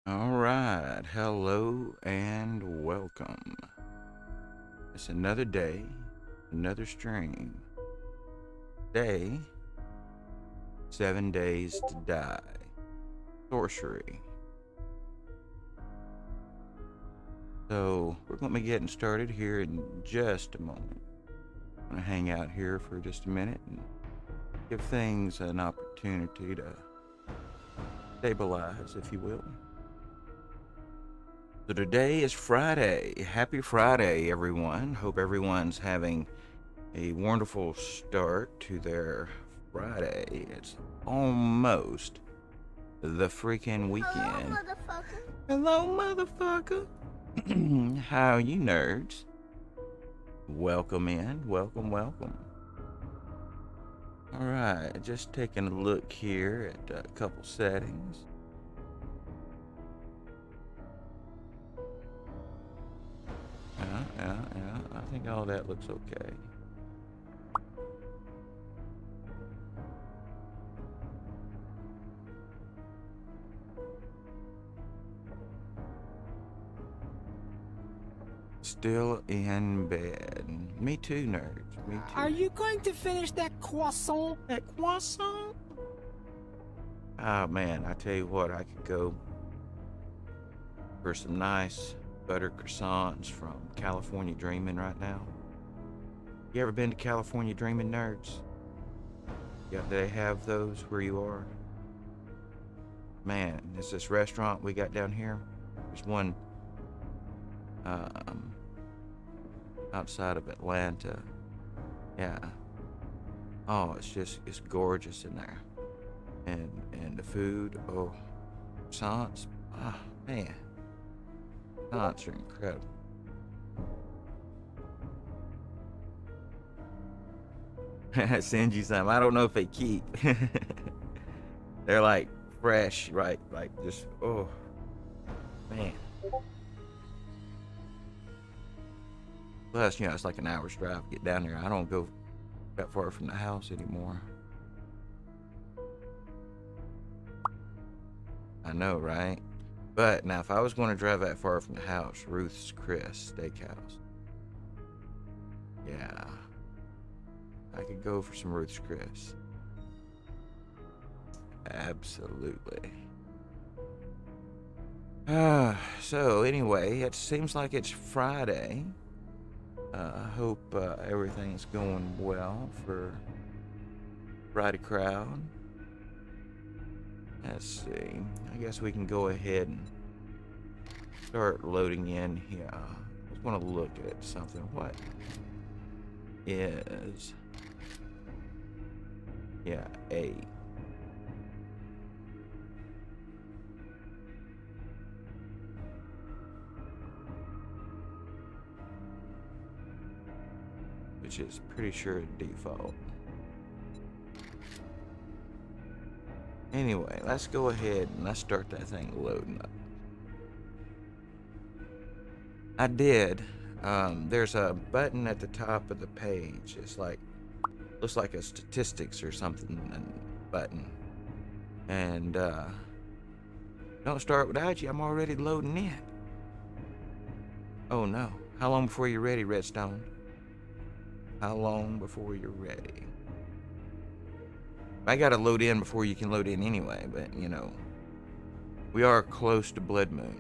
All right, hello and welcome. It's another day, another stream. Day, 7 days to die. Sorcery. So we're going to be getting started here in just a moment. I'm going to hang out here for just a minute and give things an opportunity to stabilize, if you will. So today is Friday. Happy Friday, everyone. Hope everyone's having a wonderful start to their Friday. It's almost the freaking weekend. Hello, motherfucker. How you nerds? Welcome in. Welcome. All right, just taking a look here at a couple settings. Yeah. I think all that looks okay. Still in bed. Me too, nerds. Me too. Are you going to finish that croissant? That croissant? Oh man, I tell you what, I could go for some nice butter croissants from California Dreamin' right now. You ever been to California Dreamin', nerds? Yeah, they have those where you are. Man, there's this restaurant we got down here. There's one outside of Atlanta. Yeah. Oh, it's gorgeous in there. And the food, oh, croissants, oh man, croissants are incredible. Send you some. I don't know if they keep. They're like fresh, right? Like just oh man. Plus, it's like an hour's drive to get down there. I don't go that far from the house anymore. I know, right? But now, if I was going to drive that far from the house, Ruth's Chris Steakhouse. Yeah, I could go for some Ruth's Chris. Absolutely. So anyway, it seems like it's Friday. I hope everything's going well for Friday crowd. Let's see. I guess we can go ahead and start loading in here. I just want to look at something. What is... Yeah, A. Which is pretty sure default. Anyway, let's go ahead and let's start that thing loading up. I did. There's a button at the top of the page. It's like, looks like a statistics or something button. And don't start without you. I'm already loading in. Oh no. How long before you're ready, Redstone? How long before you're ready? I gotta load in before you can load in anyway, but we are close to Blood Moon.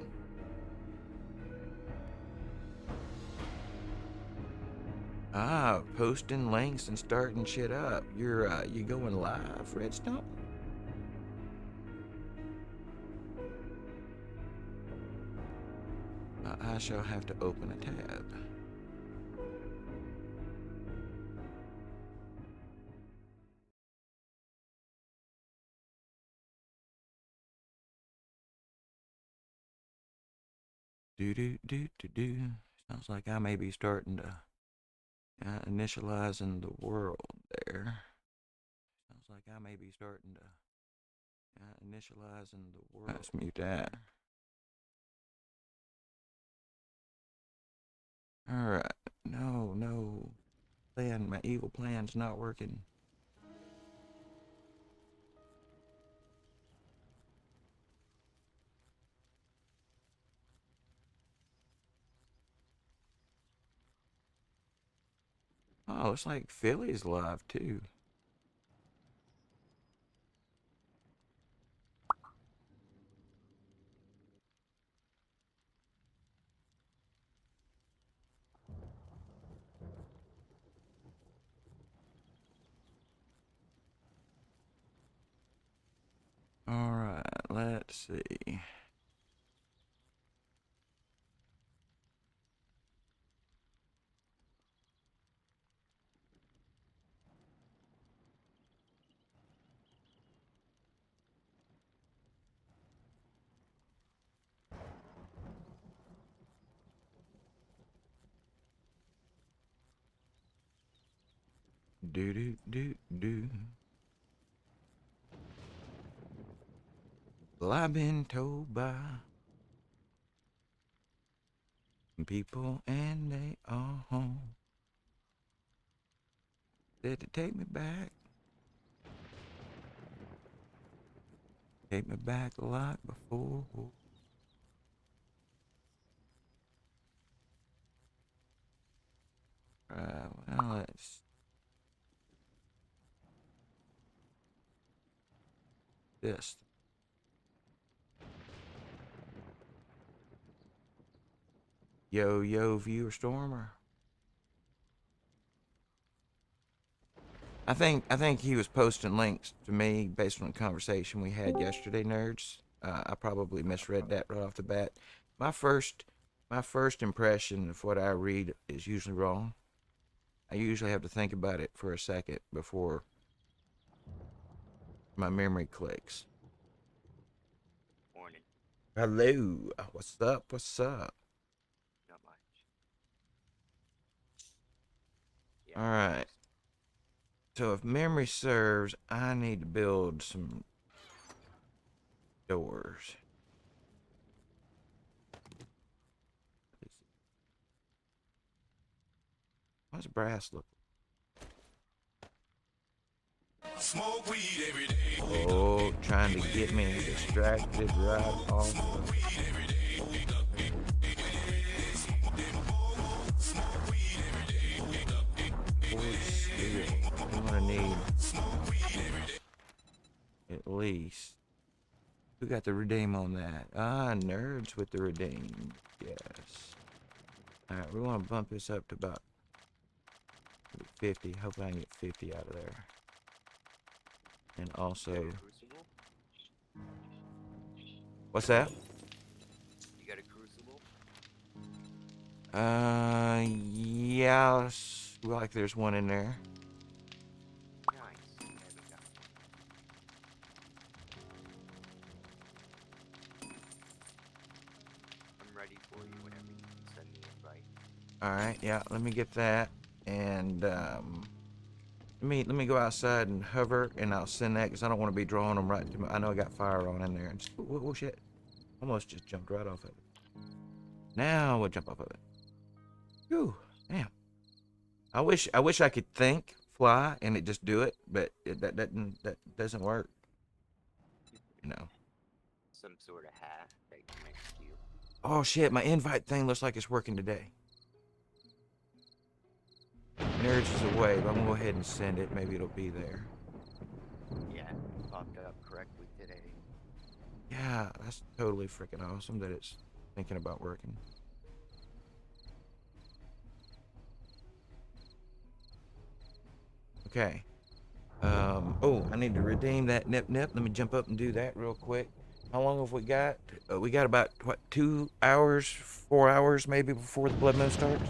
Posting links and starting shit up. You going live, Redstone? I shall have to open a tab. Do. Sounds like I may be starting to initializing the world there. Sounds like I may be starting to initializing the world. Let's mute that. All right. No. My evil plan's not working. Oh, looks like Philly's live too. All right, let's see. Do do do do. Well, I've been told by people, and they all home. Said to take me back. Take me back like before. Well, let's. This. Yo, yo, viewer stormer. I think he was posting links to me based on the conversation we had yesterday, nerds. I probably misread that right off the bat. My first my first impression of what I read is usually wrong. I usually have to think about it for a second before my memory clicks. Morning. Hello, what's up? What's up? Not much. Yeah. All right. So if memory serves, I need to build some doors. What's brass look? Smoke weed every day. Oh, trying to get me distracted right off. Steel. I'm gonna need at least. Who got the redeem on that? Ah, nerds with the redeem. Yes. All right, we want to bump this up to about 50. Hope I can get 50 out of there. And also, Crucible? what's that? You got a crucible? Yeah, like there's one in there. Nice. There we go. I'm ready for you whenever you can send me an invite. All right, yeah, let me get that, and let me go outside and hover, and I'll send that because I don't want to be drawing them right to me. I know I got fire on in there, and oh shit, almost just jumped right off of it. Now we'll jump off of it. Whew, damn. I wish I could think, fly, and it just do it, but that doesn't work. You know. Some sort of hat that connects to you. Oh shit, my invite thing looks like it's working today. Nerds is away, but I'm gonna go ahead and send it. Maybe it'll be there. Yeah, it popped up correctly today. Yeah, that's totally freaking awesome that it's thinking about working. Okay. Oh, I need to redeem that nip nip. Let me jump up and do that real quick. How long have we got? We got about, what, 2 hours, 4 hours maybe before the blood moon starts?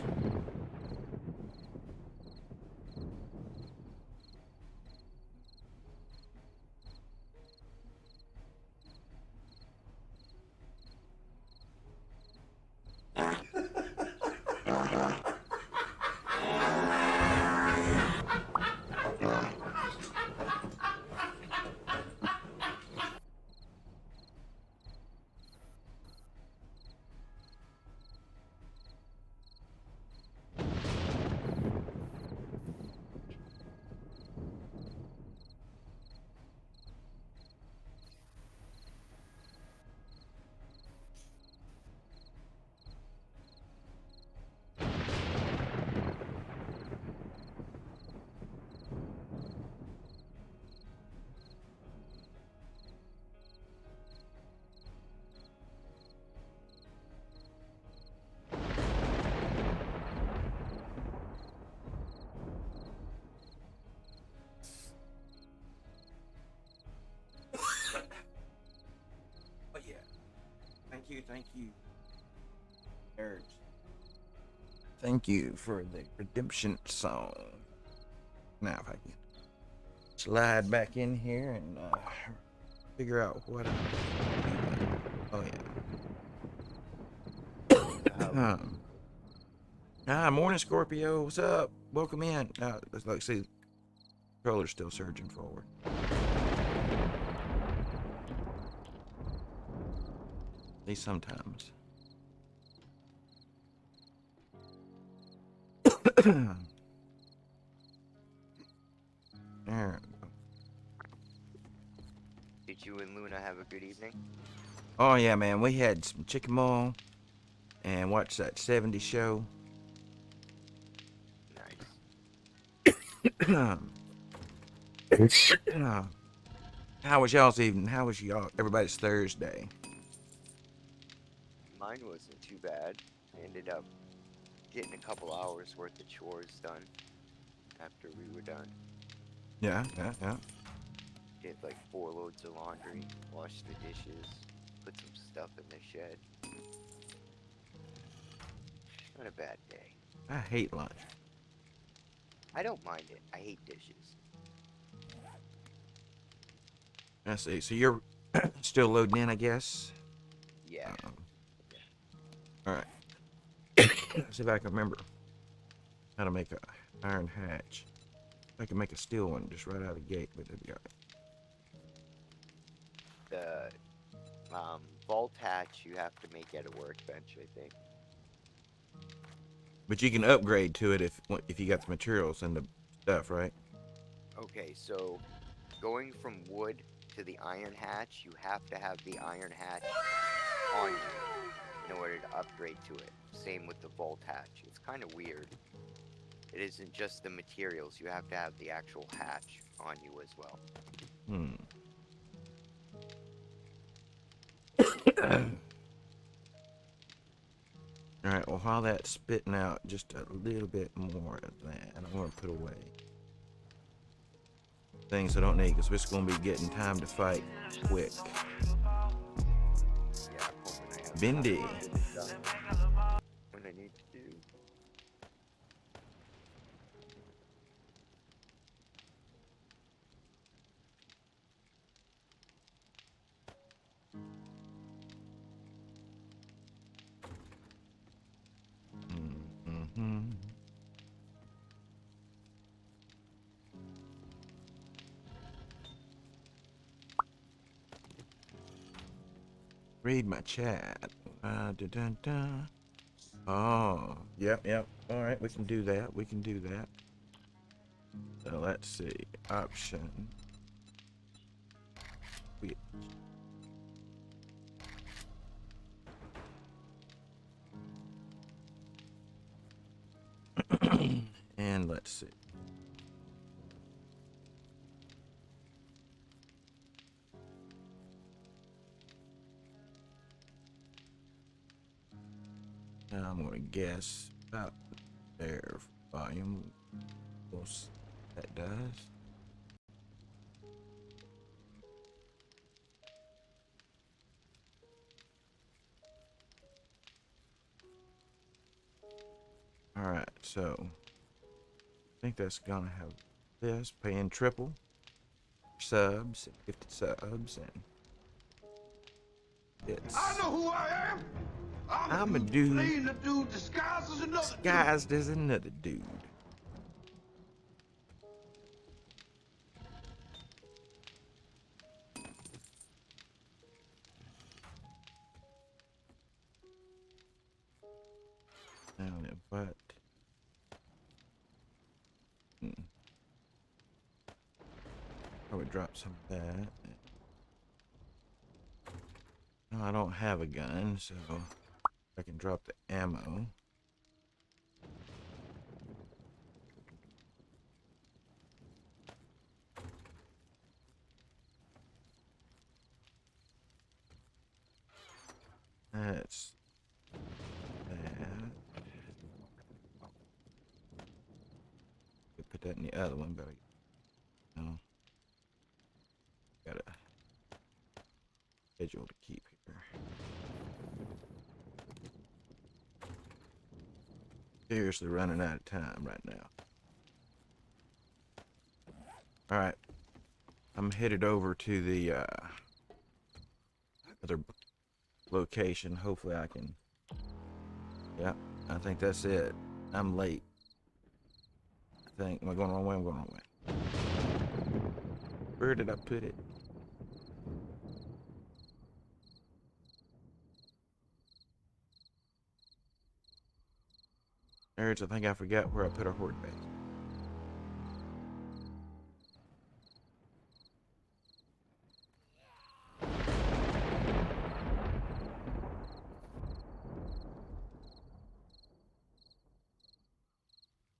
Thank you, nerds. Thank you for the redemption song. Now, if I can slide back in here and figure out what I'm doing. Oh, yeah. Morning, Scorpio. What's up? Welcome in. Let's like see, the controller's still surging forward. At least sometimes. There. Did you and Luna have a good evening? Oh yeah, man. We had some chicken maw and watched that '70s show. Nice. How was y'all's evening? How was everybody's Thursday? Mine wasn't too bad. I ended up getting a couple hours worth of chores done after we were done. Yeah. Did like 4 loads of laundry, washed the dishes, put some stuff in the shed. Not a bad day. I hate lunch. I don't mind it. I hate dishes. I see. So you're still loading in, I guess? Yeah. All right. Let's see if I can remember how to make a iron hatch. I can make a steel one just right out of the gate, but it'll be all right. The vault hatch you have to make at a workbench, I think. But you can upgrade to it if you got the materials and the stuff, right? Okay, so going from wood to the iron hatch, you have to have the iron hatch on you in order to upgrade to it. Same with the vault hatch. It's kind of weird. It isn't just the materials, you have to have the actual hatch on you as well. All right, well, while that's spitting out just a little bit more of that, I'm going to put away things I don't need because we're just going to be getting time to fight quick. Yeah, I'm hoping I have Bendy. what I need to do. Read my chat. Oh, yep. All right, we can do that. So let's see. Option. And let's see. I'm gonna guess about their volume. That does. All right, so I think that's gonna have this paying triple subs, 50 subs, and it's. I know who I am. I'm a dude playing the dude disguised as another disguised as another dude. Down there, but probably drop some of that. No, I don't have a gun, so I can drop the ammo. That's that. Could put that in the other one, but no. Got a schedule to keep here. Seriously running out of time right now. Alright. I'm headed over to the other location. Hopefully I can... Yeah, I think that's it. I'm late. I think... Am I going the wrong way? I'm going the wrong way. Where did I put it? Nerds, I think I forgot where I put our horde base.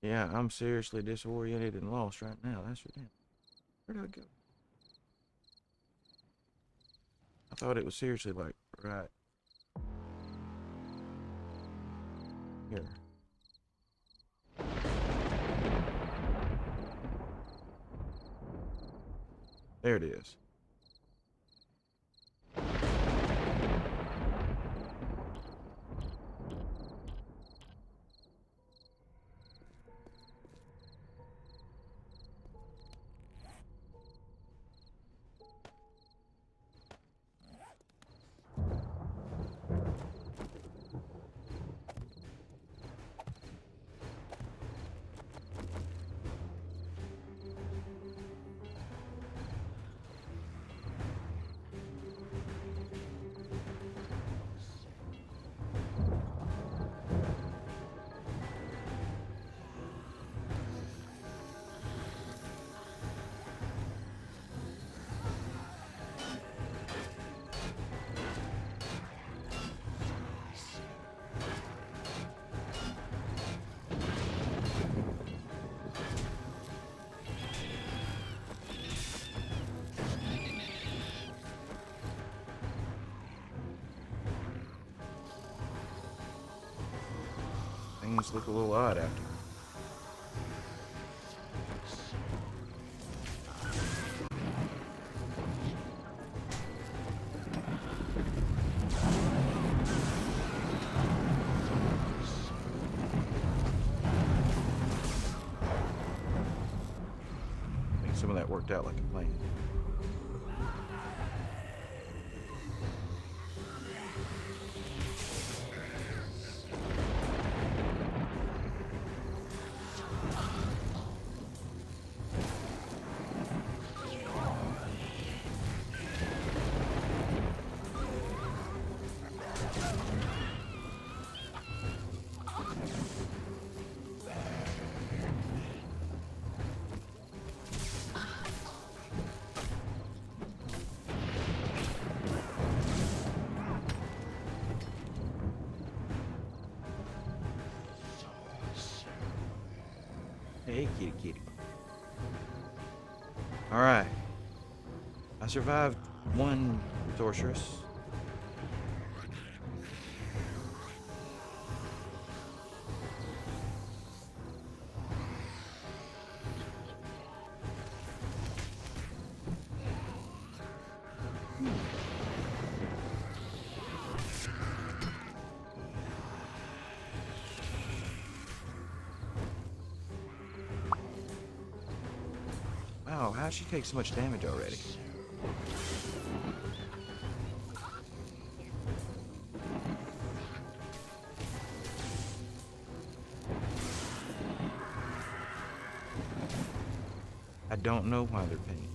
Yeah, I'm seriously disoriented and lost right now. That's for damn. Where did I go? I thought it was seriously like right here. There it is. Things look a little odd after. I think some of that worked out like a plan. Hey, kitty, kitty. Alright. I survived one sorceress. Wow, how'd she take so much damage already? I don't know why they're pinging.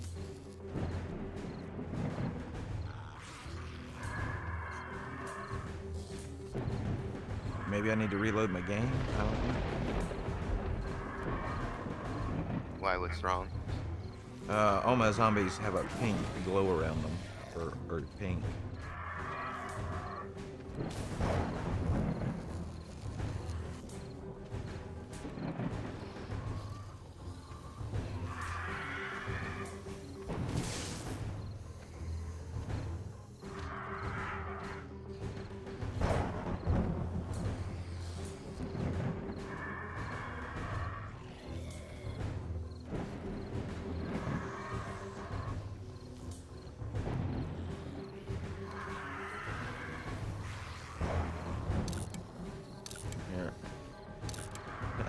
Maybe I need to reload my game? I don't know. Why? What's wrong? All my zombies have a pink glow around them. Or pink.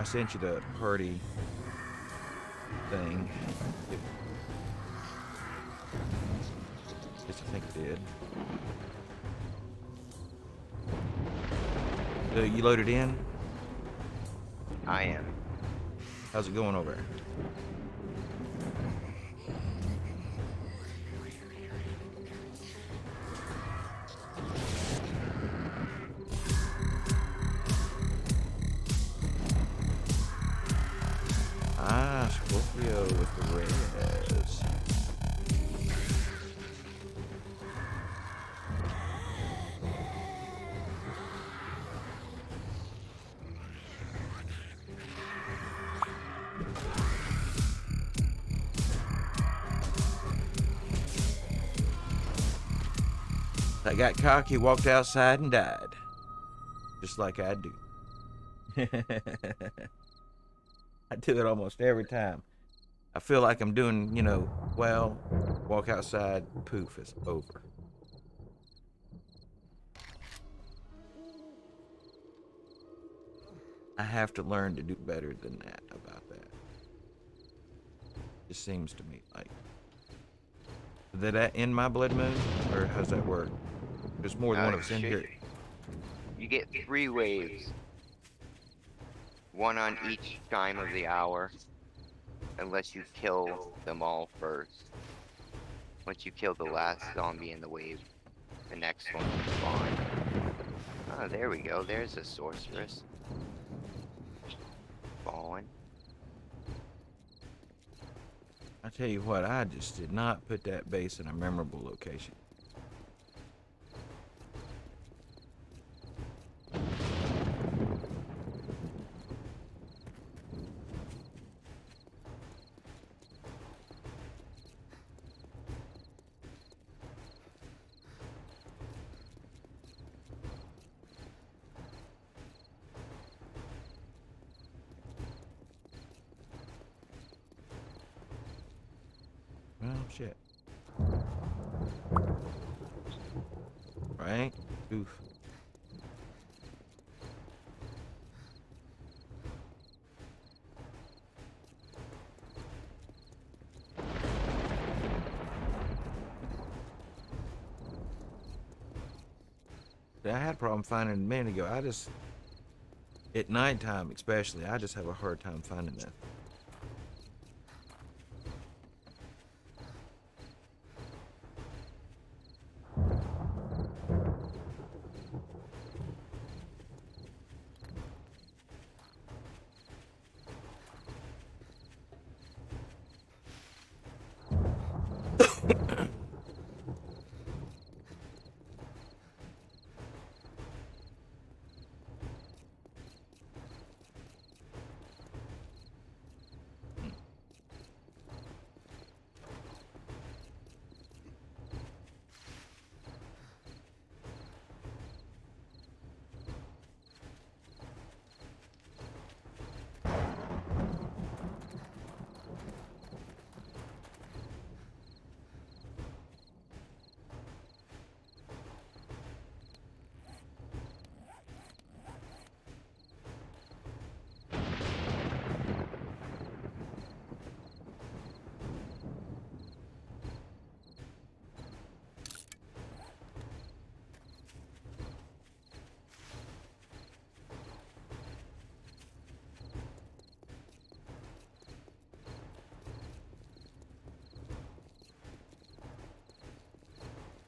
I sent you the party thing. Yes, I think I did. So you loaded in? I am. How's it going over there? Ah, Scorpio with the res. I got cocky, walked outside, and died. Just like I do. I do it almost every time. I feel like I'm doing, well, walk outside, poof, it's over. I have to learn to do better than that about that. It seems to me like. Did that end my blood moon? Or how's that work? There's more than one of us in here. You get 3 waves. 1 on each chime of the hour. Unless you kill them all first. Once you kill the last zombie in the wave, the next one will spawn. Oh, there we go. There's a sorceress. Fallen. I tell you what, I just did not put that base in a memorable location. Well, shit. Right? Oof. I had a problem finding it a minute ago. At nighttime especially, I just have a hard time finding that.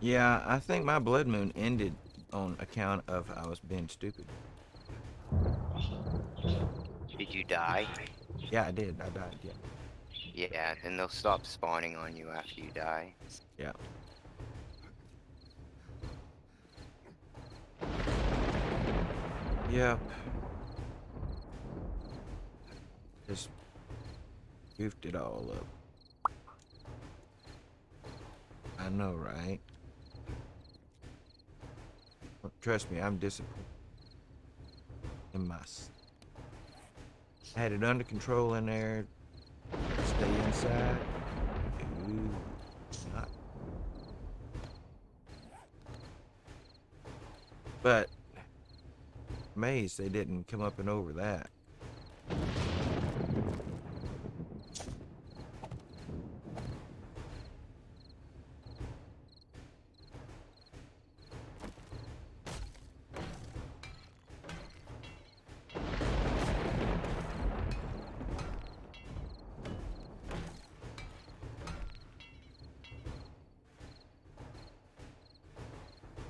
Yeah, I think my blood moon ended on account of I was being stupid. Did you die? Yeah, I did. I died. Yeah. Yeah, then they'll stop spawning on you after you die. Yeah. Yep. Just goofed it all up. I know, right? Trust me, I'm disappointed in myself. I had it under control in there. Stay inside. Ooh, not. But amazed they didn't come up and over that.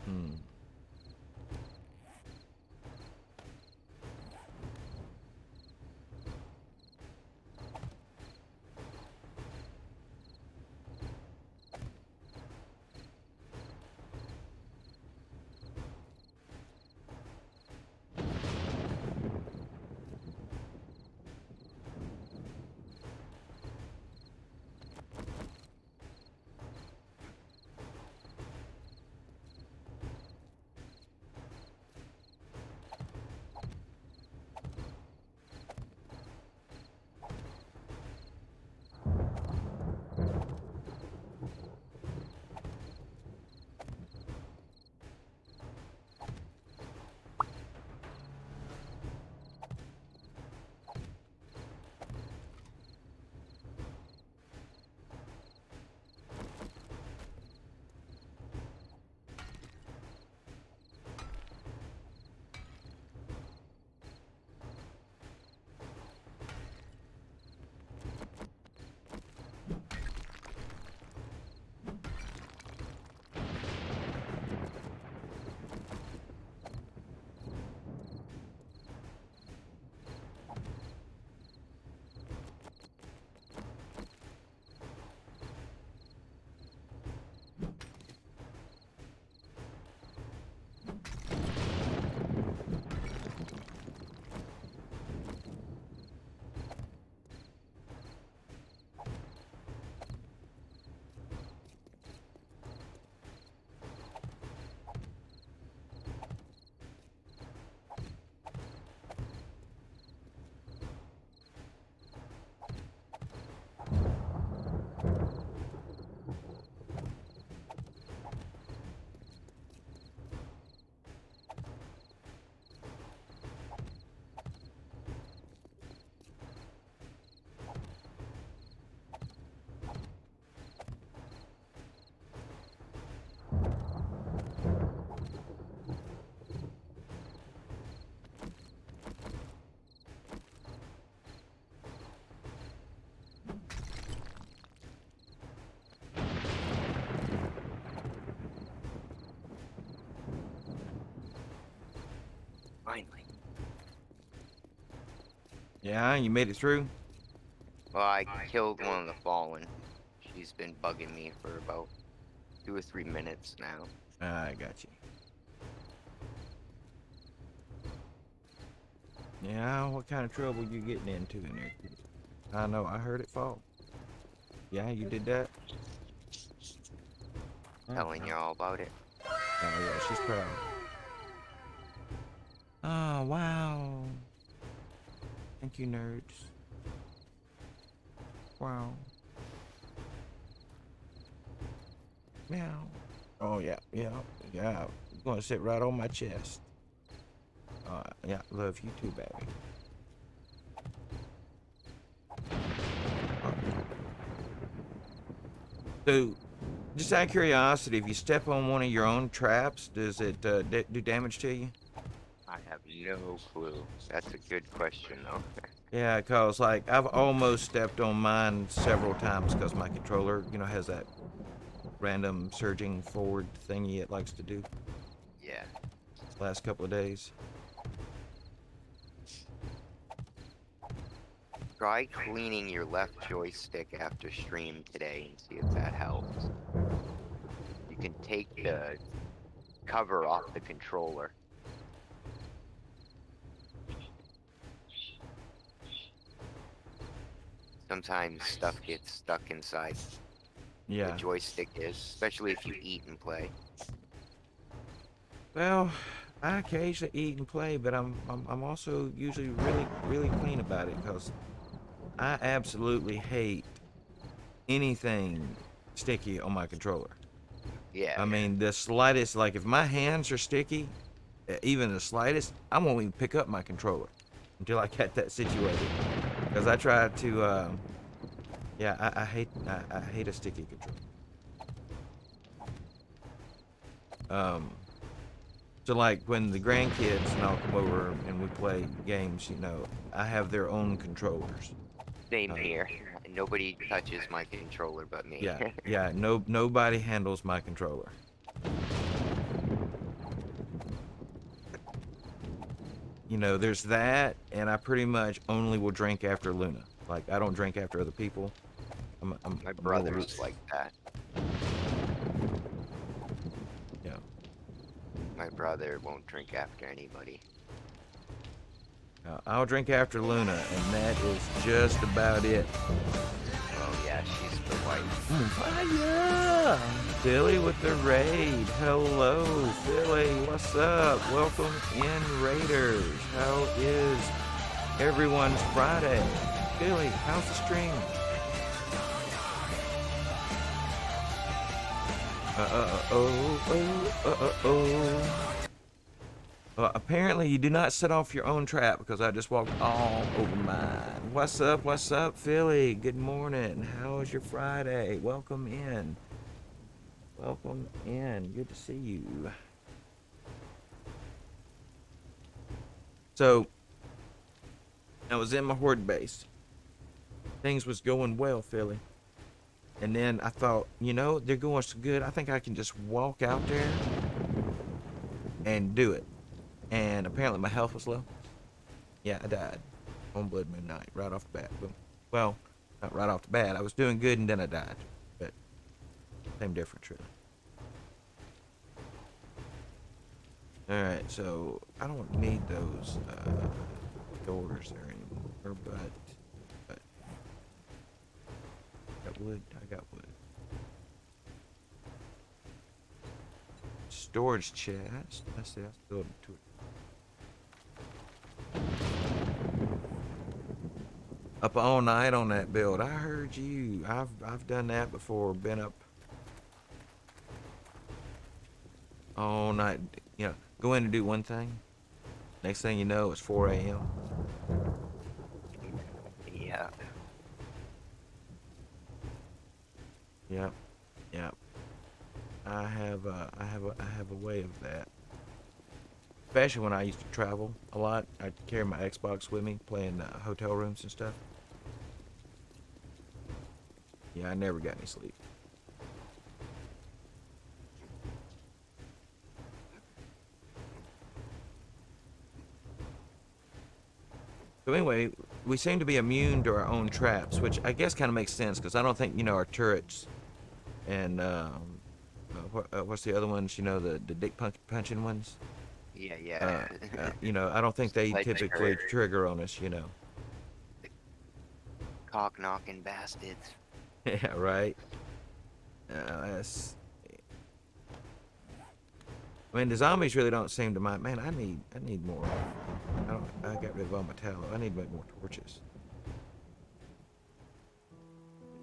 Hmm. Finally. Yeah, you made it through? Well, I killed one of the fallen. She's been bugging me for about 2 or 3 minutes now. I got you. Yeah, what kind of trouble you getting into in there? I know, I heard it fall. Yeah, you did that? Telling you all about it. Oh, yeah, she's proud. Oh, wow. Thank you, nerds. Wow. Meow. Oh, yeah, yeah, yeah. You're gonna sit right on my chest. Yeah, love you too, baby. So, just out of curiosity, if you step on one of your own traps, does it do damage to you? I have no clue. That's a good question, though. Yeah, cause like I've almost stepped on mine several times because my controller, has that random surging forward thingy it likes to do Yeah. last couple of days. Try cleaning your left joystick after stream today and see if that helps. You can take the cover off the controller. Sometimes stuff gets stuck inside the Yeah. joystick is, especially if you eat and play. Well, I occasionally eat and play, but I'm also usually really clean about it because I absolutely hate anything sticky on my controller. Yeah. I mean, the slightest, like if my hands are sticky, even the slightest, I won't even pick up my controller. until I get that situated. Because I tried to, yeah, I hate a sticky controller. So like when the grandkids and I'll come over and we play games, you know, I have their own controllers. Same here. Nobody touches my controller but me. Yeah, yeah, no, nobody handles my controller. You know, there's that, and I pretty much only will drink after Luna. Like, I don't drink after other people. My I'm real brother's like that. Yeah. My brother won't drink after anybody. I'll drink after Luna, and that is just about it. Well, yeah, she's the wife. Fire! Philly with the raid. Hello, Philly. What's up? Welcome in, Raiders. How is everyone's Friday? Philly, how's the stream? Apparently you do not set off your own trap because I just walked all over mine. What's up, Philly? Good morning. How is your Friday? Welcome in. Welcome in. Good to see you. So, I was in my horde base. Things was going well, Philly. And then I thought, you know, they're going so good, I think I can just walk out there and do it. And apparently my health was low. Yeah, I died on Blood Moon Night, right off the bat. Boom. Well, not right off the bat. I was doing good and then I died. But same difference, really. Alright, so I don't need those doors there anymore, but got wood. I got wood. Storage chest. Let's see, let's build to it. Up all night on that build. I heard you. I've done that before. Been up all night. You know, go in and do one thing. Next thing you know, it's 4 a.m. Yeah. Yep. Yep. I have a way of that. Especially when I used to travel a lot. I'd carry my Xbox with me, playing hotel rooms and stuff. Yeah, I never got any sleep. So anyway, we seem to be immune to our own traps, which I guess kind of makes sense because I don't think, you know, our turrets and what's the other ones? You know, the dick punching ones. Yeah, yeah. You know, I don't think they Like I typically heard. trigger on us. You know. Cock knocking bastards. Yeah. Right. That's. I mean, the zombies really don't seem to mind. Man, I need more. I got rid of all my tallow. I need to make more torches.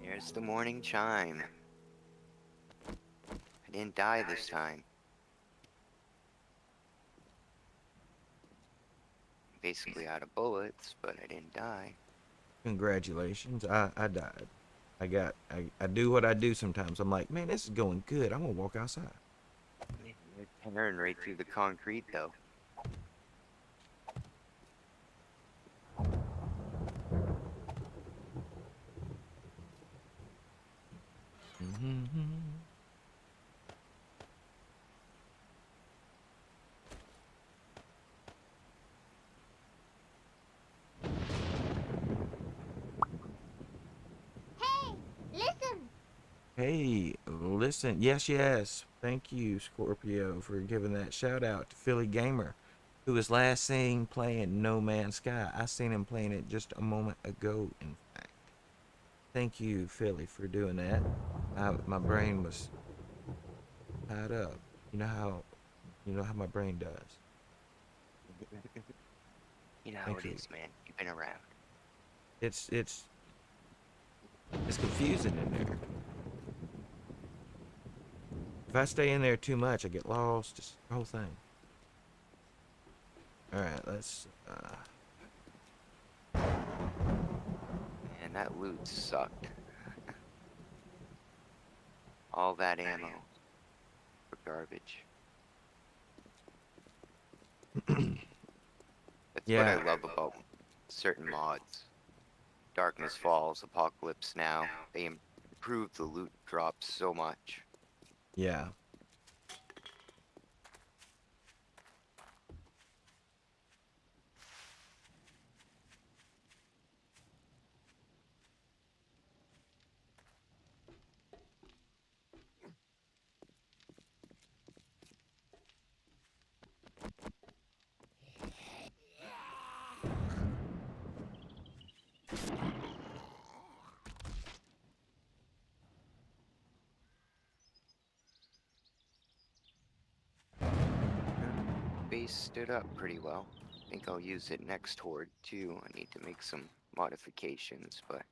There's the morning chime. I didn't die this time. Basically out of bullets, but I didn't die. Congratulations. I died. I do what I do sometimes. I'm like, man, this is going good. I'm gonna walk outside. You're tearing right through the concrete, though. Hey, listen. Hey, listen. Yes. Thank you, Scorpio, for giving that shout out to Philly Gamer, who was last seen playing No Man's Sky. I seen him playing it just a moment ago, in fact. Thank you, Philly, for doing that. My brain was tied up. You know how my brain does. You know how Thank it you. is, man. You've been around. It's confusing in there. If I stay in there too much, I get lost. It's the whole thing. All right, let's That loot sucked. All that ammo for garbage. That's what I Yeah. love about certain mods. Darkness Falls, Apocalypse Now. They improve the loot drops so much. Yeah. Base stood up pretty well. I think I'll use it next horde too. I need to make some modifications, but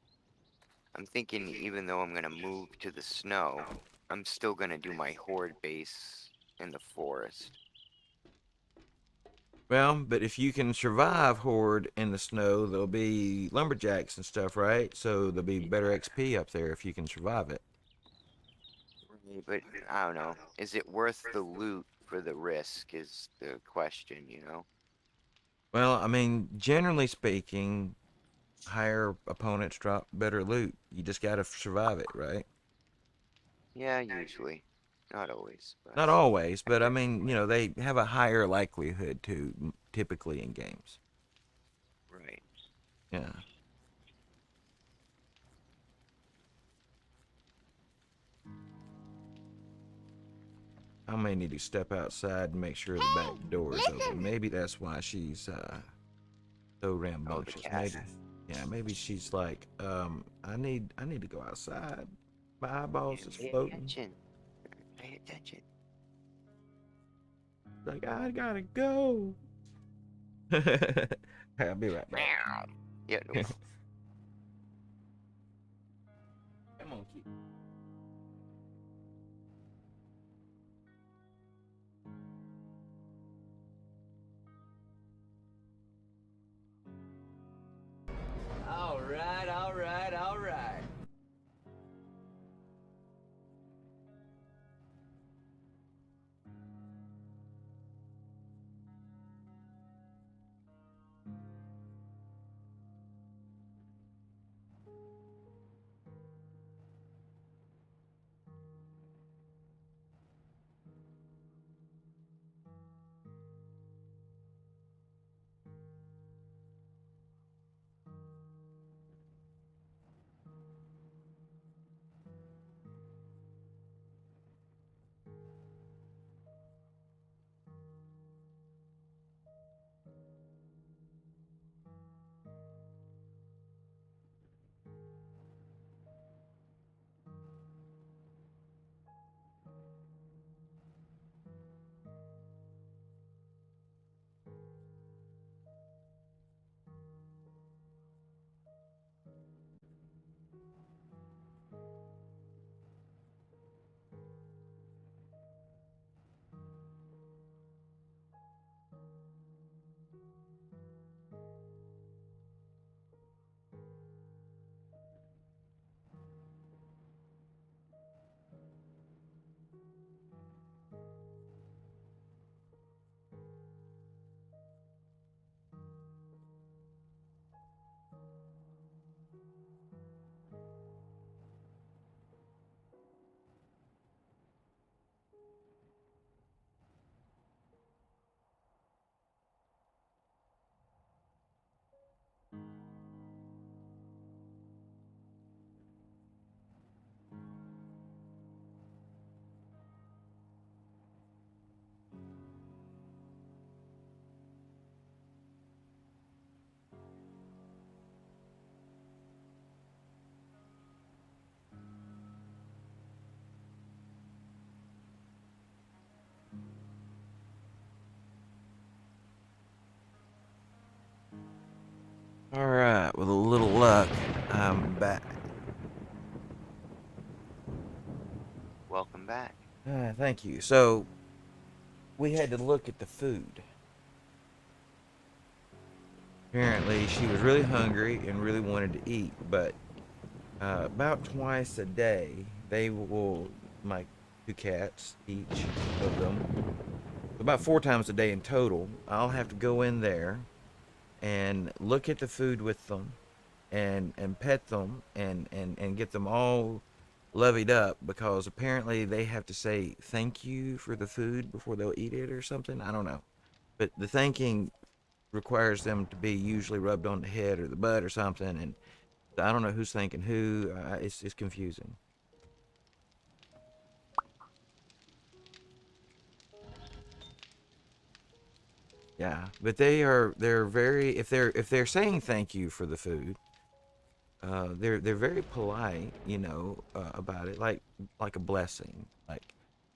I'm thinking even though I'm gonna move to the snow, I'm still gonna do my horde base in the forest. Well, but if you can survive Horde in the snow, there'll be lumberjacks and stuff, right? So there'll be better XP up there if you can survive it. Right, but I don't know. Is it worth the loot for the risk is the question, you know? Well, I mean, generally speaking, higher opponents drop better loot. You just gotta survive it, right? Yeah, usually. Not always, but Not always, but I mean, they have a higher likelihood to typically in games. right. Yeah. I may need to step outside and make sure the back door is open. Maybe that's why she's so Oh, the rambunctious. cat. Maybe she's like, I need to go outside. My eyeballs is Pay floating. attention. Pay attention. Like, I gotta go. I'll be right back. Meow. Yeah, no. Come on, kid. All right, all right, all right. All right, with a little luck, I'm back. Welcome back. Thank you. So, we had to look at the food. Apparently, she was really hungry and really wanted to eat, but about twice a day. They will, my two cats, each of them, about 4 times a day in total. I'll have to go in there and look at the food with them and pet them and get them all levied up because apparently they have to say thank you for the food before they'll eat it or something. I don't know. But the thanking requires them to be usually rubbed on the head or the butt or something. And I don't know who's thanking who. It's confusing. Yeah, but they're very if they're saying thank you for the food, they're very polite, about it, like a blessing, like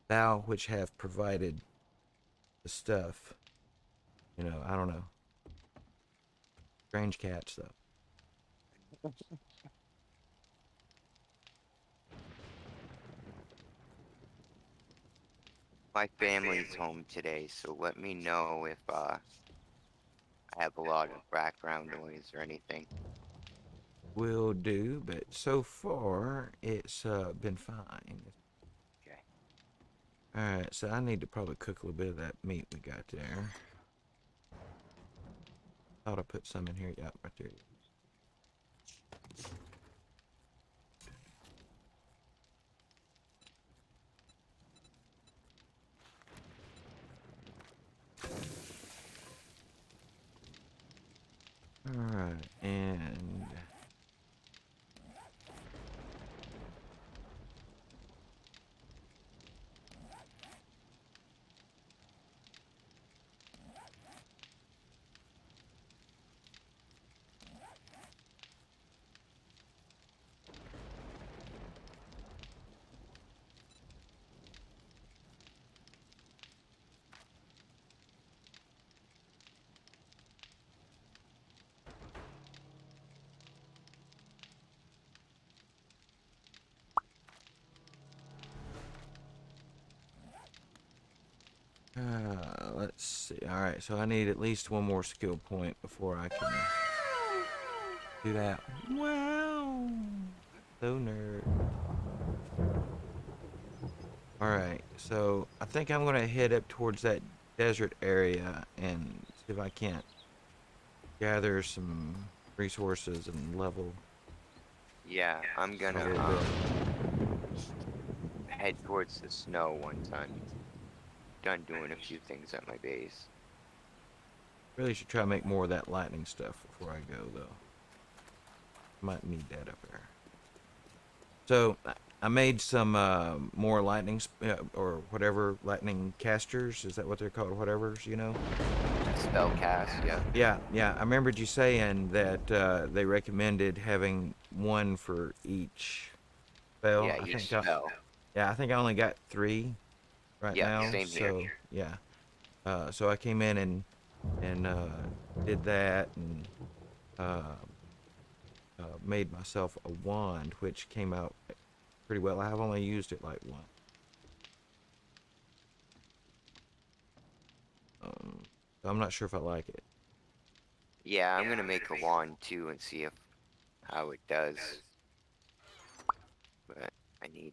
thou which have provided the stuff. I don't know. Strange cats though. My family's home today, so let me know if I have a lot of background noise or anything. Will do, but so far it's been fine. Okay. All right, so I need to probably cook a little bit of that meat we got there. Thought I put some in here. Yeah, right there. All right, and let's see. All right, so I need at least one more skill point before I can do that. Wow, so nerd. All right, so I think I'm gonna head up towards that desert area and see if I can't gather some resources and level Yeah, I'm a gonna little bit. head towards the snow once I'm done doing a few things at my base. Really should try to make more of that lightning stuff before I go, though. Might need that up there. So I made some more or whatever lightning casters. Is that what they're called? Whatever's. Spell cast, yeah. Yeah. I remembered you saying that they recommended having one for each spell. Yeah, each spell. Yeah, I think I only got 3 right Yeah, now. same here. So yeah. So I came in and did that and uh, made myself a wand, which came out pretty well. I have only used it like once. So I'm not sure if I like it. Yeah, I'm gonna make a wand too and see if how it does. But I need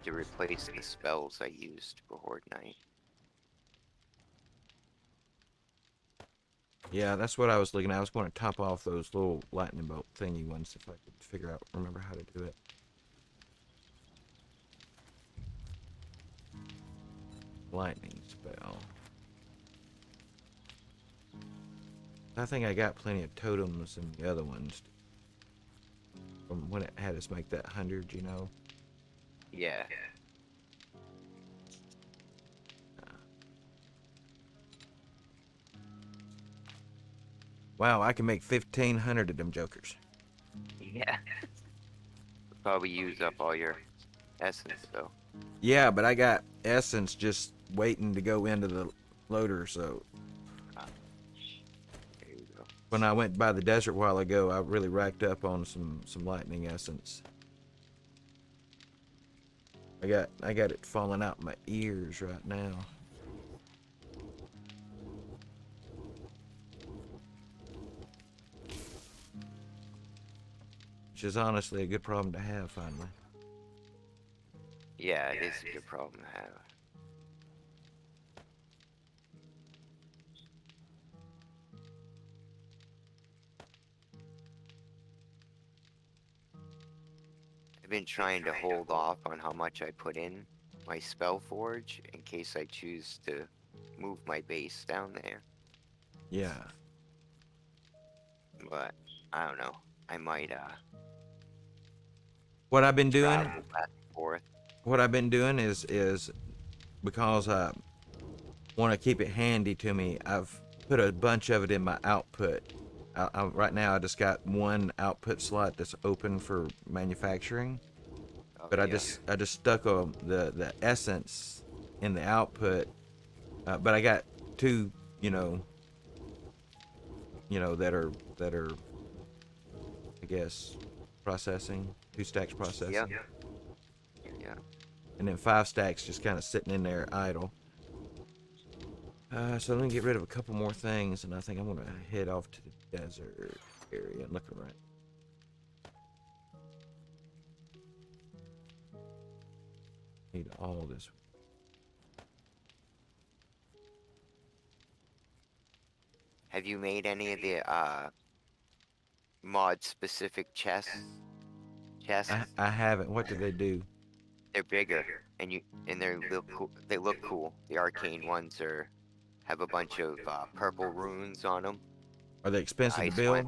to replace the spells I used for Horde Night. Yeah, that's what I was looking at. I was going to top off those little lightning bolt thingy ones if I could remember how to do it. Lightning spell. I think I got plenty of totems in the other ones from when it had us make that 100. Yeah. Wow, I can make 1,500 of them jokers. Yeah. Probably use up all your essence though. Yeah, but I got essence just waiting to go into the loader, so Ah, there you go. when I went by the desert a while ago, I really racked up on some lightning essence. I got it falling out my ears right now. which is honestly a good problem to have finally. Yeah, it is a good problem to have. I've been trying to hold off on how much I put in my spell forge in case I choose to move my base down there. Yeah. But I don't know. I might What I've been doing, travel back and forth. what I've been doing is because I want to keep it handy to me. I've put a bunch of it in my output. Right now, I just got one output slot that's open for manufacturing, Oh, but I yeah. just stuck the essence in the output. But I got two, you know, that are I guess processing, two stacks Yep. processing, Yeah. and then 5 stacks just kind of sitting in there idle. So let me get rid of a couple more things, and I think I'm gonna head off to the desert area and look around. Need all this. Have you made any of the mod specific chests? I haven't. What do they do? They're bigger and they look cool. They look cool. The arcane ones have a bunch of purple runes on them. Are they The expensive to ice build?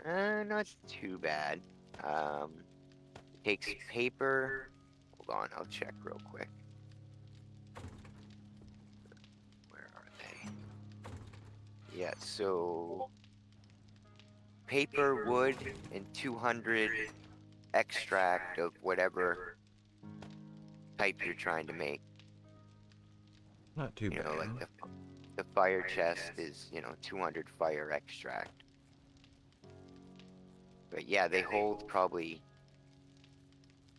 one, not too bad. It takes paper. Hold on, I'll check real quick. Where are they? Yeah, so paper, wood, and 200 extract of whatever type you're trying to make. Not too You know, like bad. the fire chest is, 200 fire extract. But yeah, they hold probably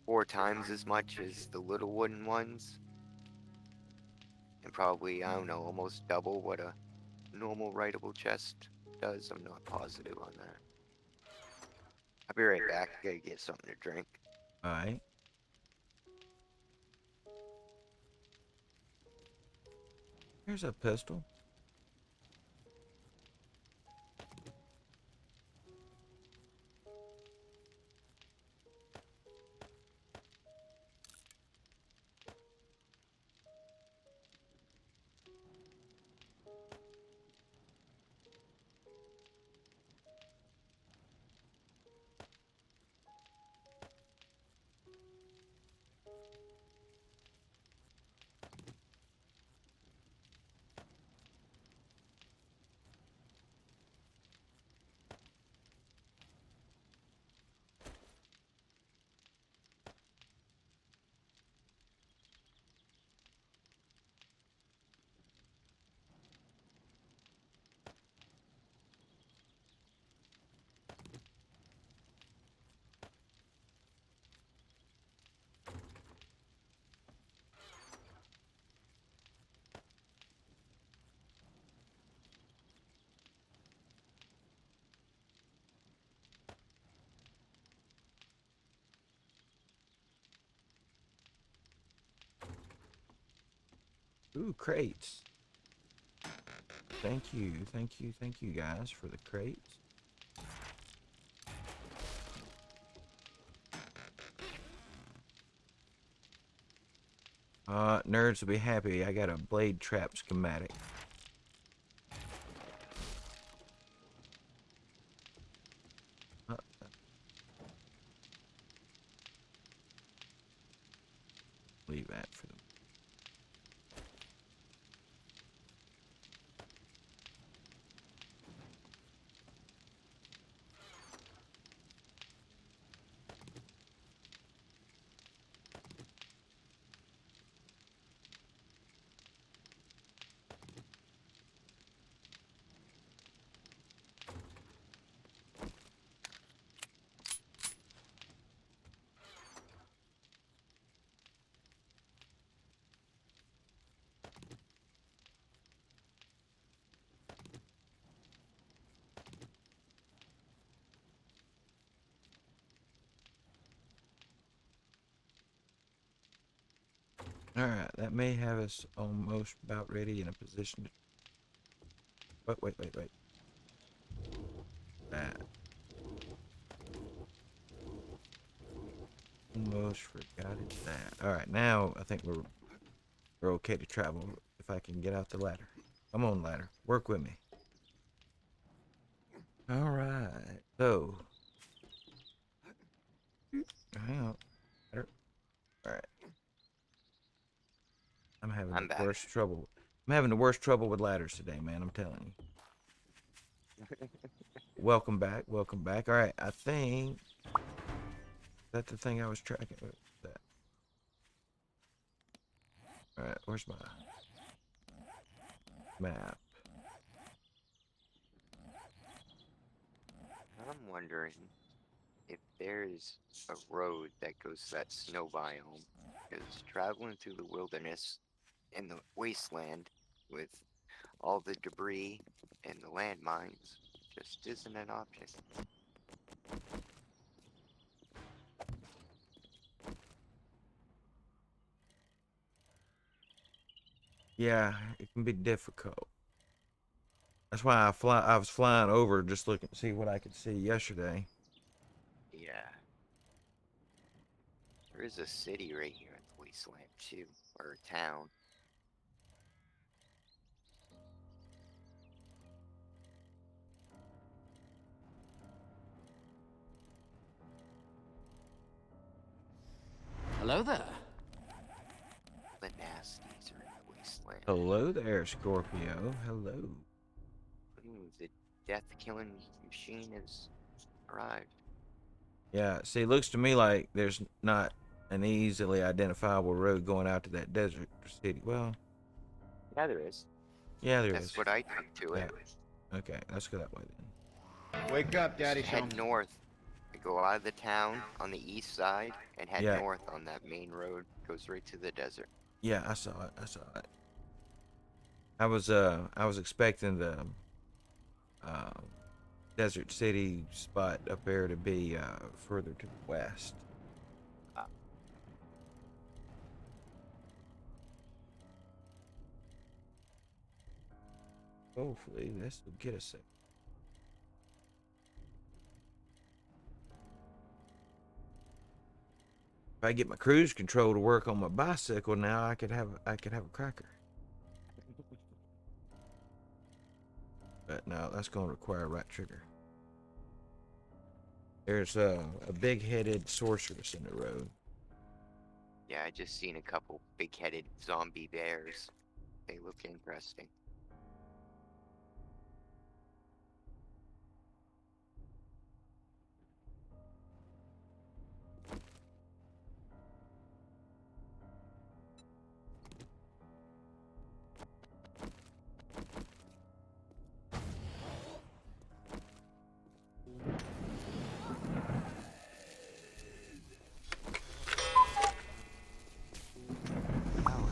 4 times as much as the little wooden ones. And probably, I don't know, almost double what a normal writable chest does. I'm not positive on that. I'll be right back. I gotta get something to drink. All right. Here's a pistol. Ooh, crates. Thank you guys for the crates. Nerds will be happy. I got a blade trap schematic. Uh, leave that for them. Alright, that may have us almost about ready in a position to... Wait. That. Almost forgot it that. Alright, now I think we're okay to travel if I can get out the ladder. Come on, ladder. Work with me. Alright, so... Hang on. Alright. I'm having I'm the back. worst trouble. I'm having the worst trouble with ladders today, man. I'm telling you. Welcome back. Welcome back. All right. I think that's the thing I was tracking. What was that? All right. Where's my map? I'm wondering if there's a road that goes to that snow biome. Because traveling through the wilderness in the wasteland with all the debris and the landmines just isn't an option. Yeah, it can be difficult. That's why I was flying over just looking to see what I could see yesterday. Yeah. There is a city right here in the wasteland too, or a town. Hello there. The nasties are in the wasteland. Hello there, Scorpio. Hello. Ooh, the death-killing machine has arrived. Yeah, see, it looks to me like there's not an easily identifiable road going out to that desert city. Well, Yeah, there is. yeah, there That's is. what I took to Yeah. it. Okay, let's go that way then. Wake up, Daddy. Just head north. Go out of the town on the east side and head Yeah. north on that main road. Goes right to the desert. Yeah, I saw it. I saw it. I was expecting the um, desert city spot up there to be further to the west. Uh, Hopefully, this will get us there. If I get my cruise control to work on my bicycle now, I could have a cracker. But no, that's going to require a right trigger. There's a big-headed sorceress in the road. yeah, I just seen a couple big-headed zombie bears. They look interesting. Wow.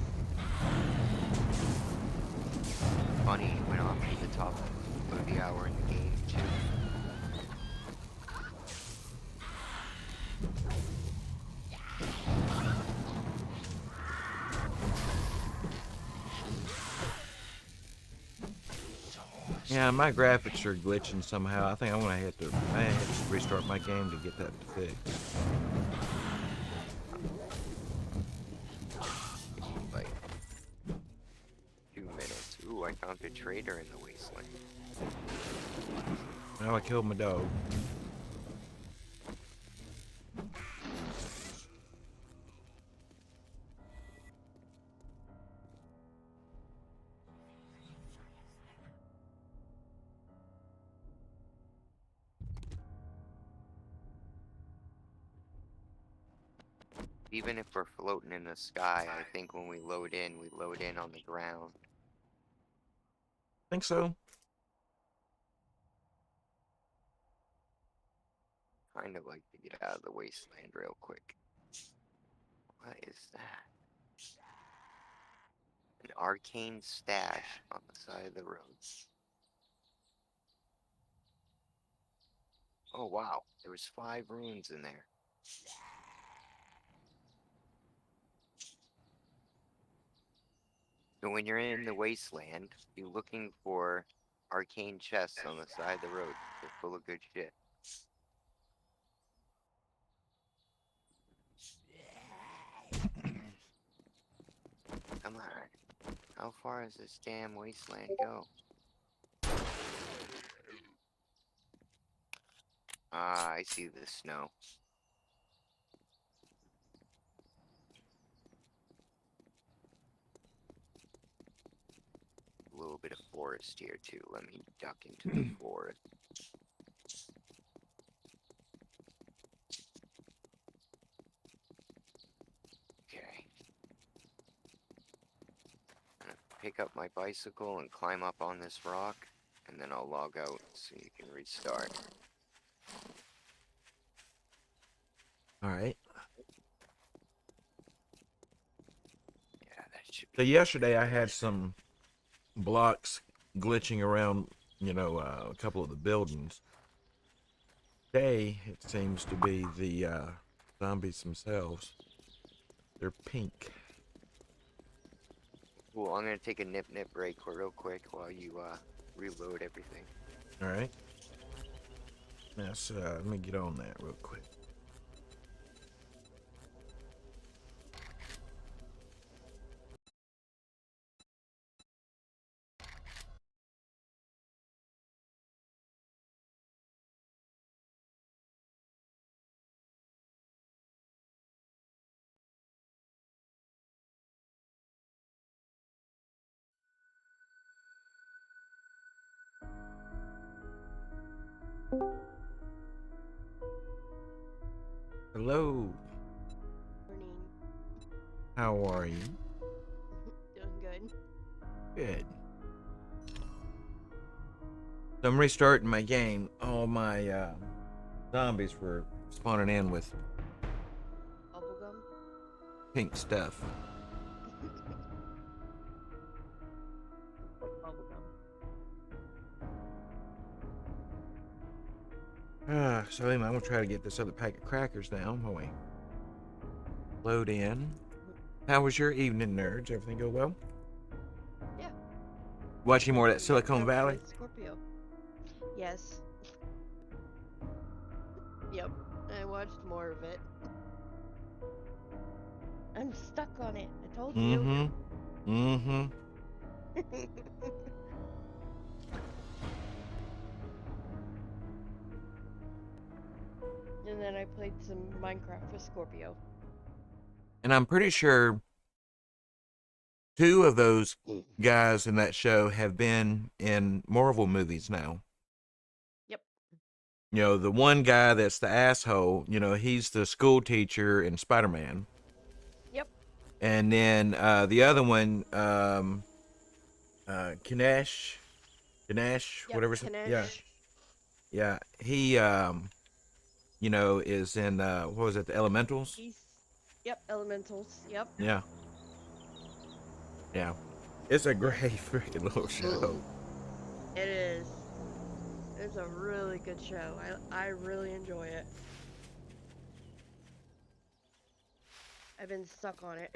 Funny, it went off at the top of the hour in the game too. Yeah, my graphics are glitching somehow. I think I'm gonna have to restart my game to get that fixed. Like 2 minutes. Ooh, I found a trader in the wasteland. Now I killed my dog. Even if we're floating in the sky, I think when we load in on the ground. Think so. Kind of like to get out of the wasteland real quick. What is that? An arcane stash on the side of the road. Oh wow, there was 5 runes in there. So when you're in the wasteland, you're looking for arcane chests on the side of the road. They're full of good shit. Come on. How far does this damn wasteland go? Ah, I see the snow. A little bit of forest here too. Let me duck into the forest. Okay. I'm gonna pick up my bicycle and climb up on this rock, and then I'll log out so you can restart. All right. Yeah, that should So be. yesterday I had some blocks glitching around, a couple of the buildings. Today it seems to be the zombies themselves. They're pink. Cool. I'm gonna take a nip break real quick while you reload everything. All right. Yes. Let me get on that real quick. Hello. Morning. How are you? Doing good. Good. So I'm restarting my game. All my zombies were spawning in with Bubblegum? pink stuff. Bubblegum. So anyway, I'm gonna try to get this other pack of crackers down while we load in. How was your evening, nerds? Everything go well? Yeah. Watching more of that Minecraft Silicon Valley? with Scorpio. Yes. Yep. I watched more of it. I'm stuck on it. I told you. Mm-hmm. Mm-hmm. And then I played some Minecraft with Scorpio. And I'm pretty sure two of those guys in that show have been in Marvel movies now. Yep. The one guy that's the asshole, he's the school teacher in Spider-Man. Yep. And then the other one, Ganesh, Yep. whatever. Yeah, Kanesh. yeah. He, is in what was it, the Elementals? He's. Yep. Elementals. Yep. Yeah, yeah. It's a great freaking little show. It is. It's a really good show. I really enjoy it. I've been stuck on it.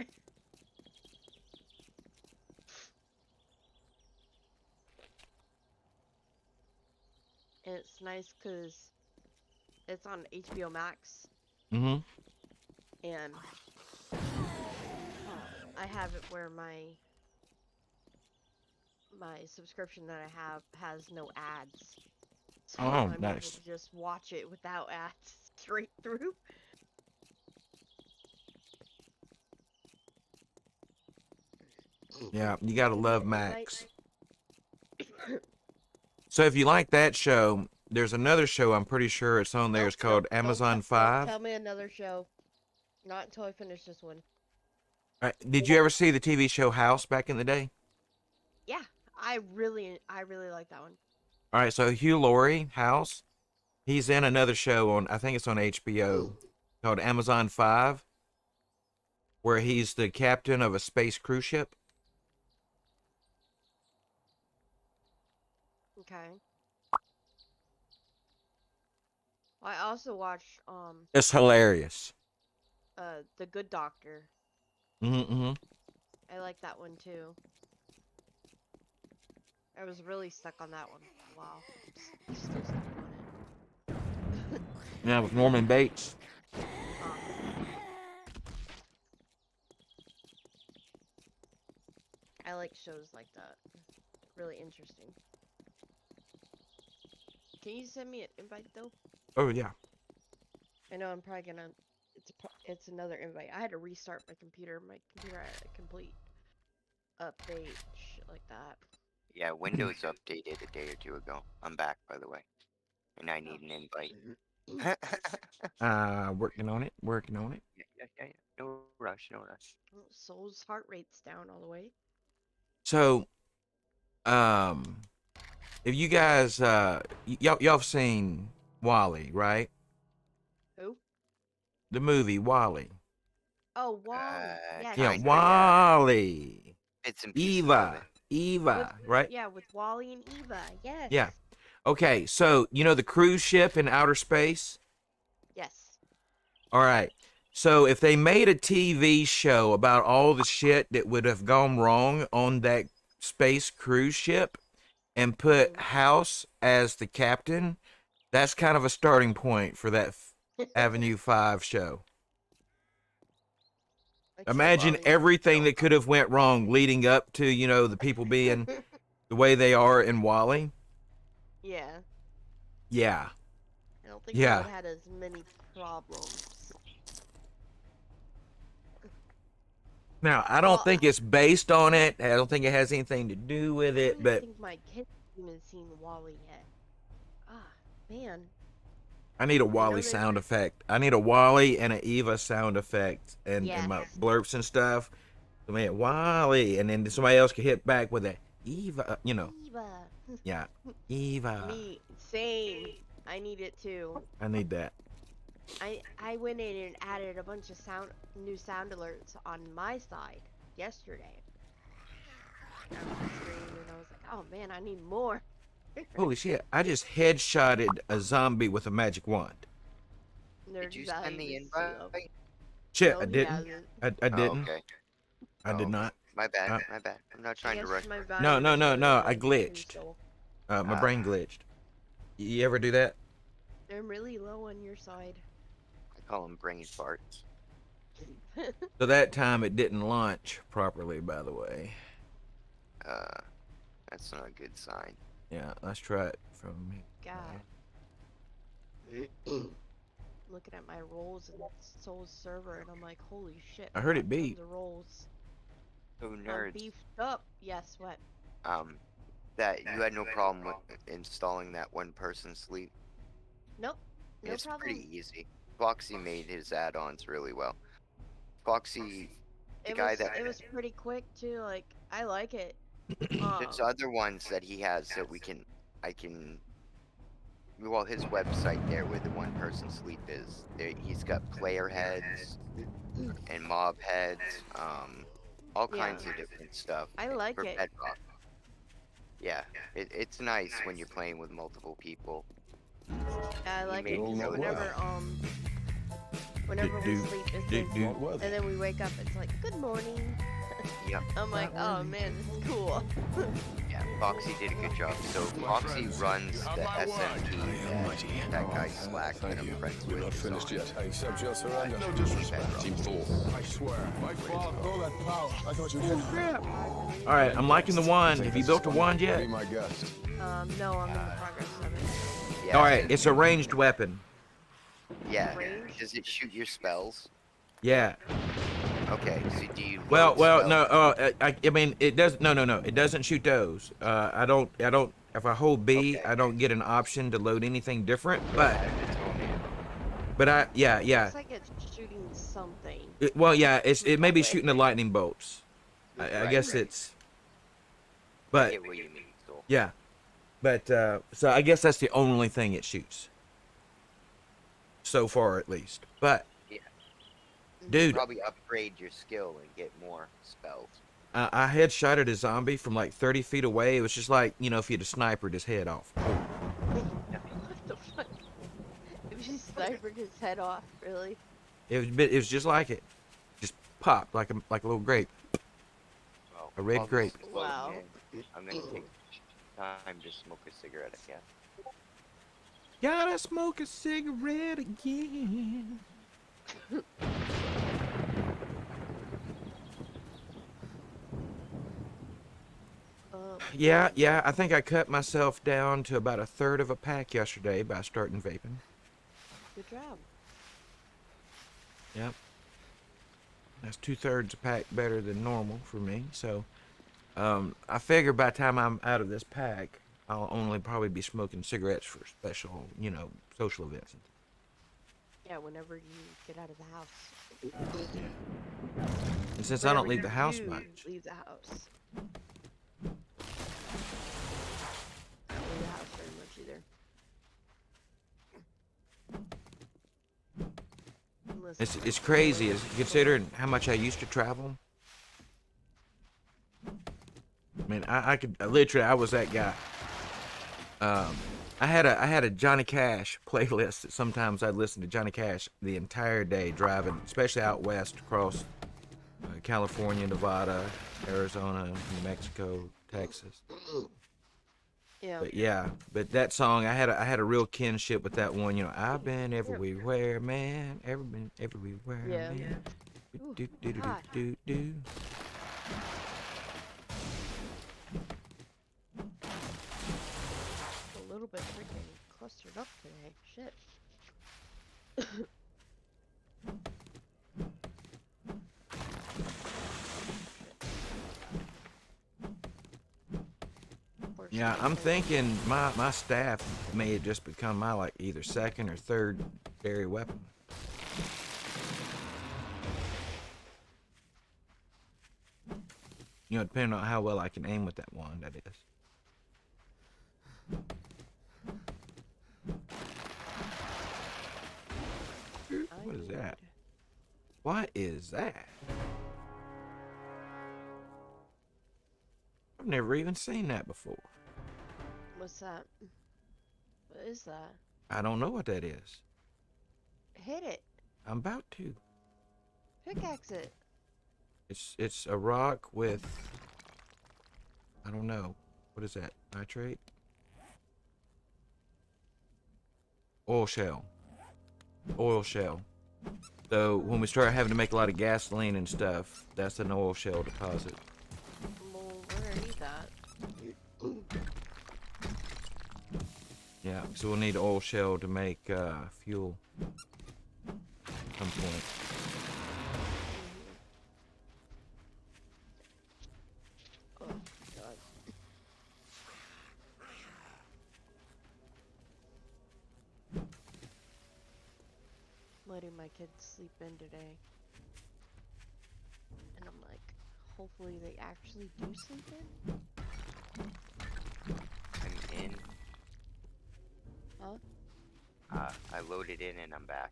And it's nice because it's on HBO Max, Mm-hmm. and I have it where my subscription that I have has no ads, so Oh, I'm able nice. to just watch it without ads straight through. Yeah, you gotta And love it's Max. nice. So if you like that show, there's another show I'm pretty sure it's on there. Nope, It's called don't Amazon don't 5. tell me another show. Not until I finish this one. Did you ever see the TV show House back in the day? Yeah, I really like that one. All right, so Hugh Laurie, House, he's in another show on, I think it's on HBO, called Amazon 5, where he's the captain of a space cruise ship. Okay. I also watched It's hilarious. The Good Doctor. Mm-hmm. I like that one too. I was really stuck on that one. Wow. Still stuck on it. Yeah, with Norman Bates. I like shows like that. Really interesting. Can you send me an invite though? Oh yeah. I know I'm probably gonna. It's another invite. I had to restart my computer. My computer had a complete update, shit like that. Yeah, Windows updated a day or two ago. I'm back, by the way, and I need an invite. Working on it. Working on it. Yeah. No rush, no rush. Soul's heart rate's down all the way. So, if you guys, y'all have seen Wally, right? Who? The movie Wally. Oh, Wally. Yes. Yeah, Kinda, yeah. Wally. Bits and pieces of it. Eva, right? Yeah, with Wally and Eva. Yes. Yeah. Okay, so you know the cruise ship in outer space? Yes. All right. So if they made a TV show about all the shit that would have gone wrong on that space cruise ship and put House as the captain, that's kind of a starting point for that Avenue 5 show. Imagine Wally. everything that could have went wrong leading up to, you know, the people being the way they are in Wally. Yeah. Yeah. I don't think Yeah. they would have had as many problems. Now, I don't think it's based on it. I don't think it has anything to do with I it, don't but think my kids have even seen Wally yet. Ah, man. I need a Wally sound effect. I need a Wally and an Eva sound effect and my blurps and stuff. So, man, Wally, and then somebody else could hit back with a Eva, you know. Eva. Yeah, Eva. Me, same. I need it too. I need that. I went in and added a bunch of new sound alerts on my side yesterday. I was screaming and I was like, oh man, I need more. Holy shit! I just headshotted a zombie with a magic wand. Did you send the invite? Shit, No, I he didn't. hasn't. I didn't. Okay. I did not. My bad. My bad. I'm not trying to rush. No. I glitched. My brain glitched. You ever do that? I'm really low on your side. I call them brain farts. So that time it didn't launch properly, by the way. That's not a good sign. Yeah, let's try it from me. God. Looking at my rolls in Soul's server, and I'm like, holy shit. I heard it beep. The rolls. So I'm nerds. beefed up. Yes, what? That you had no problem with installing that one-person sleep. Nope. No it's problem. pretty easy. Foxy made his add-ons really well. Foxy, It was pretty quick too. Like I like it. There's other ones that he has that well, his website there where the one-person sleep is. There, he's got player heads and mob heads, all kinds of different stuff. I like for it. Bedrock. Yeah, it's nice when you're playing with multiple people. I like it whenever we sleep, and then we wake up, it's like, good morning. Yep. I'm like, oh man, this is cool. Yeah, Foxy did a good job. So Foxy runs the SMT that guy Slack that I'm friends with. Not finished yet. Accept your surrender. No disrespect. Team 4. I swear. My father. All that power. I thought you did. All right, I'm liking the wand. Have you built a wand yet? Be my guest. No, I'm in the progress of it. Yeah, All right, it's a ranged weapon. Yeah. Does it shoot your spells? Yeah. Okay. So do you? Well, no. I mean, it does. No. It doesn't shoot those. I don't. If I hold B, I don't get an option to load anything different. But yeah. Looks like it's shooting something. It may be shooting the lightning bolts. I guess it's. But I get what you mean, Soul. yeah, but so I guess that's the only thing it shoots. So far, at least. But Yeah. dude, Probably upgrade your skill and get more spells. I headshotted a zombie from like 30 feet away. It was just like, you know, if you'd have snipered his head off. What the fuck? If you snipered his head off, really? It was just like it. Just popped like a little grape. Well, A red grape. Wow. I'm gonna take Time to smoke a cigarette again. Gotta smoke a cigarette again. Yeah, I think I cut myself down to about a third of a pack yesterday by starting vaping. Good job. Yep. That's 2/3 a pack better than normal for me. So, I figure by the time I'm out of this pack, I'll only probably be smoking cigarettes for special, social events. Yeah, whenever you get out of the house. And since I don't Whenever leave the you house do much, leave the house. I don't leave the house very much either. Unless it's crazy. Is considering how much I used to travel. I mean, I could literally, I was that guy. I had a Johnny Cash playlist that sometimes I'd listen to Johnny Cash the entire day driving, especially out west across California, Nevada, Arizona, New Mexico, Texas. Yeah. But that song, I had a real kinship with that one. I've been everywhere, man. Been everywhere, Yeah. man. Ooh, Do, do, do, God. do, do, do. A little bit freaking clustered up today. Shit. Yeah, I'm thinking my staff may have just become my like either second or third dairy weapon. Depending on how well I can aim with that wand, that is. What is that? What is that? I've never even seen that before. What's that? What is that? I don't know what that is. Hit it. I'm about to. Pickaxe it. It's a rock with, I don't know. What is that? Nitrate? Oil shell. Oil shell. So when we start having to make a lot of gasoline and stuff, that's an oil shell deposit. Well, we're gonna need that. Yeah, so we'll need oil shell to make fuel at some point. Oh, God. Letting my kids sleep in today. And I'm like, hopefully they actually do sleep in? I'm in. Huh? I loaded in and I'm back.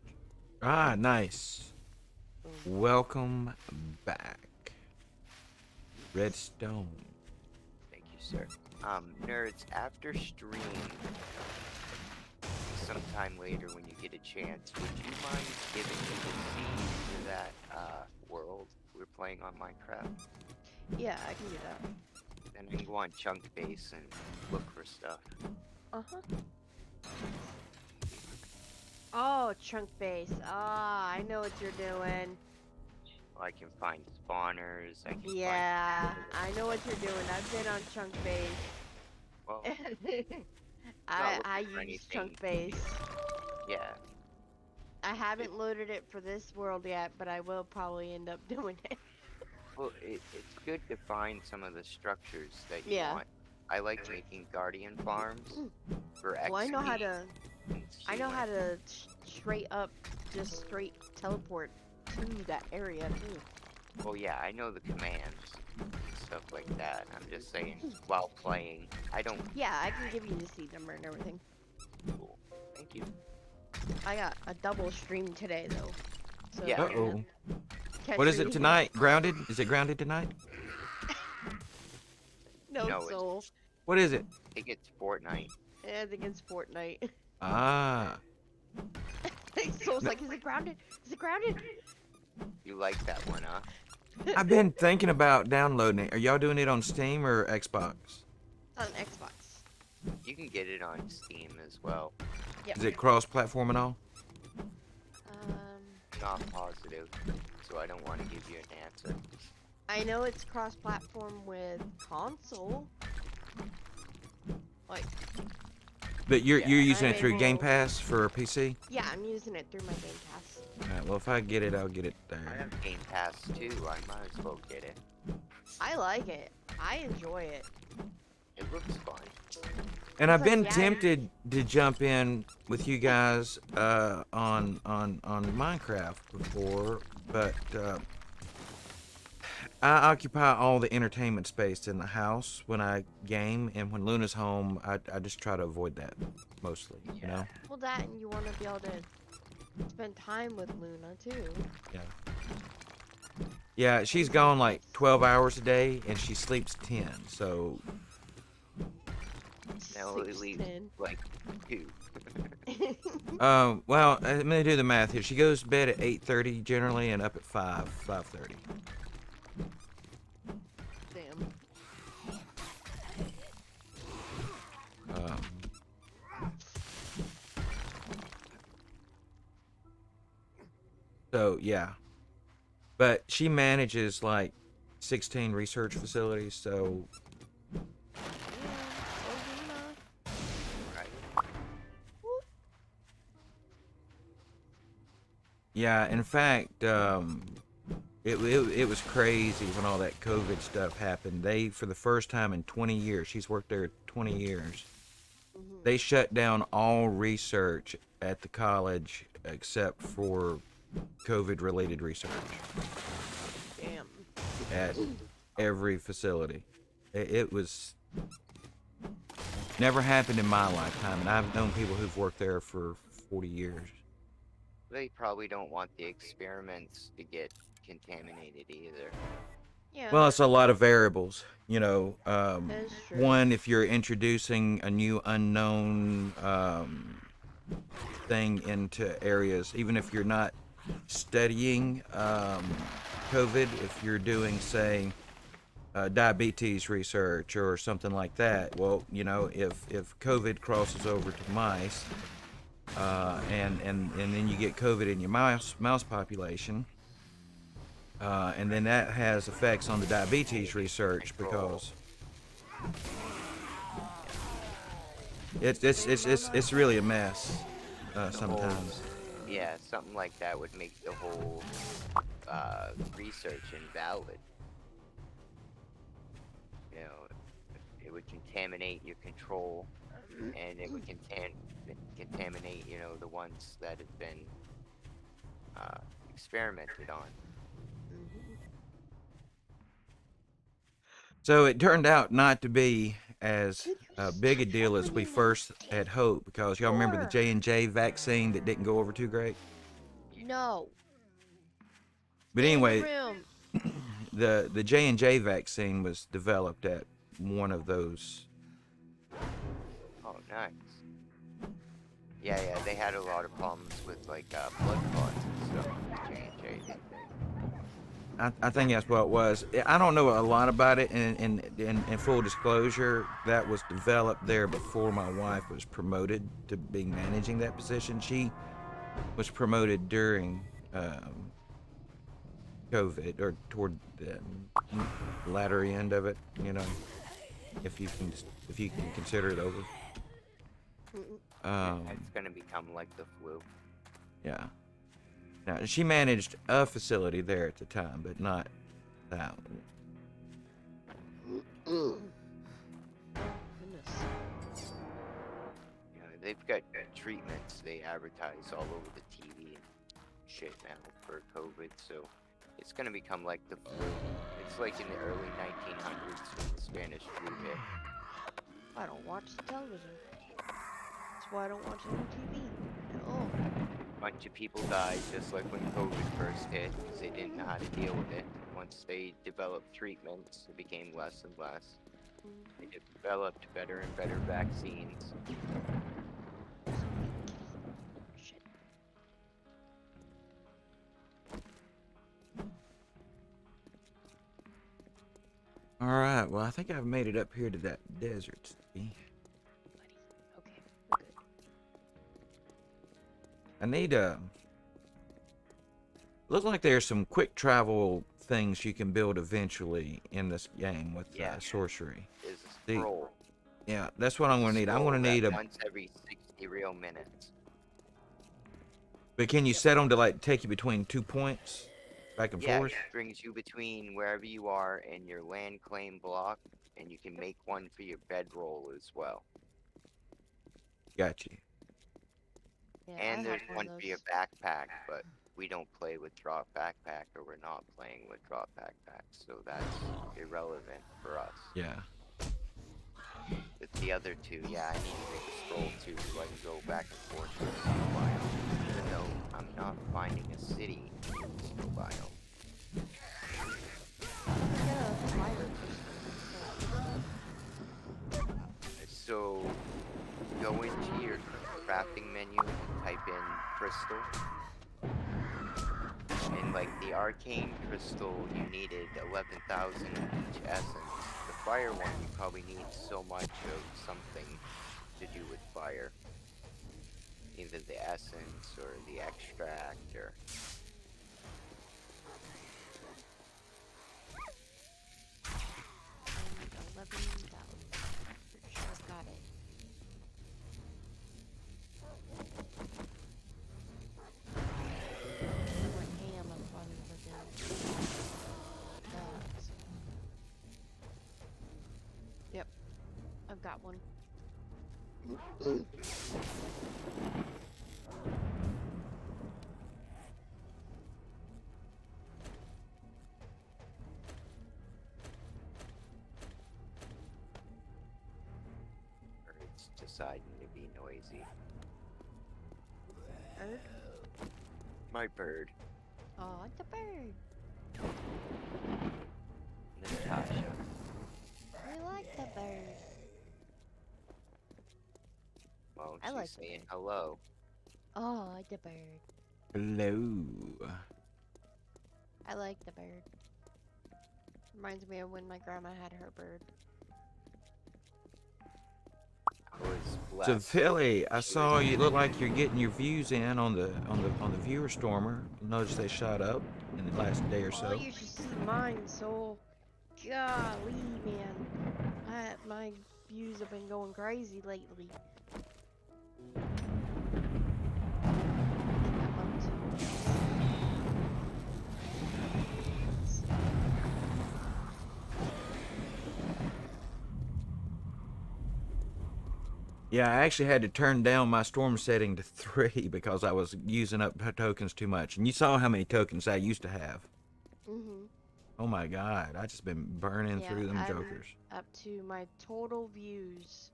Ah, nice. Welcome back. Redstone. Thank you, sir. Nerds, after stream, sometime later when you get a chance, would you mind giving me the seed for that world we're playing on Minecraft? Yeah, I can do that. Then I can go on Chunk Base and look for stuff. Uh-huh. Oh, chunk base. Ah, I know what you're doing. I can find spawners. I can Yeah, I know what you're doing. I've been on chunk base. Well, I looking for use anything. chunk base. Yeah. I haven't loaded it for this world yet, but I will probably end up doing it. Well, it's good to find some of the structures that you Yeah. want. I like making guardian farms for XP. Well, I know how to. and I see know when- how to straight up, just straight teleport to that area too. Well, yeah, I know the commands and stuff like that. I'm just saying, while playing, I don't. Yeah, I can give you the seed number and everything. Cool. Thank you. I got a double stream today though. So Yeah. Uh-oh. catch What is me. it tonight? Grounded? Is it grounded tonight? No, No, soul. What is it? I think it's Fortnite. I think it's Fortnite. Ah. Soul's like, is it grounded? Is it grounded? You like that one, huh? I've been thinking about downloading it. Are y'all doing it on Steam or Xbox? On Xbox. You can get it on Steam as well. Yep. Is it cross-platform at all? Not positive, so I don't want to give you an answer. I know it's cross-platform with console. Like, But you're Yeah, using I'm it through Game able- Pass for PC? yeah, I'm using it through my Game Pass. Alright, well if I get it, I'll get it I there. have Game Pass too. I might as well get it. I like it. I enjoy it. It looks fun. And I've It's like, been yeah, tempted to jump in with you guys on Minecraft before, but I occupy all the entertainment space in the house when I game, and when Luna's home, I just try to avoid that mostly, you know? Well, that and you want to be able to spend time with Luna too. Yeah. Yeah, she's gone like 12 hours a day, and she sleeps 10, so Now it leaves 6'10". like 2. well, I'm gonna do the math here. She goes to bed at 8:30 generally, and up at 5:30. Damn. So yeah, but she manages like 16 research facilities. So Yeah, oh, Luna. Right? yeah, in fact, it was crazy when all that COVID stuff happened. They, for the first time in 20 years, she's worked there 20 years. They shut down all research at the college except for COVID-related research Damn. at every facility. It was never happened in my lifetime, and I've known people who've worked there for 40 years. They probably don't want the experiments to get contaminated either. Yeah. Well, it's a lot of variables, you know. That is true. One, if you're introducing a new unknown thing into areas, even if you're not studying COVID, if you're doing, say, diabetes research or something like that, well, you know, if COVID crosses over to mice, and then you get COVID in your mouse population, and then that has effects on the diabetes research because it's really a mess sometimes. Yeah, something like that would make the whole research invalid. You know, it would contaminate your control, and it would contaminate, you know, the ones that have been experimented on. So it turned out not to be as big a deal as we first had hoped, because y'all remember the J&J vaccine that didn't go over too great. No. But Stay in the anyway, room. the J&J vaccine was developed at one of those. Oh, nice. Yeah, they had a lot of problems with like blood clots and stuff with J&J, didn't they? I think that's what it was. I don't know a lot about it, and in full disclosure, that was developed there before my wife was promoted to being managing that position. She was promoted during COVID, or toward the latter end of it, you know, if you can consider it over. It's gonna become like the flu. Yeah. Now, she managed a facility there at the time, but not that one. Goodness. You know, they've got treatments they advertise all over the TV and shit now for COVID, so it's gonna become like the flu. It's like in the early 1900s when the Spanish flu hit. I don't watch the television. That's why I don't watch any TV at all. Bunch of people died just like when COVID first hit because they didn't know how to deal with it. Once they developed treatments, it became less and less. They developed better and better vaccines. Shit. All right. Well, I think I've made it up here to that desert. See? I need looks like there's some quick travel things you can build eventually in this game with Yeah. sorcery. Is a See, scroll. yeah, that's what I'm gonna need. I'm gonna Scroll need that a. once every 60 real minutes. But can you set them to like take you between 2 points, back and Yeah, forth? it brings you between wherever you are and your land claim block, and you can make one for your bedroll as well. Got you. Yeah, I And have there's one one of for your those. backpack, but we don't play with drop backpack, or we're not playing with drop backpacks, so that's irrelevant for us. Yeah. With the other two, yeah, I need to make a scroll too, so I can go back and forth to the snow biome. Even though I'm not finding a city in the snow biome. Get a fire crystal. So go into your crafting menu and type in crystal. And like the arcane crystal, you needed 11,000 of each essence. The fire one, you probably need so much of something to do with fire. Either the essence or the extract or... And 11,000. Pretty sure I've got it. I went ham on fun with them. Yep, I've got one. or it's deciding to be noisy. Bird? My bird, Oh, it's a bird. Natasha. We like the bird. Well, I she's like the saying bird. hello. Oh, the bird. Hello. I like the bird. Reminds me of when my grandma had her bird. I was So blessed. Philly, I She saw was- you look like you're getting your views in on the viewer stormer. Noticed they shot up in the last day or Oh, so. you should see mine, so golly, man. My views have been going crazy lately. I think I'm up to. Yeah, I actually had to turn down my storm setting to 3 because I was using up tokens too much. And you saw how many tokens I used to have. Mhm. Oh my god, I just been burning Yeah, through them I'm jokers. up to my total views,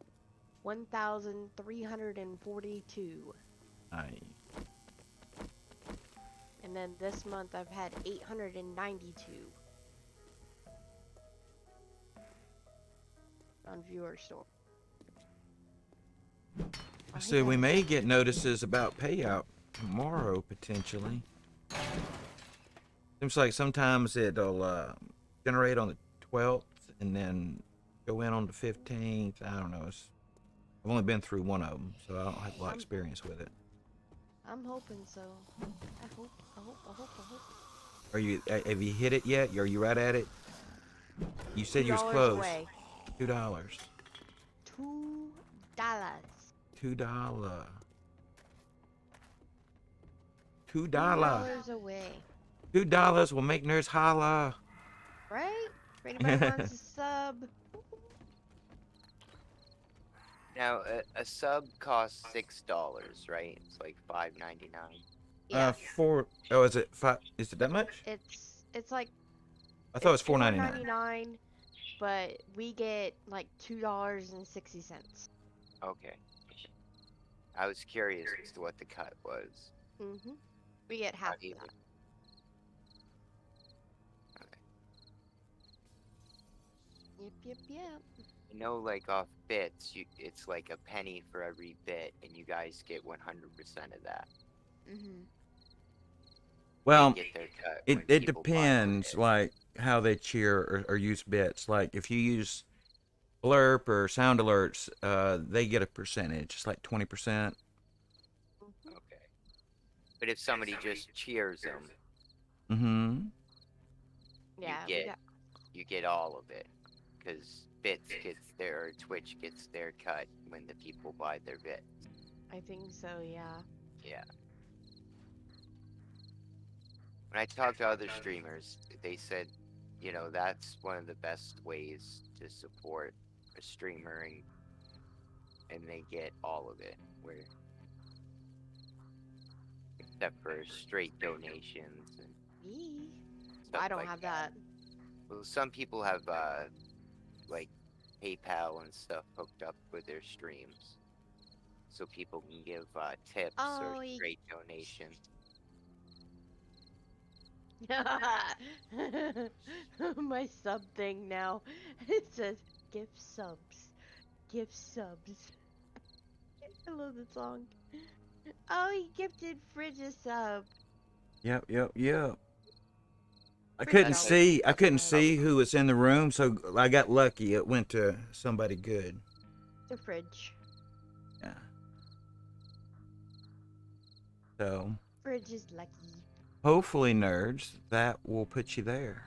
1,342. I And then this month I've had 892 on viewer store. so we may get notices about payout tomorrow potentially. Seems like sometimes it'll generate on the 12th and then go in on the 15th. I don't know. I've only been through one of them, so I don't have a lot of experience with it. I'm hoping so. I hope. Are you? Have you hit it yet? Are you right at it? You said you was $2 close. away. $2. $2. $2. $2 away. $2 will make nerds holla. Right? If anybody wants a sub. Now, a sub costs $6, right? It's like $5.99. Yeah. Oh, is it 5? Is it that much? It's like I thought it was it's $4.99. $4.99, but we get like $2.60. Okay. I was curious as to what the cut was. Mm-hmm. We get half Not of either. that. Yep. You know, like off bits, it's like a penny for every bit, and you guys get 100% of that. Mm-hmm. Well, They get their cut it when it people buy depends, it. like how they cheer or use bits. Like if you use blurp or sound alerts, they get a percentage. It's like 20%. Okay. But if somebody just cheers them, Mm-hmm. Yeah, you get all of it, because bits gets their Twitch gets their cut when the people buy their bits. I think so, yeah. Yeah. When I talked to other streamers, they said, that's one of the best ways to support a streamer, and they get all of it, where except for straight donations and Me? stuff I don't like have that. that. Well, some people have like PayPal and stuff hooked up with their streams, so people can give tips or Oh, straight donations. my sub thing now. It says gift subs. Gift subs. I love the song. Oh, he gifted Fridge a sub. Yep. I Fridge couldn't always see. I subs couldn't us. see who was in the room, so I got lucky. It went to somebody good. The Fridge. Yeah. So Fridge is lucky. hopefully, nerds, that will put you there.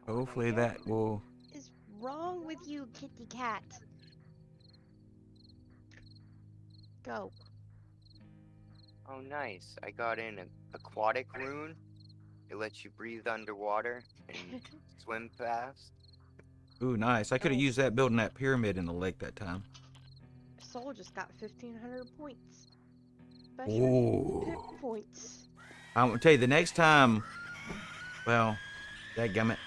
Hopefully, that will. What is wrong with you, kitty cat? Go. Oh, nice! I got in an aquatic rune. It lets you breathe underwater and swim fast. Ooh, nice. I could have Oh. used that building that pyramid in the lake that time. Soul just got 1,500 points. Special Ooh. pip points. I'm gonna tell you the next time. Well, dadgummit.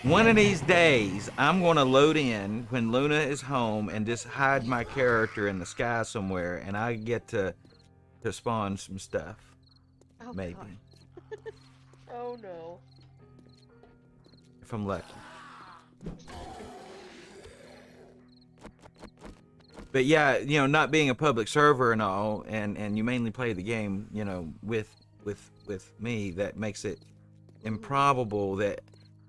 One of these days, I'm gonna load in when Luna is home and just hide my character in the sky somewhere, and I get to spawn some stuff. Oh, Maybe. God. Oh, no. If I'm lucky. But yeah, not being a public server and all, and you mainly play the game, with me, that makes it improbable that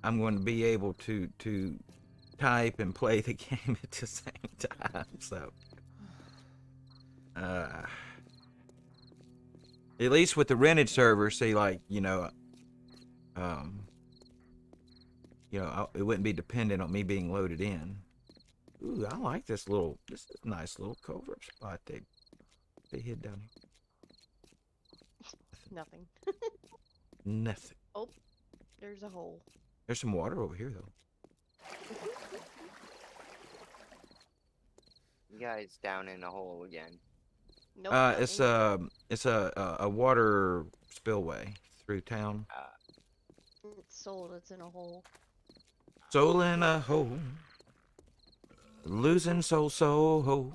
I'm going to be able to type and play the game at the same time. So, at least with the rented server, see, like, it wouldn't be dependent on me being loaded in. Ooh, I like this is a nice little covert spot they hid down here. Nothing. Nothing. Oh, there's a hole. There's some water over here though. You guys down in the hole again. Nope. It's a water spillway through town. It's Soul that's in a hole. Soul in a hole. Losing soul hole.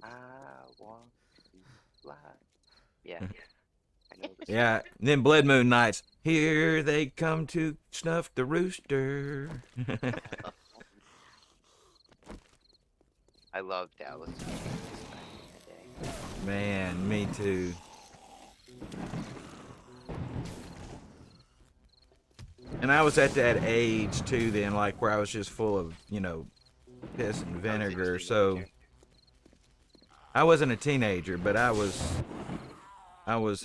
I want to fly. Yeah. I know this. Yeah. And then Blood Moon Nights. Here they come to snuff the rooster. I love Dallas. Man, me too. And I was at that age too then, like where I was just full of, piss and vinegar. So I wasn't a teenager, but I was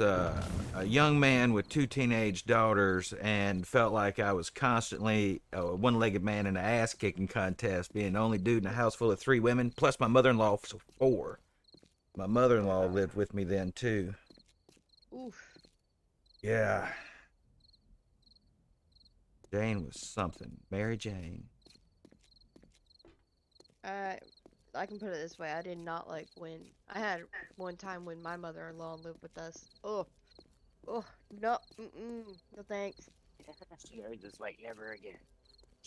a young man with 2 teenage daughters, and felt like I was constantly a one-legged man in an ass-kicking contest, being the only dude in a house full of 3 women, plus my mother-in-law, so 4. My mother-in-law lived with me then too. Oof. Yeah. Jane was something. Mary Jane. I can put it this way. I did not like when I had one time when my mother-in-law lived with us. Oh, no, no thanks. You're just like never again.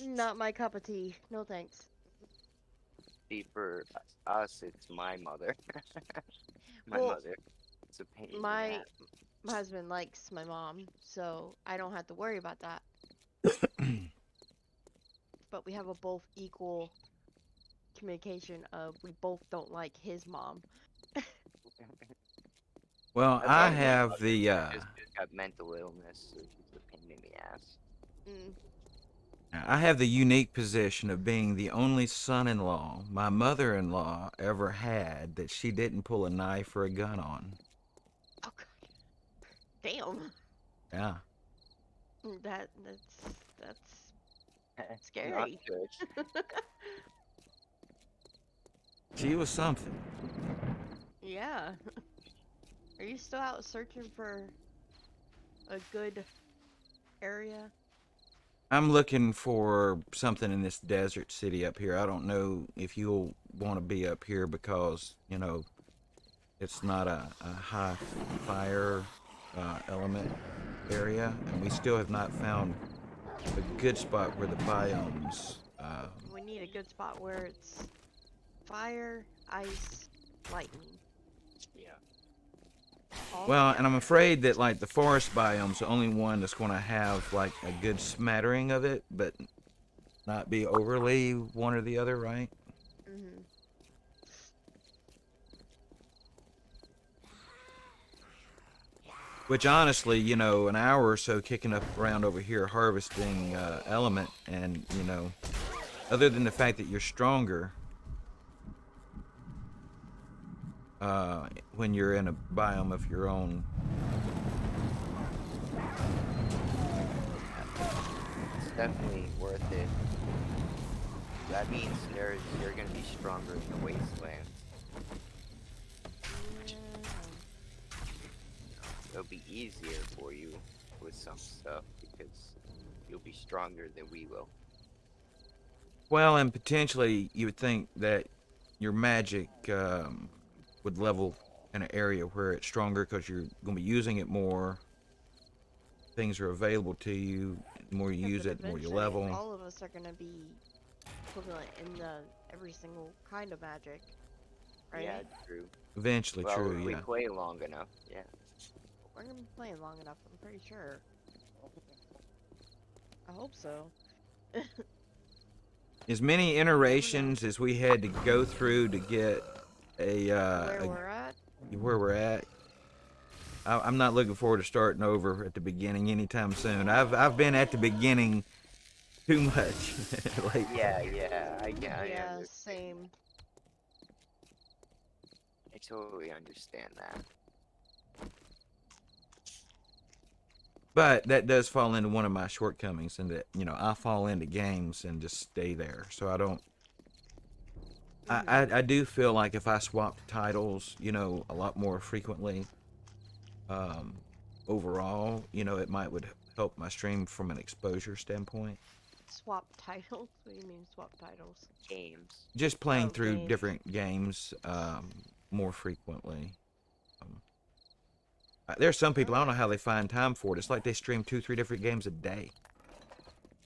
Not my cup of tea. No thanks. See, for us, it's my mother. My Well, mother. It's a pain. in the My ass. husband likes my mom, so I don't have to worry about that. But we have a both equal communication of we both don't like his mom. Well, That's I all have my the mother just got mental illness, so she's a pain in the ass. Mm. Now, I have the unique position of being the only son-in-law my mother-in-law ever had that she didn't pull a knife or a gun on. Oh god. Damn. Yeah. That's Not scary. good. She was something. Yeah. Are you still out searching for a good area? I'm looking for something in this desert city up here. I don't know if you'll want to be up here because, you know, it's not a high fire element area, and we still have not found a good spot where the biomes. We need a good spot where it's fire, ice, lightning. Yeah. All Well, and together. I'm afraid that like the forest biome's the only one that's going to have like a good smattering of it, but not be overly one or the other, right? Mm-hmm. Which honestly, you know, an hour or so kicking up around over here harvesting element, and you know, other than the fact that you're stronger when you're in a biome of your own. It's definitely worth it. That means you're gonna be stronger in the wastelands. It'll be easier for you with some stuff because you'll be stronger than we will. Well, and potentially you would think that your magic would level in an area where it's stronger because you're going to be using it more. Things are available to you. The more you Yeah, use but it, the more you eventually level. all of us are gonna be equivalent in the every single kind of magic, right? Yeah, true. Eventually, Well, true, if we yeah. play long enough, yeah. We're gonna be playing long enough, I'm pretty sure. I hope so. As many iterations as we had to go through to get Where we're at? where we're at, I'm not looking forward to starting over at the beginning anytime soon. I've been at the beginning too much lately. Yeah, I Yeah, understand. same. I totally understand that. But that does fall into one of my shortcomings, in that you know I fall into games and just stay there. So I don't. I do feel like if I swapped titles, you know, a lot more frequently, um, overall, you know, it would help my stream from an exposure standpoint. Swap titles? What do you mean swap titles? Games. Just playing Oh, through games. different games more frequently. Um, there's some people I don't know how they find time for it. It's like they stream 2, 3 different games a day.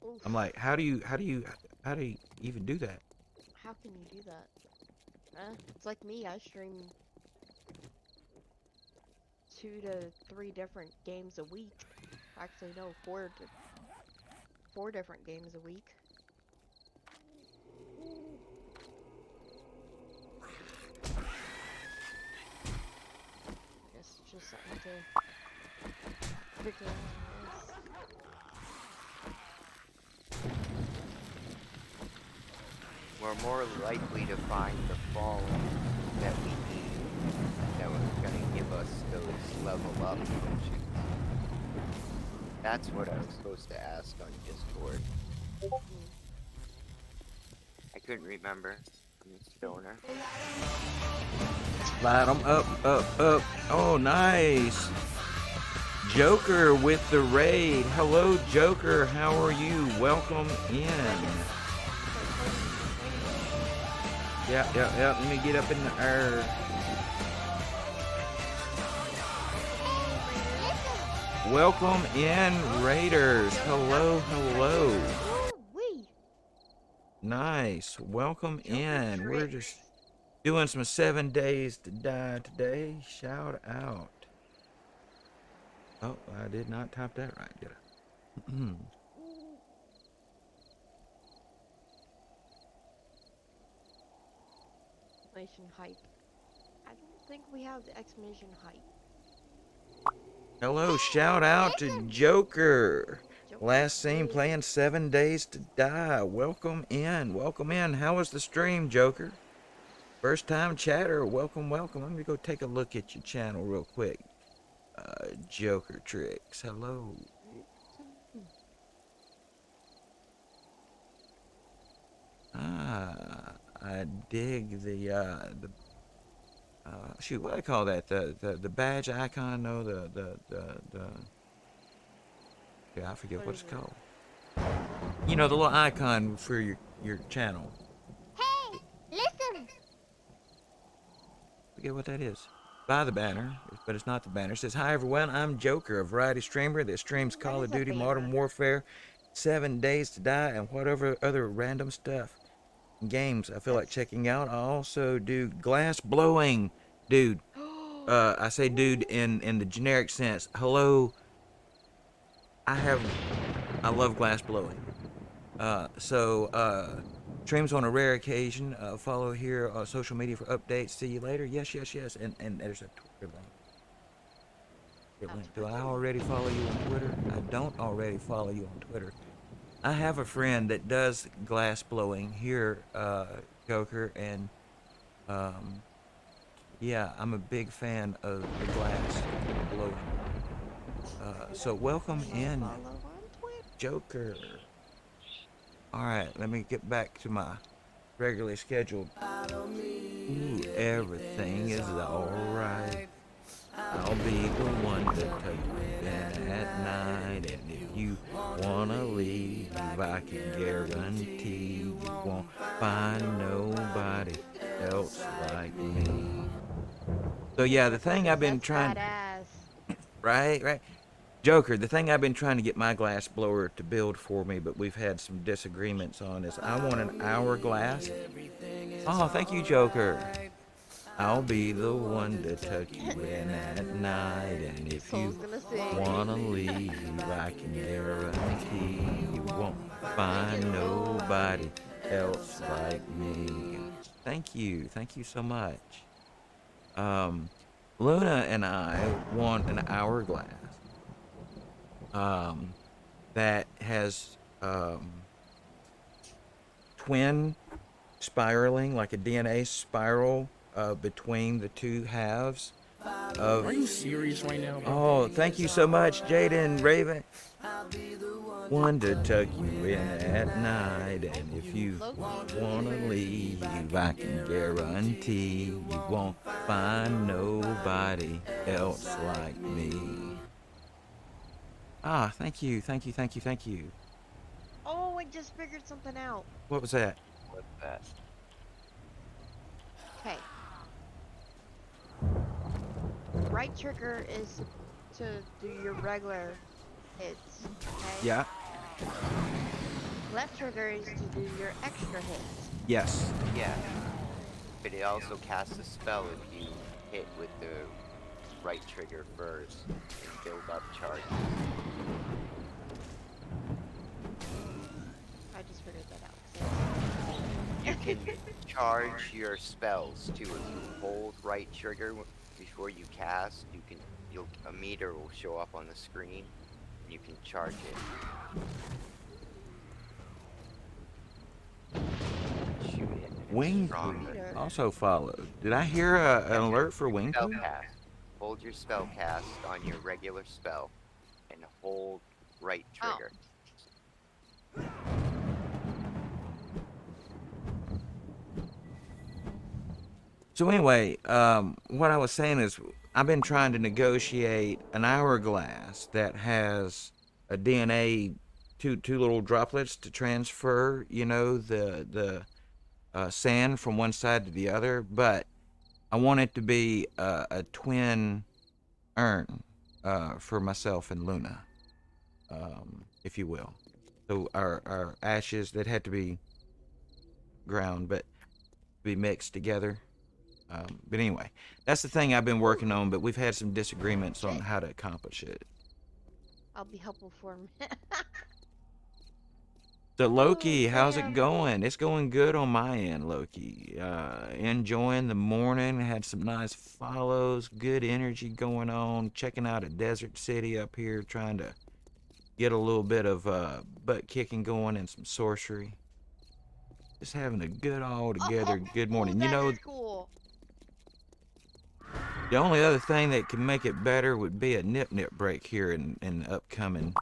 Oof. I'm like, how do you even do that? How can you do that? It's like me, I stream 2 to 3 different games a week. Actually, no, 4 different games a week. Guess it's just something to figure out, I guess. We're more likely to find the fallen that we need, that was gonna give us those level up potions. That's what I was supposed to ask on Discord. I couldn't remember. I'm a stoner. Light 'em up, up, up. Oh, nice. Joker with the raid. Hello, Joker. How are you? Welcome in. Yeah. Let me get up in the air. Welcome in, Raiders. Hello. Woo-wee! Nice. Welcome in. We're tricks. just doing some 7 days to die today. Shout out. Oh, I did not type that right, did I? Exclamation hype. I don't think we have the exclamation hype. Hello, shout out to Joker. Last seen playing 7 Days to Die. Welcome in. Welcome in. How was the stream, Joker? First time chatter. Welcome, welcome. Let me go take a look at your channel real quick. Joker Tricks. Hello. I dig the shoot, what do I call that? The badge icon? No, yeah, I forget what it's called. You know, the little icon for your channel. Hey, listen. Forget what that is. By the banner, but it's not the banner. It says, "Hi everyone, I'm Joker, a variety streamer that streams Call of Duty, Modern Warfare, 7 Days to Die, and whatever other random stuff. Games I feel like checking out. I also do glass blowing, dude. I say dude in the generic sense. Hello. I love glass blowing. Streams on a rare occasion. Follow here on social media for updates. See you later. Yes. And there's a Twitter link. Do I already follow you on Twitter? I don't already follow you on Twitter. I have a friend that does glass blowing here, Joker, and yeah, I'm a big fan of the glass blowing. So welcome in, Joker. All right, let me get back to my regularly scheduled. Ooh, everything is all right. I'll be the one to take you in at night, and if you wanna leave, I can guarantee you won't find nobody else like me. So yeah, the thing I've been trying, right, Joker, the thing I've been trying to get my glass blower to build for me, but we've had some disagreements on is I want an hourglass. Oh, thank you, Joker. I'll be the one to tuck you in at night, and if you wanna leave, I can guarantee you won't find nobody else like me. Thank you so much. Luna and I want an hourglass that has twin spiraling, like a DNA spiral between the two halves of. Are you serious right now, bro? Oh, thank you so much, Jaden Raven. One to tuck you in at night, and if you wanna leave, I can guarantee you won't find nobody else like me. Ah, thank you. Oh, I just figured something out. What was that? What's that? Okay. Right trigger is to do your regular hits. Okay? Yeah. Left trigger is to do your extra hits. Yes. Yeah. But it also casts a spell if you hit with the right trigger first and build up charge. I just figured that out. You can charge your spells too. If you hold right trigger before you cast, a meter will show up on the screen, and you can charge it. Shoot it. Wing also followed. Did I hear an alert for Wing? Spell cast. Hold your spell cast on your regular spell, and hold right trigger. So anyway, what I was saying is I've been trying to negotiate an hourglass that has a DNA, two little droplets to transfer, you know, the sand from one side to the other, but I want it to be a twin urn for myself and Luna, if you will. So our ashes that had to be ground, but be mixed together. But anyway, that's the thing I've been working on, but we've had some disagreements on how to accomplish it. I'll be helpful for him. So Loki, how's it going? It's going good on my end, Loki. Enjoying the morning, had some nice follows, good energy going on, checking out a desert city up here, trying to get a little bit of butt kicking going and some sorcery. Just having a good all together good morning. You that know, is cool. the only other thing that can make it better would be a nip break here in upcoming.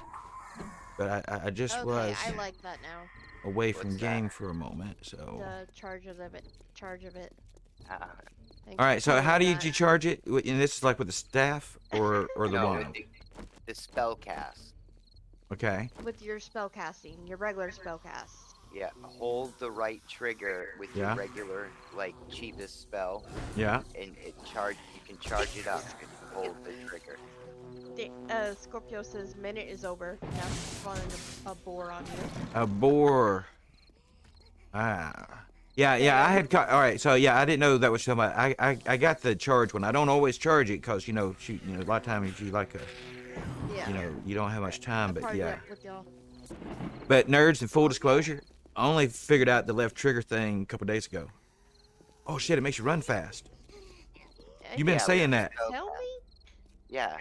But I just Okay, was I like that now. away from What's game that? for a moment, so. The charge of it. Charge of it. Uh, Thanks All for right, so telling how me did you charge it? And this is like with the staff or the no, with wand? the spell cast. Okay. with your spell casting, your regular spell cast. Yeah, hold the right trigger with your Yeah. regular, like, cheapest spell, Yeah. and you can charge it up if you hold the trigger. Scorpio says minute is over. Now she's spawning a boar on you. A boar. Ah. Yeah, Yeah. I had caught. All right, so yeah, I didn't know that was somebody. I got the charge one. I don't always charge it because shoot, a lot of times you like Yeah. you don't have much time, I'll but party yeah. up with y'all. But nerds, in full disclosure, I only figured out the left trigger thing a couple days ago. Oh shit, it makes you run fast. You've been Yeah, saying with the that. spell Tell cast. me? Yeah.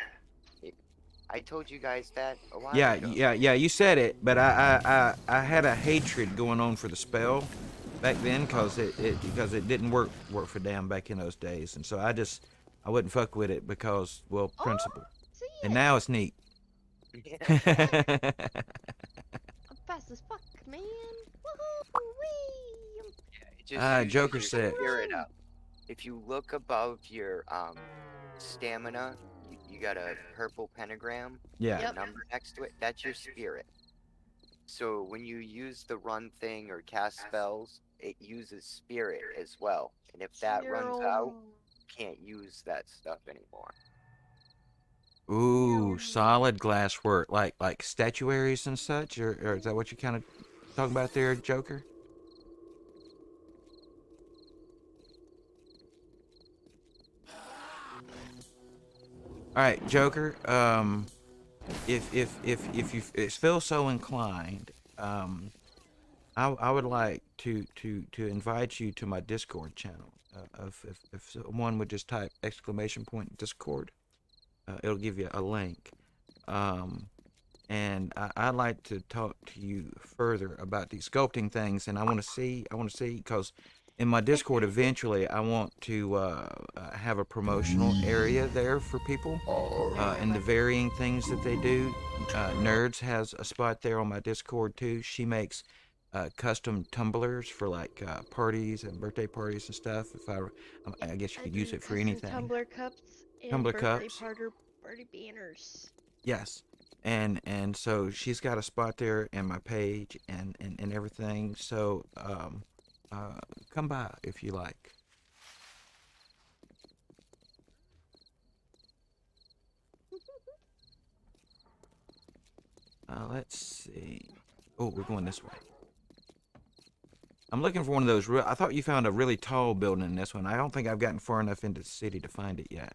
I told you guys that a while Yeah, ago. yeah, you said it, but I had a hatred going on for the spell back then because it didn't work for damn back in those days, and so I wouldn't fuck with it because principle. See And it. now it's neat. I'm fast as fuck, man. Woohoo! It just uses Joker your said. spirit up. If you look above your stamina, you got a purple pentagram, Yeah. a Yep. number next to it. That's your spirit. So when you use the run thing or cast spells, it uses spirit as well. And if that runs out, you can't use that stuff anymore. Ooh, solid glass work, like statuaries and such, or is that what you kind of talking about there, Joker? All right, Joker. If you feel so inclined, I would like to invite you to my Discord channel. If someone would just type exclamation point Discord, it'll give you a link. And I'd like to talk to you further about these sculpting things, and I want to see because in my Discord eventually I want to have a promotional area there for people and the varying things that they do. Nerds has a spot there on my Discord too. She makes custom tumblers for like parties and birthday parties and stuff. I guess you could use it for anything. Tumbler cups and Tumbler birthday cups. party banners. Yes. And so she's got a spot there in my page and everything. So come by if you like. Let's see. Oh, we're going this way. I'm looking for one of those. I thought you found a really tall building in this one. I don't think I've gotten far enough into the city to find it yet.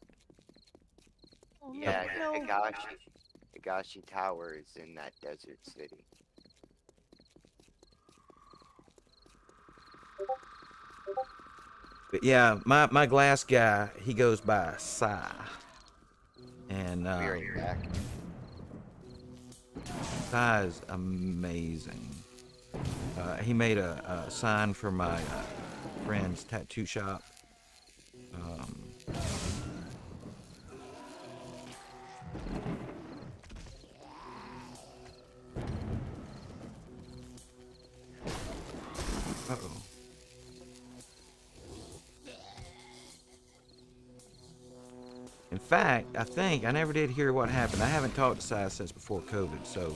Oh, Yeah, no. Higashi Tower is in that desert city. But yeah, my glass guy, he goes by Sai. And Be right back. Sai is amazing. He made a sign for my friend's tattoo shop. Uh-oh. In fact, I never did hear what happened. I haven't talked to Sai since before COVID, so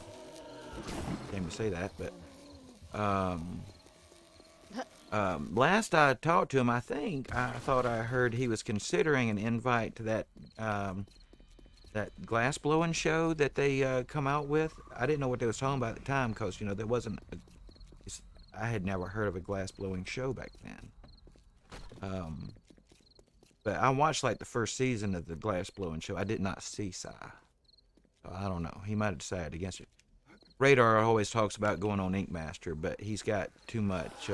shame to say that, but last I talked to him, I thought I heard he was considering an invite to that that glass blowing show that they come out with. I didn't know what they was talking about at the time because there wasn't. I had never heard of a glass blowing show back then. But I watched like the first season of the glass blowing show. I did not see Sai, so I don't know. He might have decided against it. Radar always talks about going on Ink Master, but he's got too much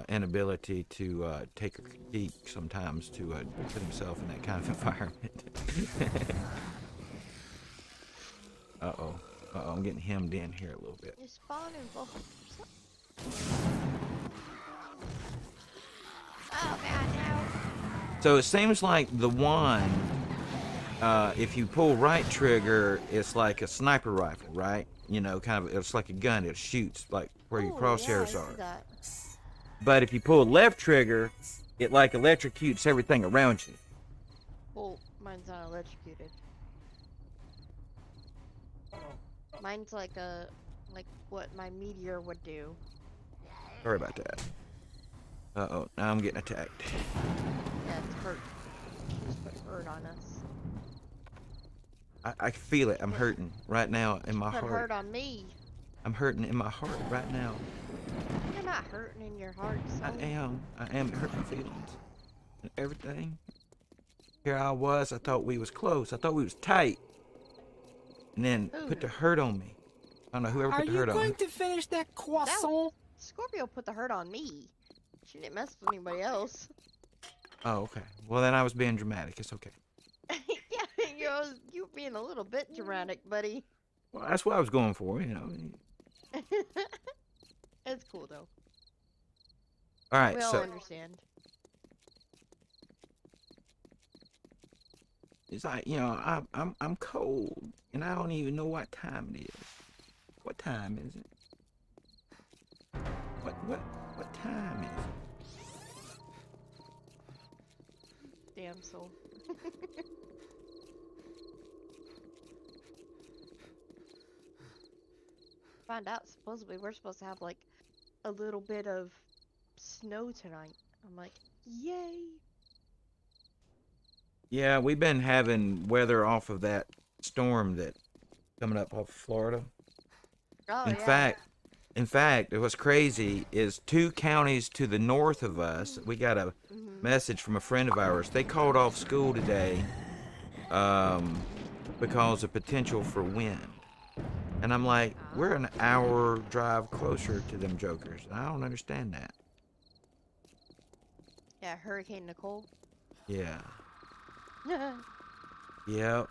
inability to take a critique sometimes to put himself in that kind of environment. Uh-oh. Uh-oh, I'm getting hemmed in here a little bit. You're spawning for. Oh god, no. So it seems like the one, if you pull right trigger, it's like a sniper rifle, right? You know, kind of, it's like a gun. It shoots like where your Ooh, crosshairs yeah, I are. see that. But if you pull left trigger, it like electrocutes everything around you. Well, mine's not electrocuted. Mine's like what my meteor would do. Sorry about that. Uh-oh, now I'm getting attacked. Yeah, it's hurt. Just put hurt on us. I feel it. I'm hurting right now in my Put heart. hurt on me. I'm hurting in my heart right now. You're not hurting in your heart, I son. am. It hurt my feelings. And everything. Here I was. I thought we was close. I thought we was tight. And then Who? put the hurt on me. I don't know whoever put the hurt on me. Are you going to finish that croissant? Scorpio put the hurt on me. She didn't mess with anybody else. Oh, okay. Well, then I was being dramatic. It's okay. Yeah, you're being a little bit dramatic, buddy. Well, that's what I was going for, you know. It's cool though. All right, We all so understand. it's like, you know, I'm cold, and I don't even know what time it is. What time is it? What time is it? Damn soul. Find out supposedly we're supposed to have like a little bit of snow tonight. I'm like, yay! Yeah, we've been having weather off of that storm that coming up off of Florida. Oh In yeah. fact, what's crazy is 2 counties to the north of us. We got a message from a friend of ours. They called off school today because of potential for wind. And I'm like, we're an hour drive closer to them jokers. I don't understand that. Yeah, Hurricane Nicole. Yeah. Yep.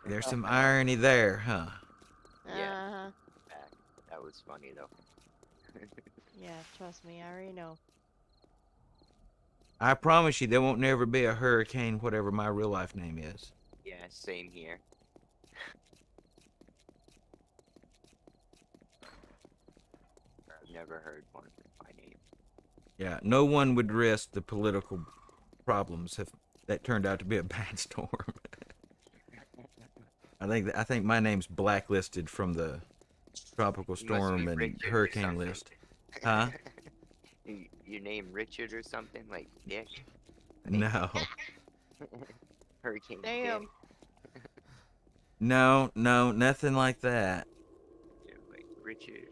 There's some irony there, huh? Uh-huh. That was funny though. Yeah, trust me, I already know. I promise you there won't never be a hurricane, whatever my real life name is. Yeah, same here. I've never heard one with my name. Yeah, no one would risk the political problems if that turned out to be a bad storm. I think my name's blacklisted from the tropical You must storm be and Richard or hurricane something. list. Huh? Your name Richard or something like Dick? No. Hurricane Damn. Dick. No, nothing like that. Yeah, like Richard.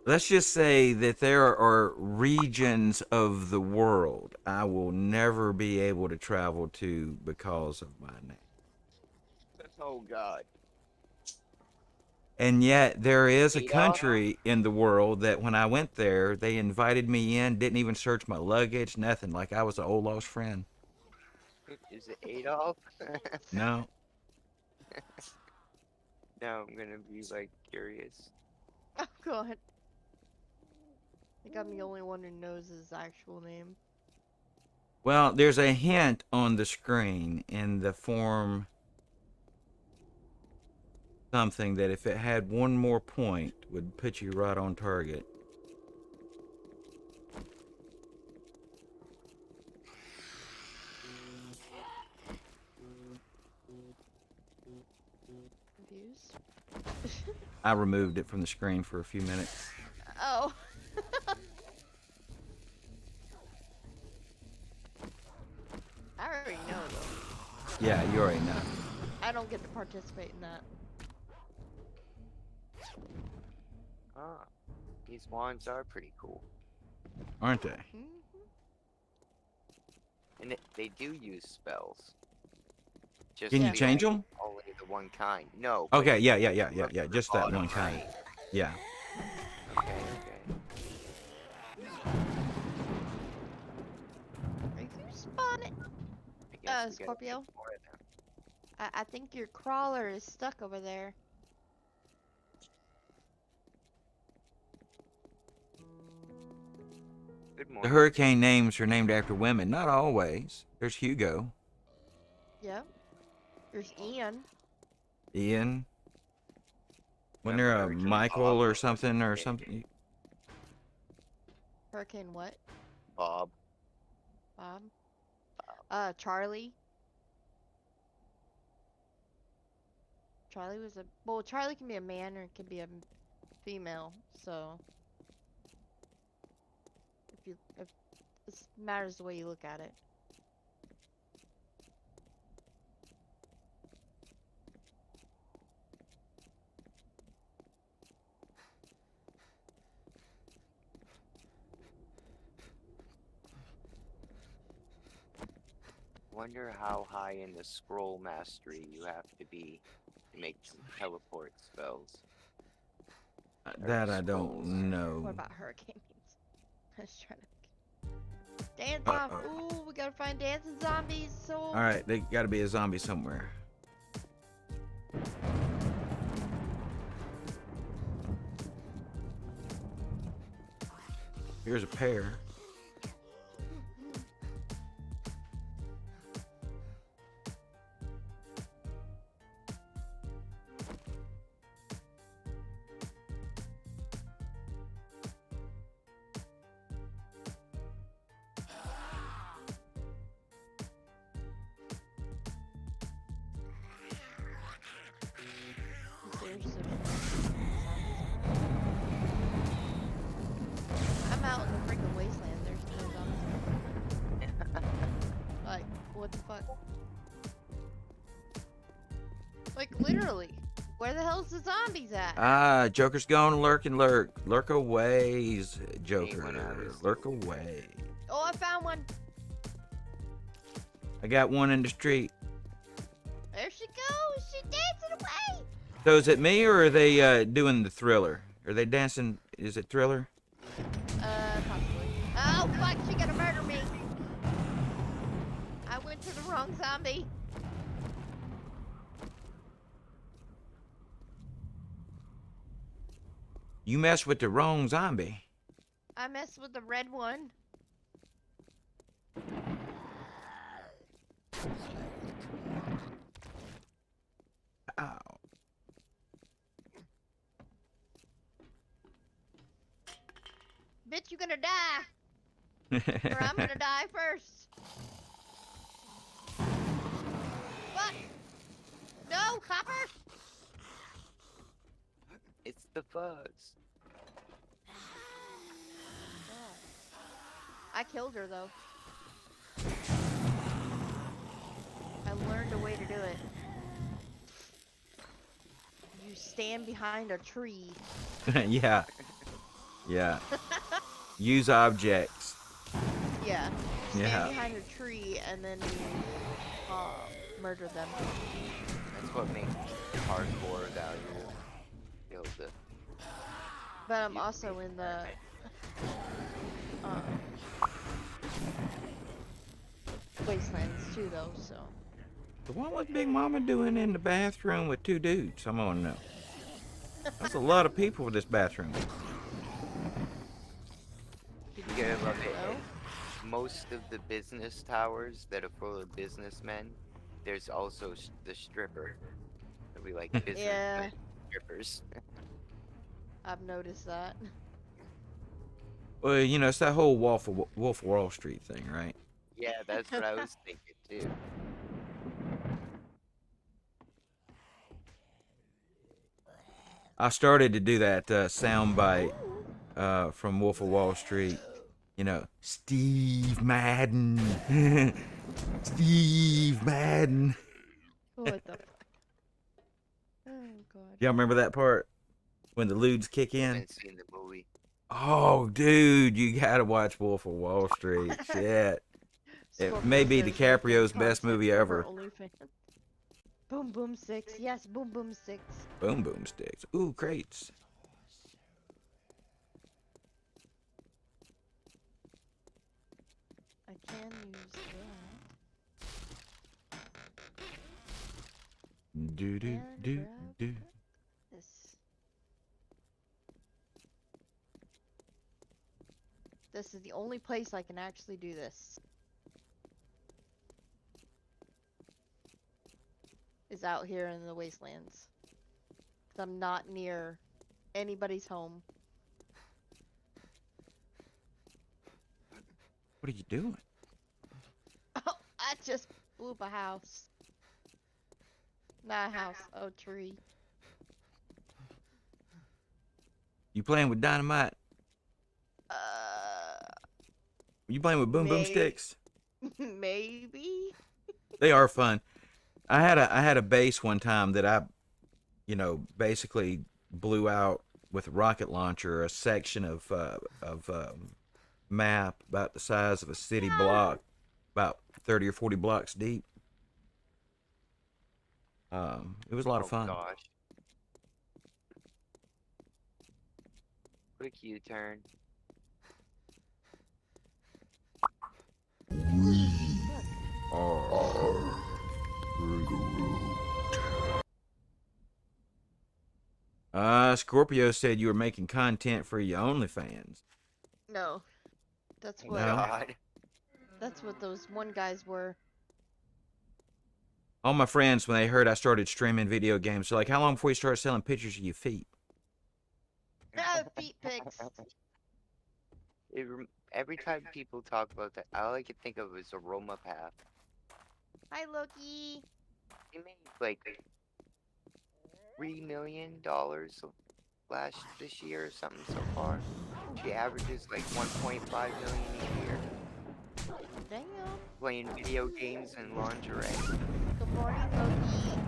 Let's just say that there are regions of the world I will never be able to travel to because of my name. Oh God. And yet there is a Adolf? country in the world that when I went there, they invited me in, didn't even search my luggage, nothing, like I was an old lost friend. Is it Adolf? No. Now I'm gonna be like curious. Oh god. I think I'm the only one who knows his actual name. Well, there's a hint on the screen in the form something that if it had one more point would put you right on target. Confused? I removed it from the screen for a few minutes. Oh. I already know though. Yeah, you already know. I don't get to participate in that. Ah, these wands are pretty cool. Aren't they? Mm-hmm. And they do use spells. Just Can you the change only- them? Only the one kind. No. but Okay, you yeah, can look for just that autumn, one kind. right? Yeah. Okay. Are you spawning? I guess we gotta Scorpio? make more of them. I think your crawler is stuck over there. Good The morning. hurricane names are named after women. Not always. There's Hugo, Yep. There's Ian. Ian. Wasn't Remember there a Hurricane Michael Bob? or something? Hurricane what? Bob. Bob? Charlie. Charlie was a well. Charlie can be a man or it can be a female. So if it matters the way you look at it. Wonder how high in the scroll mastery you have to be to make teleport spells. That I Scrolls. don't know. What about hurricanes? I was trying to dance off. Ooh, we gotta find dancing zombies. So. All right, they got to be a zombie somewhere. Here's a pair. I'm out in the freaking wasteland. There's no zombies. Like, what the fuck? Like, literally. Where the hell's the zombies at? Ah, Joker's gone. Lurk and lurk. Lurk away, Joker. when I was Lurk away. Oh, I found one. I got one in the street. There she goes. She's dancing away. So is it me or are they doing the Thriller? Are they dancing? Is it Thriller? Possibly. Oh, fuck. She gonna murder me. I went to the wrong zombie. You messed with the wrong zombie. I messed with the red one. Ow. Bitch, you gonna die. Or I'm gonna die first. What? No, Copper! It's the fuzz. I killed her, though. I learned a way to do it. You stand behind a tree. Yeah. Yeah. Use objects. Yeah. Stand Yeah. behind a tree and then you murder them. That's what makes hardcore valuable. Be able to But I'm also in the wastelands too, though. So. So what was Big Mama doing in the bathroom with two dudes? I'm gonna know. That's a lot of people in this bathroom. You gotta love it. Oh? Most of the business towers that are full of businessmen, there's also the stripper. We like business Yeah. strippers. I've noticed that. Well, you know, it's that whole Wolf of Wall Street thing, right? Yeah, that's what I was thinking too. I started to do that soundbite from Wolf of Wall Street. You know, Steve Madden. Steve Madden. What the fuck? Oh, God. Y'all remember that part? When the lewds kick I in? haven't seen the movie. Oh, dude, you gotta watch Wolf of Wall Street. Shit. It may be Scorpio says DiCaprio's content best movie for ever. OnlyFans. Boom Boom 6. Yes, Boom Boom 6. Boom Boom Sticks. Ooh, crates. I can use that. Do do And do grab do. this. This is the only place I can actually do this. Is out here in the wastelands. 'Cause I'm not near anybody's home. What are you doing? Oh, I just blew up a house. Not a house, a tree. You playing with dynamite? You playing with boom boom sticks? Maybe. They are fun. I had a base one time that I, basically blew out with a rocket launcher a section of map about the size of a city block, about 30 or 40 blocks deep. It was a lot of fun. Gosh. Quick U-turn. Scorpio said you were making content for your OnlyFans. No. That's Oh what No. God. that's what those one guys were. All my friends, when they heard I started streaming video games, they're like, how long before you start selling pictures of your feet? Feet pics. Every time people talk about that, all I can think of is Aroma Path. Hi Loki. They made like $3 million this year or something so far. She averages like 1.5 million a year Damn. playing video games and lingerie. Good morning, Loki.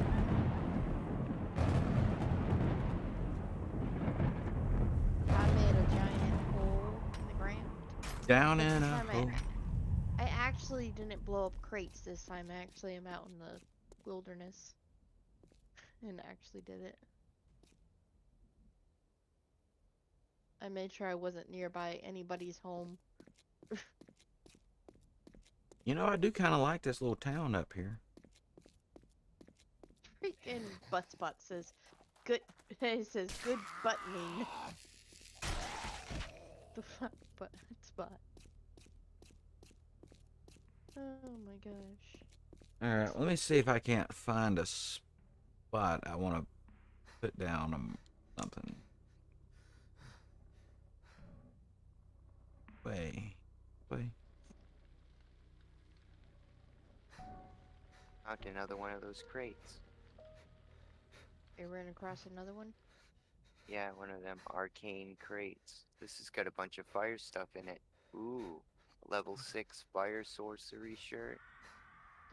I made a giant hole in the ground. Down But in this a time hole. I actually didn't blow up crates this time. I actually am out in the wilderness. And actually did it. I made sure I wasn't nearby anybody's home. I do kind of like this little town up here. Freaking Buttspot says, good, it says, good buttoning. The fuck, Buttspot. Oh my gosh. All right, let me see if I can't find a spot I want to put down something. Wait. Found another one of those crates. I ran across another one. Yeah, one of them arcane crates. This has got a bunch of fire stuff in it. Ooh, level 6 fire sorcery shirt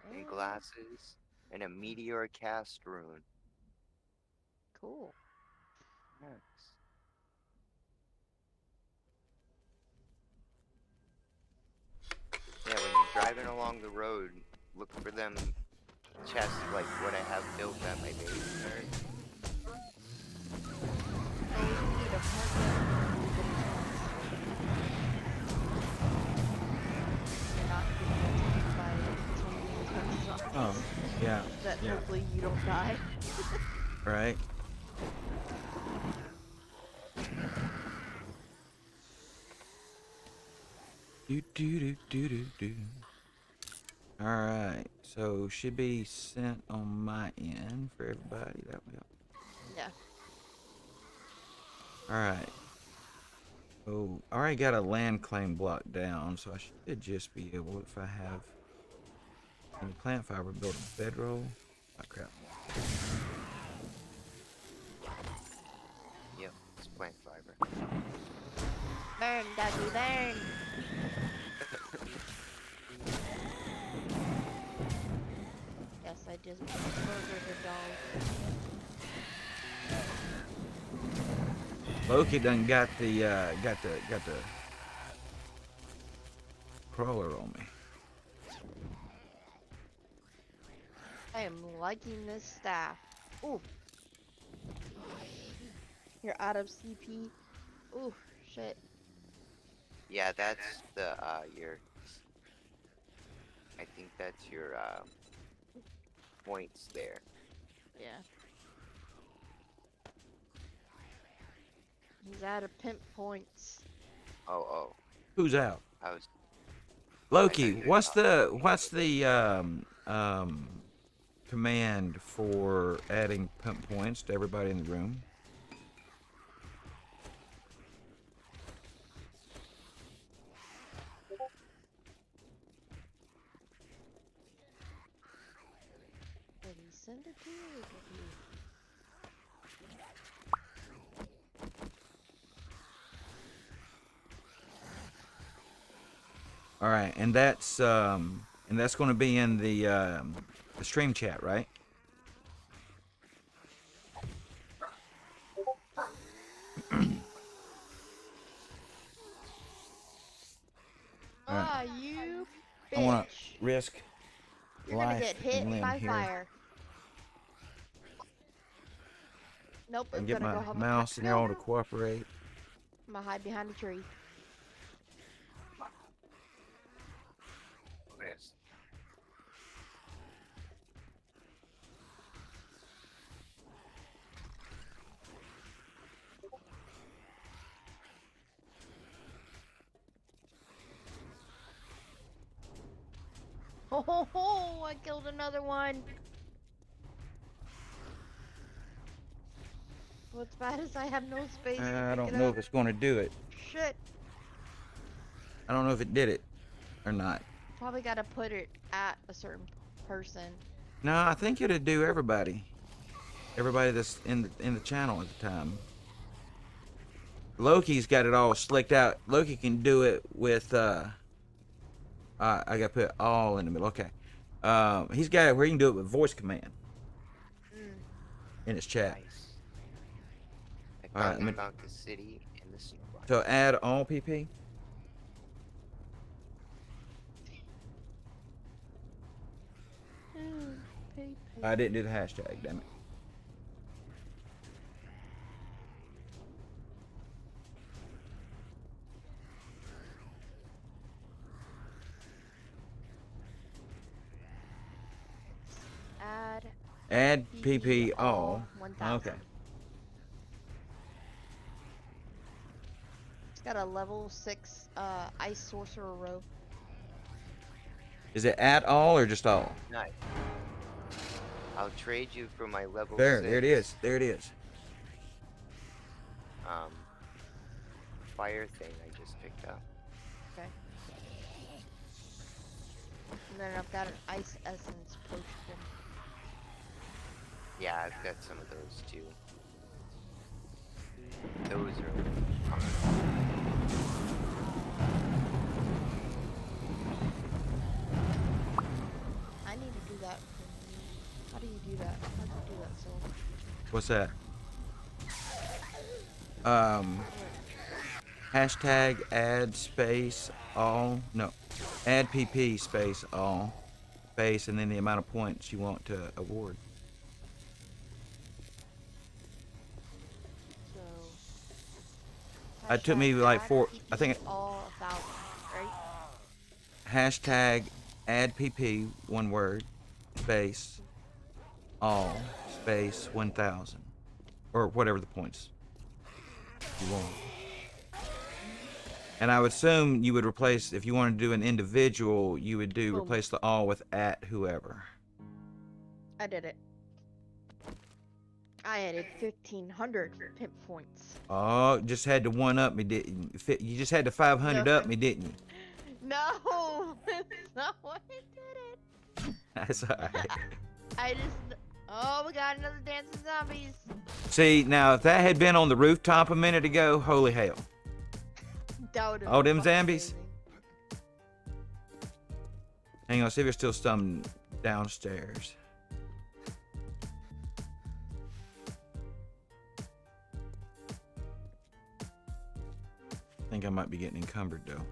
and Damn. glasses and a meteor cast rune. Cool. Nice. Yeah, when you're driving along the road, look for them chests like what I have built at my base. Oh, we need a park. You're not getting attacked by zombies. Oh, yeah. That Yeah. hopefully you don't die. Right. Do. All right. So should be sent on my end for everybody. That way. Yeah. All right. Oh, I already got a land claim block down, so I should just be able, if I have any plant fiber, build a bedroll. Oh crap. Yep, it's plant fiber. Burn, doggy, burn. Yes, I just murdered a dog. Loki done got the crawler on me. I am liking this staff. Ooh. You're out of CP. Ooh, shit. Yeah, that's the your. I think that's your points there. Yeah. He's out of pimp points. Oh. Who's out? I was. Loki, you're what's out. the command for adding pump points to everybody in the room? Did he send it to you or did he? All right, and that's going to be in the stream chat, right? All right. Ah, you I want bitch. to risk You're gonna life get and hit limb by here. fire. Nope, And it's get gonna my go help. mouse and y'all to cooperate. I'm gonna hide behind a tree. Yes. Ho ho ho! I killed another one. What's bad is I have no space to I pick don't it know up. if it's going to do it. Shit. I don't know if it did it or not. Probably gotta put it at a certain person. No, I think it'd do everybody. Everybody that's in the channel at the time. Loki's got it all slicked out. Loki can do it with I gotta put all in the middle. Okay. He's got it where he can do it with voice command in his chat. Nice. I All right, finally found the city and the snow. So add all PP. I didn't do the hashtag, damn it. Add PP all. 1000. Okay. It's got a level 6 ice sorcerer robe. Is it at all or just all? Nice. I'll trade you for my level 6. There it is. There it is. Fire thing I just picked up. Okay. And then I've got an ice essence potion. Yeah, I've got some of those too. Those are I need to do that for me. How do you do that? How do you do that, Soul? What's that? Hashtag add space all. No. Add PP space all. Space and then the amount of points you want to award. So. It took me like hashtag I think PP all 1000, right? hashtag add PP, one word, space, all, space, 1000. Or whatever the points you want. And I would assume you would replace, if you wanted to do an individual, you would do Boom. replace the all with at whoever. I did it. I added 1500 pimp points. Oh, just had to one up me, didn't you? You just had to 500 No. up me, didn't you? No! That's not why I did it. That's alright. I just. Oh, we got another dancing zombies. See, now if that had been on the rooftop a minute ago, holy hell. That would've Oh, been them fucking zombies? amazing. Hang on, see if there's still some downstairs. I think I might be getting encumbered though.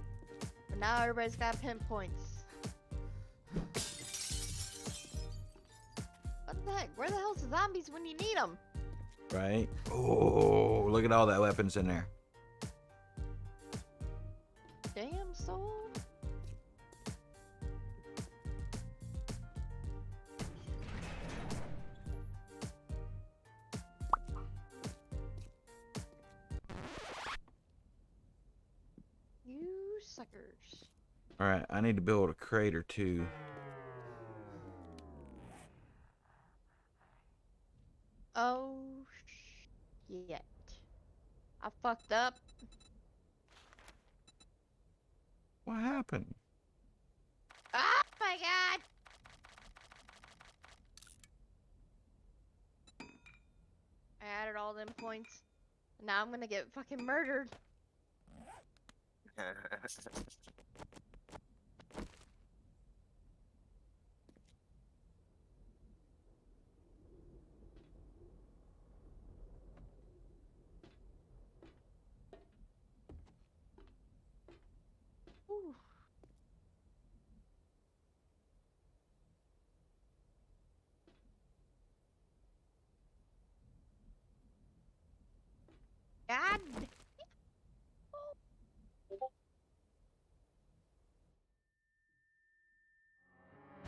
But now everybody's got pimp points. What the heck? Where the hell's the zombies when you need them? Right? Oh, look at all that weapons in there. Damn soul. You suckers. Alright, I need to build a crate or two. Oh, shit. I fucked up. What happened? Oh my god! I added all them points. Now I'm gonna get fucking murdered. Ooh. God.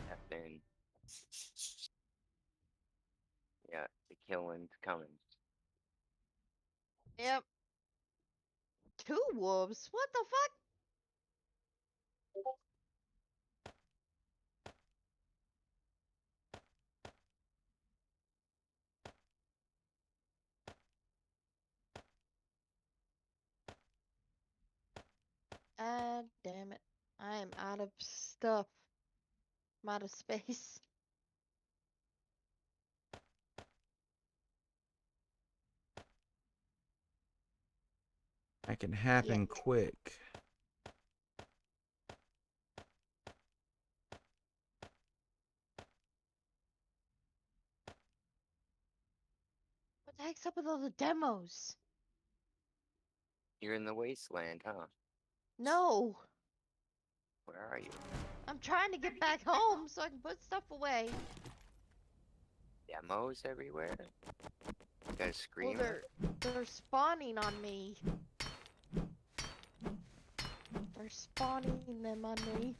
That thing. Yeah, the killing's coming. Yep. 2 wolves? What the fuck? Ah, damn it. I am out of stuff. I'm out of space. That can happen Yeah. quick. What the heck's up with all the demos? You're in the wasteland, huh? No. Where are you? I'm trying to get back home so I can put stuff away. Demos everywhere? You got a Well, screamer? they're spawning on me. They're spawning them on me.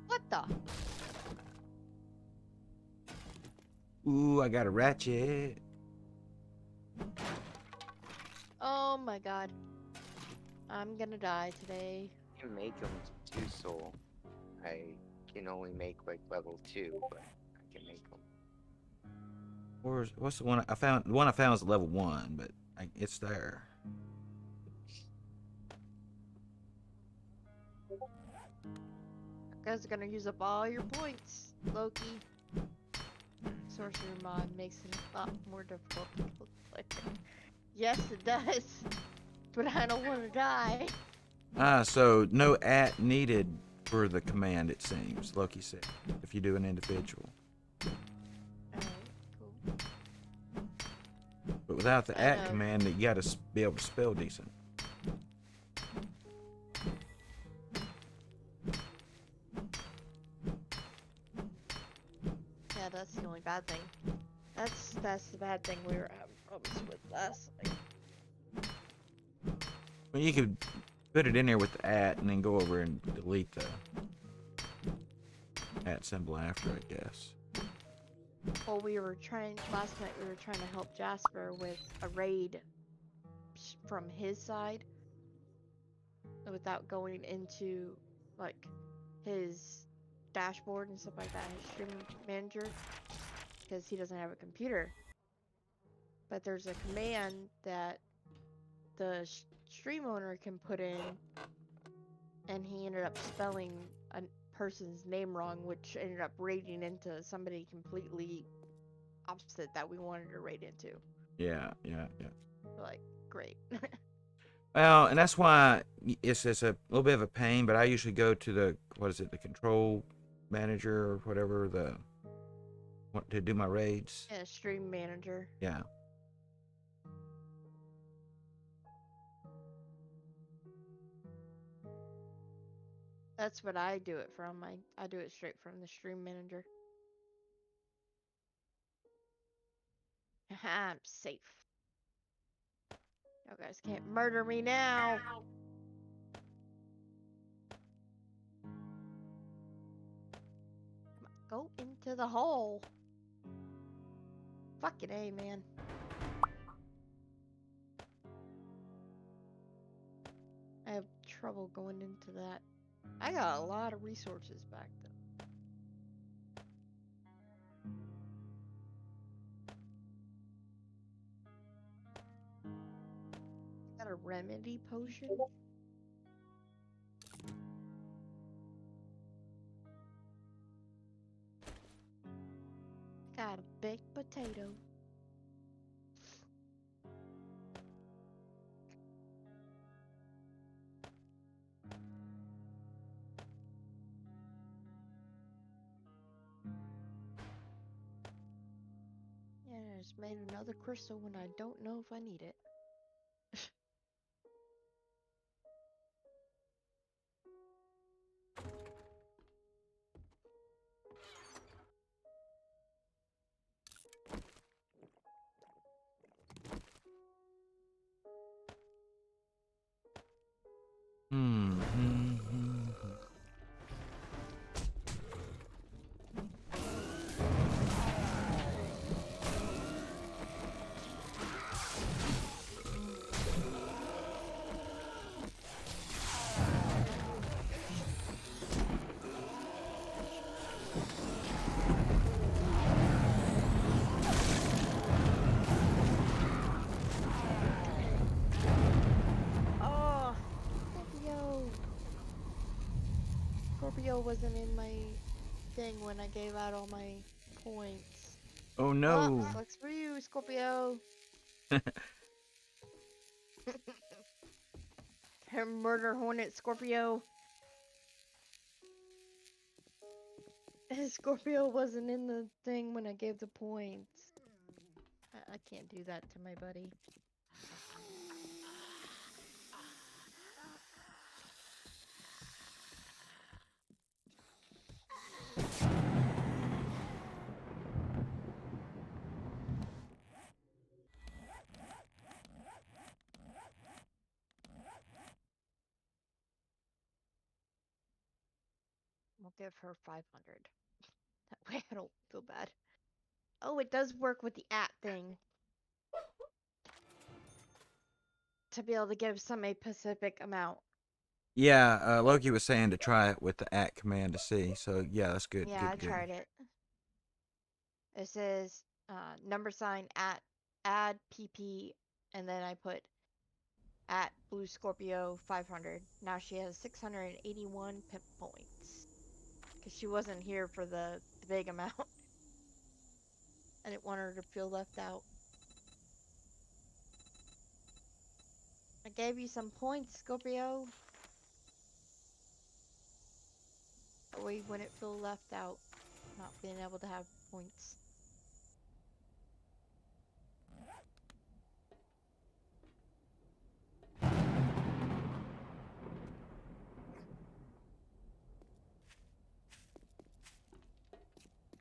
What the? Ooh, I got a ratchet. Oh my god. I'm gonna die today. You can make them 2 soul. I can only make like level 2, but I can make them. What's the one I found? The one I found is level 1, but it's there. You guys are gonna use up all your points, Loki. Sorcery mod makes it a lot more difficult to play. Yes, it does. But I don't want to die. So no at needed for the command, it seems, Loki said, if you do an individual. Alright, cool. But without the I at know. command, you gotta be able to spell decent. Yeah, that's the only bad thing. That's the bad thing we were having problems with last night. Well, you could put it in there with the at and then go over and delete the at symbol after, I guess. Well, last night we were trying to help Jasper with a raid from his side without going into, like, his dashboard and stuff like that, his stream manager, because he doesn't have a computer. But there's a command that the stream owner can put in, and he ended up spelling a person's name wrong, which ended up raiding into somebody completely opposite that we wanted to raid into. Yeah. Like, great. Well, and that's why it's a little bit of a pain, but I usually go to the control manager or whatever, to do my raids. Yeah, stream manager. Yeah. That's what I do it from. I do it straight from the stream manager. I'm safe. You guys can't murder me now. Come on, go into the hole. Fucking A, man. trouble going into that. I got a lot of resources back though. Got a remedy potion. Got a baked potato. Yeah, I just made another crystal when I don't know if I need it. Oh, Scorpio. Scorpio wasn't in my thing when I gave out all my points. Oh Oh, no. sucks for you, Scorpio. Murder Hornet Scorpio. Scorpio wasn't in the thing when I gave the points. I can't do that to my buddy. I'll give her 500. That way I don't feel bad. Oh, it does work with the @ thing. To be able to give some a specific amount. Yeah, Loki was saying to try it with the @ command to see. So yeah, that's good. Yeah, I Good. tried it. It says $@ add PP, and then I put @Blue Scorpio 500. Now she has 681 pip points. Because she wasn't here for the big amount. I didn't want her to feel left out. I gave you some points, Scorpio. That way you wouldn't feel left out, not being able to have points.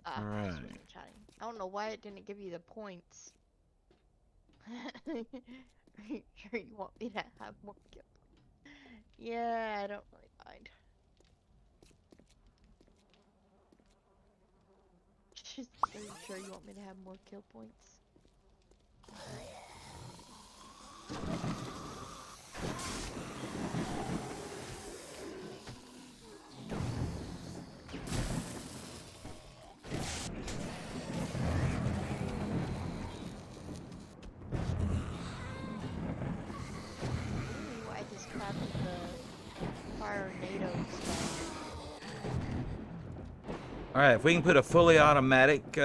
All I right. just wasn't chatting. I don't know why it didn't give you the points. Are you sure you want me to have more kills? Yeah, I don't really mind. Just, are you sure you want me to have more kill points? Ooh, I just crafted the fire NATO stuff. All right, if we can put a fully automatic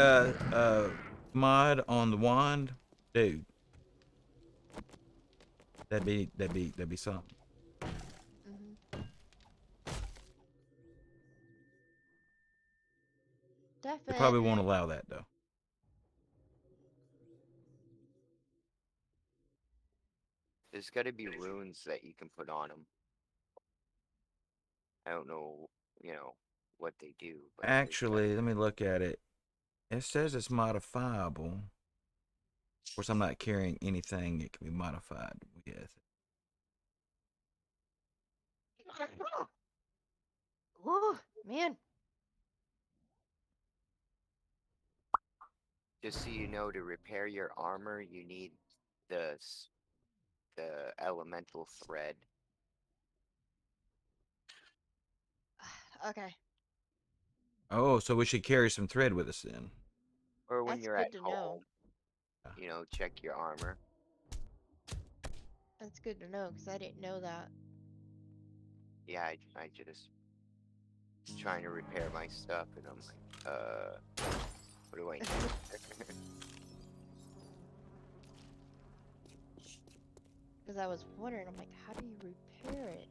mod on the wand, dude, that'd be something. They probably won't Definitely. allow that though. There's got to be runes that you can put on them. I don't know, what they do, but Actually, let me look at it. It says it's modifiable. Of course, I'm not carrying anything it can be modified with. Oh, man. just so you know, to repair your armor, you need the elemental thread. Okay, Oh, so we should carry some thread with us then. Or when that's you're at good to know. home, check your armor. That's good to know because I didn't know that. Yeah, I just trying to repair my stuff, and I'm like, what do I need? Because I was wondering, I'm like, how do you repair it?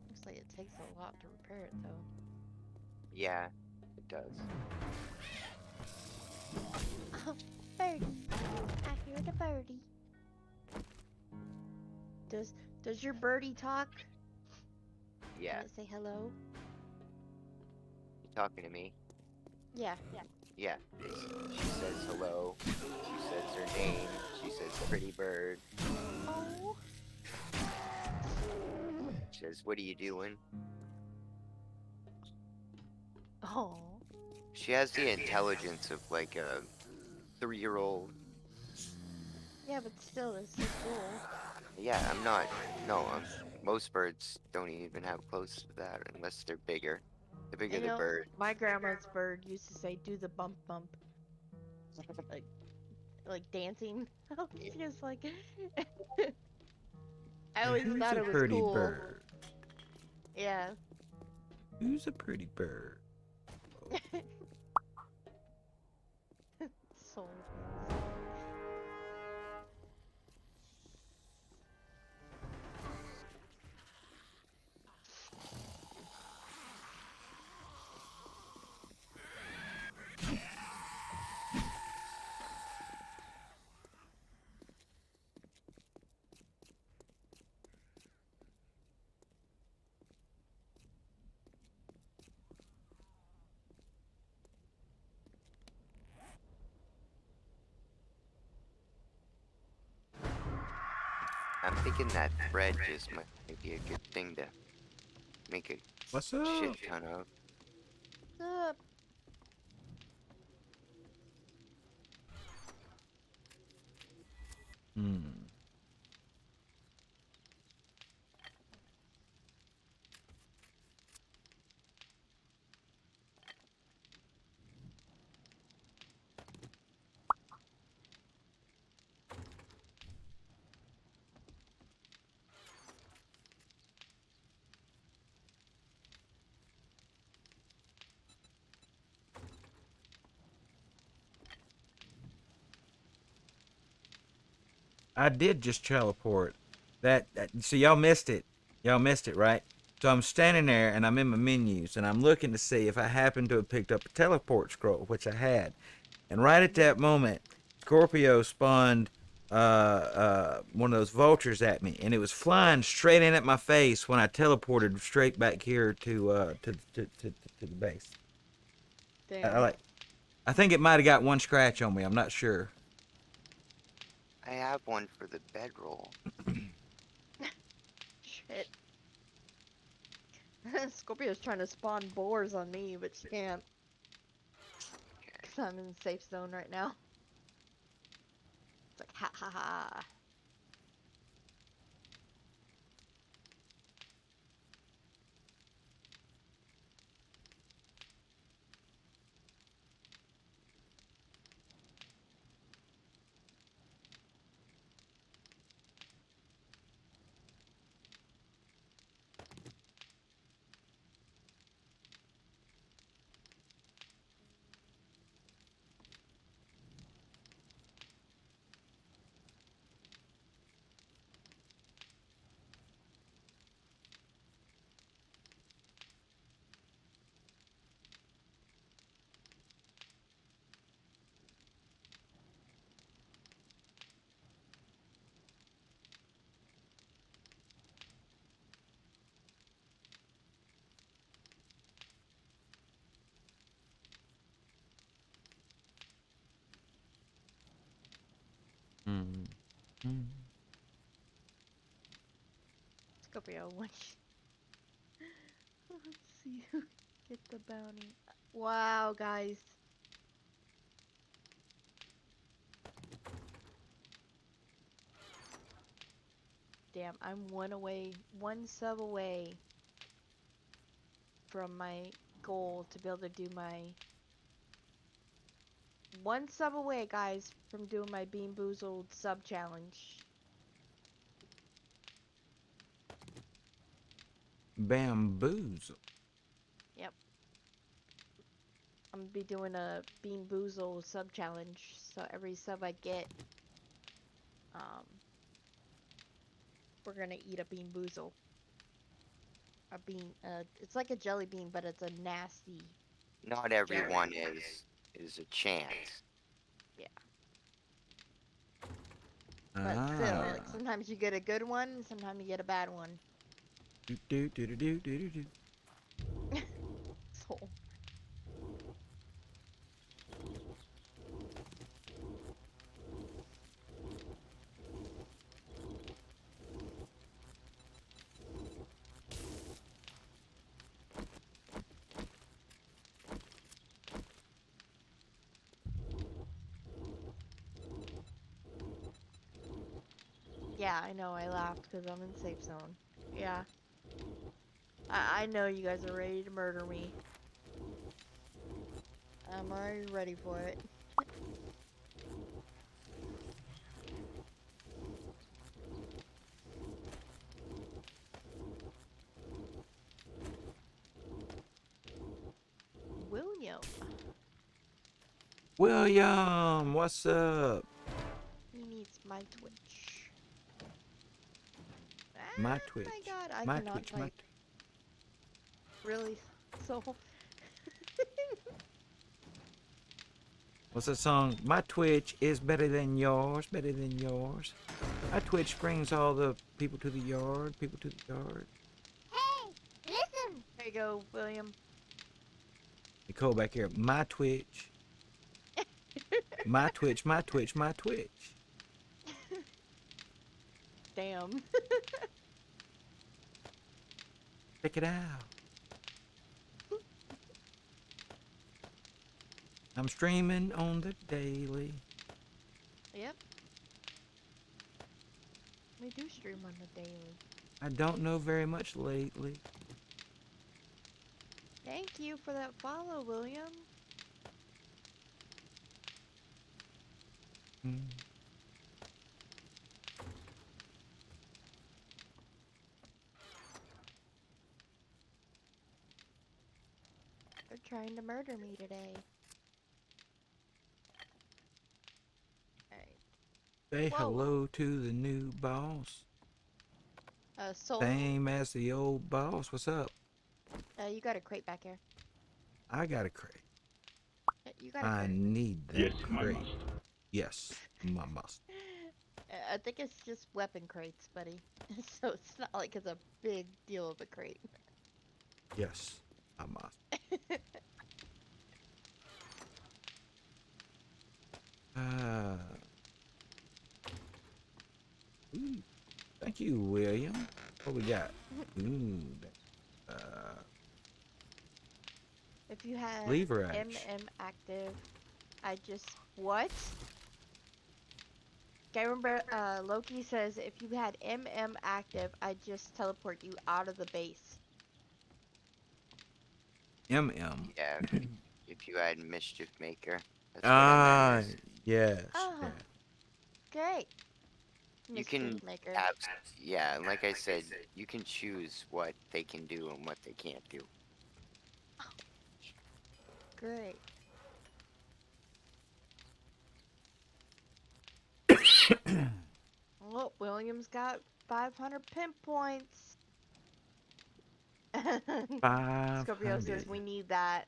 Looks like it takes a lot to repair it, though. Yeah, it does. Oh, birdie! I hear the birdie. Does your birdie talk? Yeah, Can it say hello? you talking to me? Yeah. Yeah. She says hello. She says her name. She says pretty bird. Oh. She says, what are you doing? Oh. She has the intelligence of like a 3-year-old. Yeah, but still, that's so cool. Yeah, I'm not. No, most birds don't even have close to that unless they're bigger. The bigger And, the bird. my grandma's bird used to say, "Do the bump bump," like dancing. She was like, I always Who's thought a it was pretty cool. bird? Yeah. Who's a pretty bird? Soul. I'm thinking that thread just might be a good thing to make a What's up? shit ton of. What's up? Hmm. I did just teleport. So y'all missed it. Y'all missed it, right? So I'm standing there and I'm in my menus and I'm looking to see if I happen to have picked up a teleport scroll, which I had. And right at that moment, Scorpio spawned one of those vultures at me, and it was flying straight in at my face when I teleported straight back here to the base. Damn. I think it might have got one scratch on me. I'm not sure. I have one for the bedroll. Shit. Scorpio's trying to spawn boars on me, but she can't. Because I'm in the safe zone right now. It's like, ha ha ha. Mm. Mm. Scorpio, let's see who get the bounty. Wow, guys. Damn, I'm one sub away from my goal to be able to do my one sub away, guys, from doing my Bean Boozled sub challenge. Bamboozle. Yep. I'm gonna be doing a Bean Boozled sub challenge. So every sub I get, we're gonna eat a Bean Boozle. A bean, it's like a jelly bean, but it's a nasty. Not jelly. everyone is a chance. Yeah. But still, like sometimes you get a good one, sometimes you get a bad one. Do, do, do, do, do, do, do. So. Yeah, I know, I laughed because I'm in safe zone. Yeah. I know you guys are ready to murder me. I'm already ready for it. William. William, what's up? He needs my Twitch. My Ah, Twitch. my god, I My cannot Twitch. My type. Really? So. What's that song? My Twitch is better than yours, better than yours. My Twitch brings all the people to the yard, people to the yard. Hey, listen. There you go, William. Nicole back here. My Twitch. My Twitch, my Twitch, my Twitch. Damn. Check it out. I'm streaming on the daily. Yep. We do stream on the daily. I don't know very much lately. Thank you for that follow, William. Mm. They're trying to murder me today. Alright. Say Whoa. hello to the new boss. Soul. Same as the old boss. What's up? You got a crate back here. I got a crate. Yeah, you got a I crate. need that crate. Yes, my must. I think it's just weapon crates, buddy. So it's not like it's a big deal of a crate. Yes, I must. Ooh, thank you, William. What we got? Ooh, If you had lever action. MM active, I just what? Okay, remember Loki says if you had MM active, I just teleport you out of the base. MM. Yeah, if you had Mischief Maker, that's what it meant. Yes. Oh, Yeah. great. You can Mischief maker. yeah, and like I said, you can choose what they can do and what they can't do. Great. Well, William's got 500 pinpoints. Scorpio says 500. we need that.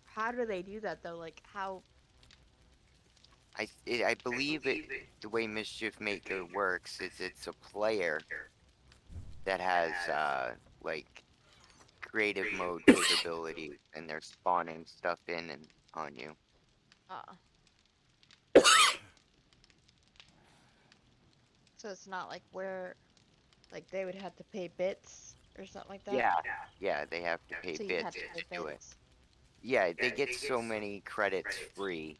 How do they do that though? Like how? I believe it the way Mischief Maker works is it's a player that has like creative mode capabilities and they're spawning stuff in and on you. So it's not like where, like they would have to pay bits or something like that. Yeah, they have to pay So you'd bits have to pay to do it. bits. Yeah, they get so many credits free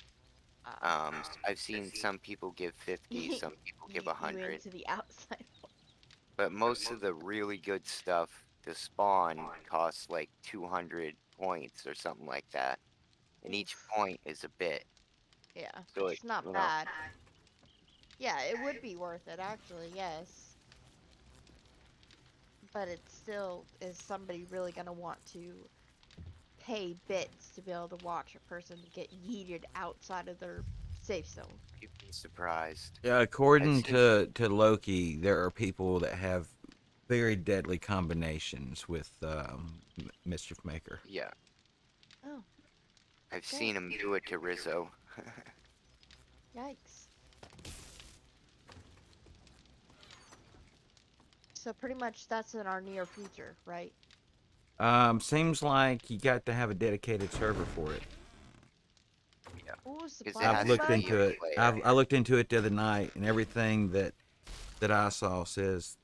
I've seen some people give 50, some people give You 100, into the outside. but most of the really good stuff to spawn costs like 200 points or something like that, and each Oof. point is a bit. Yeah, So it's not you know, bad. Yeah, it would be worth it actually, yes. But it still is somebody really gonna want to pay bits to be able to watch a person get yeeted outside of their safe zone. you'd be surprised. Yeah, I've according seen, to Loki, there are people that have very deadly combinations with Mischief Maker. yeah, Oh, I've okay. seen him do it to Rizzo. Yikes. So pretty much that's in our near future, right? Seems like you got to have a dedicated server for it. Yeah, Ooh, because it supply I've has to looked be everybody? a into it. player. I looked into it the other night, and everything that I saw says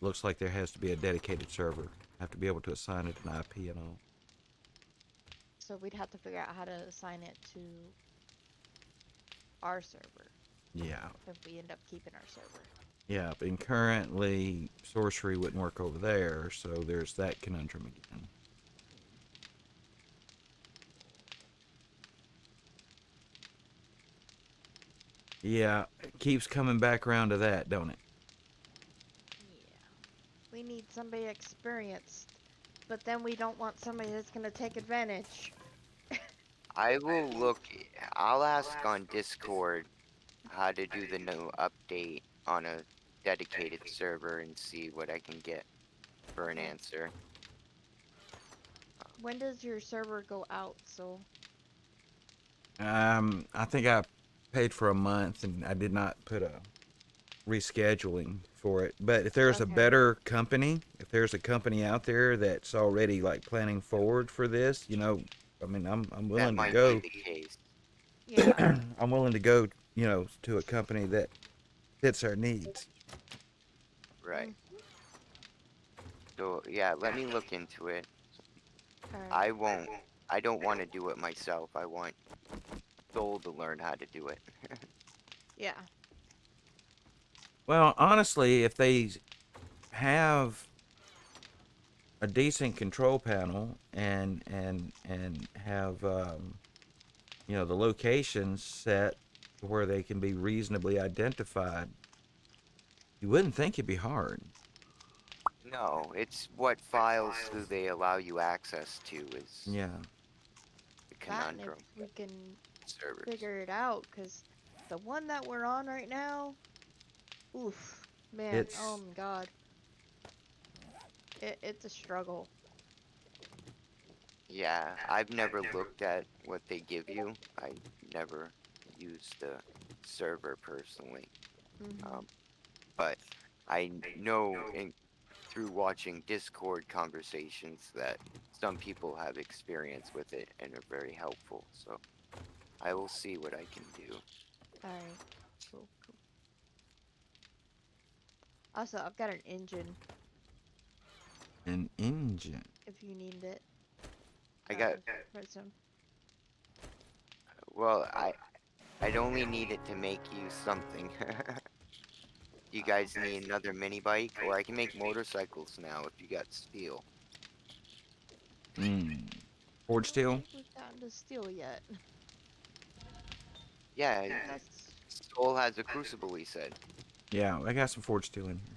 looks like there has to be a dedicated server. Have to be able to assign it an IP and all. So we'd have to figure out how to assign it to our server Yeah, if we end up keeping our server. yeah. And currently, sorcery wouldn't work over there, so there's that conundrum again. Yeah, it keeps coming back around to that, don't it? Yeah. We need somebody experienced, but then we don't want somebody that's gonna take advantage. I will look, I'll ask on Discord how to do the new update on a dedicated server and see what I can get for an Okay. answer. When does your server go out? So I think I paid for a month, and I did not put a rescheduling for it. But if there's a okay. better company, if there's a company out there that's already like planning forward for this, I mean, I'm That willing to might be go. the case, Yeah. I'm willing to go, to a company that fits our needs. right? Mm, So yeah, let me look into it. alright. I won't, I don't want to do it myself. I want Soul to learn how to do it. Yeah. Well, honestly, if they have a decent control panel and have the locations set to where they can be reasonably identified, you wouldn't think it'd be hard. No, it's what files do they allow you access to is Yeah, the That and if conundrum. we can Servers. figure it out, because the one that we're on right now, oof, man, oh it's my god, it's a struggle. Yeah, I've never looked at what they give you. I never used the server personally. Mm-hmm. Um, but I know through watching Discord conversations that some people have experience with it and are very helpful. So I will see what I can do. Alright. Cool, cool. Also, I've got an engine an engine. if you need it. I got, Redstone. well, I'd only need it to make you something. You Oh. guys need another mini bike, or I can make motorcycles now if you got steel. Forge I don't steel. think we've gotten to steel yet. I Yeah, think that's. Soul has a crucible, he said. Yeah, I got some forge steel in here.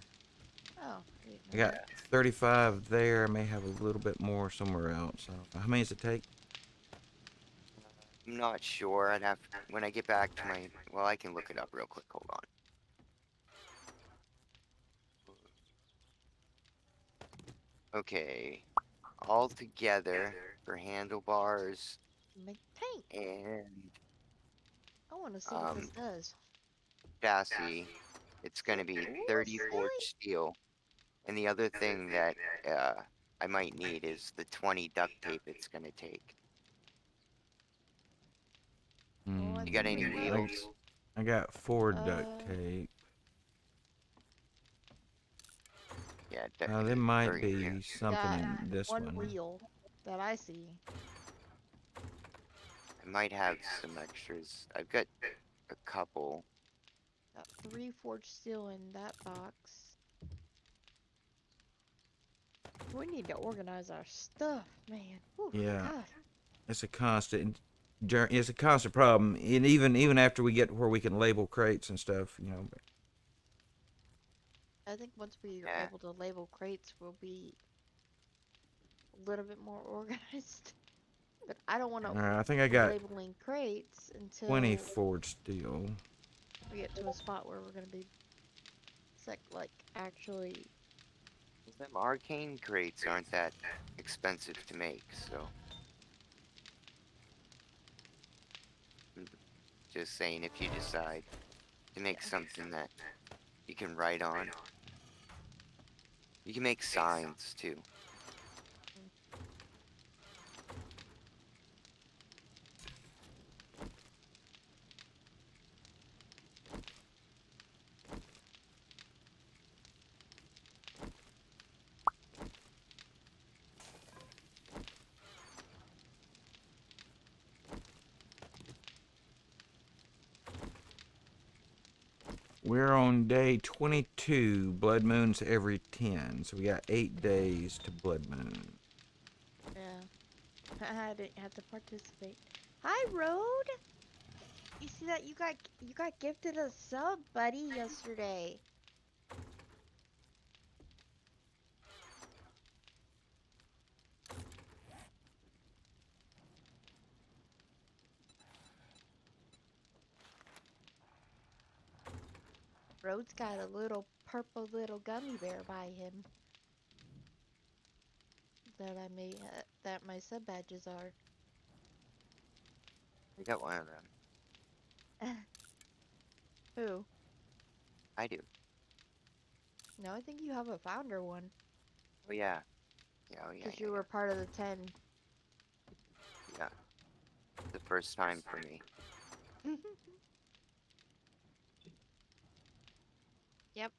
Oh, I didn't I know got that. 35 there. I may have a little bit more somewhere else. I don't know. How many does it take? I'm not sure. I'd have, when I get back to my, well, I can look it up real quick. Hold on. Okay, all together for handlebars Make tank. and I want to see what this um does. chassis, it's gonna be Ooh, 30 forged really? steel. And the other thing that uh I might need is the 20 duct tape it's gonna take. Oh, I You think got we any I, need. wheels? I got 4 duct Uh, tape. Yeah, There might or yeah. be something got in this one one. wheel that I see. might have some extras. I've got a couple. Got 3 forged steel in that box. We need to organize our stuff, man. Whew, Yeah. God. It's a constant. It's a constant problem, and even after we get where we can label crates and stuff, you know. I think once we are Yeah. able to label crates, we'll be a little bit more organized. But I don't want to I think I be got labeling crates until 20 forged steel. we get to a spot where we're gonna be like actually. Them arcane crates aren't that expensive to make, so. I'm just saying, if you decide to make something that you can write on, you can make signs too. We're on day 22. Blood moons every 10, so we got 8 days to blood moon. Yeah. I didn't have to participate. Hi, Road. You see that you got gifted a sub, buddy, yesterday. Road's got a little purple little gummy bear by him. That I made, that my sub badges are. I got one of them. Who? I do. No, I think you have a founder one. Oh yeah. Yeah, oh yeah, Because yeah, you were part of the 10. yeah. The first time for me. Yep.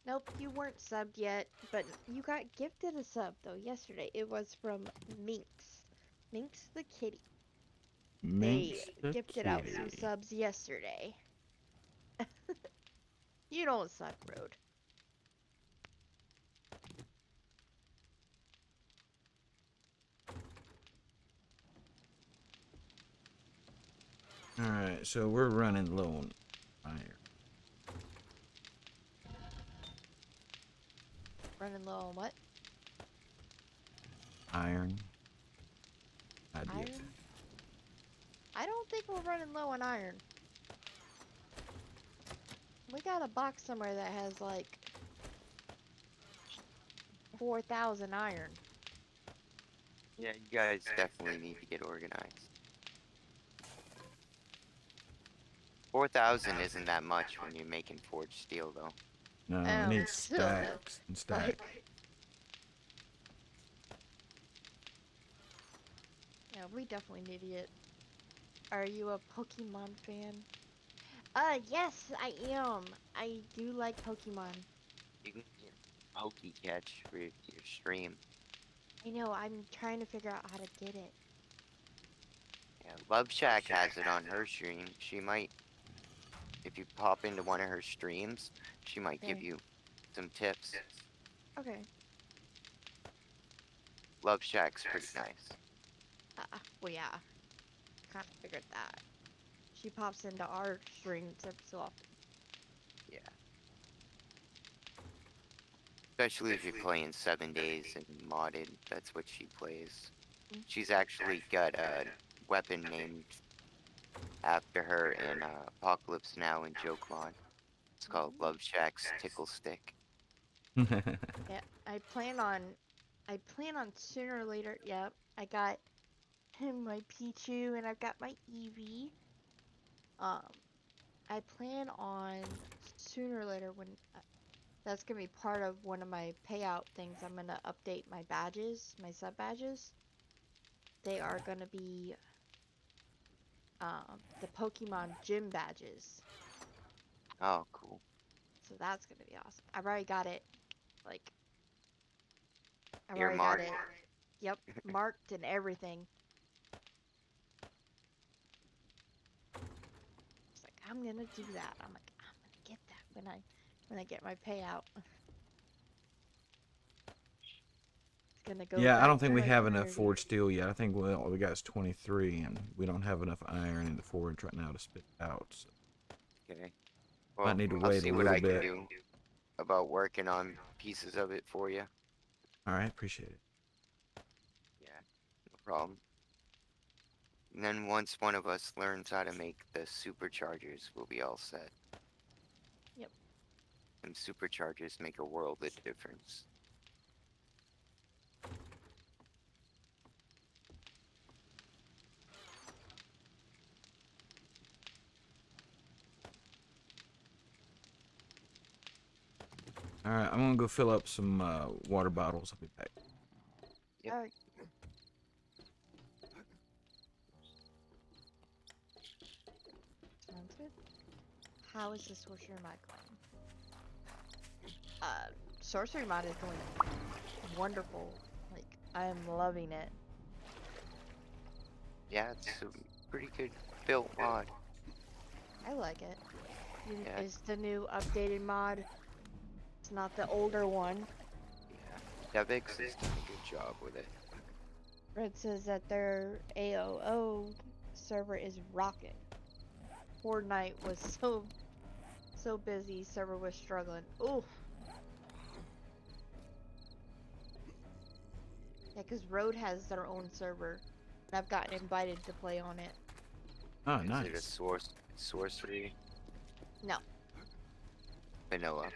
Nope, you weren't subbed yet, but you got gifted a sub though yesterday. It was from Minx. Minx the kitty. Minx They the gifted out some kitty. subs yesterday. You don't suck, Road. Alright, so we're running low on iron. Running low on what? Iron. Iron? I don't think we're running low on iron. We got a box somewhere that has like 4,000 iron. Yeah, you guys definitely need to get organized. 4,000 isn't that much when you're making forged steel, though. No, I need Still though. stacks and stacks. Like, yeah, we definitely need to get. Are you a Pokemon fan? Yes, I am. I do like Pokemon. You can get Pokey Catch for your stream. I know, I'm trying to figure out how to get it. Yeah, Love Shack has it on her stream. She might, if you pop into one of her streams, she might give Okay. you some tips. Okay. Love Shack's pretty nice. Well, yeah. Kind of figured that. She pops into our streams every so often. Yeah. Especially if you're playing 7 days and modded, that's what she plays. She's actually got a weapon named after her in Apocalypse Now and Jokemon. It's called Love Shack's Tickle Stick. Yeah, I plan on sooner or later. Yep, I got my Pichu and I've got my Eevee. I plan on sooner or later when that's gonna be part of one of my payout things. I'm gonna update my badges, my sub badges. They are gonna be the Pokemon gym badges. Oh, cool. So that's gonna be awesome. I've already got it. Like, I've You're already got marked. it. Yep, marked and everything. I'm gonna do that. I'm gonna get that when I get my payout. It's gonna go Yeah, I right don't think through we my have enough priority. forged steel yet. I think all we got is 23, and we don't have enough iron in the forge right now to spit out. So Okay. might Well, need to I'll wait a see what little I can bit. do about working on pieces of it for you. All right, appreciate it. Yeah, no problem. And then once one of us learns how to make the superchargers, we'll be all set. Yep. And superchargers make a world of difference. All right, I'm gonna go fill up some water bottles. I'll be back. Yep. Alright. Sounds good. How is the sorcery mod going? Sorcery mod is going wonderful. Like, I am loving it. Yeah, it's a pretty good built mod. I like it. Yeah. It's the new updated mod. It's not the older one. Yeah. Devix has done a good job with it. Red says that their AOO server is rocking. Fortnite was so busy, server was struggling. Oof. Yeah, because Road has their own server, and I've gotten invited to play on it. Oh, Is it a nice. sorcery? No, Vanilla.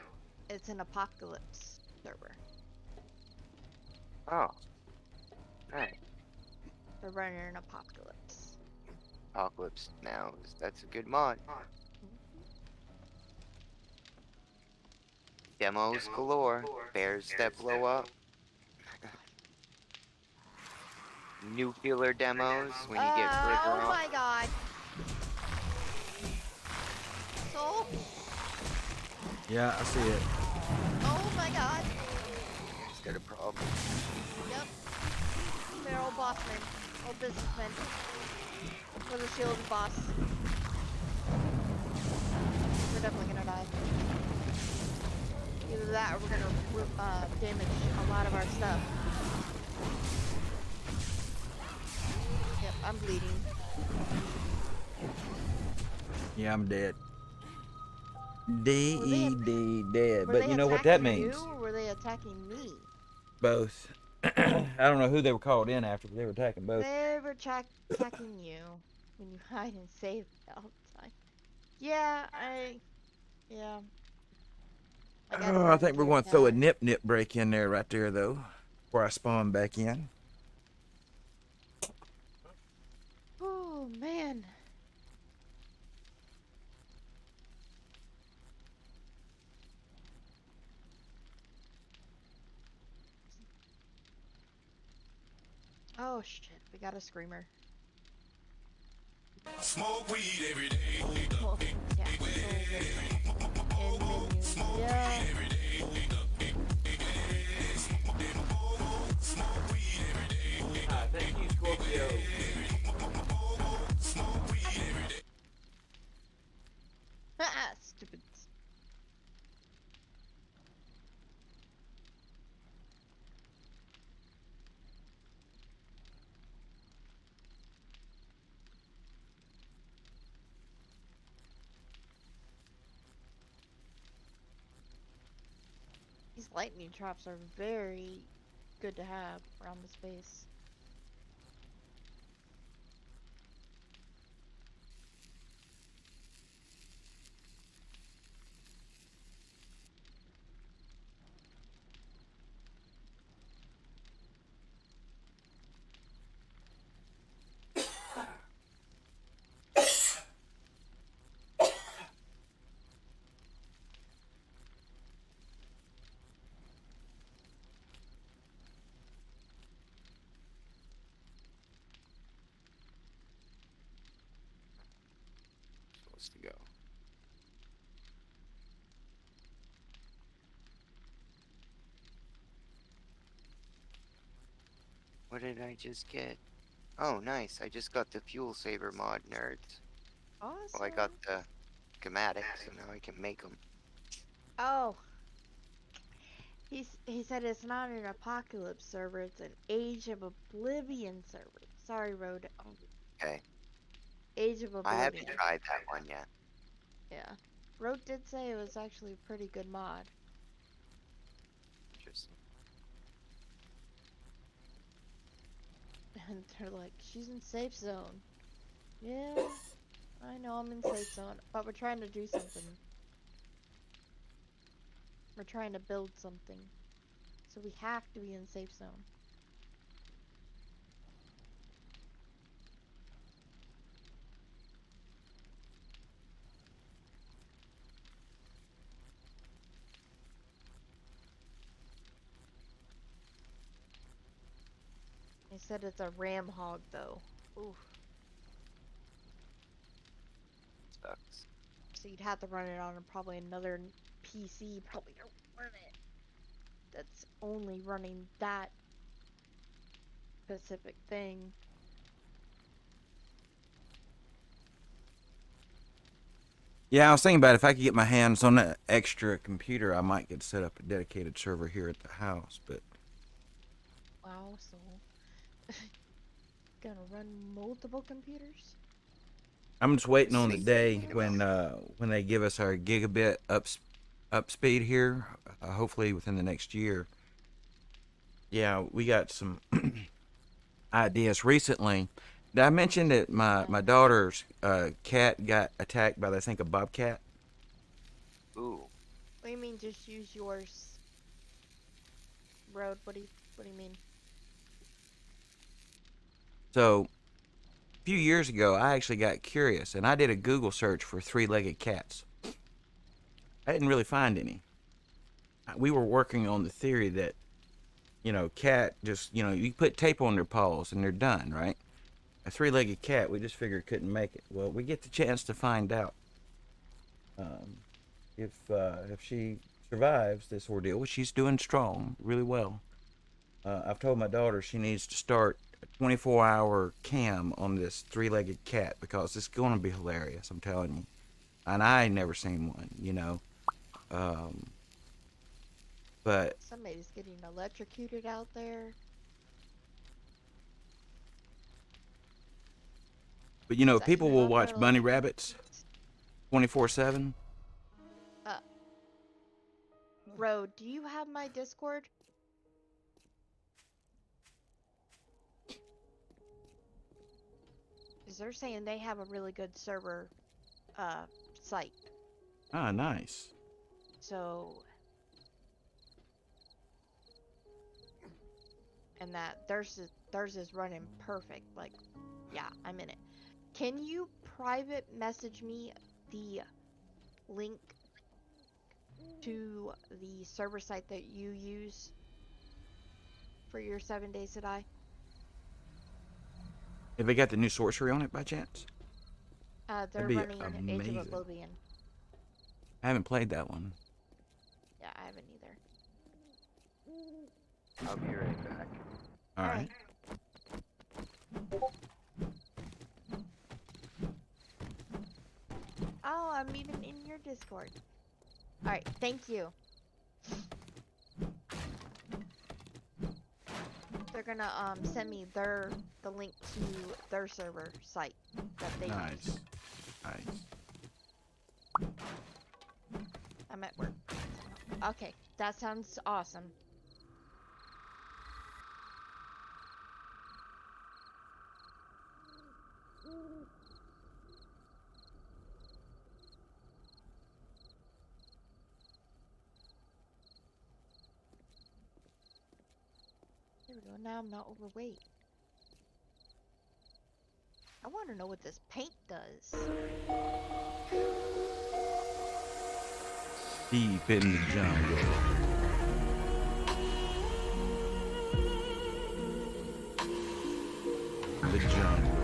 it's an apocalypse server. Oh. Right. They're running an apocalypse. Apocalypse now. That's a good mod. Demos galore. Bears that blow up. Nuclear demos when you get further Oh out. my god. Soul? Yeah, I see it. Oh my god. He's got a problem. Yep. They're all bossmen. All businessmen. We're the shield boss. We're definitely gonna die. Either that or we're gonna damage a lot of our stuff. Yep, I'm bleeding. Yeah, I'm dead. D-E-D, dead. Were But they you know what that attacking you means? or were they attacking me? Both. I don't know who they were called in after, but they were attacking both. They were attacking you when you hide and save all the time. Yeah, yeah. I gotta Oh, I run think into we're your going to throw a cat. nip break in there right there, though, before I spawn back in. Oh man. Oh shit, we got a screamer. Smoke weed every day. Well, yeah, in menus. Yeah. Thank you, Scorpio. Stupid. These lightning traps are very good to have around the space. Supposed to go. What did I just get? Oh, nice. I just got the fuel saver mod, nerds. Awesome. Well, I got the schematics, so now I can make them. Oh, he said it's not an apocalypse server, it's an Age of Oblivion server. Sorry, Road. Okay. Age of I haven't Oblivion. tried that one yet. Yeah. Road did say it was actually a pretty good mod. Interesting. And they're like, she's in safe zone. Yeah, I know I'm in safe zone, but we're trying to do something. We're trying to build something. So we have to be in safe zone. They said it's a ram hog though. Oof. Sucks. So you'd have to run it on probably another PC, probably to run it. That's only running that specific thing. Yeah, I was thinking about if I could get my hands on an extra computer, I might get set up a dedicated server here at the house. But Wow, so gonna run multiple computers? I'm just waiting Just on the day thinking when they give us our gigabit up speed here. Hopefully within the next year. Yeah, we got some ideas recently. Did I mention that my daughter's cat got attacked by I think a bobcat? Ooh. What do you mean just use yours? Road, what do you mean? So a few years ago, I actually got curious and I did a Google search for three-legged cats. I didn't really find any. We were working on the theory that cat just you put tape on their paws and they're done, right? A three-legged cat, we just figured couldn't make it. Well, we get the chance to find out um, if she survives this ordeal, which she's doing strong, really well. I've told my daughter she needs to start a 24-hour cam on this three-legged cat because it's going to be hilarious. I'm telling you, and I ain't never seen one. Um, but Somebody's getting electrocuted out there. Is that people you will out there watch bunny rabbits electrocuted? 24/7. Uh, Road, do you have my Discord? Because they're saying they have a really good server site. Ah, nice. So, and that theirs is running perfect. Like, yeah, I'm in it. Can you private message me the link to the server site that you use for your 7 days to die? Have they got the new sorcery on it by chance? That'd They're be running Age of amazing. Oblivion. I haven't played that one. Yeah, I haven't either. I'll be right back. All right. Oh, I'm even in your Discord. Alright, thank you. They're gonna send me the link to their server site that they use. Nice. Nice. I'm at work. Okay, that sounds awesome. There we go, now I'm not overweight. I want to know what this paint does. Deep in the jungle. The jungle.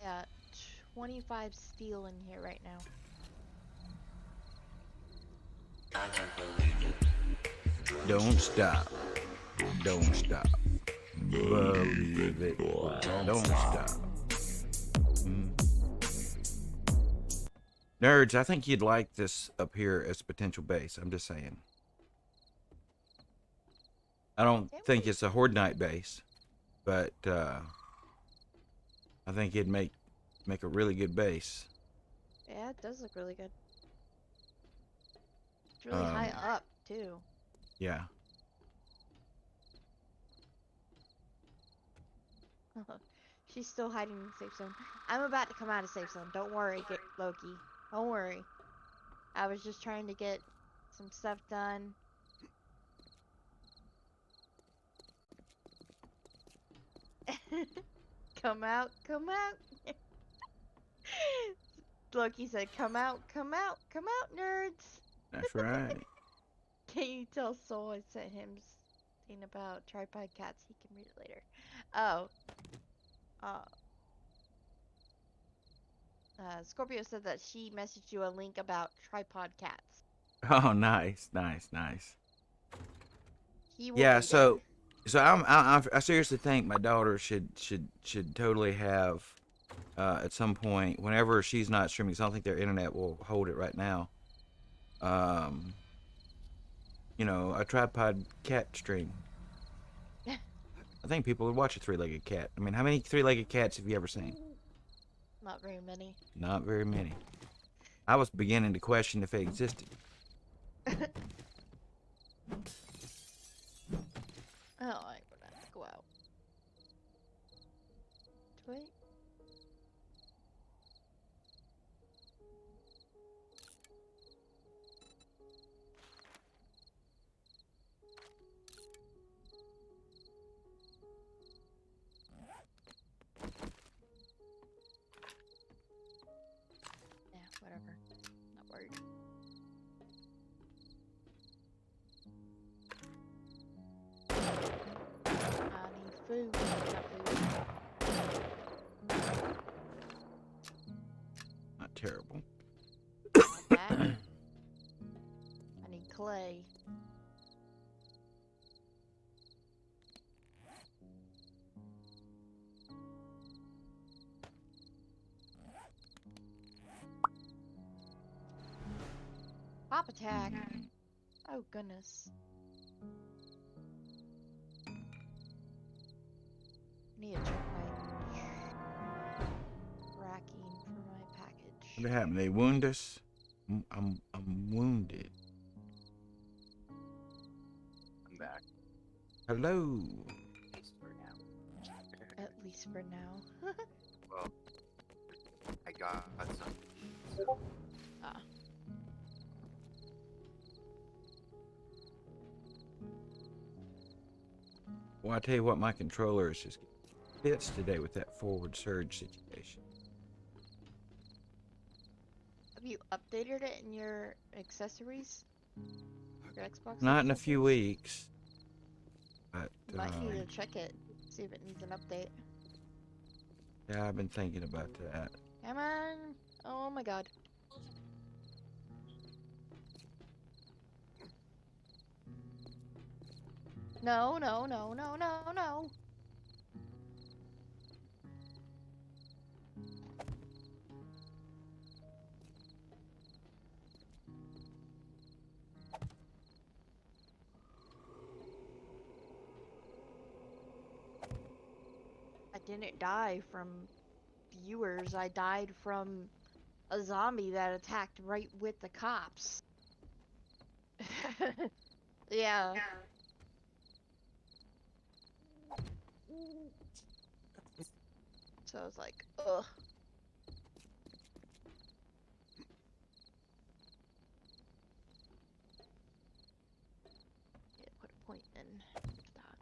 Yeah, 25 steel in here right now. Don't stop. Don't stop. Believe it. Don't stop. Mm. Nerds, I think you'd like this up here as a potential base. I'm just saying. I don't think it's a Horde Night base, but I think it'd make a really good base. Yeah, it does look really good. It's really high up, too. Yeah. She's still hiding in the safe zone. I'm about to come out of safe zone. Don't worry, Loki. Don't worry. I was just trying to get some stuff done. Come out, come out. Loki said, come out, come out, come out, nerds. That's right. Can you tell Soul I sent him something about tripod cats? He can read it later. Oh. Scorpio said that she messaged you a link about tripod cats. Oh, nice, nice, nice. He will Yeah, read so it. I seriously think my daughter should totally have at some point, whenever she's not streaming, 'cause I don't think their internet will hold it right now. You know, a tripod cat stream. I think people would watch a three-legged cat. I mean, how many three-legged cats have you ever seen? Not very many. Not very many. I was beginning to question if they existed. Oh, I'm gonna have to go out. Wait. Yeah, whatever. Not worried. I need food. Got food. Not terrible. Not bad. I need clay. Pop attack. Oh goodness. Need to check my tracking for my package. What happened? They wound us? I'm wounded. I'm back. Hello. At least for now. At least for now. Well, I got some. Ah. Well, I tell you what, my controller is just hits today with that forward surge situation. Have you updated it in your accessories? Your Xbox Not in a few accessories? weeks. But You might need to check it. See if it needs an update. yeah, I've been thinking about that. Come on. Oh my god. No, no, no, no, no, no. I didn't die from viewers. I died from a zombie that attacked right with the cops. Yeah. So I was like, ugh. Yeah, put a point in that.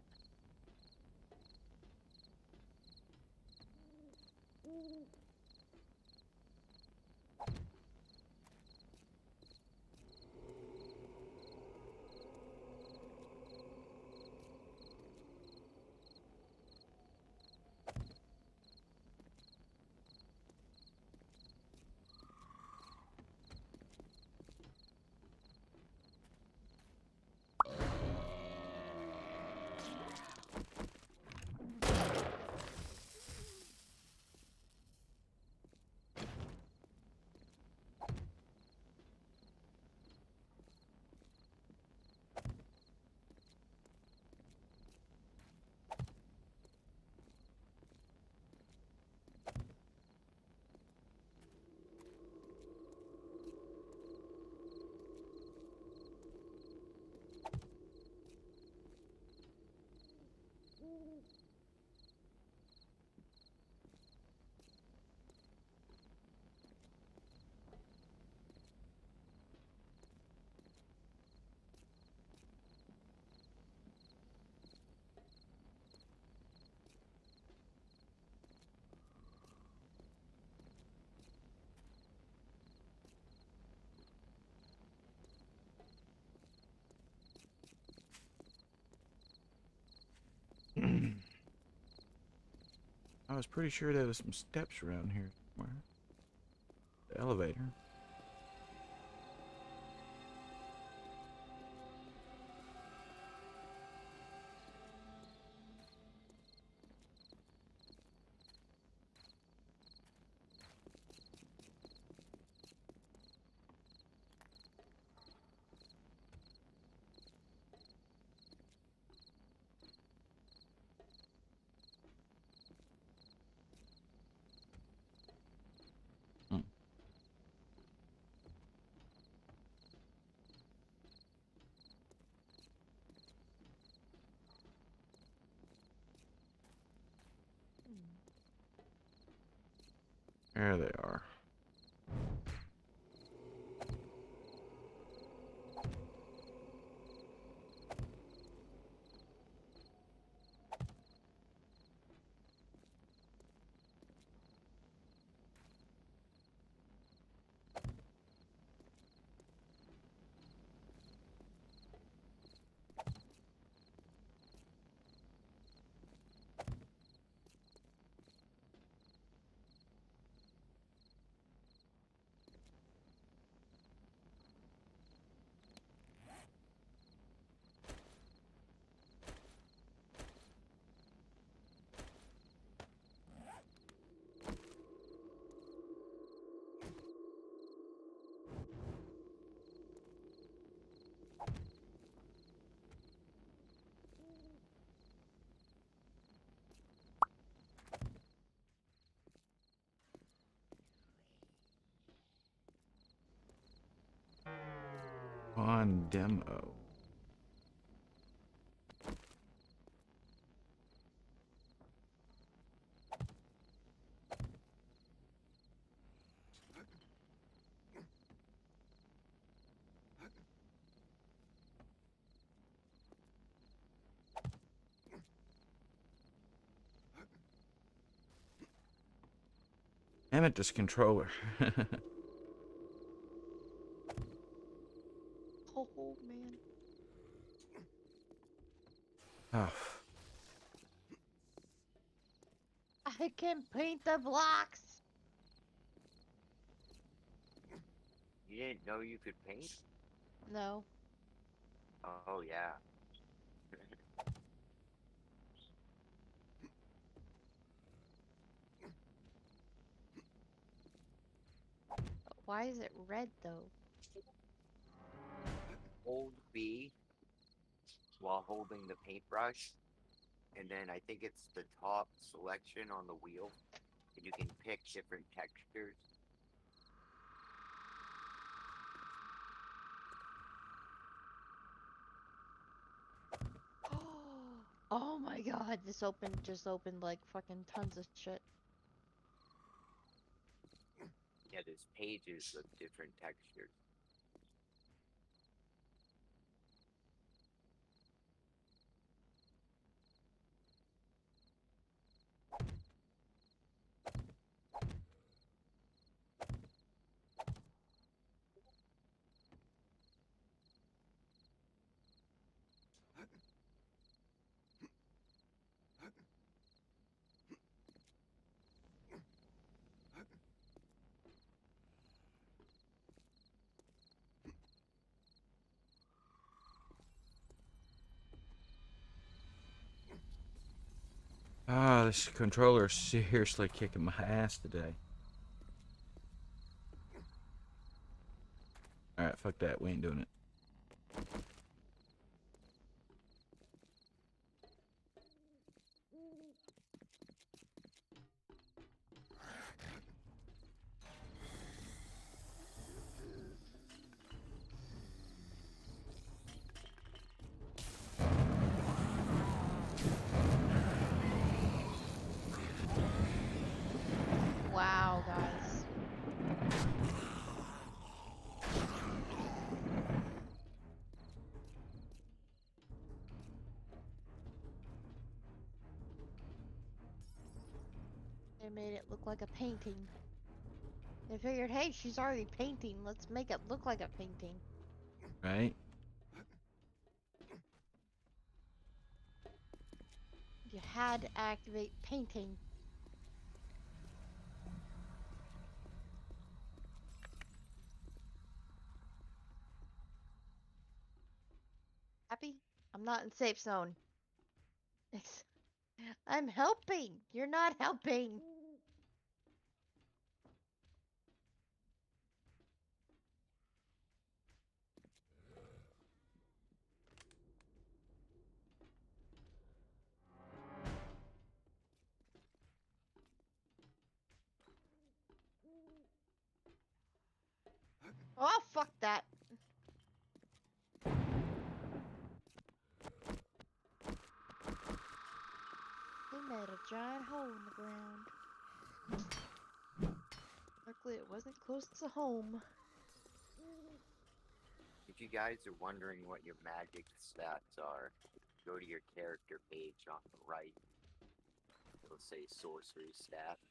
was pretty sure there was some steps around here somewhere. The elevator. Hmm. There they are. On demo. Damn it, this controller. Oh man. Oh, I can paint the blocks. You didn't know you could paint? No. Oh yeah. Why is it red though? Hold B while holding the paintbrush, and then I think it's the top selection on the wheel, and you can pick different textures. Oh my god, this just opened like fucking tons of shit. Yeah, there's pages of different textures. ah, this controller is seriously kicking my ass today. Alright, fuck that. We ain't doing it. Wow, guys. They made it look like a painting. They figured, hey, she's already painting. Let's make it look like a painting. Right? You had to activate painting. Happy? I'm not in safe zone. I'm helping. You're not helping. Oh, fuck that. They made a giant hole in the ground. Luckily, it wasn't close to home. If you guys are wondering what your magic stats are, go to your character page on the right. It'll say sorcery stats.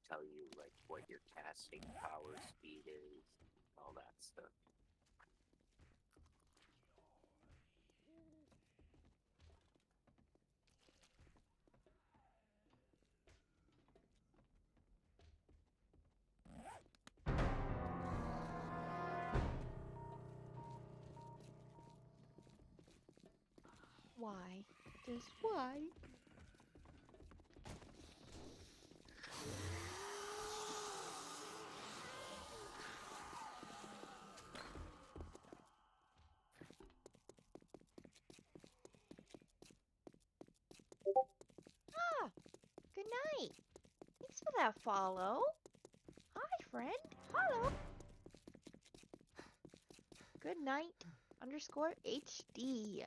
Tell you like what your casting power speed is, all that stuff. Why? Just why? Ah, good night. Thanks for that follow. Hi, friend. Hello. Good night. Underscore HD.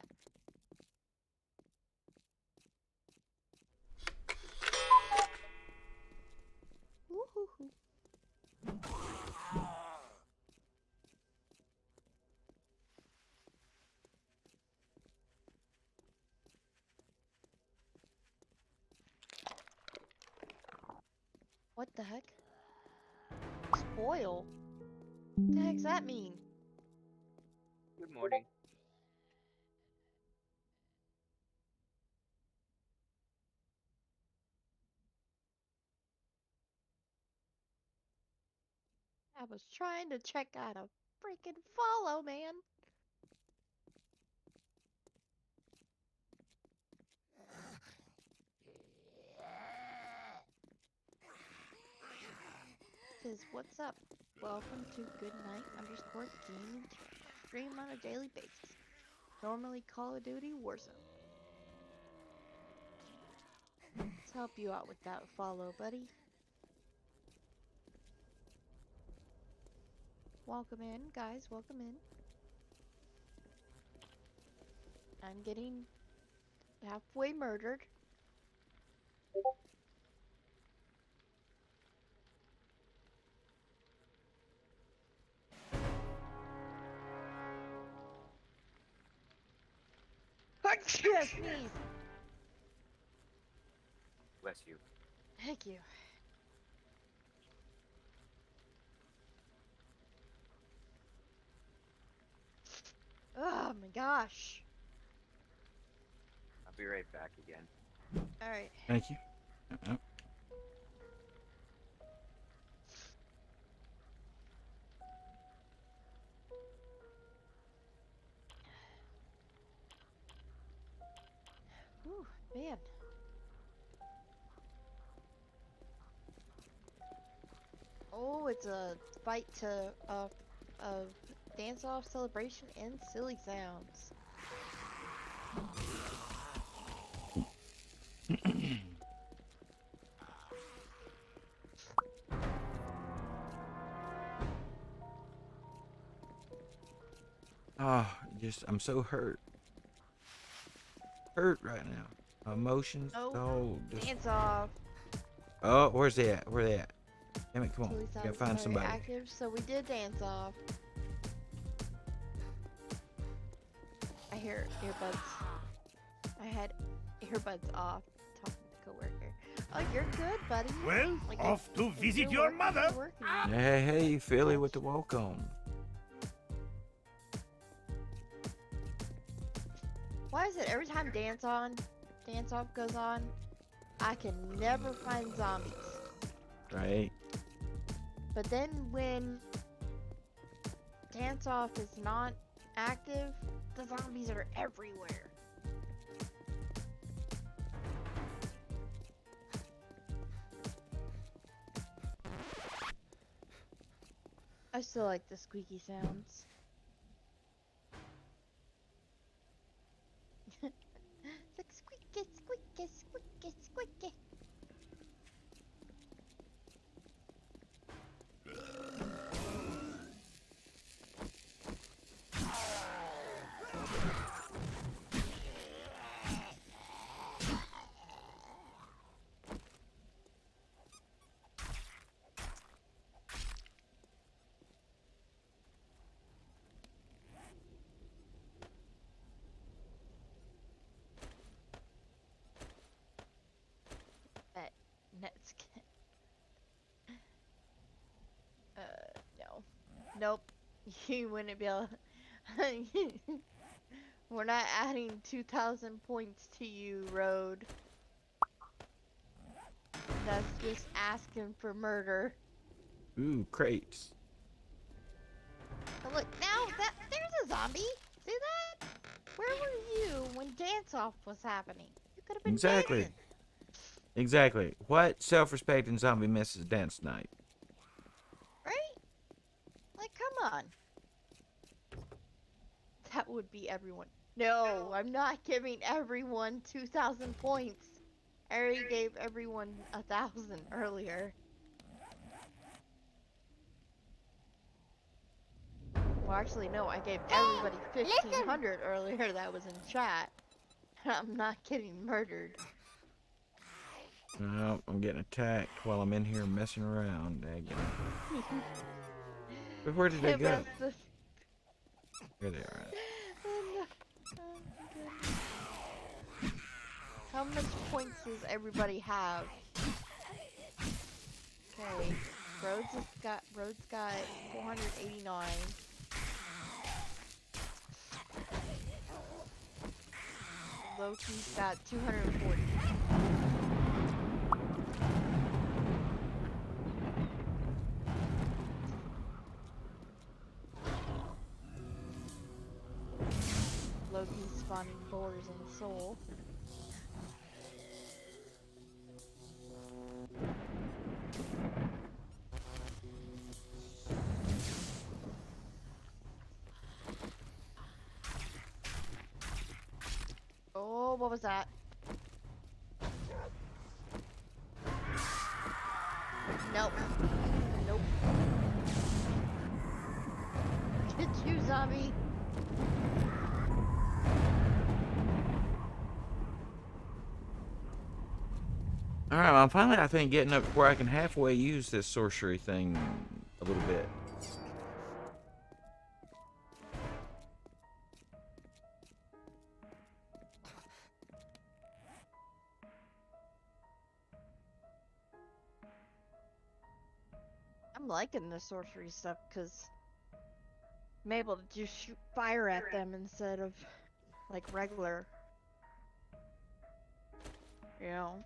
Woohoo. What the heck? Spoil? What the heck's that mean? Good morning. I was trying to check out a freaking follow, man. Says, what's up? Welcome to Goodnight underscore gaming channel. Stream on a daily basis. Normally Call of Duty Warzone. Let's help you out with that follow, buddy. Welcome in, guys. Welcome in. I'm getting halfway murdered. Yes, sneeze. Bless you. Thank you. Oh my gosh. I'll be right back again. Alright. Thank you. Whew, man. Oh, it's a fight to dance-off, celebration, and silly sounds. I'm so hurt. Hurt right now. My emotions. Oh, Just. dance-off. Oh, where's they at? Where they at? Damn it, come on. Silly Gotta sounds find are somebody. active, so we did dance-off. I hear earbuds. I had earbuds off talking to coworker. Oh, you're good, buddy. Well, Like, off to if visit you're your working, mother. you're working. Hey, Philly with the welcome. Why is it every time dance-off goes on, I can never find zombies? Right. But then when dance-off is not active, The zombies are everywhere. I still like the squeaky sounds. It's like squeaky, squeaky, squeaky, squeaky. That net's no. Nope. You wouldn't be able. We're not adding 2,000 points to you, Road. That's just asking for murder. Ooh, crates. But look, now that there's a zombie. See that? Where were you when dance off was happening? You could have been Exactly. dancing. Exactly. What self-respecting zombie misses dance night? Right? Like, come on. That would be everyone. No, I'm not giving everyone 2,000 points. I already gave everyone 1,000 earlier. Well, actually, no, I gave everybody 1,500 earlier that was in chat. I'm not getting murdered. No, I'm getting attacked while I'm in here messing around. Daggone. But where did they go? Here they are. Oh, no. Oh, goodness. How much points does everybody have? Okay, Rhodes got 489. Loki's got 240. Loki's spawning boars in Seoul. Oh, what was that? Nope. Nope. Get you, zombie. Alright, well, I'm finally, I think, getting up to where I can halfway use this sorcery thing a little bit. I'm liking the sorcery stuff because I'm able to just shoot fire at them instead of like regular. You know?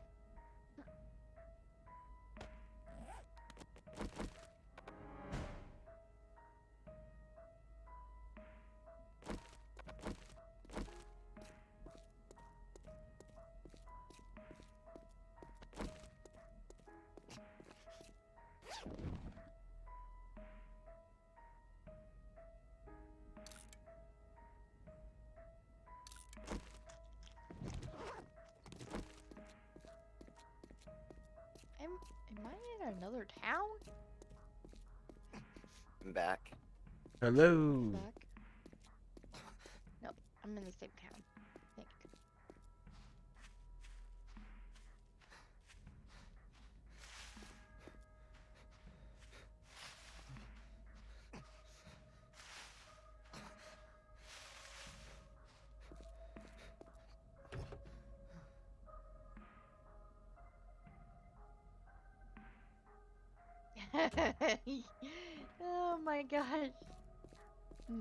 Am I in another town? I'm back. Hello. Back? Nope, I'm in the same town. I think. Oh my gosh.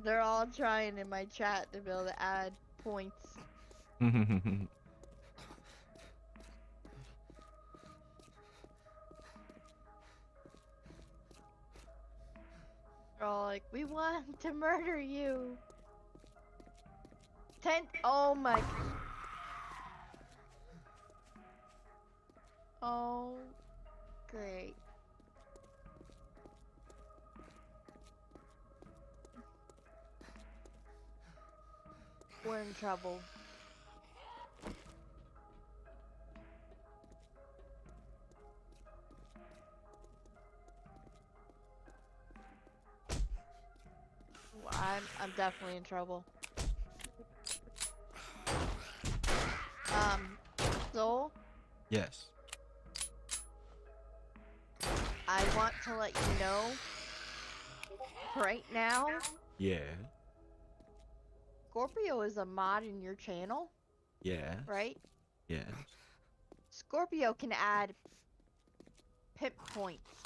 They're all trying in my chat to be able to add points. They're all like, we want to murder you. Oh my. Oh, great. We're in trouble. I'm definitely in trouble. So Yes. I want to let you know right now, Yeah. Scorpio is a mod in your channel, Yes. right? Yes. Scorpio can add pimp points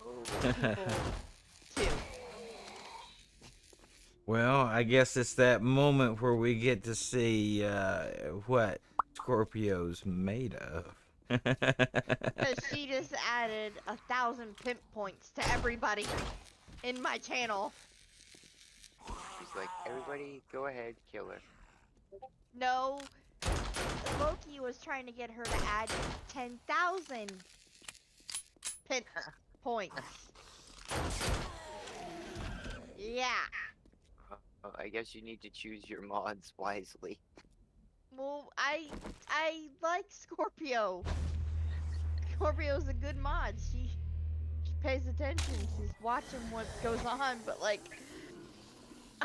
Oh, to people too. Well, I guess it's that moment where we get to see what Scorpio's made of. Cause she just added 1,000 pimp points to everybody in my channel. she's like, everybody, go ahead, kill her. No, Loki was trying to get her to add 10,000 pimp points. Yeah. I guess you need to choose your mods wisely. Well, I like Scorpio. Scorpio's a good mod. She pays attention. She's watching what goes on, but like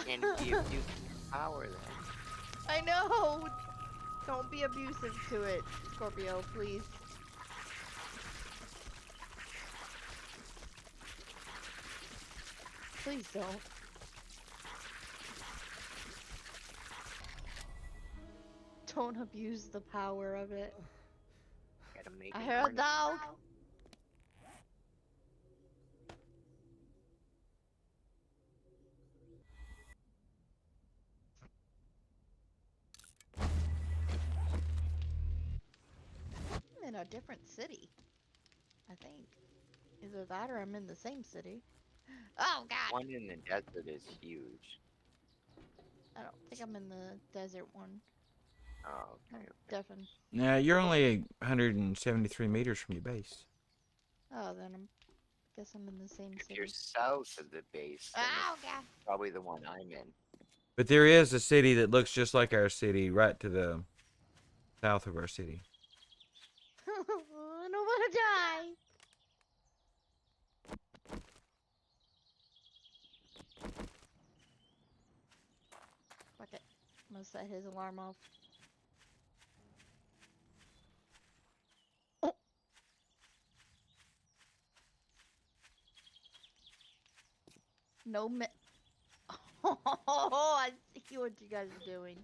And if you abuse power, then I know. Don't be abusive to it, Scorpio, please. Please don't. Don't abuse the power of it. gotta make I it hear a earn it. dog. I'm in a different city, I think. Either that or I'm in the same city. Oh god! One in the desert is huge. I don't think I'm in the desert one. Oh, I'm okay. deafened. Now, you're only 173 meters from your base. Oh, then guess I'm in the same If city. you're south of the base, then Oh it's god! probably the one I'm in. But there is a city that looks just like our city right to the south of our city. I don't want to die. Fuck it. I'm gonna set his alarm off. Oh. No me. Oh, I see what you guys are doing.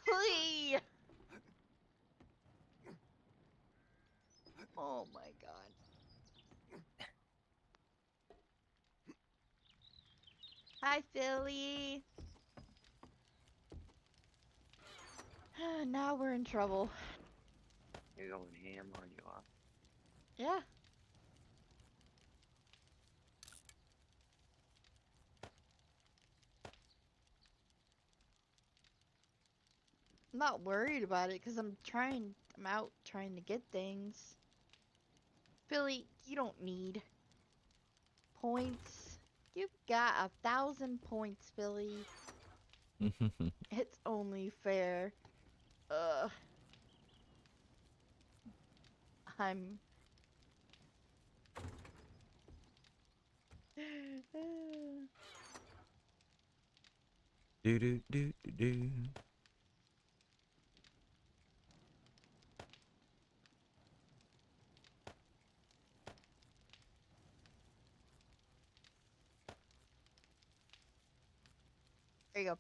Billy! Oh my god. Hi, Philly. Now we're in trouble. You're going ham on you off. Yeah. I'm not worried about it because I'm out trying to get things. Philly, you don't need points. You've got 1,000 points, Philly. It's only fair. Ugh. I'm. Do do do do do. There you go.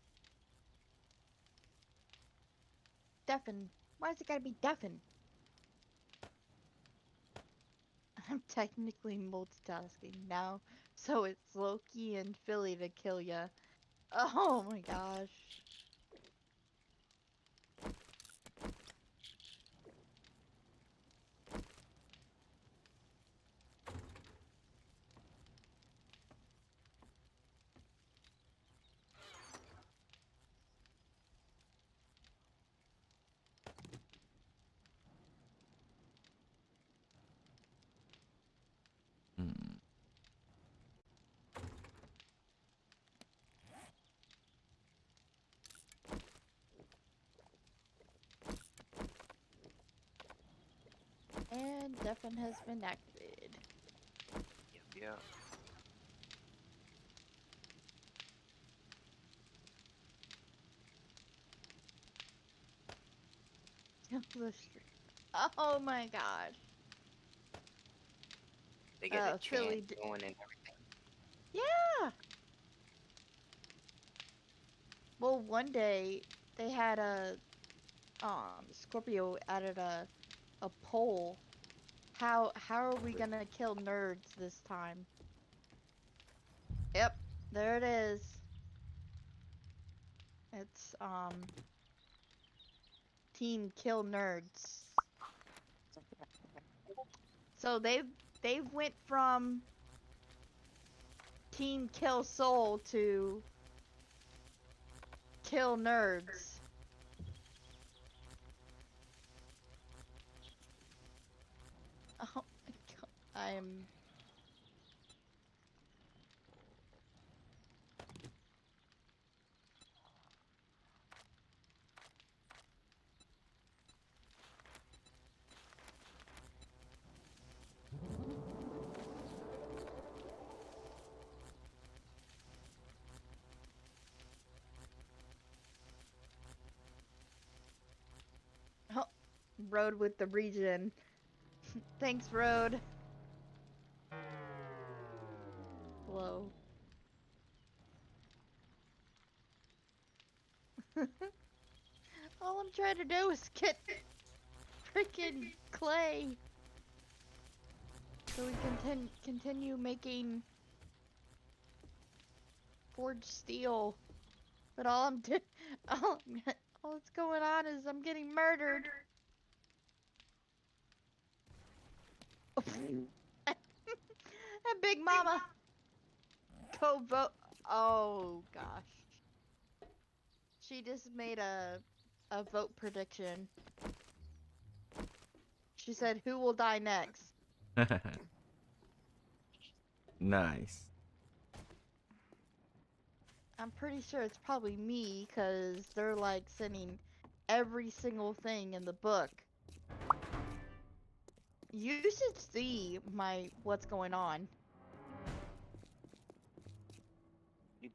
Deafen. Why is it gotta be deafen? I'm technically multitasking now, so it's Loki and Philly to kill ya. Oh my gosh. And deafen has been activated. Yeah. Oh my god. They get a Philly chant going and everything. Yeah! Well, one day they had Scorpio added a poll. How are we gonna kill nerds this time? Yep, there it is. It's Team Kill Nerds. So they've went from Team Kill Soul to Kill Nerds. Oh my god, I'm oh, Road with the region. Thanks, Road. Hello. All I'm trying to do is get freaking clay so we can continue making forged steel. But all I'm doing, all that's going on is I'm getting murdered. And Big Mama, go vote. Oh gosh, she just made a vote prediction. She said, "Who will die next?" Nice. I'm pretty sure it's probably me, because they're like sending every single thing in the book. You should see what's going on.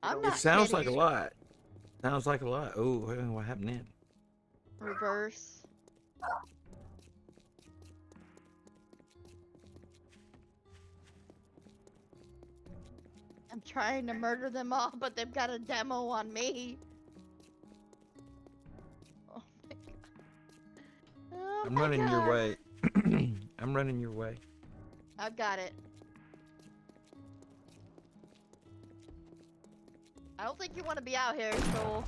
I'm It not sounds kidding. like a lot. Sounds like a lot. Oh, what happened then? Reverse. I'm trying to murder them all, but they've got a demo on me. Oh my god. Oh I'm my running your god. way. I'm running your way. I've got it. I don't think you want to be out here, Soul.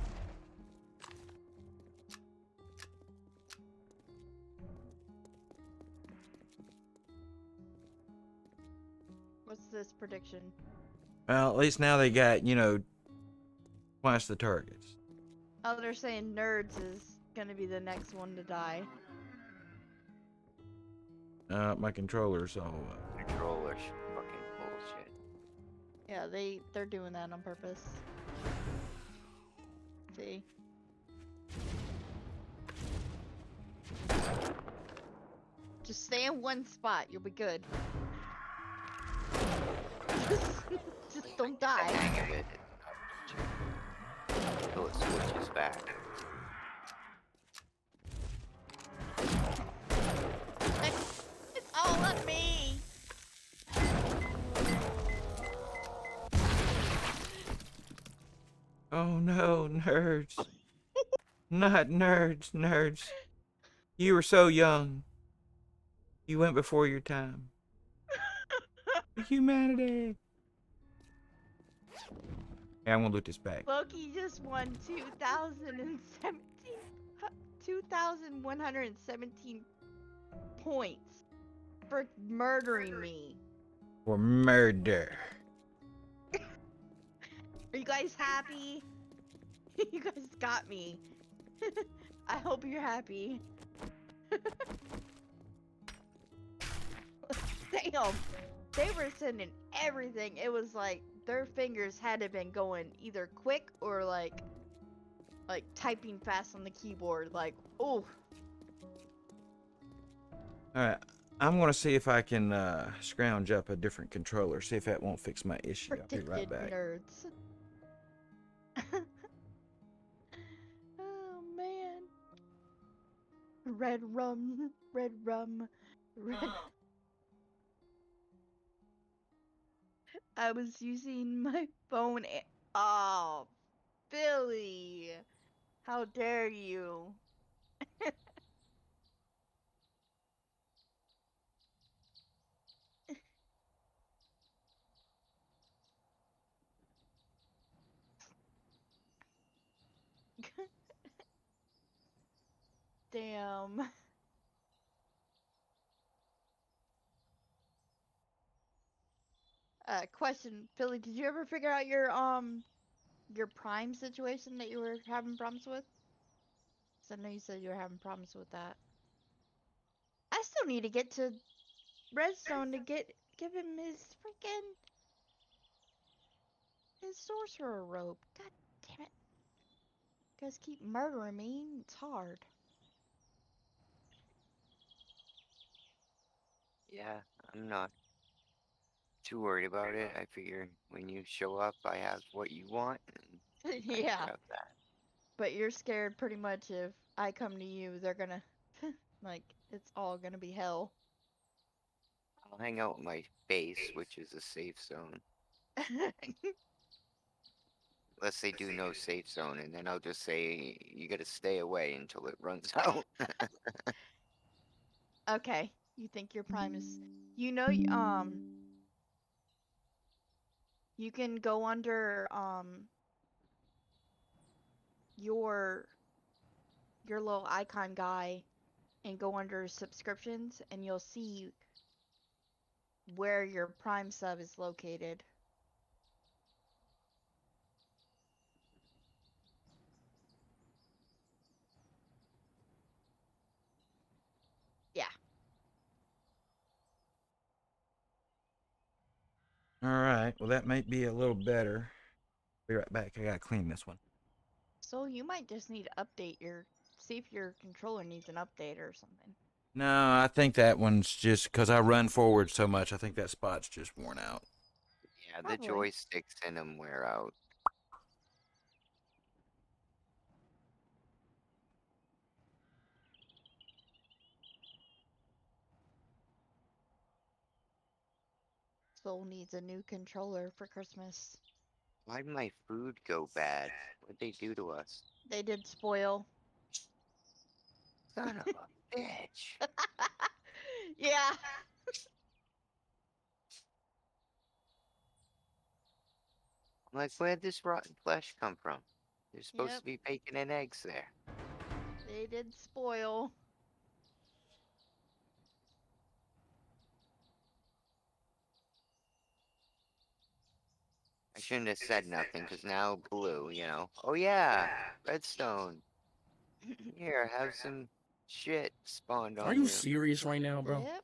What's this prediction? Well, at least now they got, twice the targets. Oh, they're saying nerds is gonna be the next one to die. My controller's all Controllers, fucking bullshit. Yeah, they're doing that on purpose. See? Just stay in one spot, you'll be good. Just don't die. Hang of it. Until it switches back. It's all on me. Oh no, nerds. Not nerds. You were so young. You went before your time. Humanity. Yeah, I'm gonna loot this bag. Loki just won 2,117 points for murdering me. For murder. Are you guys happy? You guys got me. I hope you're happy. Damn. They were sending everything. It was like their fingers had to been going either quick or like typing fast on the keyboard. Like, oh. Alright. I'm gonna see if I can scrounge up a different controller. See if that won't fix my issue. I'll be right Freaking back. nerds. Oh man. Red rum, red rum, red. I was using my phone. Oh, Billy. How dare you? Damn. Question, Billy, did you ever figure out your Prime situation that you were having problems with? 'Cause I know you said you were having problems with that. I still need to get to Redstone to give him his sorcerer robe. God damn it. You guys keep murdering me. It's hard. Yeah, I'm not too worried about it. I figure when you show up, I have what you want, and I can Yeah. grab that. But you're scared pretty much if I come to you, they're gonna like it's all gonna be hell. I'll hang out with my base, which is a safe zone. Unless they do no safe zone, and then I'll just say you gotta stay away until it runs out. Okay. You think your Prime is you know you can go under your your little icon guy and go under subscriptions and you'll see where your Prime sub is located. Yeah. All right. Well, that might be a little better. Be right back. I gotta clean this one. So you might just need to update your see if your controller needs an update or something. No, I think that one's just because I run forward so much. I think that spot's just worn out. Yeah, the Probably. joysticks in them wear out. Soul needs a new controller for Christmas. Why'd my food go bad? What'd they do to us? They did spoil. Son of a bitch. Yeah. I'm like, where'd this rotten flesh come from? There's supposed Yep. to be bacon and eggs there. They did spoil. I shouldn't have said nothing, because now blue, you know. Oh yeah, redstone. Here, have some shit spawned Are on you you. serious right now, bro? Yep.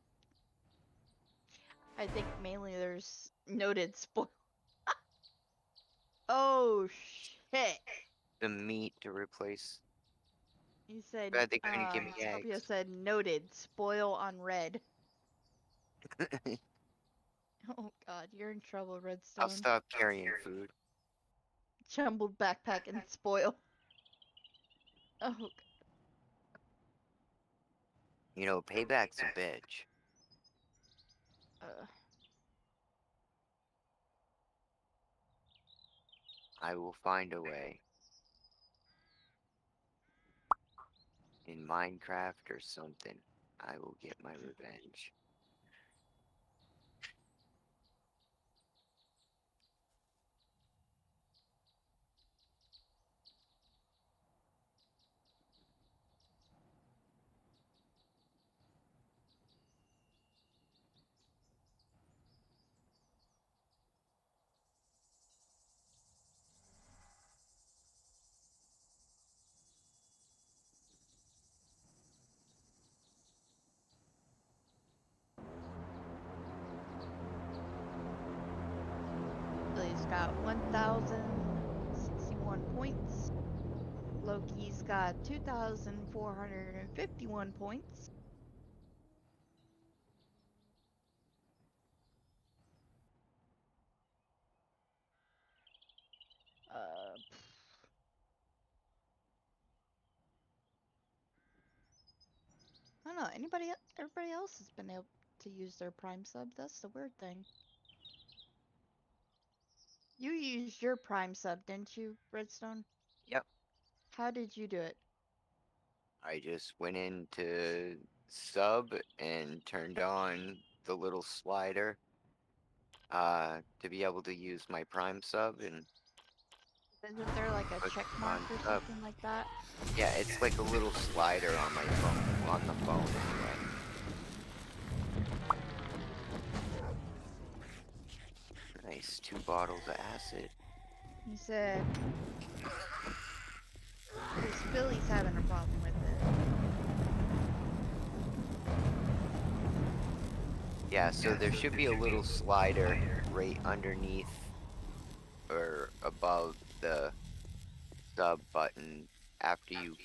I think mainly there's noted spoil. Oh shit. The meat to replace. You said Glad they couldn't give me Scorpio eggs. said noted spoil on red. Oh god, you're in trouble, I'll Redstone. stop carrying food. Jumbled backpack and spoil. Oh You know, payback's a bitch. uh, I will find a way. In Minecraft or something, I will get my revenge. Billy's got 1,061 points. Loki's got 2,451 points. know. Everybody else has been able to use their Prime sub. That's the weird thing. You used your Prime sub, didn't you, Redstone? Yep. How did you do it? I just went into sub and turned on the little slider to be able to use my Prime sub and Isn't there like a click check mark on or sub. something like that? Yeah, it's like a little slider on my phone, on the phone anyway. Nice, 2 bottles of acid. He said, because Billy's having a problem with it. Yeah, so there should be a little slider right underneath or above the sub button after you.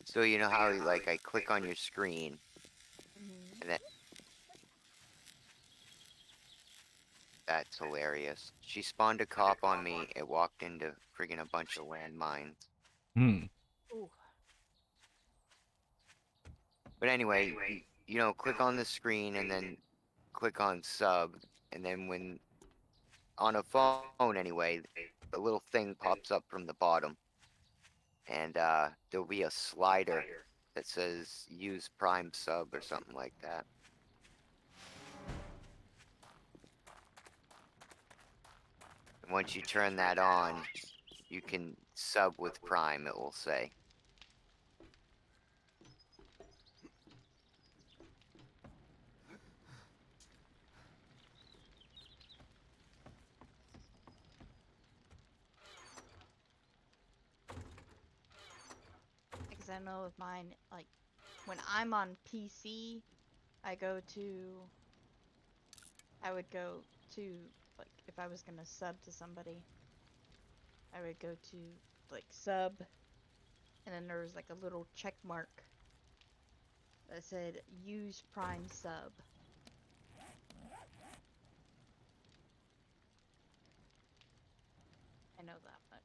So you know how like I click on your screen and then that's hilarious. She spawned a cop on me. It walked into friggin' a bunch of landmines. Hmm. Ooh. But anyway, you know, click on the screen and then click on sub, and then when on a phone anyway, the little thing pops up from the bottom, and there'll be a slider that says use Prime sub or something like that. And once you turn that on, you can sub with Prime, it will say. Because I know with mine, like, when I'm on PC, I would go to, like, if I was gonna sub to somebody, I would go to, like, sub, and then there was, like, a little check mark that said, use Prime sub. I know that much.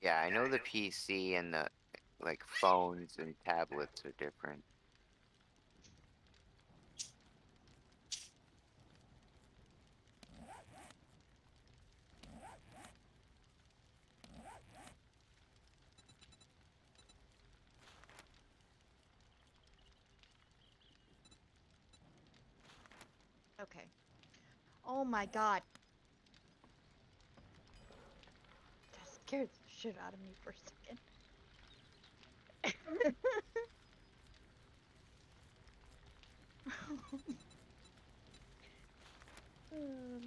Yeah, I know the PC and the like phones and tablets are different. Okay. Oh my god. That scared the shit out of me for a second.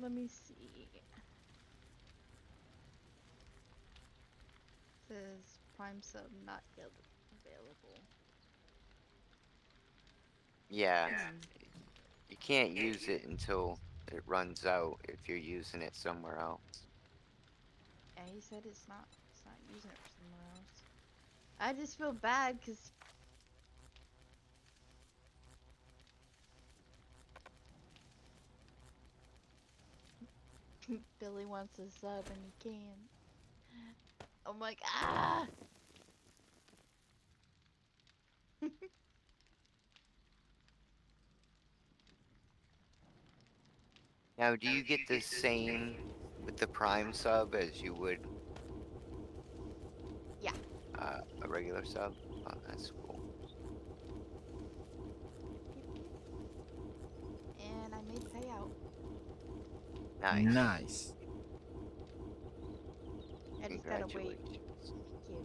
Let me see. Says Prime sub not yet available. Yeah, Hmm. you can't use it until it runs out if you're using it somewhere else. Yeah, he said it's not using it for somewhere else. I just feel bad because Billy wants a sub and he can. I'm like, ah! Now, do you get the same with the Prime sub as you would Yeah. a regular sub? Oh, that's cool. And I made the payout. Nice. Nice. I just gotta wait. Congratulations. Thank you.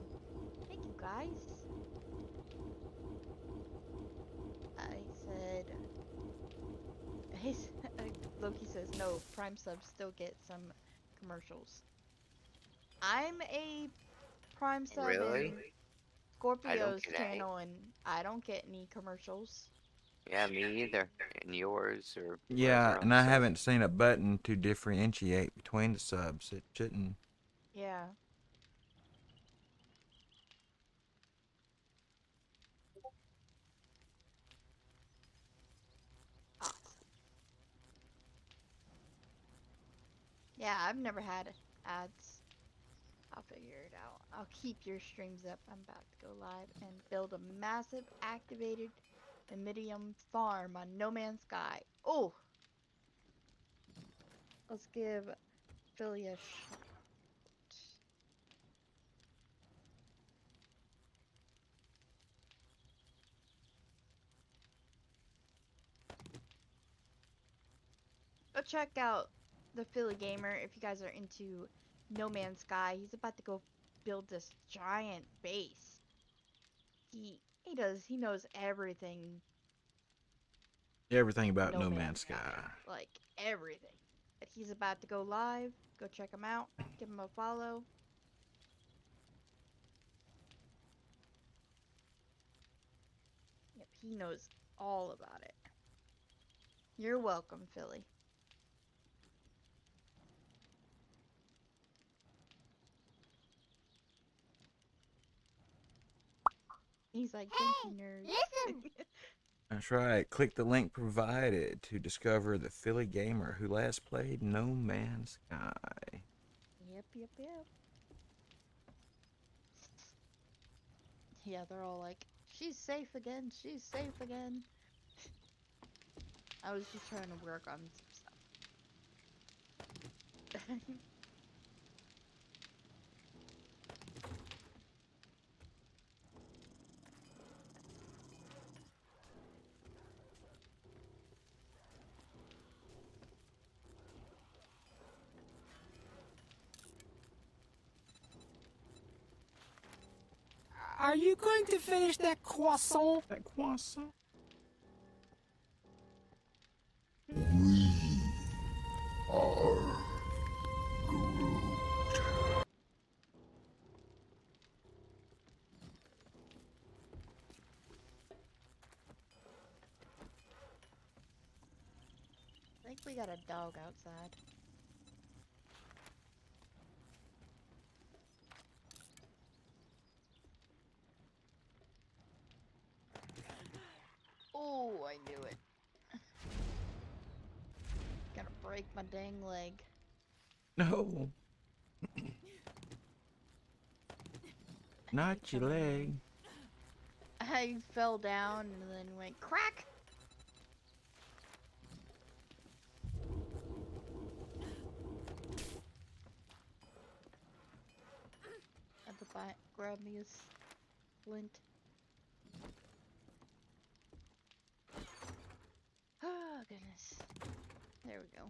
Thank you, guys. I said, Loki says, no, Prime subs still get some commercials. I'm a Prime sub Really? in I don't Scorpio's get any. channel and I don't get any commercials. Yeah, me either. And yours or Yeah, whoever and else I says. haven't seen a button to differentiate between the subs. It shouldn't. Yeah. Awesome. Yeah, I've never had ads pop figure it out. I'll keep your streams up. I'm about to go live and build a massive activated Iridium farm on No Man's Sky. Oh, let's give Philly a shot. Go check out the Philly Gamer if you guys are into No Man's Sky. He's about to go build this giant base. He knows everything Everything about No No Man's Man's Sky. like everything. But he's about to go live. Go check him out. Give him a follow. Yep, he knows all about it. You're welcome, Philly. He's like, thank you, nerd. Listen! That's right. Click the link provided to discover the Philly gamer who last played No Man's Sky. Yep. Yeah, they're all like, she's safe again, she's safe again. I was just trying to work on some stuff. Are you going to finish that croissant? That croissant? I think we got a dog outside. Oh, I knew it. Gonna break my dang leg. No. Not your leg. I fell down and then went crack. Had to grab me a splint. Oh, goodness. There we go.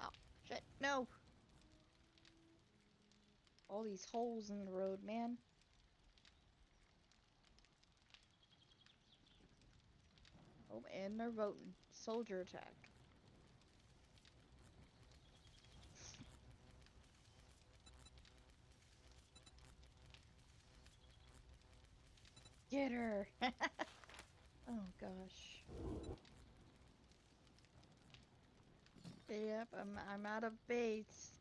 Oh, shit, no! All these holes in the road, man. Oh, and they're voting. Soldier attack. Get her! Oh, gosh. Yep, I'm out of base.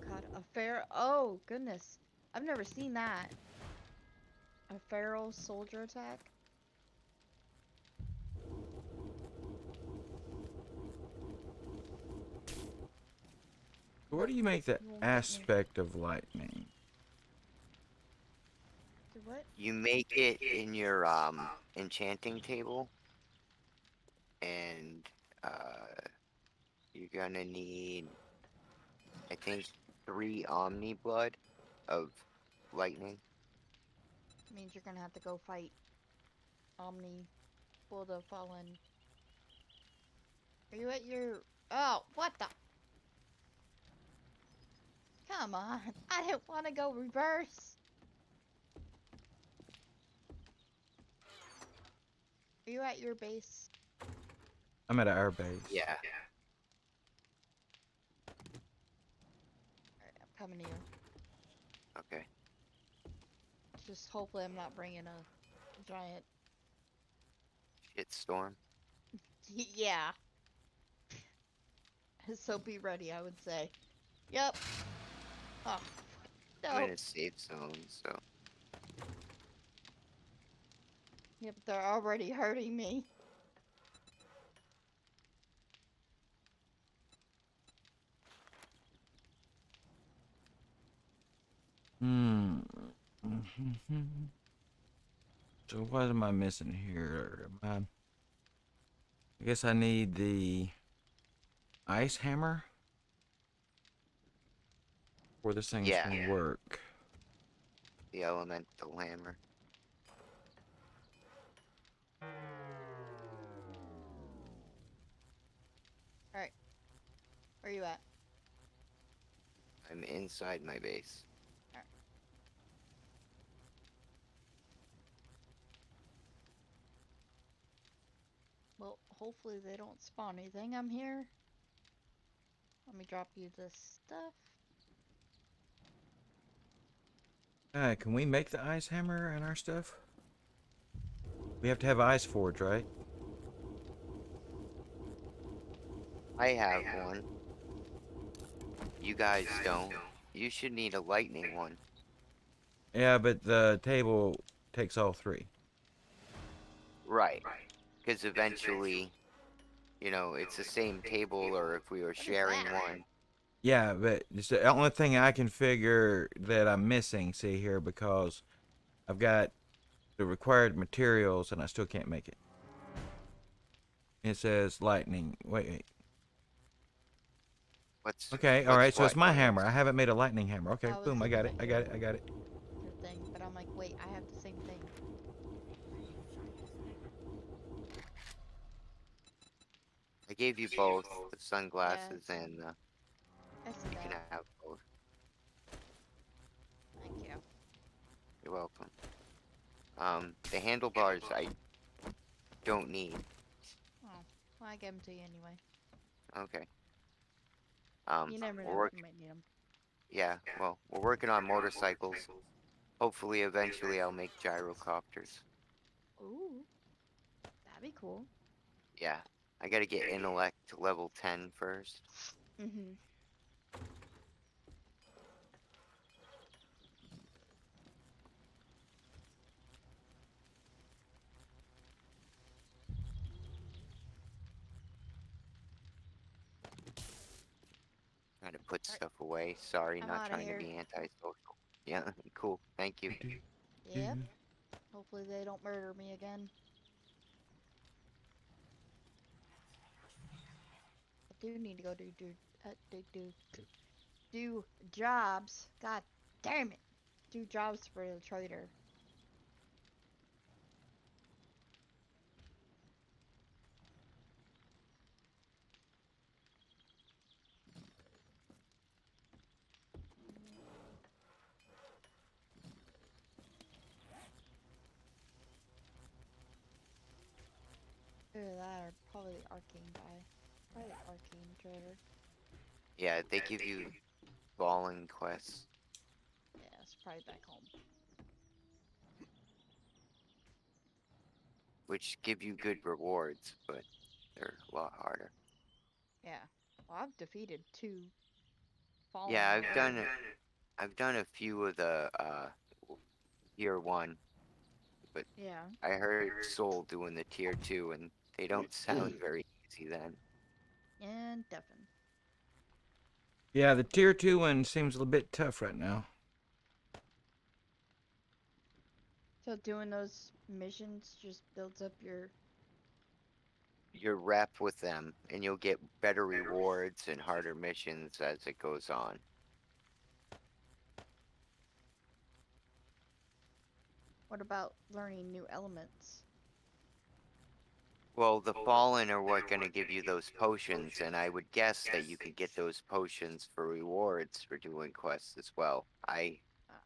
God, a oh, goodness. I've never seen that. A feral soldier attack? Where do you make the You won't get me. aspect of lightning? Do what? You make it in your enchanting table, and you're gonna need, I think, 3 Omni Blood of lightning. Means you're gonna have to go fight Omni for the fallen. Are you at your? Oh, what the? Come on! I didn't want to go reverse. Are you at your base? I'm at our base. Yeah. Alright, I'm coming to you. Okay. Just hopefully I'm not bringing a giant. Shitstorm. Yeah. So be ready, I would say. Yep. Oh, I'm no. in a safe zone, so. Yep, they're already hurting me. Hmm. So what am I missing here? I guess I need the ice hammer for this thing's Yeah. gonna work. The elemental hammer. Alright. Where you at? I'm inside my base. Alright. Well, hopefully they don't spawn anything. I'm here. Let me drop you this stuff. Alright, can we make the ice hammer and our stuff? We have to have ice forge, right? I have one. You guys don't. You should need a lightning one. Yeah, but the table takes all 3. Right. Because eventually, you know, it's the same table, or if we were What is sharing that? one. Yeah, but it's the only thing I can figure that I'm missing, see here, because I've got the required materials and I still can't make it. It says lightning. Wait. What's Okay, what's alright, so it's what? my hammer. I haven't made a lightning hammer. Okay, I was boom, I got it. looking I at got it. I got it. your thing, but I'm like, wait, I have the same thing. I gave you both the Yeah, sunglasses, and I see you can that. have both. Thank you. You're welcome. The handlebars I don't need. Oh, well, I gave them to you anyway. Okay. You never We're know, working. you might need them. Yeah. Well, we're working on motorcycles. Hopefully, eventually, I'll make gyrocopters. Ooh, that'd be cool. Yeah. I gotta get intellect to level 10 first. Mm-hmm. Trying to put Alright, stuff away. Sorry, I'm not out of trying to here. be antisocial. Yeah. Cool. Thank you. Yep. Hopefully they don't murder me again. I do need to go do jobs. God damn it. Do jobs for the trader. Either that or probably the arcane guy. Probably the arcane trader. Yeah, they give you balling quests, Yeah, it's probably back home. which give you good rewards, but they're a lot harder. Yeah. Well, I've defeated 2 fallen Yeah, already. I've done a few of the tier 1, but Yeah. I heard Soul doing the tier 2, and they don't sound very easy then. And Devin. Yeah, the tier 2 one seems a little bit tough right now. So doing those missions just builds up your your rep with them, and you'll get better rewards and harder missions as it goes on. What about learning new elements? Well, the Fallen are what going to give you those potions, and I would guess that you could get those potions for rewards for doing quests as well. I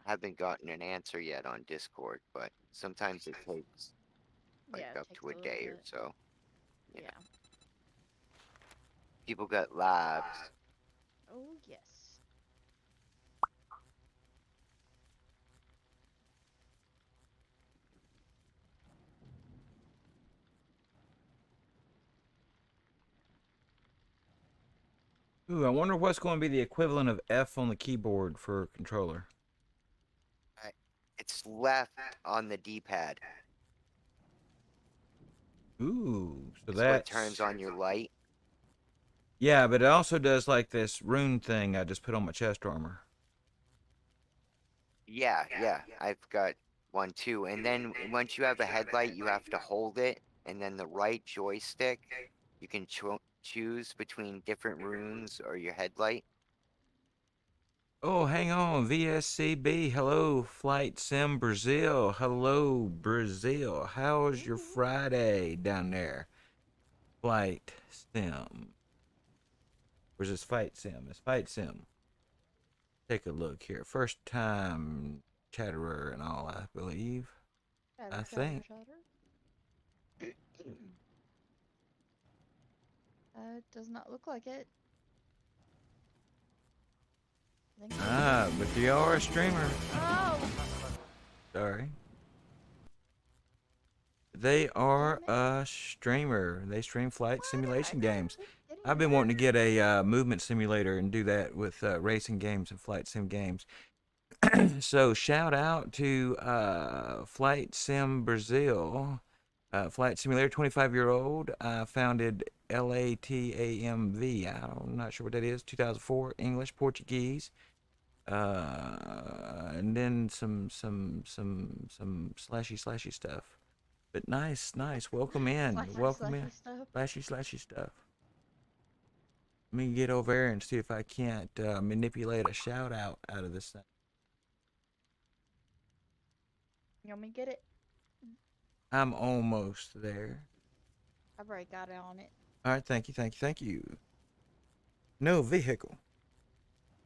haven't gotten an answer yet on Discord, but sometimes it takes like Yeah, it up takes to a a little day or bit. so. Yeah. People got labs. Oh, yes. Ooh, I wonder what's going to be the equivalent of F on the keyboard for controller. It's left on the D-pad. Ooh, so It's what that's turns on your light. yeah, but it also does like this rune thing I just put on my chest armor. Yeah, yeah, I've got one too. And then once you have a headlight, you have to hold it, and then the right joystick, you can choose between different runes or your headlight. Oh, hang on, VSCB. Hello, Flight Sim Brazil. Hello, Brazil. How's your Friday down there? Flight Sim. Where's this Fight Sim? It's Fight Sim. Take a look here. First time chatterer and all, I believe. I think. Does not look like it. I think Ah, but you are a streamer. Oh! Sorry. They are a streamer. They stream flight simulation games. I've been wanting to get a movement simulator and do that with racing games and flight sim games. So shout out to Flight Sim Brazil, flight simulator, 25-year-old, founded LATAMV. I'm not sure what that is. 2004, English, Portuguese, and then some slashy stuff. But nice. Welcome in. Welcome in. stuff. Slashy stuff. Let me get over there and see if I can't manipulate a shout out of this thing. You want me to get it? I'm almost there. I've already got it on it. All right, thank you. No vehicle.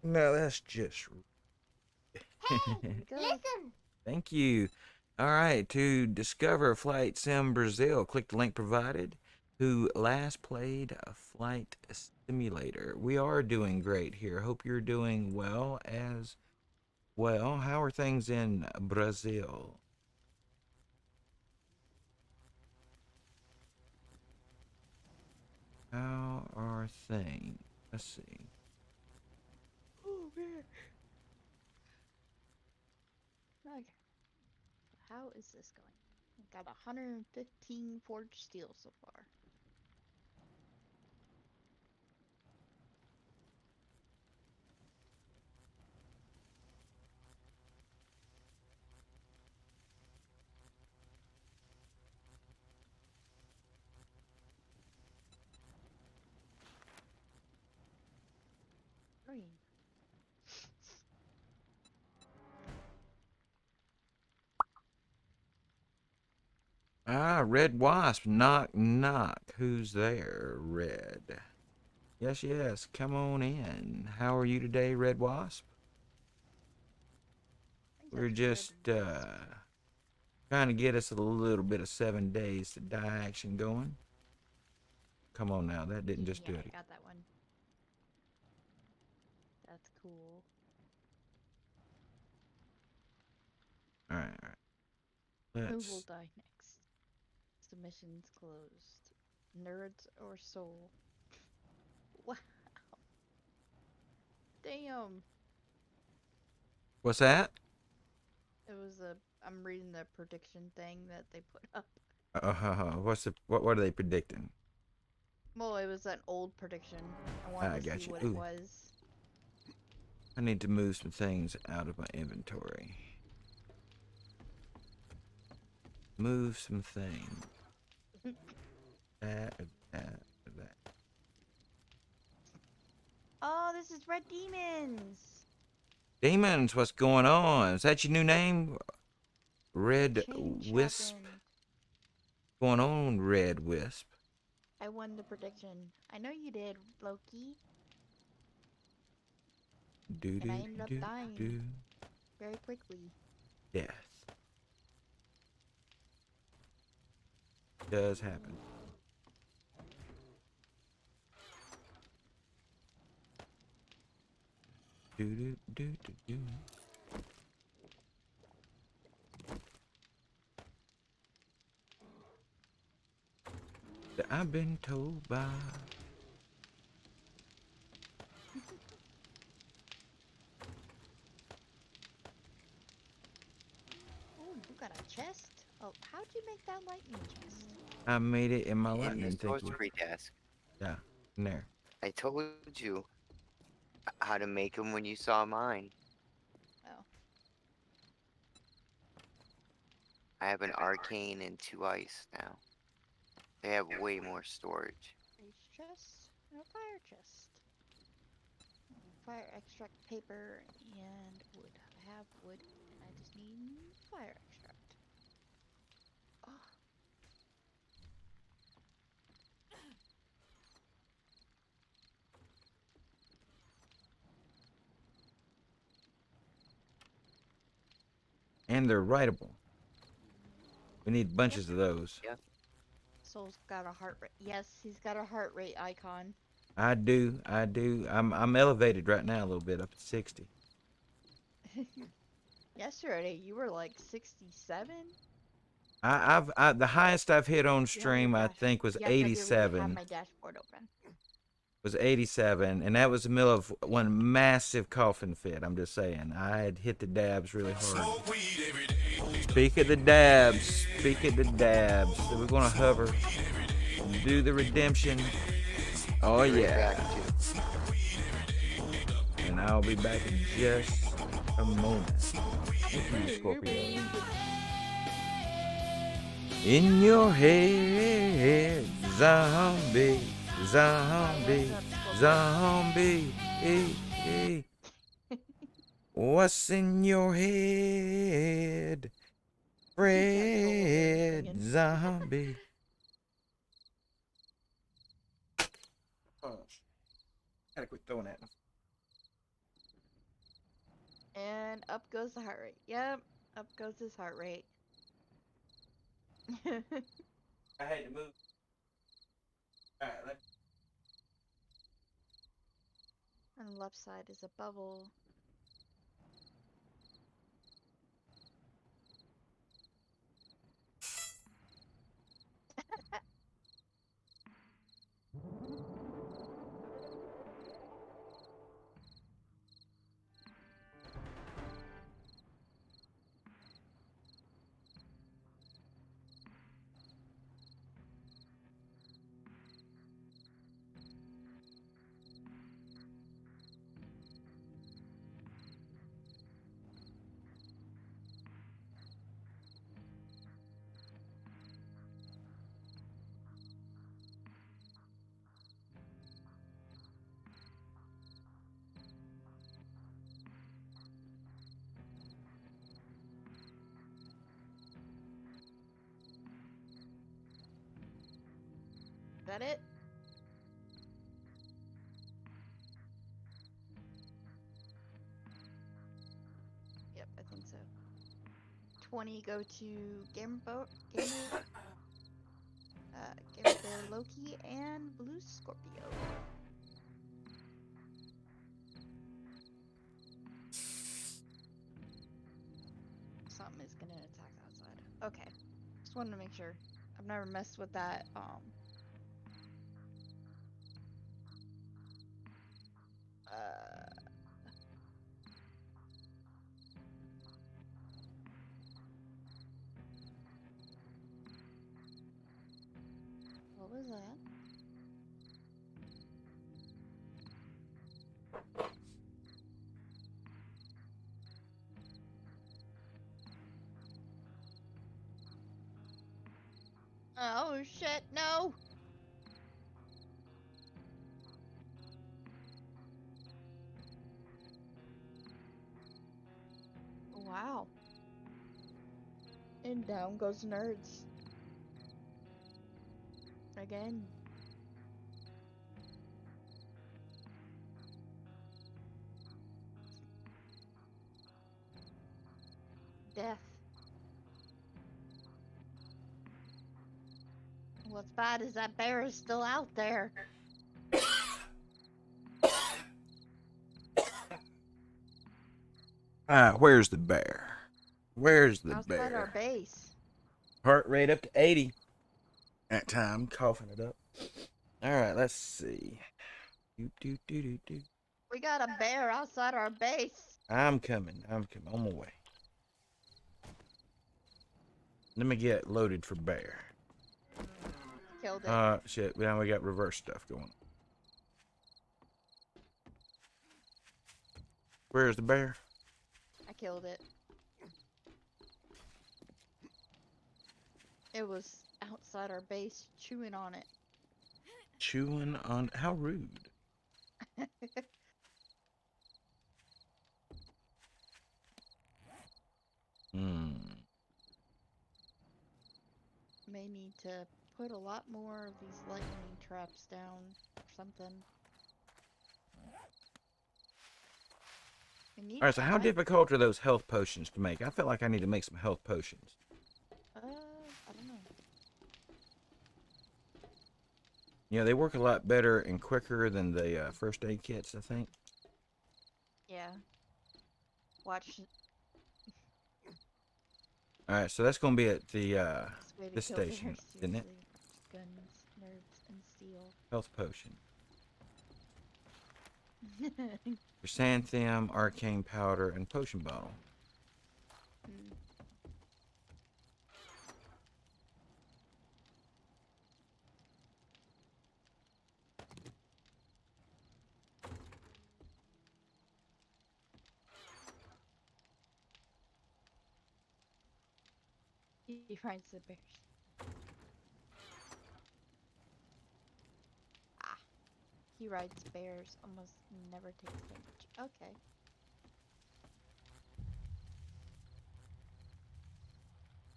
No, that's just. Hey, listen. Thank you. All right, to discover Flight Sim Brazil, click the link provided. Who last played a flight simulator? We are doing great here. Hope you're doing well as well. How are things in Brazil? How are things? Let's see. Oh, man. Okay. How is this going? I've got 115 forged steel so far. Green. Ah, Red Wasp. Knock, knock. Who's there, Red? Yes. Come on in. How are you today, Red Wasp? We're just trying to get us a little bit of 7 days to die action going. Come on now, that didn't just do Yeah, it. I got that one. That's cool. All right. Who will Let's. die next? Submissions closed. Nerds or soul? Wow. Damn. What's that? It was I'm reading the prediction thing that they put up. What are they predicting? Well, it was an old prediction. I wanted I to got see you. what it Ooh, was. I need to move some things out of my inventory. Move some things. That. Oh, this is Red Demons. Demons, what's going on? Is that your new name? Red Change Wisp? happened. Going on, Red Wisp? I won the prediction. I know you did, Loki. Do And I do ended up do dying do. very quickly. Death does happen. Do do do do do. That I've been told by. Oh, you got a chest? Oh, how'd you make that lightning chest? I made it in my In the lightning. Thank you. sorcery desk. Yeah, in there. I told you how to make them when you saw mine. Oh, I have an arcane and 2 ice now. They have way more storage. ice chest and a fire chest. Fire extract paper and wood. I have wood and I just need fire extract. Oh, And they're writable. We need bunches of those. Yep. Soul's got a heart rate. Yes, he's got a heart rate icon. I do. I'm elevated right now a little bit, up to 60. Yesterday you were like 67. The highest I've hit on stream I think was Yes, I do. Have 87. my dashboard open. Was 87, and that was the middle of one massive coughing fit. I'm just saying, I had hit the dabs really hard. Speak of the dabs, speak of the dabs. So we're gonna hover, do the redemption. Oh Right yeah, back to and I'll be back in just a moment. Thank you, Scorpio. In your head, zombie, zombie, zombie. What's in your head, Fred singing. Zombie? Oh, gotta quit throwing at him. And up goes the heart rate. Yep, up goes his heart rate. I had to move. All right, On the left side is a bubble. Is that it? Yep, I think so. 20 go to Gamer Bear Loki and Blue Scorpio. Something is gonna attack outside. Okay. Just wanted to make sure. I've never messed with that, what was that? Oh shit, no! And down goes nerds. Again. Death. What's bad is that bear is still out there. Where's the bear? Where's the Outside our bear? base. Heart rate up to 80. That time, coughing it up. All right, let's see. Do. We got a bear outside our base. I'm coming. On my way. Let me get loaded for bear. Killed it. Shit. Now we got reverse stuff going on. Where's the bear? I killed it. It was outside our base chewing on it. Chewing on. How rude. May need to put a lot more of these lightning traps down or something. Alright, so how difficult are those health potions to make? I feel like I need to make some health potions. I don't know. Yeah, they work a lot better and quicker than the first aid kits, I think. Yeah. Watch. Alright, so that's going to be at the this Kill bears, station, isn't it? seriously. Guns, nerds, and steel. Health potion. Chrysanthemum, arcane powder, and potion bottle. He finds the bears. Ah. He rides bears, almost never takes damage. Okay.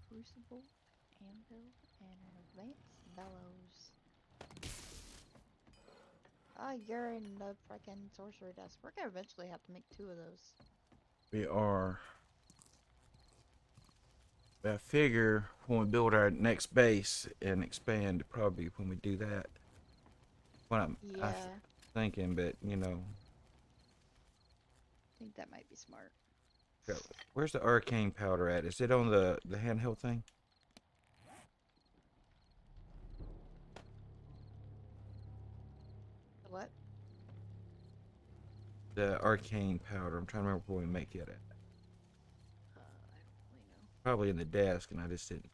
Crucible, anvil, and an advanced bellows. Oh, you're in the frickin' sorcerer desk. We're gonna eventually have to make 2 of those. We are. But I figure when we build our next base and expand, probably when we do that. What I'm thinking, but you know. I think that might be smart. Where's the arcane powder at? Is it on the handheld thing? What? The arcane powder. I'm trying to remember where we make it at. I don't really know. Probably in the desk, and I just didn't.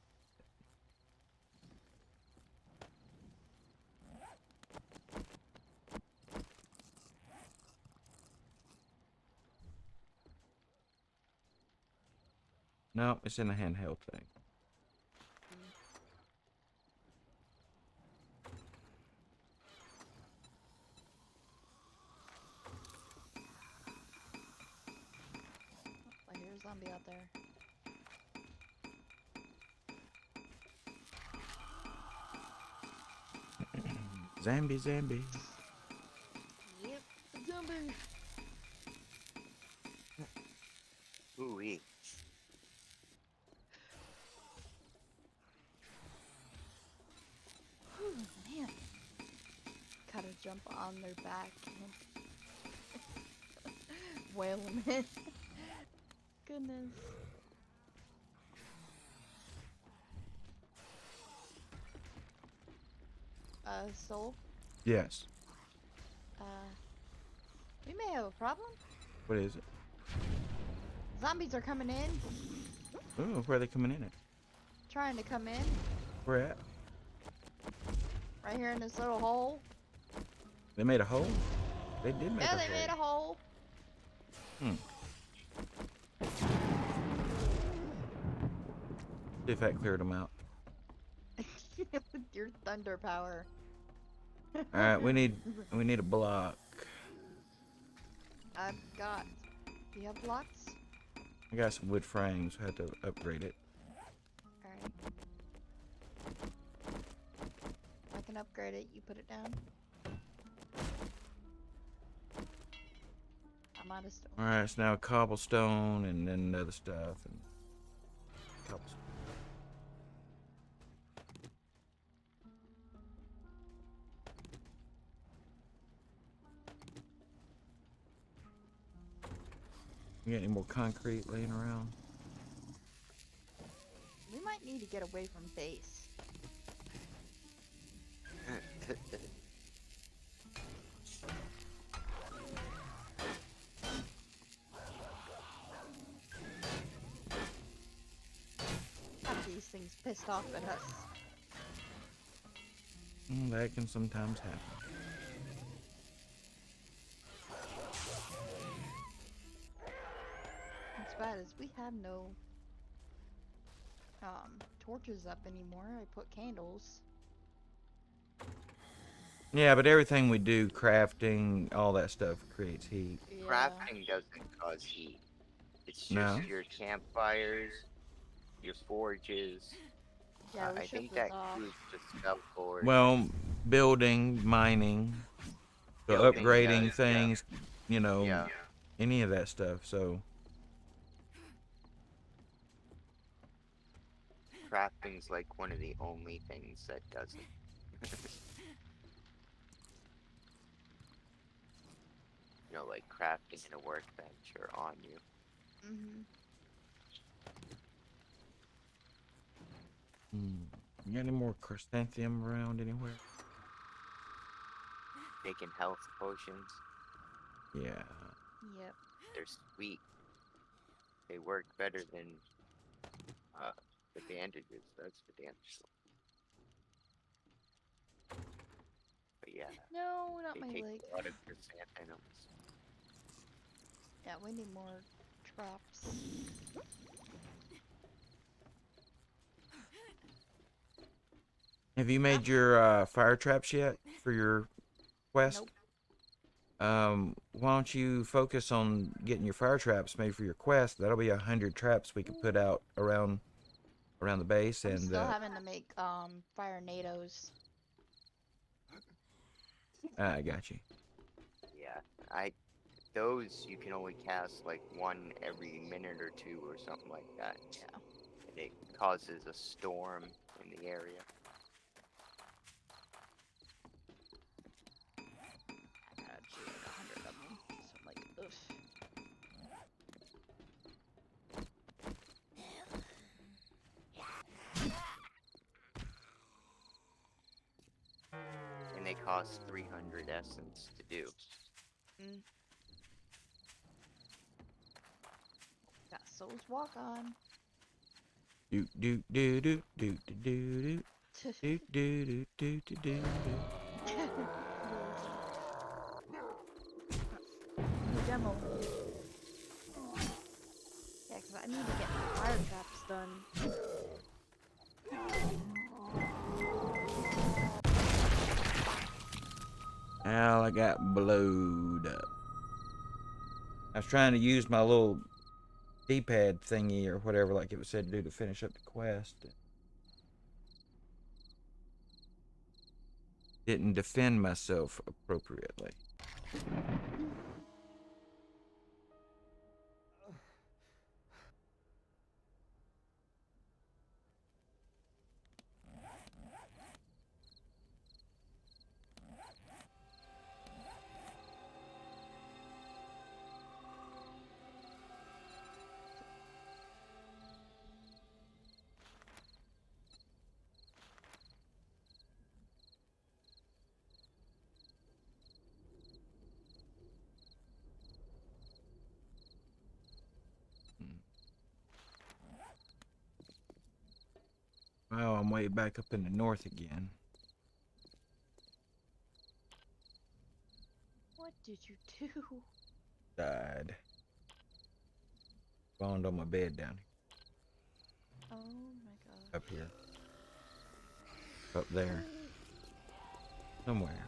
No, it's in the handheld thing. I hear a zombie out there. Zambi. Yep, zombie. Ooh-wee. Man. Gotta jump on their back and wail them in. Goodness. Soul? Yes. We may have a problem. What is it? Zombies are coming in. Oh, where are they coming in at? Trying to come in. Where at? Right here in this little hole. They made a hole? They did make a hole. Yeah, they made a hole. See if that cleared them out. With your thunder power. Alright, we need a block. I've got. Do you have blocks? I got some wood frames, I had to upgrade it. can upgrade it, you put it down. I'm out of stone. All right, it's now cobblestone and then other stuff and cobblestone. You got any more concrete laying around? We might need to get away from base. Have these things pissed off at us. That can sometimes happen. What's bad is we have no torches up anymore. I put candles. Yeah, but everything we do, crafting, all that stuff creates heat. Yeah. Crafting doesn't cause heat. It's just No? your campfires, your forges. Yeah, we I shut think those that off. includes the scout forge. Well, building, mining, so Building upgrading does, yeah. things, you know, Yeah. any of that stuff. So, Crafting's like one of the only things that doesn't. You know, like crafting in a workbench or on you. you got any more chrysanthemum around anywhere? Making health potions. Yeah. Yep. They're sweet. They work better than the bandages, that's for damn sure. But yeah, No, not they my take leg. a lot of chrysanthemums. Yeah, we need more traps. Have you made your fire traps yet for your quest? Nope. Why don't you focus on getting your fire traps made for your quest? That'll be 100 traps we can put out around the base, I'm and still having to make fire nados. I got you. Yeah, those you can only cast like one every minute or two or something like that. Yeah. And it causes a storm in the area. I gotta do like 100 of them. So I'm like, ugh. And they cost 300 essence to do. Got Soul's Walk on. Do do do do do do do do do do do do. Demo. Yeah, because I need to get my fire traps done. Al, I got blowed up. I was trying to use my little D-pad thingy or whatever, like it was said to do to finish up the quest. Didn't defend myself appropriately. Well, I'm way back up in the north again. What did you do? Died. Spawned on my bed down Oh my god. up here. Up there. Somewhere.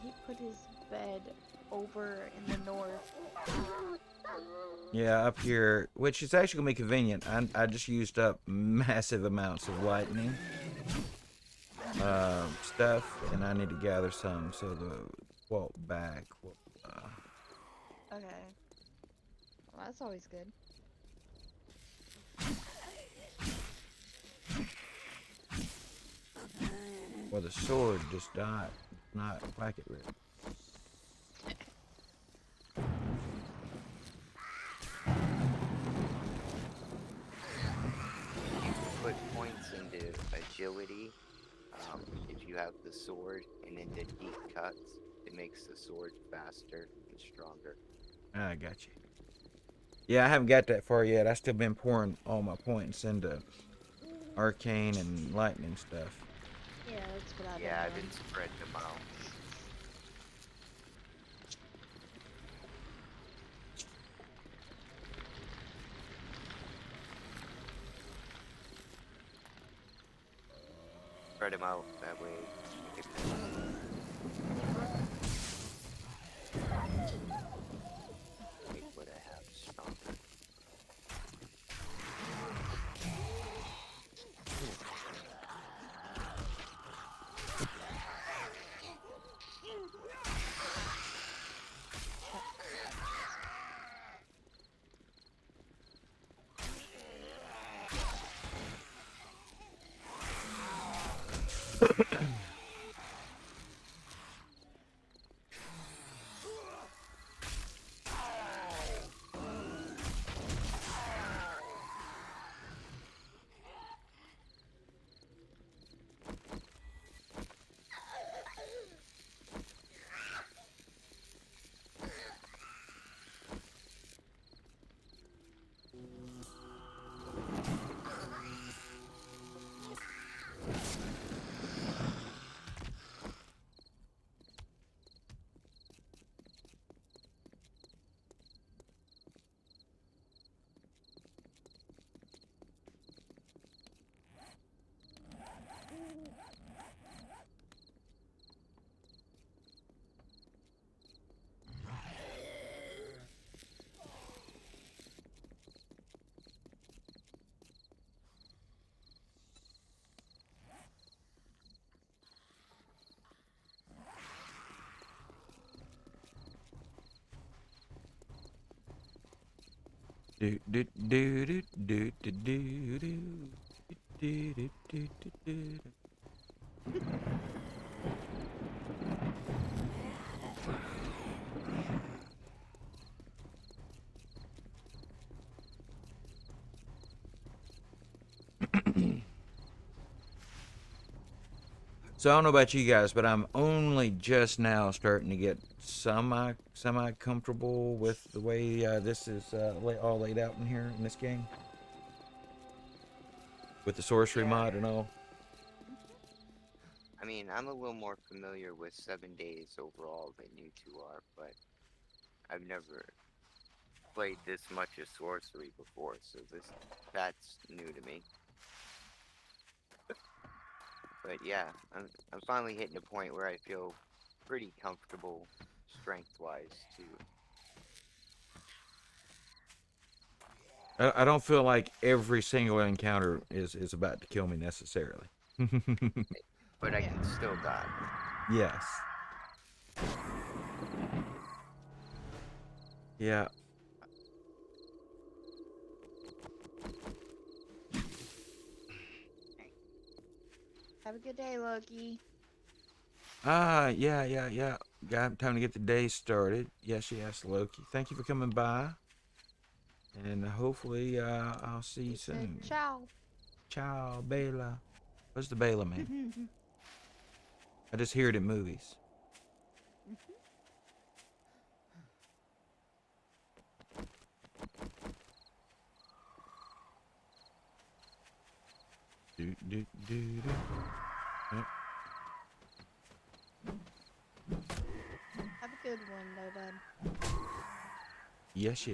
He put his bed over in the north. Yeah, up here, which is actually gonna be convenient. I just used up massive amounts of lightning. stuff, and I need to gather some so the vault back will, Okay. Well, that's always good. well, the sword just died, not like it really. You can put points into agility if you have the sword, and into deep cuts. It makes the sword faster and stronger. I got you. Yeah, I haven't got that far yet. I still been pouring all my points into arcane and lightning stuff. Yeah, that's what I've been Yeah, I've doing. been spreading them out. Spread them out that way. It make what I have stronger. Do do do do do do do do do do do do. So I don't know about you guys, but I'm only just now starting to get semi comfortable with the way this is all laid out in here in this game, with the sorcery Yeah, mod and all. I mean, I'm a little more familiar with 7 days overall than you two are, but I've never played this much of sorcery before, so that's new to me. But yeah, I'm finally hitting a point where I feel pretty comfortable strength-wise too. I don't feel like every single encounter is about to kill me necessarily. But I can still die. Yes. Yeah. Have a good day, Loki. Yeah. Got time to get the day started. Yes, Loki. Thank you for coming by. And hopefully I'll see you He said soon. ciao. Ciao, Bela. What's the Bela man? I just hear it in movies. Do do do do. Yep. Have a good one, though, bud. Yes.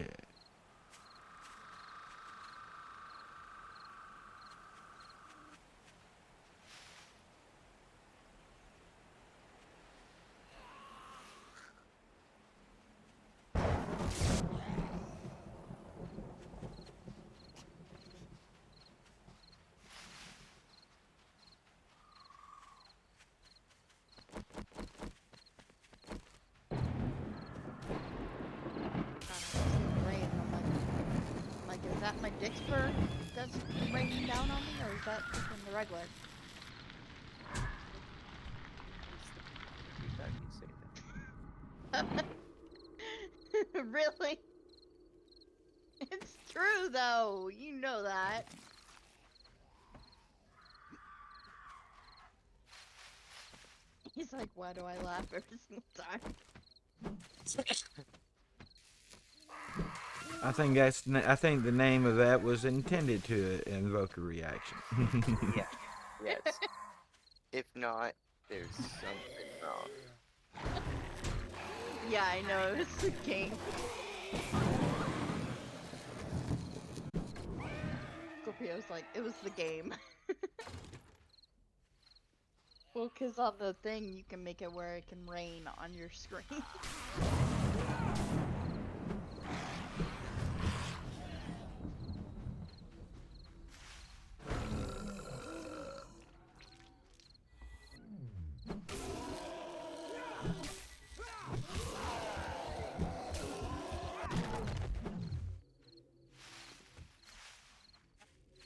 that's raining down on me, or is that just in the regular? You thought you'd say that. Really? It's true, though. You know that. He's like, why do I laugh every single time? I think I think the name of that was intended to invoke a reaction. Yeah. Yes. If not, there's something wrong. Yeah, I know, it's a game. Scorpio's like, it was the game. Well, because on the thing, you can make it where it can rain on your screen.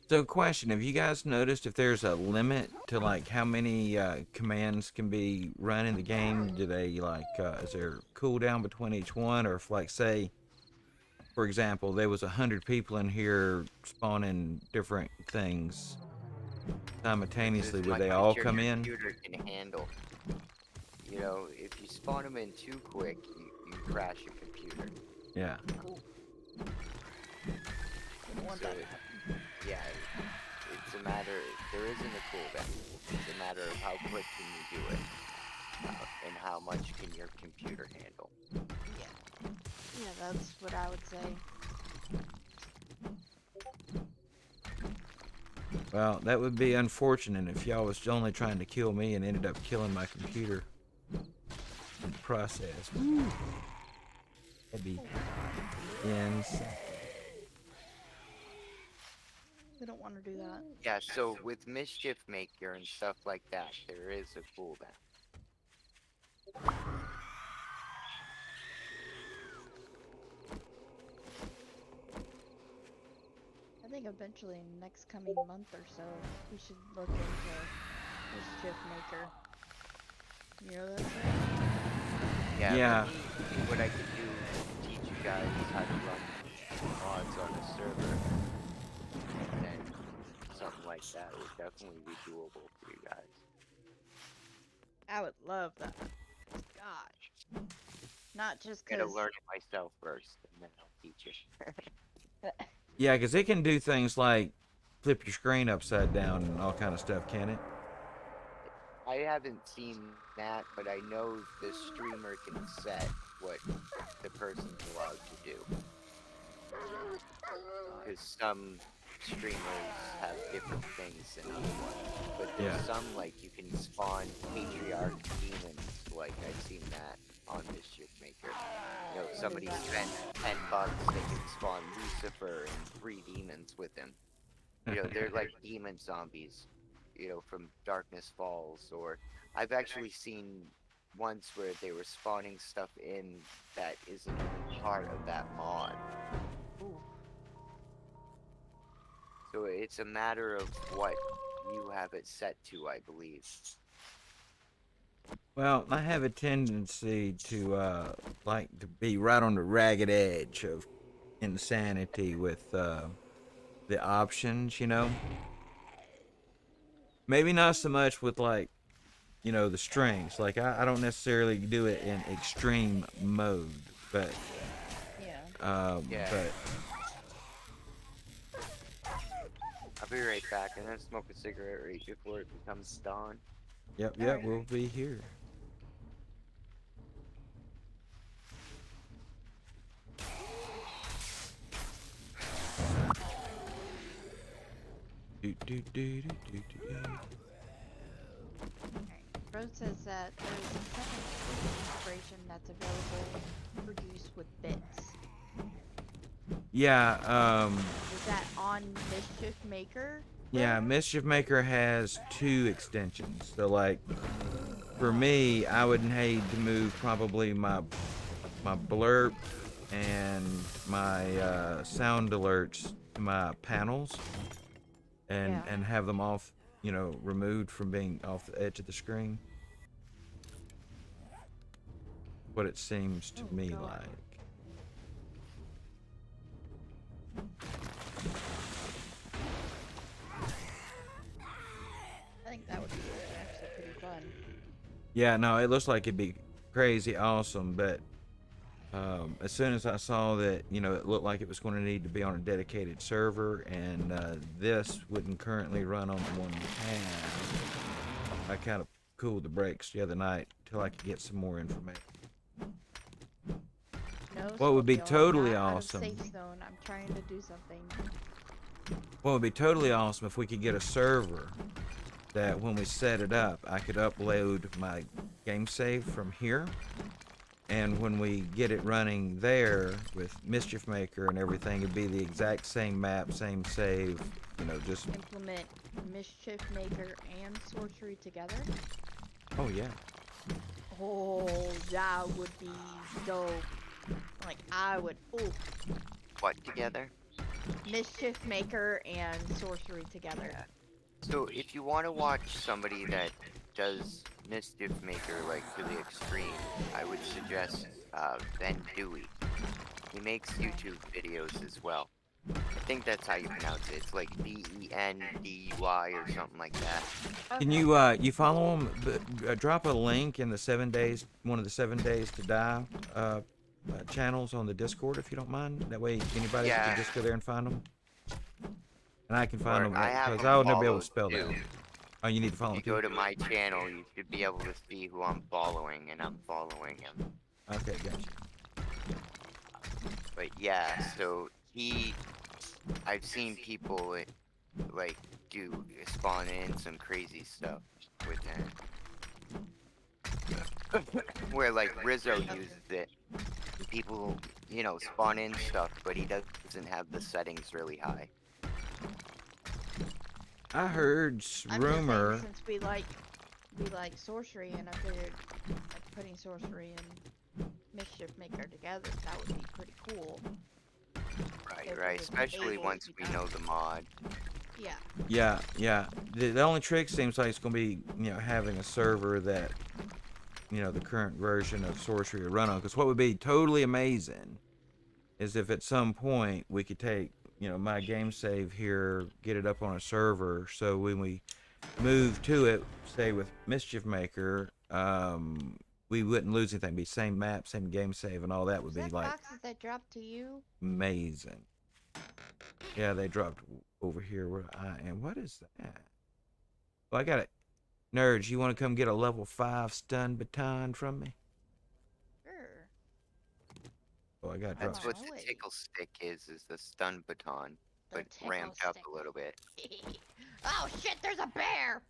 So, question: have you guys noticed if there's a limit to like how many commands can be run in the game? Do they like is there cooldown between each one, or if like say, for example, there was 100 people in here spawning different things simultaneously, As would much they as all your come in? computer can handle. You know, if you spawn them in too quick, you crash your computer. Yeah. Don't want So, that. yeah, it's a matter. There isn't a cooldown. It's a matter of how quick can you do it, and how much can your computer handle. Yeah. Yeah, that's what I would say. Well, that would be unfortunate if y'all was only trying to kill me and ended up killing my computer in the process. Woo. That'd be insane. We don't want to do that. Yeah, so with Mischief Maker and stuff like that, there is a cooldown. I think eventually, in the next coming month or so, we should look into Mischief Maker. You know that? Yeah, Yeah. let me see what I can do to teach you guys how to run mods on the server. And then something like that would definitely be doable for you guys. I would love that. Gosh. Not just I'm gonna because. learn it myself first, and then I'll teach you. Yeah, because it can do things like flip your screen upside down and all kind of stuff, can it? I haven't seen that, but I know the streamer can set what the person's allowed to do. Because some streamers have different things than other ones. But there's some, like, you can spawn patriarch demons, like, I've seen that on Mischief Maker. You know, if somebody spent $10, they can spawn Lucifer and 3 demons with him. You know, they're like demon zombies, you know, from Darkness Falls, or I've actually seen ones where they were spawning stuff in that isn't part of that mod. Ooh. So it's a matter of what you have it set to, I believe. Well, I have a tendency to like to be right on the ragged edge of insanity with the options, you know. Maybe not so much with like, you know, the strings. Like I don't necessarily do it in extreme mode, but Yeah. but I'll be right back. I'm gonna smoke a cigarette right before it becomes dawn. yep, we'll be here. Rose says that there's a second integration that's available for use with bits. Yeah, Is that on Mischief Maker? yeah, Mischief Maker has 2 extensions. So like for me, I would hate to move probably my blurb and my sound alerts to my panels, and have them off, removed from being off the edge of the screen. What it seems to me God. like. I think that would be actually pretty fun. Yeah, no, it looks like it'd be crazy awesome, but as soon as I saw that, it looked like it was going to need to be on a dedicated server, and this wouldn't currently run on the one we have, I kind of cooled the brakes the other night till I could get some more information. No, What would be Scorpio, I'm totally not awesome? Out of safe zone. I'm trying to do something. What would be totally awesome if we could get a server that when we set it up, I could upload my game save from here. And when we get it running there with Mischief Maker and everything, it'd be the exact same map, same save, just... Implement Mischief Maker and Sorcery together? Oh, yeah. Oh, that would be dope. Like, I would... Ooh. What together? Mischief Maker and Sorcery together. Yeah. So if you want to watch somebody that does Mischief Maker like to the extreme, I would suggest Ben Dewey. He makes YouTube videos as well. I think that's how you pronounce it. It's like D-E-N-D-U-I or something like that. Can you follow him? Drop a link in the 7 days, one of the 7 days to die channels on the Discord if you don't mind. That way anybody can just go there and find them. And I can find them because I would never be able to spell that. Oh, you need to follow him too. If you go to my channel, you should be able to see who I'm following, and I'm following him. Okay, gotcha. But yeah, so I've seen people like do spawn in some crazy stuff with him. Where like Rizzo uses it. People, spawn in stuff, but he doesn't have the settings really high. I heard rumor. Since we like Sorcery, and I figured like putting Sorcery and Mischief Maker together, that would be pretty cool. Right. Especially once we know the mod. Yeah. Yeah. The only trick seems like it's gonna be, having a server that, the current version of Sorcery would run on. Because what would be totally amazing is if at some point we could take, my game save here, get it up on a server, so when we move to it, say with Mischief Maker, we wouldn't lose anything. It'd be same map, same game save, and all that would be like boxes that dropped to you? amazing. Yeah, they dropped over here where I am. What is that? Well, I got it. Nerds, you want to come get a level 5 stun baton from me? Sure. Oh, I got That's dropped. what the tickle stick is the stun baton, but ramped up a little bit. Oh shit, there's a bear!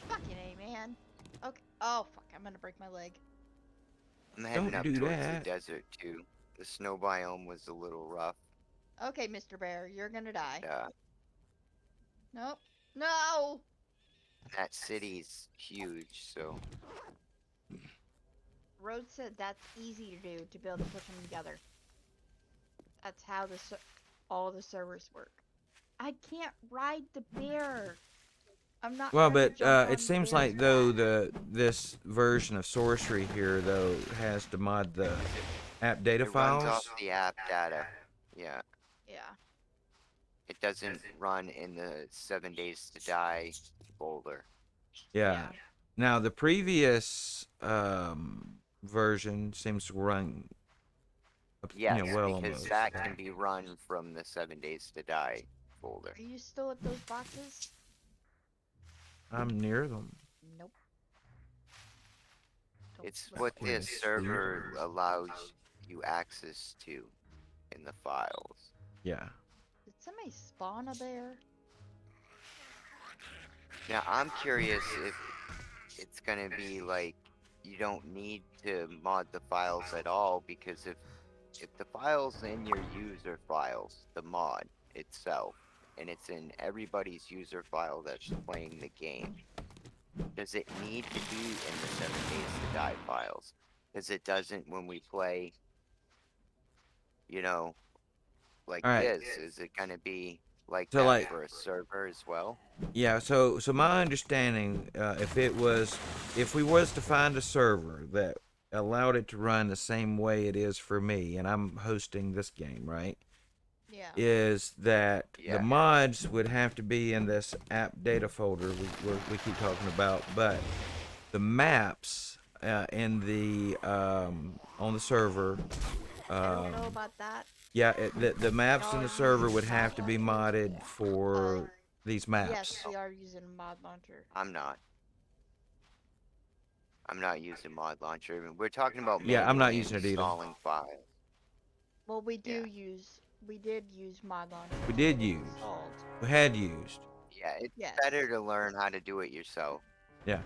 Fucking A, man. Okay. Oh fuck, I'm gonna break my leg. I'm heading Don't up do towards that. the desert too. The snow biome was a little rough. Okay, Mr. Bear, you're gonna die. Yeah. Nope. No! That city's huge, so. Rhodes said that's easy to do, to be able to put them together. That's how all the servers work. I can't ride the bear. I'm not. Well, trying to but jump on it the seems bear's like though back. this version of Sorcery here though has to mod the app data It files. runs off the app data. Yeah. Yeah. It doesn't run in the 7 days to die folder. Yeah. Now the previous version seems to run. Yes, well because almost. that can be run from the 7 days to die folder. Are you still at those boxes? I'm near them. Nope. It's what this server allows you access to in the files. Yeah. Did somebody spawn a bear? Now I'm curious if it's gonna be like you don't need to mod the files at all, because if the file's in your user files, the mod itself, and it's in everybody's user file that's playing the game, does it need to be in the 7 days to die files? Because it doesn't when we play, like All right. this, is it gonna be like So, that like, for a server as well? yeah. So my understanding, if we was to find a server that allowed it to run the same way it is for me, and I'm hosting this game, right? Yeah. Is that the Yeah. mods would have to be in this app data folder we keep talking about, but the maps in the on the server. I don't know Um, about that. yeah, the maps in Y'all the are server using would mod have to be launcher? modded for these Yes, maps. we are using a mod launcher. I'm not. I'm not using mod launcher. We're talking about Yeah, I'm not manually using it either. installing files. Well, we Yeah. did use mod launcher. We to did get it use. installed. We had used. Yeah, it's Yes. better to learn how to do it yourself. Yeah.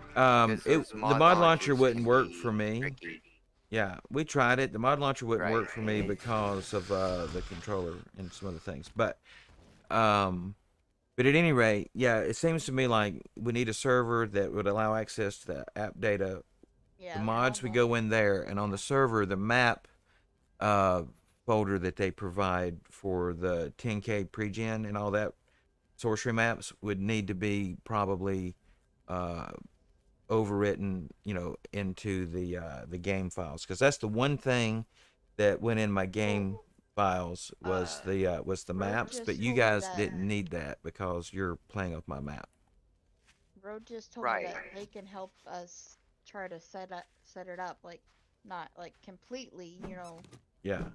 Because those The mod mod launcher launchers wouldn't can work be for me. tricky. Yeah, we tried it. The mod launcher wouldn't Right. work for me because of the controller and some other things. Um, but at any rate, yeah, it seems to me like we need a server that would allow access to the app data. Yeah. The mods we go in there, and on the server, the map uh, folder that they provide for the 10K pregen and all that sorcery maps would need to be probably uh, overwritten, into the game files, because that's the one thing that went in my game files was the Road maps, just but you told me guys that- didn't need that because you're playing off my map. Road just told me Right. that they can help us try to set it up, like not like completely, Yeah.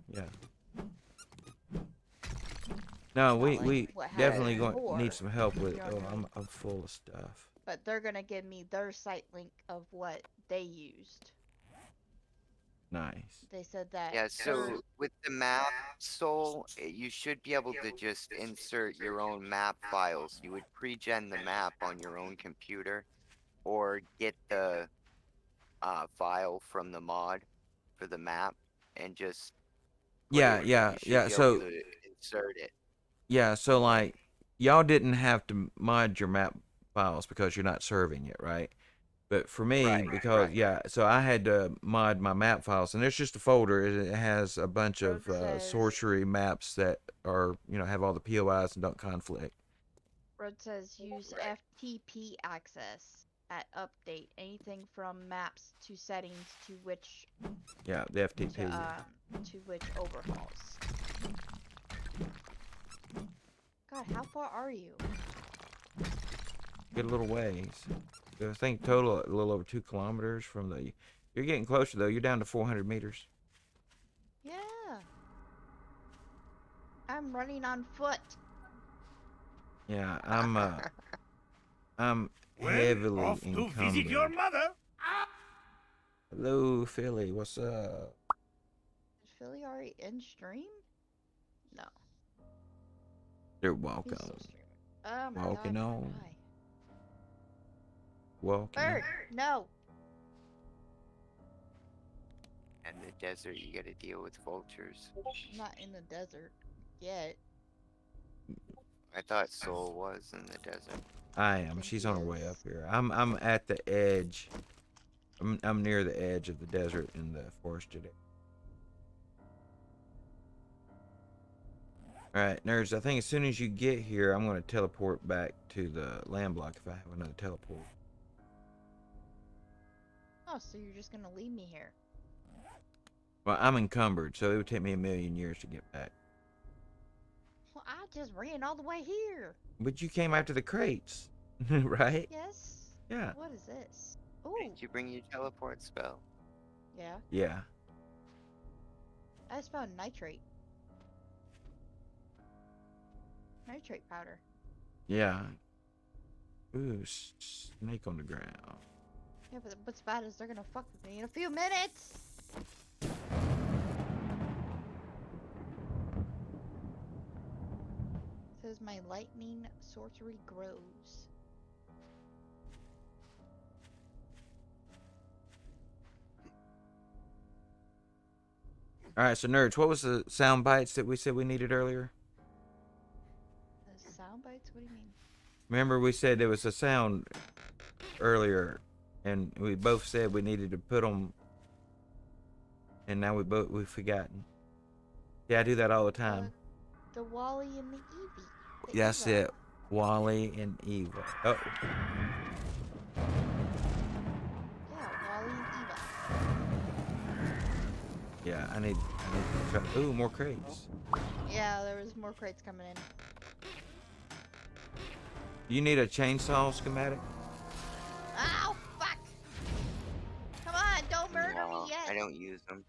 No, Not like we what happened definitely before, need some help with. you know what I mean? I'm full of stuff. But they're gonna give me their site link of what they used. Nice. They said that. Yeah, their- so with the map, Soul, you should be able to just insert your own map files. You would pre-gen the map on your own computer, or get the file from the mod for the map, and just put Yeah, it. yeah, You should yeah. be So able to insert it. yeah, so like y'all didn't have to mod your map files because you're not serving it, right? But for me, Right, because right. yeah, so I had to mod my map files, and there's just a folder. It has a bunch of Road says- sorcery maps that are have all the POIs and don't conflict. Road says use FTP access at update anything from maps to settings to which Yeah, the FTP. to which overhauls. God, how far are you? Get a little ways. I think total a little over 2 kilometers from the. You're getting closer though. You're down to 400 meters. Yeah. I'm running on foot. Yeah, I'm heavily Off to encumbered. visit your mother. Hello, Philly. What's up? Is Philly already in stream? No. They're He's walking still on. streaming. Oh my Walking god. on. Why? Walking on. Bird, no. In the desert, you gotta deal with vultures. I'm not in the desert yet. I thought Soul was in the desert. I am. think She's he on her way is. up here. I'm at the edge. I'm near the edge of the desert in the forested area. Alright, nerds, I think as soon as you get here, I'm going to teleport back to the land block if I have another teleport. Oh, so you're just gonna leave me here? Well, I'm encumbered, so it would take me a million years to get back. Well, I just ran all the way here. But you came after the crates, right? Yes. Yeah. What is this? Ooh. Did you bring your teleport spell? Yeah. Yeah. I just found nitrate. Nitrate powder. Yeah. Ooh, snake on the ground. Yeah, but what's bad is they're gonna fuck with me in a few minutes. Says my lightning sorcery grows. Alright, so nerds, what was the sound bites that we said we needed earlier? The sound bites? What do you mean? Remember we said there was a sound earlier, and we both said we needed to put them, and now we've forgotten. Yeah, I do that all the time. The Wally and the Eevee. The That's Eva. it. Wally and Eva. Oh, Yeah, Wally and Eva. yeah. I need to try. Ooh, more crates. Yeah, there was more crates coming in. You need a chainsaw schematic? Ow, fuck! Come on, don't murder No, me yet. I don't use them.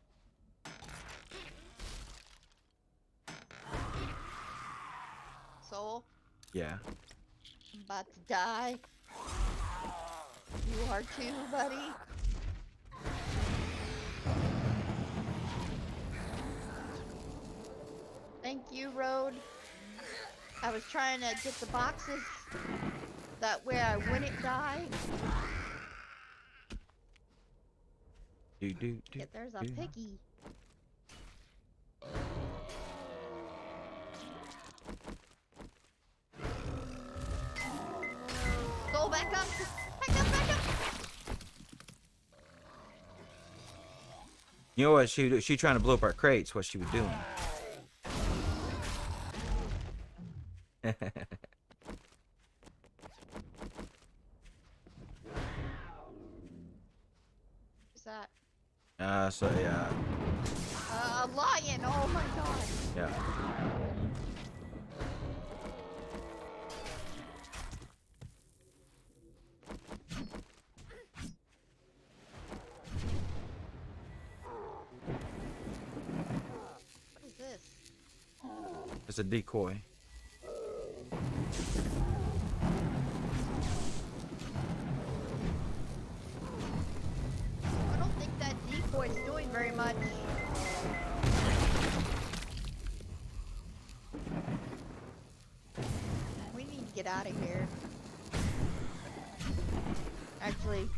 Soul, Yeah. I'm about to die. You are too, buddy. Thank you, Road. I was trying to get the boxes. That way I wouldn't die. Do. Yeah, there's a piggy. Go back up! Back up, back up! You know what she trying to blow up our crates? What she was doing? What's that? So yeah, A lion! Oh my god! yeah. What is this? It's a decoy. I don't think that decoy's doing very much. We need to get out of here. Actually,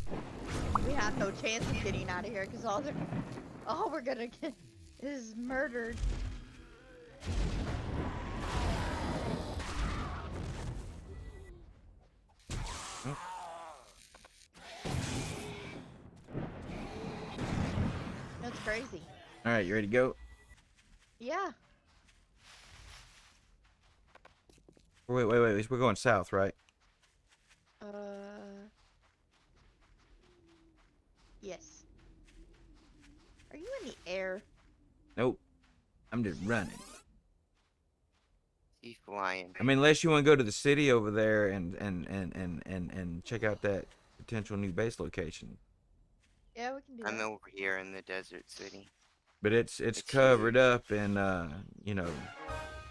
we have no chance of getting out of here because all we're gonna get is murdered. That's crazy. All right, you ready to go? Yeah. Wait. We're going south, right? Yes. Are you in the air? Nope. I'm just running. He's flying. I mean, unless you want to go to the city over there and check out that potential new base location. Yeah, we can do I'm that. over here in the desert city. But it's It's covered huge. up and you know.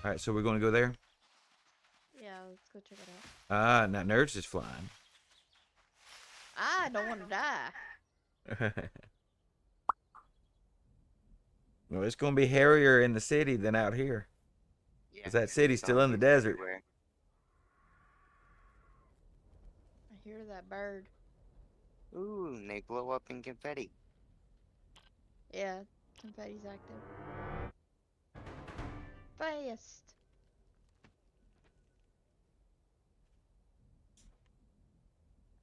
All right, so we're going to go there. Yeah, let's go check it out. Ah, now Nerds is flying. I don't want to die. Well, it's going to be hairier in the city than out here. Yeah, Because that city's still in the zombies desert. everywhere. I hear that bird. Ooh, and they blow up in confetti. Yeah, confetti's active. Fast.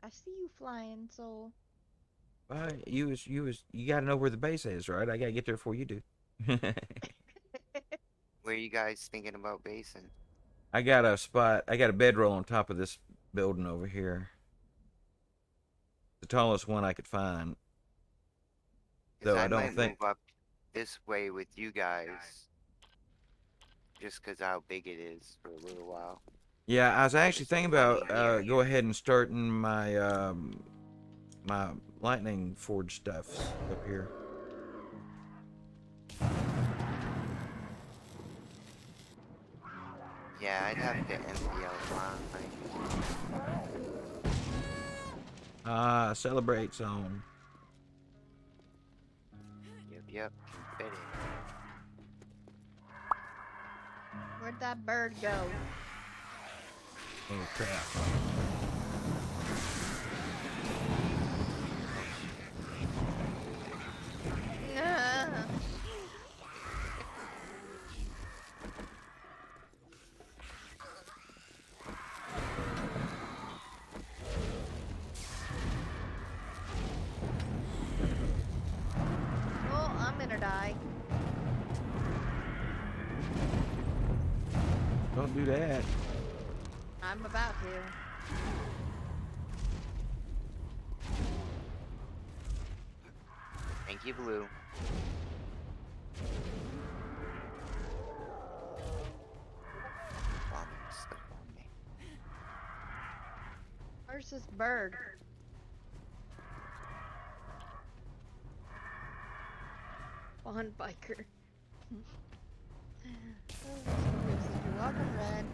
I see you flying, so You got to know where the base is, right? I got to get there before you do. Where you guys thinking about basing? I got a bedroll on top of this building over here. The tallest one I could find. Because Though I I don't might think. move up this way with you guys. Just because how big it is for a little while. Yeah, I was actually Just thinking money about in the area. go ahead and starting my my lightning forge stuff up here. Yeah, I'd have to empty out mine. Celebrate zone. Yep, confetti. where'd that bird go? Oh crap. Oh, I'm gonna die. Don't do that. I'm about to. Thank you, Blue. Slip on me. Where's this bird? On biker. You're welcome, Red.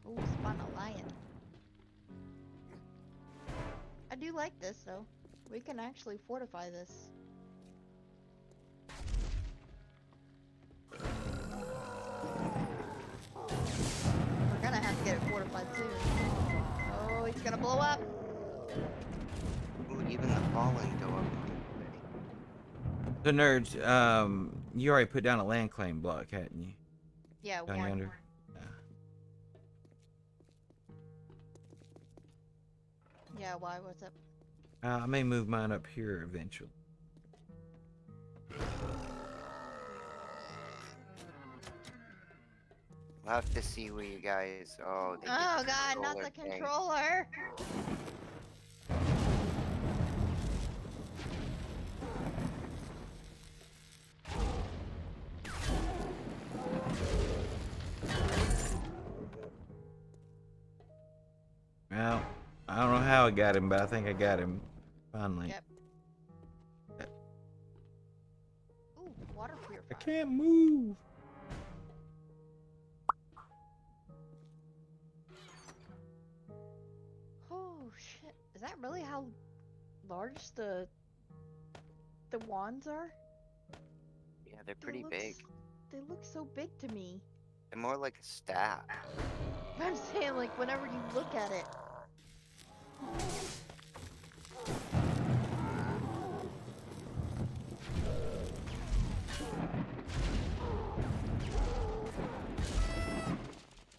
Oh, spawn a lion. I do like this though. We can actually fortify this. We're gonna have to get it fortified soon. Oh, it's gonna blow up. Ooh, even the fallen go up. The nerds, you already put down a land claim block, hadn't you? Yeah, Down one. yonder. Yeah, why? What's up? I may move mine up here eventually. We'll have to see where you guys. Oh, they did Oh the god, not controller the thing. controller! Well, I don't know how I got him, but I think I got him finally. Yep. Ooh, water I purifier. can't move. Oh shit. Is that really how large the wands are? Yeah, they're They pretty look big. They look so big to me. They're more like a staff. I'm saying, like, whenever you look at it.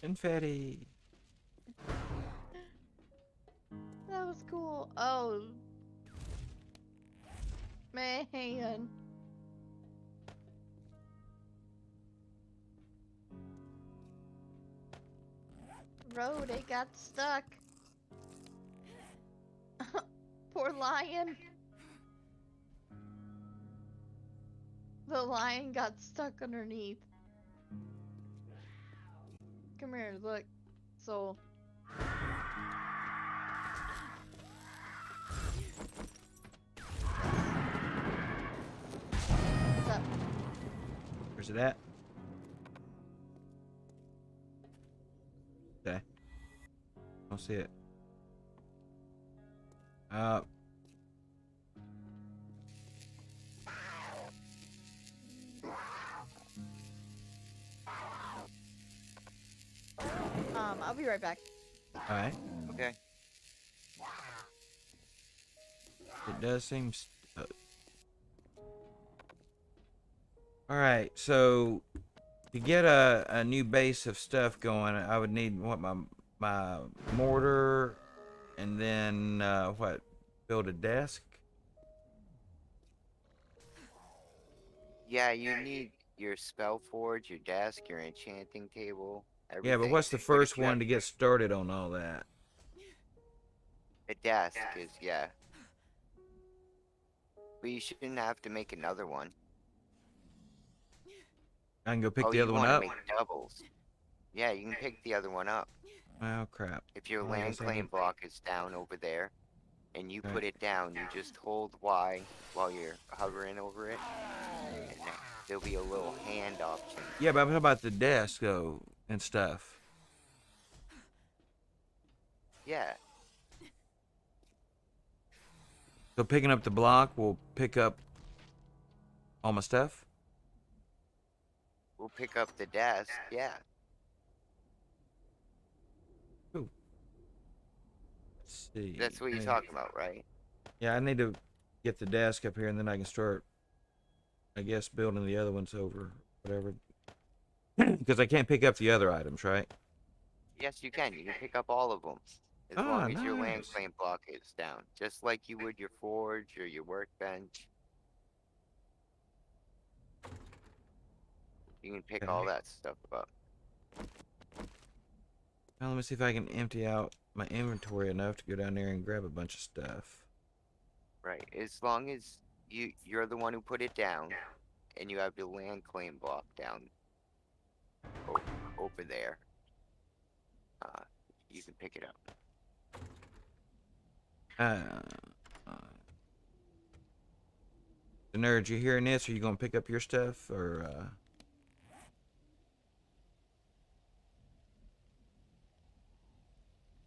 Confetti. That was cool. Oh. Man. Road, it got stuck. Poor lion. The lion got stuck underneath. Come here, look. So. What's up? Where's it at? Okay. Don't see it. I'll be right back. Alright. Okay. It does seem stuck. Alright, so to get a new base of stuff going, I would need what my mortar, and then what, build a desk. Yeah, you need your spell forge, your desk, your enchanting table, everything. Yeah, but what's the But if first you have one to get started on all that? a desk is yeah. But you shouldn't have to make another one. I can go pick Oh, the you other one want to up. make doubles? Yeah, you can pick the other one up. Oh crap! If your Well, I land guess I claim need- block is down over there, and you Okay. put it down, you just hold Y while you're hovering over it, and then there'll be a little hand option. Yeah, but I'm talking about the desk though and stuff. Yeah, So picking up the block will pick up all my stuff. we'll pick up the desk. Yeah. Ooh. Let's see. That's what you're Hey. talking about, right? Yeah, I need to get the desk up here, and then I can start, I guess, building the other ones over, whatever. Because I can't pick up the other items, right? Yes, you can. You can pick up all of them. As Ah, long as your land nice. claim block is down. Just like you would your forge or your workbench. You can pick all Okay. that stuff up. Now let me see if I can empty out my inventory enough to go down there and grab a bunch of stuff. Right. As long as you're the one who put it down and you have the land claim block down over there, you can pick it up. Uh, the nerd, you hearing this? Are you gonna pick up your stuff or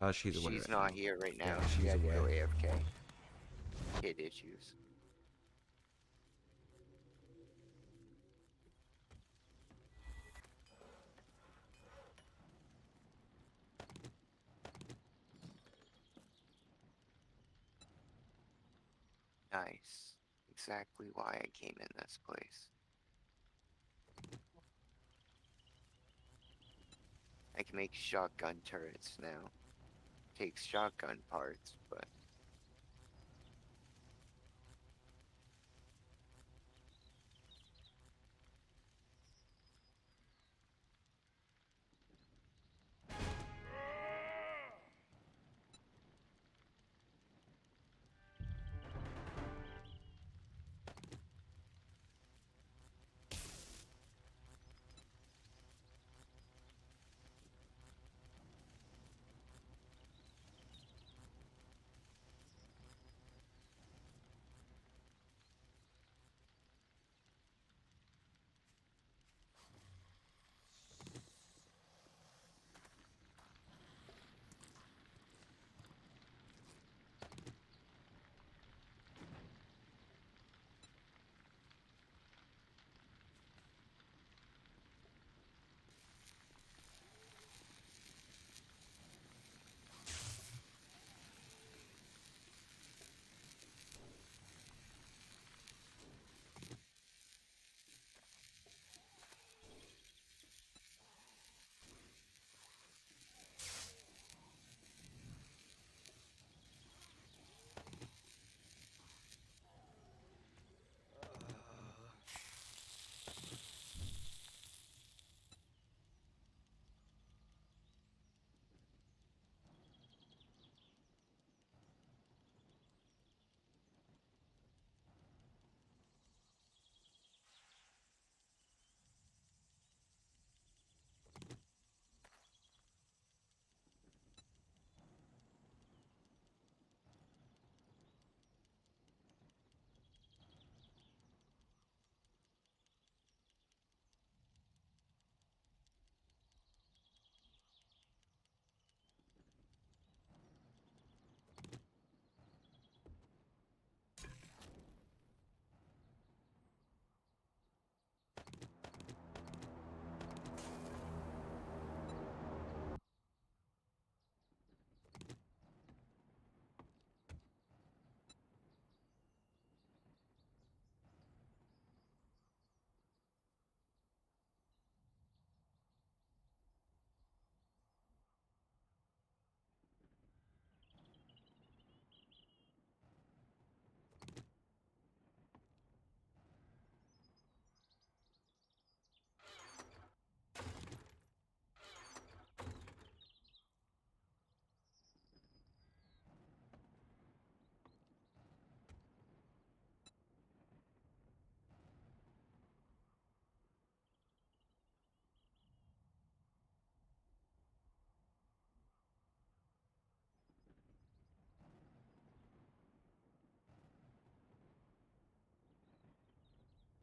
oh, she's away She's right not now. here right now. Yeah, She she's had to go away. AFK. Kid issues. Nice. Exactly why I came in this place. I can make shotgun turrets now. Takes shotgun parts, but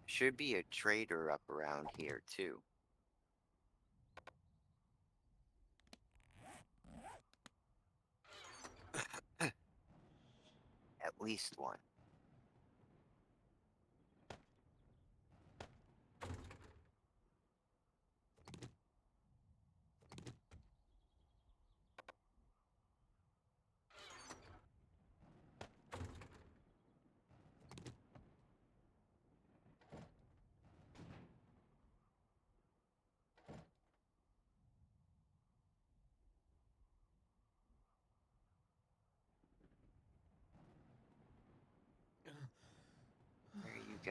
should be a trader up around here too. At least one.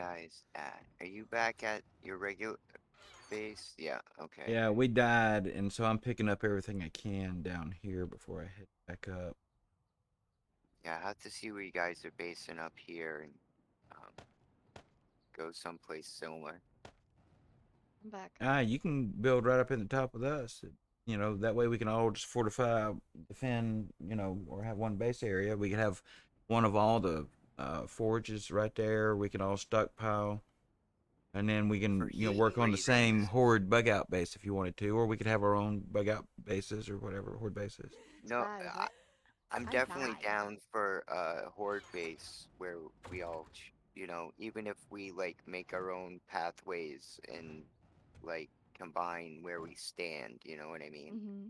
guys at? Are you back at your regular base? Yeah, okay. Yeah, we died, and so I'm picking up everything I can down here before I head back up. Yeah, I have to see where you guys are basing up here and go someplace similar. I'm back. You can build right up in the top with us. You know, that way we can all just fortify, defend, you know, or have one base area. We could have one of all the forges right there. We can all stockpile. And then we can, For you know, heat work on the same reasons. horde bug out base if you wanted to, or we could have our own bug out bases or whatever, horde bases. No, Bad, is it? I'm I definitely died. down for a horde base where we all, you know, even if we like make our own pathways and like combine where we stand, you know what I mean? Mm-hmm.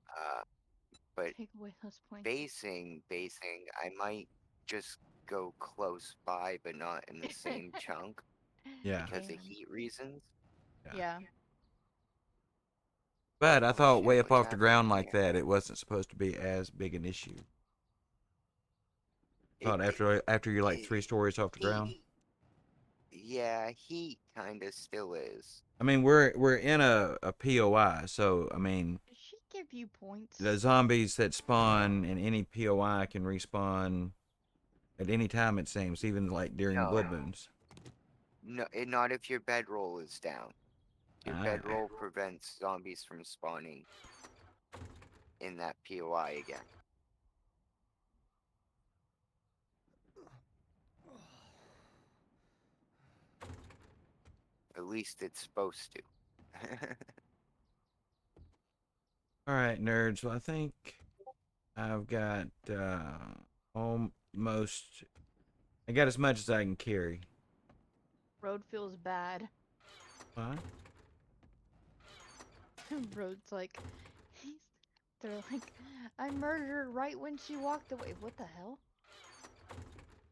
Uh, but Take away those points. basing, I might just go close by, but not in the same chunk Yeah. because of Damn. heat reasons. Yeah. But I Oh thought shit, way up what's off the ground happening like here? that, it wasn't supposed to be as big an issue. It, Thought it, after you're like it 3 stories off the ground. heat, yeah, heat kind of still is. I mean, we're in a POI, so I mean, Did she give you points? the zombies that spawn in any POI can respawn at any time. It seems, even like during No, blood moons. no, not if your bedroll is down. Your Ah, bedroll prevents zombies from spawning in that POI again. At least it's supposed to. all right, nerds. Well, I think I've got almost. I got as much as I can carry. Road feels bad. What? Road's like, they're like, I murdered her right when she walked away. What the hell?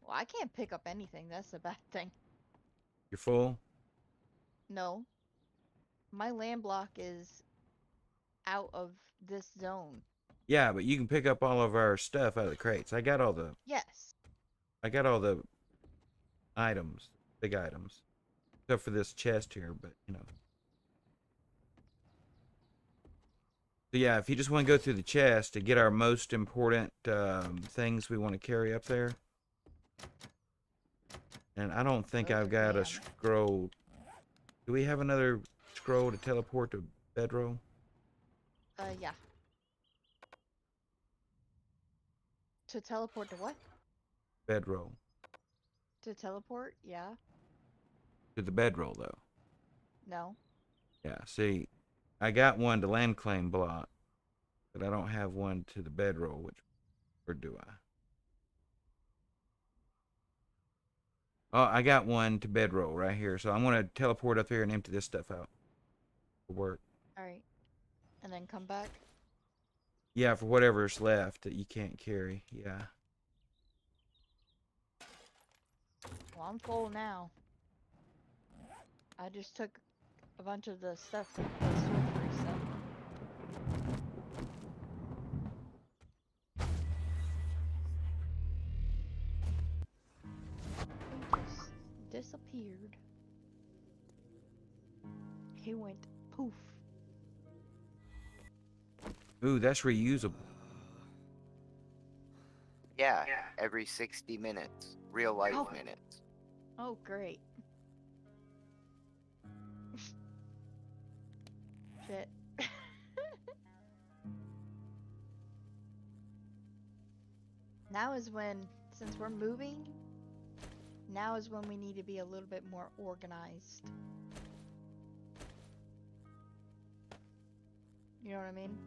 Well, I can't pick up anything. That's a bad thing. You're full. No. My land block is out of this zone. Yeah, but you can pick up all of our stuff out of the crates. Yes. I got all the items, big items, except for this chest here. But you know. So yeah, if you just want to go through the chest to get our most important things we want to carry up there. And I don't think Those I've are got a jammed. scroll. Do we have another scroll to teleport to bedroll? Yeah. To teleport to what? Bedroll. To teleport? Yeah. To the bedroll, though. No. Yeah, see, I got one to land claim block, but I don't have one to the bedroll, or do I? Oh, I got one to bedroll right here, so I'm going to teleport up here and empty this stuff out for work. Alright. And then come back? Yeah, for whatever's left that you can't carry, yeah. Well, I'm full now. I just took a bunch of the stuff, the sorcery stuff. He just disappeared. He went poof. Ooh, that's reusable. Yeah, every 60 minutes. Real life Oh. minutes. Oh, great. Shit. Now is when, since we're moving, now is when we need to be a little bit more organized. You know what I mean?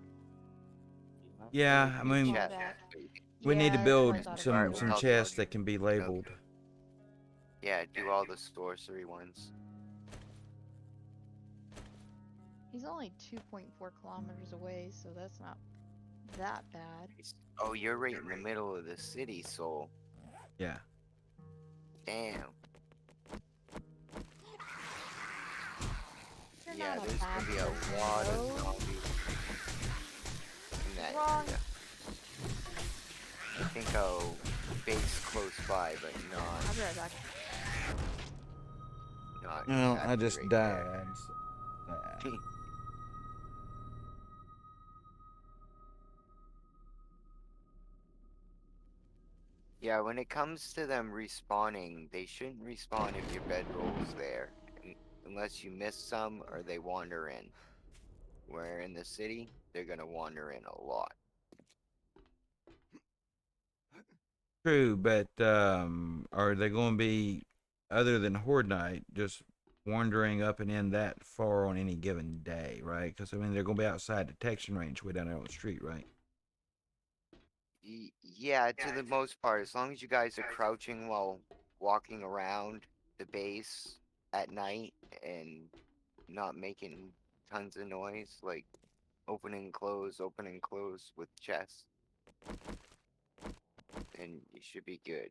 Yeah, I mean, Chest. Back. we need to Yeah, build that's what I thought some about. some Alright, chests that can be labeled. Yeah, do all the sorcery ones. He's only 2.4 kilometers away, so that's not that bad. Oh, you're right in the middle of the city, Soul. Yeah. Damn. You're Yeah, not a there's bad gonna be a person, lot though. of zombies in that Wrong. area. I think I'll base close by, but I'll not. be right back. not Well, I just accurate there. died. So sad. Yeah, when it comes to them respawning, they shouldn't respawn if your bedroll's there, unless you miss some or they wander in. Where in the city, they're gonna wander in a lot. True, but are they going to be, other than Horde Night, just wandering up and in that far on any given day, right? Because I mean, they're going to be outside detection range way down there on the street, right? Yeah, to the most part, as long as you guys are crouching while walking around the base at night and not making tons of noise, like open and close with chests, then you should be good.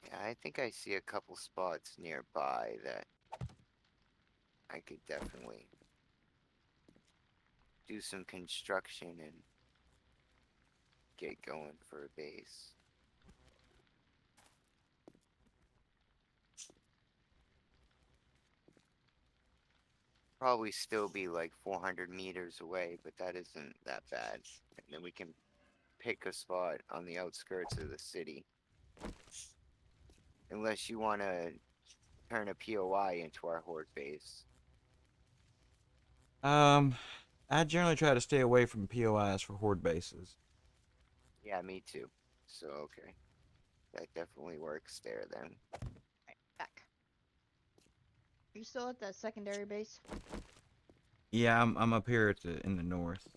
Yeah, I think I see a couple spots nearby that I could definitely do some construction and get going for a base. Probably still be like 400 meters away, but that isn't that bad. And then we can pick a spot on the outskirts of the city. Unless you want to turn a POI into our horde base. I generally try to stay away from POIs for Horde bases. Yeah, me too. So, okay. That definitely works there then. Right, back. Are you still at that secondary base? Yeah, I'm up here at in the north.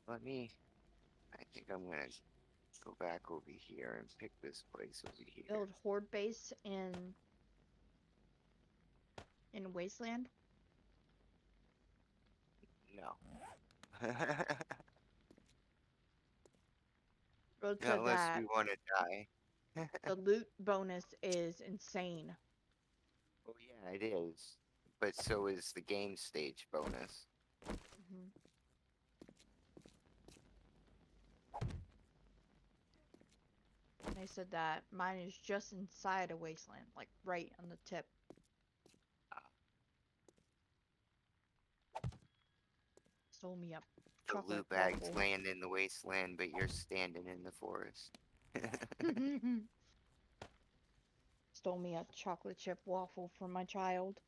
I think I'm gonna go back over here and pick this place over here. Build horde base in Wasteland? No. Road Not to unless that. we want to die. The loot bonus is insane. Oh yeah, it is. But so is the game stage bonus. Hmm. They said that mine is just inside a wasteland, like right on the tip. Stole me up The chocolate loot bag's waffle. laying in the wasteland, but you're standing in the forest. Stole me a chocolate chip waffle from my child.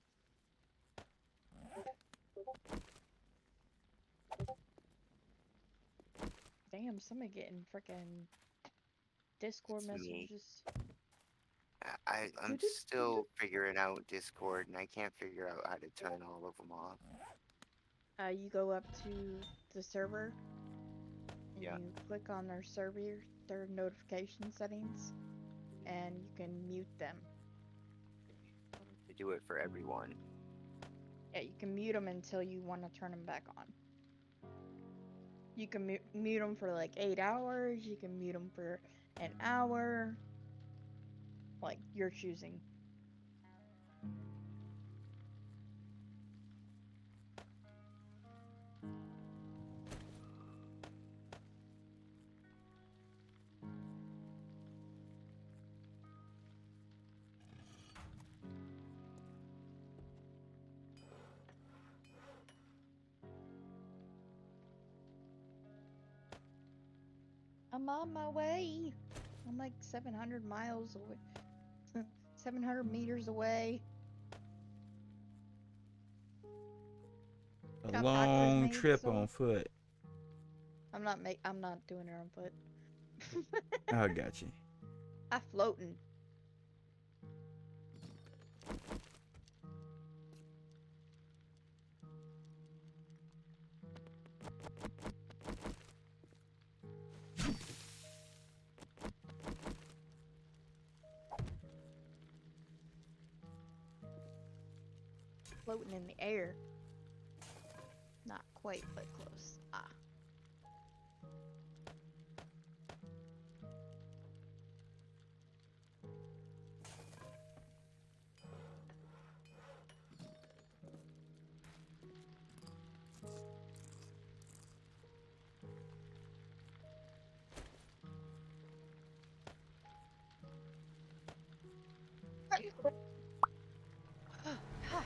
Damn, somebody getting freaking Discord It's me. messages. I'm still figuring out Discord, and I can't figure out how to turn all of them off. You go up to the server and Yeah. you click on their notification settings, and you can mute them. To do it for everyone. Yeah, you can mute them until you want to turn them back on. You can mute them for like 8 hours. You can mute them for an hour. Like, you're choosing. I'm on my way. I'm like 700 miles away. 700 meters away. A Got tacos long made, trip so on foot. I'm not doing it on foot. I got you. I floating. Floating in the air. Not quite, but close. Ah. God. Hi.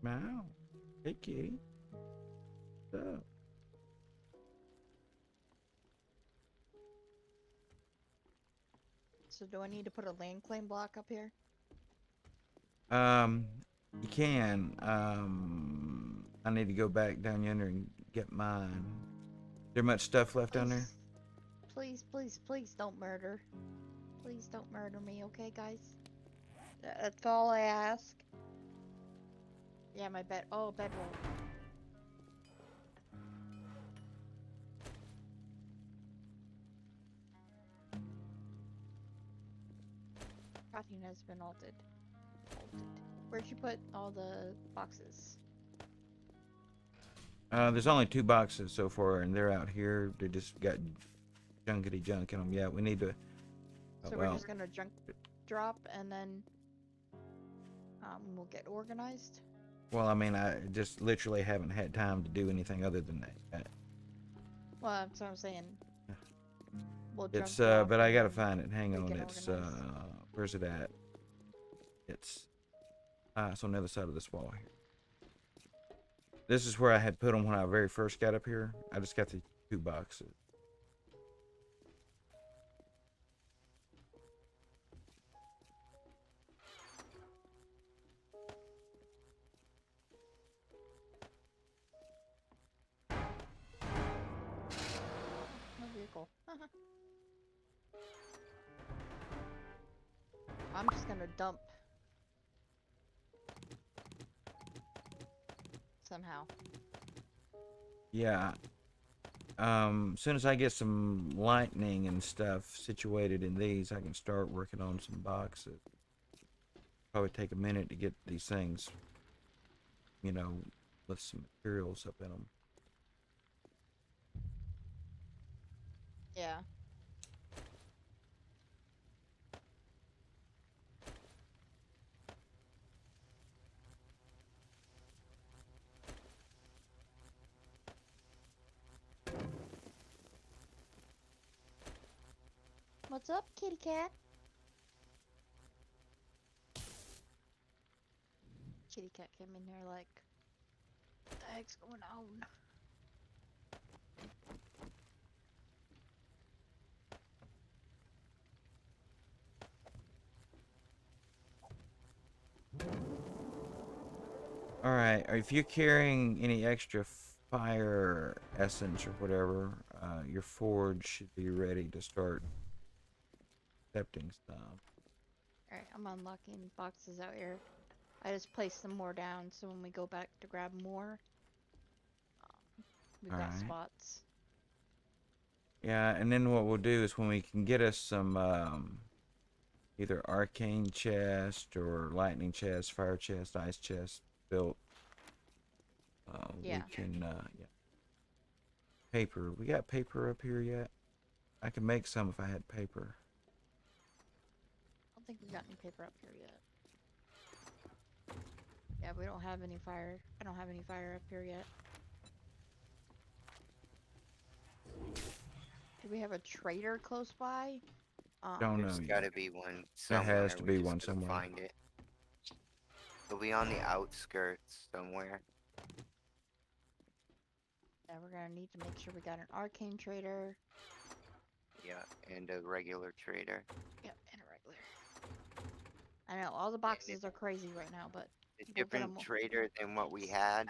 Wow. Hey, kitty. What's up? So do I need to put a land claim block up here? You can. I need to go back down yonder and get mine. Is there much stuff left down there? Please, please, please don't murder. Please don't murder me, okay, guys? That's all I ask. Yeah, my bed. Oh, bedroll. Crafting has been altered. Where'd you put all the boxes? There's only 2 boxes so far, and they're out here. They just got junkety junk in them. Yeah, we need to. So we're just gonna junk drop and then we'll get organized. Well, I mean, I just literally haven't had time to do anything other than that. Well, that's what I'm saying. We'll It's junk drop but I and gotta then find it. Hang we on. can It's organize. where's it at? It's it's on the other side of this wall here. This is where I had put them when I very first got up here. I just got the 2 boxes. No vehicle. I'm just gonna dump. Somehow. Yeah. As soon as I get some lightning and stuff situated in these, I can start working on some boxes. Probably take a minute to get these things, you know, with some materials up in them. Yeah. What's up, kitty cat? Kitty cat came in here like, what the heck's going on? All right. If you're carrying any extra fire essence or whatever, your forge should be ready to start accepting stuff. Alright, I'm unlocking boxes out here. I just placed some more down so when we go back to grab more, we've got Alright. spots. Yeah, and then what we'll do is when we can get us some either arcane chest or lightning chest, fire chest, ice chest built, Yeah. we can yeah. Paper. We got paper up here yet? I could make some if I had paper. I don't think we got any paper up here yet. Yeah, we don't have any fire. I don't have any fire up here yet. Do we have a trader close by? Don't know There's yet. gotta be one There somewhere. has to we be just one couldn't somewhere. Find it. It'll be on the outskirts somewhere. Yeah, we're gonna need to make sure we got an arcane trader. Yeah, and a regular trader. Yep, and a regular. I know, all the boxes are crazy right now, but A we'll get 'em different all. trader than what we had,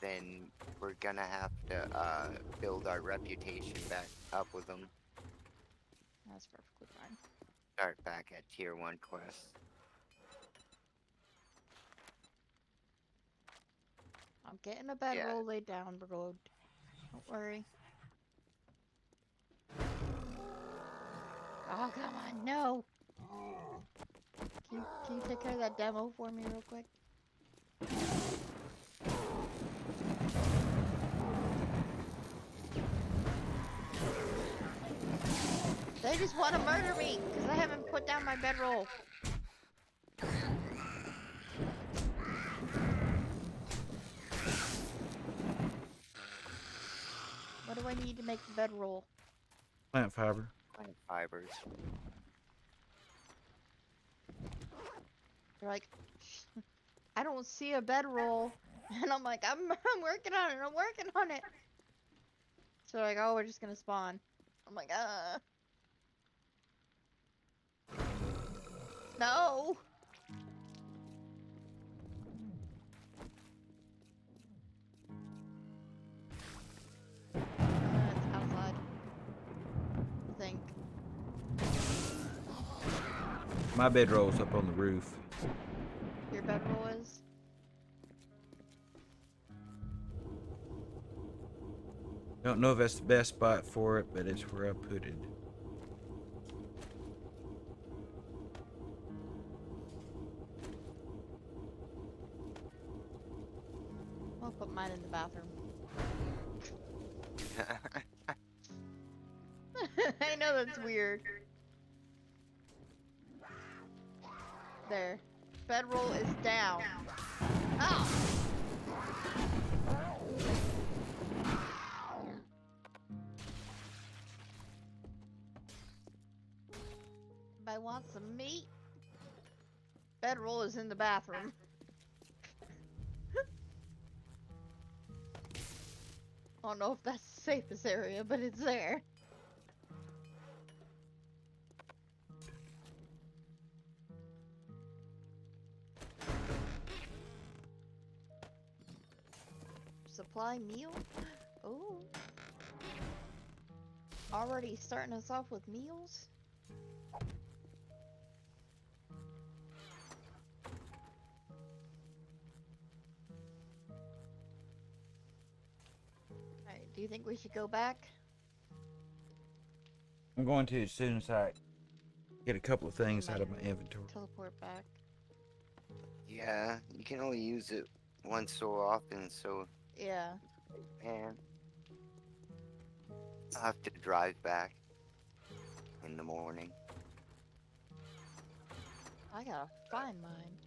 then we're gonna have to build our reputation back up with them. That's perfectly fine. Start back at tier 1 quest. I'm getting a bedroll laid down, bro. Don't worry. Oh, come on, no! Can you take care of that demo for me real quick? They just want to murder me because I haven't put down my bedroll. What do I need to make the bedroll? Plant fiber. Plant fibers. They're like, I don't see a bedroll. And I'm like, I'm working on it. I'm working on it. So like, oh, we're just gonna spawn. I'm like, no. It's outside. I think. My bedroll's up on the roof. Your bedroll is? Don't know if that's the best spot for it, but it's where I put it. I'll put mine in the bathroom. I know that's weird. There. Bedroll is down. Oh! Anybody want some meat? Bedroll is in the bathroom. I don't know if that's the safest area, but it's there. Supply meal? Oh. Already starting us off with meals? Alright, do you think we should go back? I'm going to as soon as I get a couple of things out of my inventory. Teleport back. Yeah, you can only use it once so often, so Yeah. man, I'll have to drive back in the morning. I gotta find mine.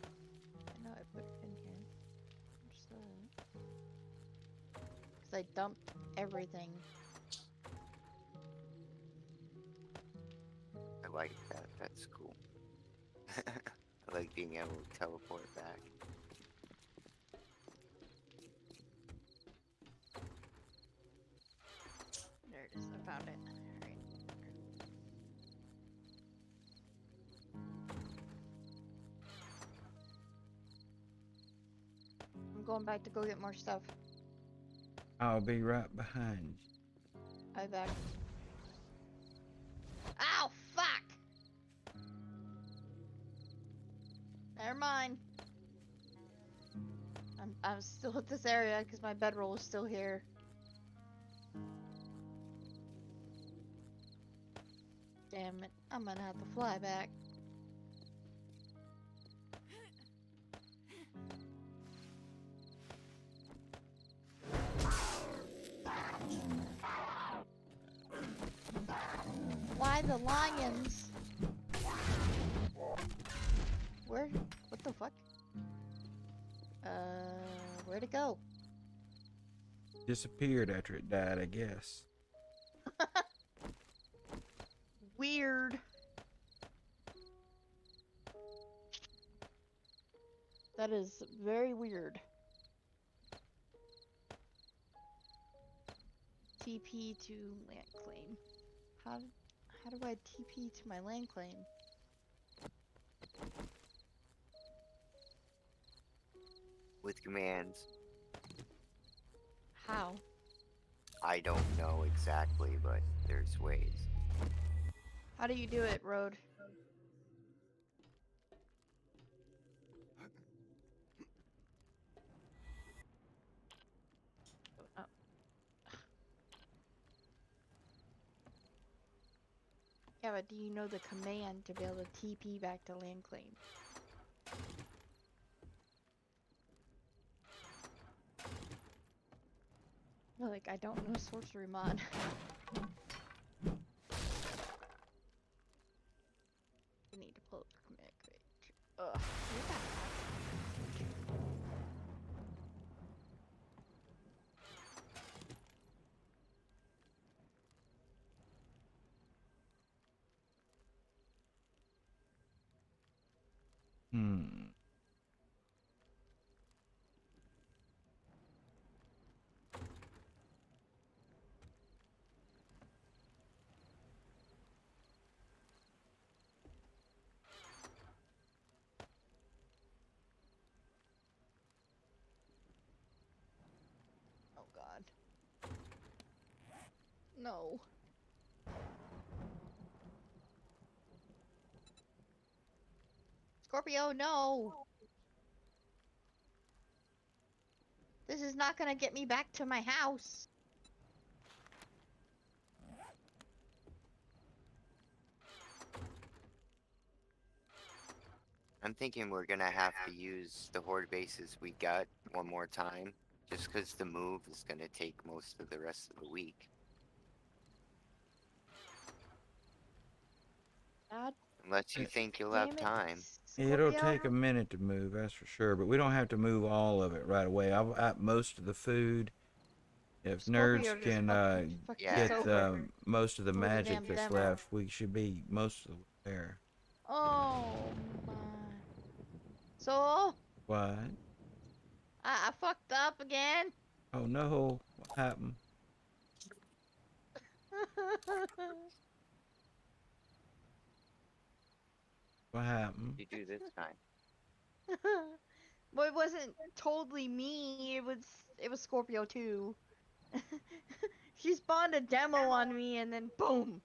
I know I put it in here. Where's that? Because I dumped everything. I like that. That's cool. I like being able to teleport back. There it is. I found it. Alright. I'm going back to go get more stuff. I'll be right behind you. I'll be back. Ow! Fuck! Never mind. I'm still at this area because my bedroll is still here. Damn it. I'm gonna have to fly back. Why the lions? Where? What the fuck? Where'd it go? Disappeared after it died, I guess. Weird. That is very weird. TP to land claim. How do I TP to my land claim? With commands. How? I don't know exactly, but there's ways. How do you do it, Road? Oh. Yeah, but do you know the command to be able to TP back to land claim? Like, I don't know sorcery mod. I need to pull up the command page. Ugh. Hmm. Oh God. No. Scorpio, no. This is not gonna get me back to my house. I'm thinking we're gonna have to use the horde bases we got one more time, just because the move is gonna take most of the rest of the week. God Unless you think you'll damn have it, time. It'll Scorpio. take a minute to move, that's for sure. But we don't have to move all of it right away. I've got most of the food. If Scorpio nerds just can fucked Yeah. us get over most of the with a magic damn that's demo. left, we should be most of the way there. Oh my. So What? I fucked up again. Oh no! What happened? What happened? You do this time. Well, it wasn't totally me. It was Scorpio too. She spawned a demo on me and then boom.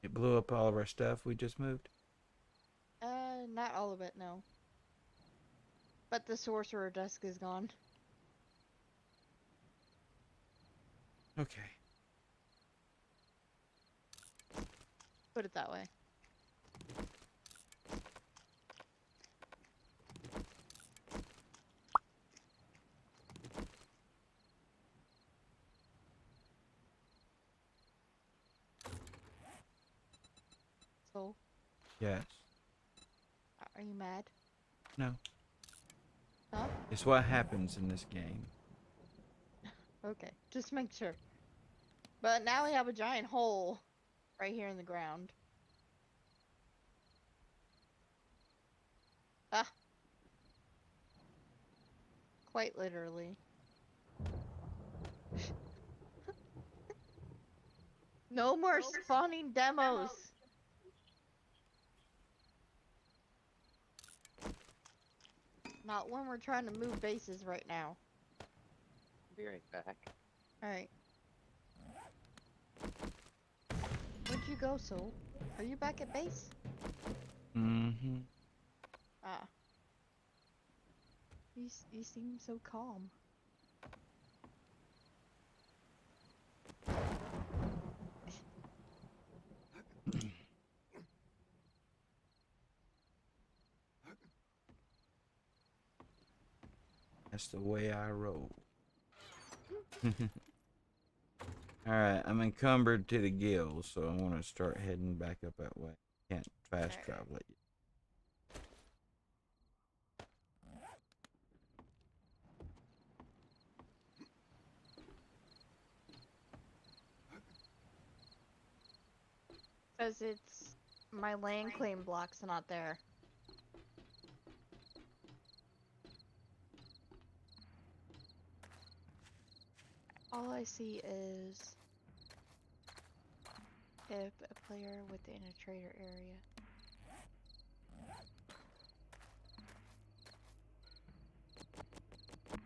It blew up all of our stuff we just moved. Not all of it, no. But the sorcerer desk is gone. Okay. Put it that way. So, Yes. are you mad? No. Huh? It's what happens in this game. Okay, just make sure. But now we have a giant hole right here in the ground. Ah. Quite literally. No more spawning demos. Not when we're trying to move bases right now. Be right back. Alright. Where'd you go, Soul? Are you back at base? Mm-hmm. Ah. You seem so calm. That's the way I roll. Alright, I'm encumbered to the gills, so I want to start heading back up that way. Can't fast travel it yet. Because it's my land claim block's not there. All I see is if a player within a trader area. I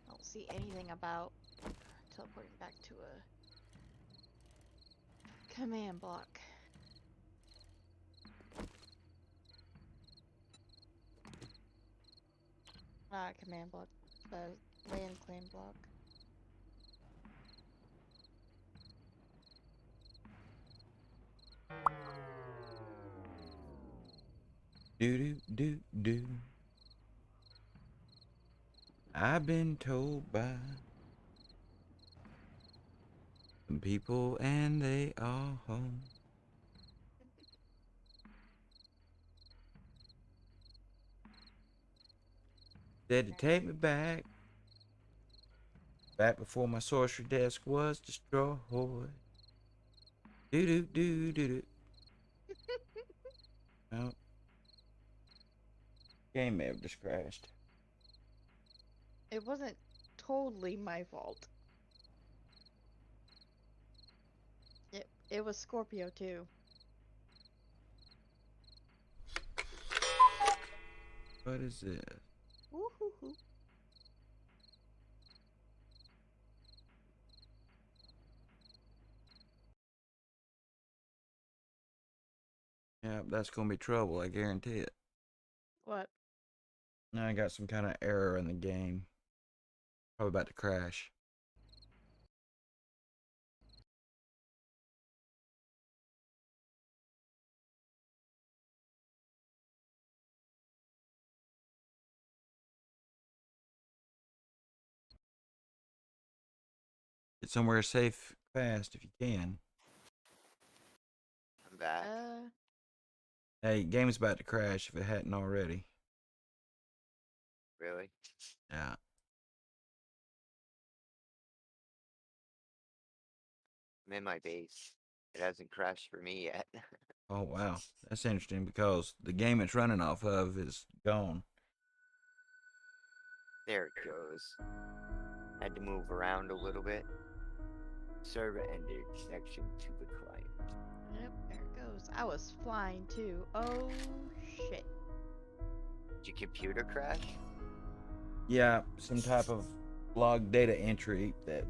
don't see anything about teleporting back to a command block. Not a command block, land claim block. Do. I've been told by some people, and they are home. Said to take me back before my sorcery desk was destroyed. Do do do do do. Oh, game may have just crashed. It wasn't totally my fault. It was Scorpio too. What is this? Woo-hoo-hoo. Yeah, that's gonna be trouble. I guarantee it. What? Now I got some kind of error in the game. Probably about to crash. Get somewhere safe fast if you can. I'm back. Hey, game's about to crash if it hadn't already. Really? Yeah. I'm in my base. It hasn't crashed for me yet. Oh wow, that's interesting because the game it's running off of is gone. There it goes. Had to move around a little bit. Server ended connection to the client. Yep, there it goes. I was flying too. Oh shit. Did your computer crash? Yeah, some type of log data entry that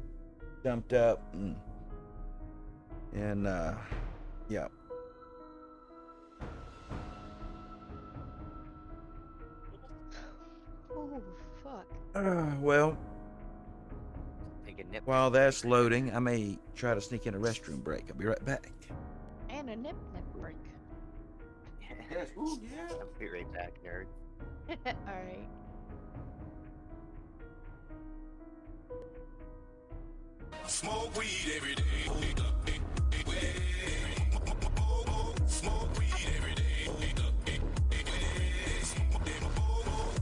jumped up and yeah. Oh fuck. Well, Take a nip. while that's loading, I may try to sneak in a restroom break. I'll be right back. And a nip break. Yes, ooh, yeah. I'll be right back, nerd. Alright. Smoke weed every day. Smoke weed every day.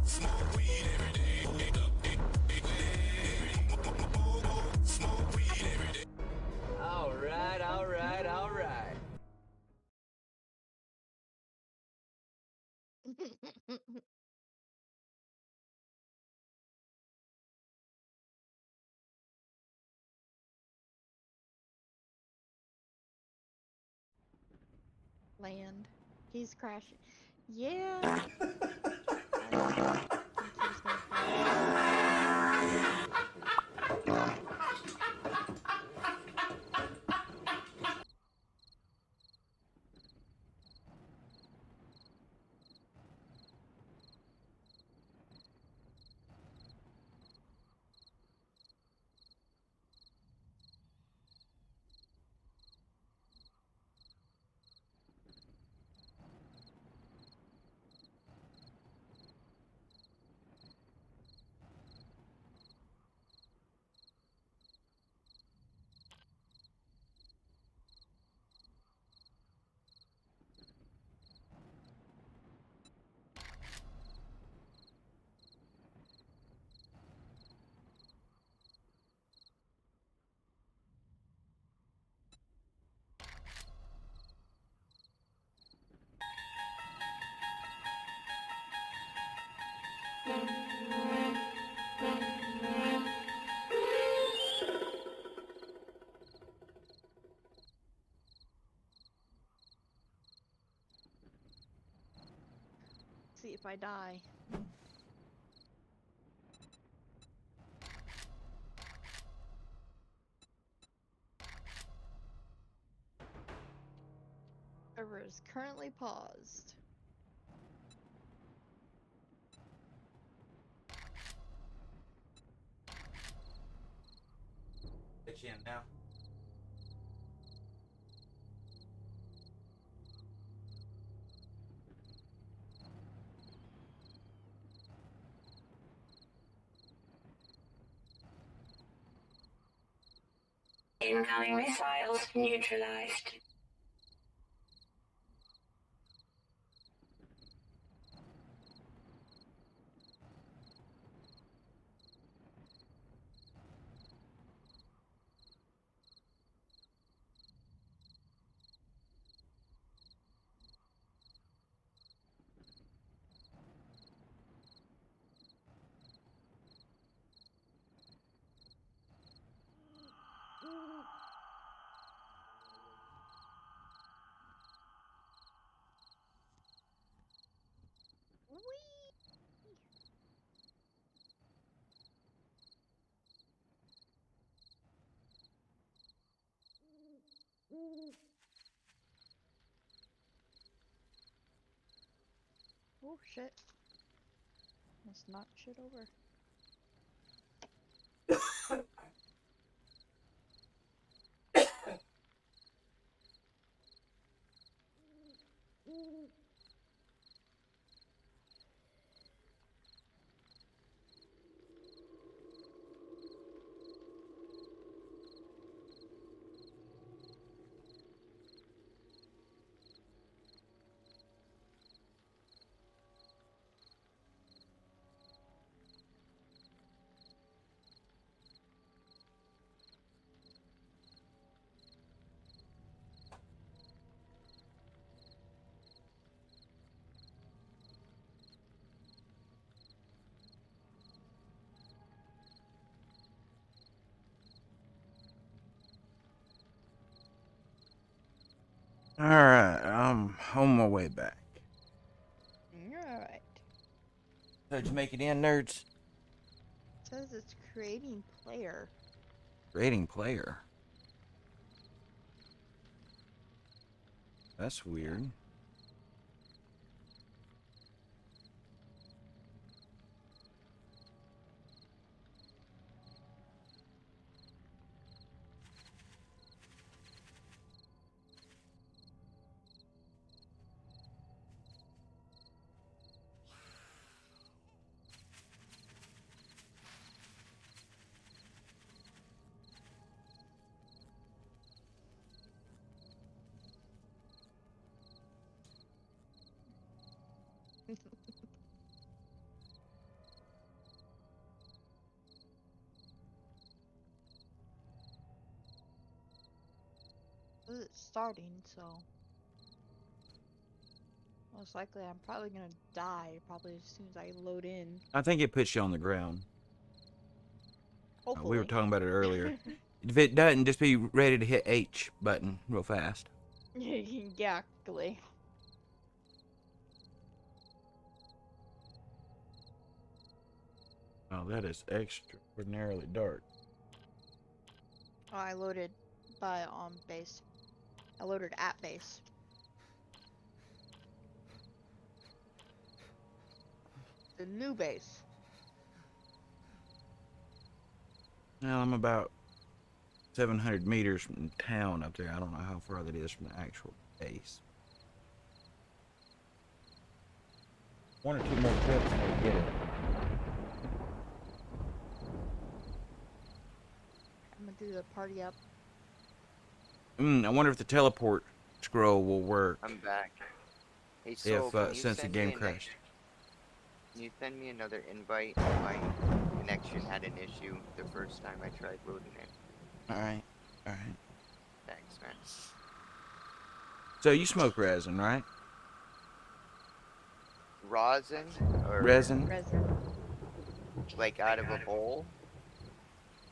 Smoke weed every day. Smoke weed every day. All right, all right, all right. Land. He's crashing. Yeah. I didn't think he was gonna crash. See if I die. Server is currently paused. Get you in now. Incoming missiles neutralized. Oh shit. Let's knock shit over. All right, I'm on my way back. Alright. So did you make it in, nerds? It says it's creating player. Rating player. That's weird. It's starting, so most likely I'm probably gonna die probably as soon as I load in. I think it puts you on the ground. Hopefully. We were talking about it earlier. If it doesn't, just be ready to hit H button real fast. Exactly. Oh, that is extraordinarily dark. Oh, I loaded by base. I loaded at base. The new base. Well, I'm about 700 meters from town up there. I don't know how far that is from the actual base. One or two more trips and we'll get it. I'm gonna do the party up. I wonder if the teleport scroll will work. I'm back. Hey, Soul, If since the game crashed. Can you send me another invite? My connection had an issue the first time I tried loading it. All right, all right. Thanks, man. So you smoke resin, right? Rosin or Resin, Resin. like out of a bowl?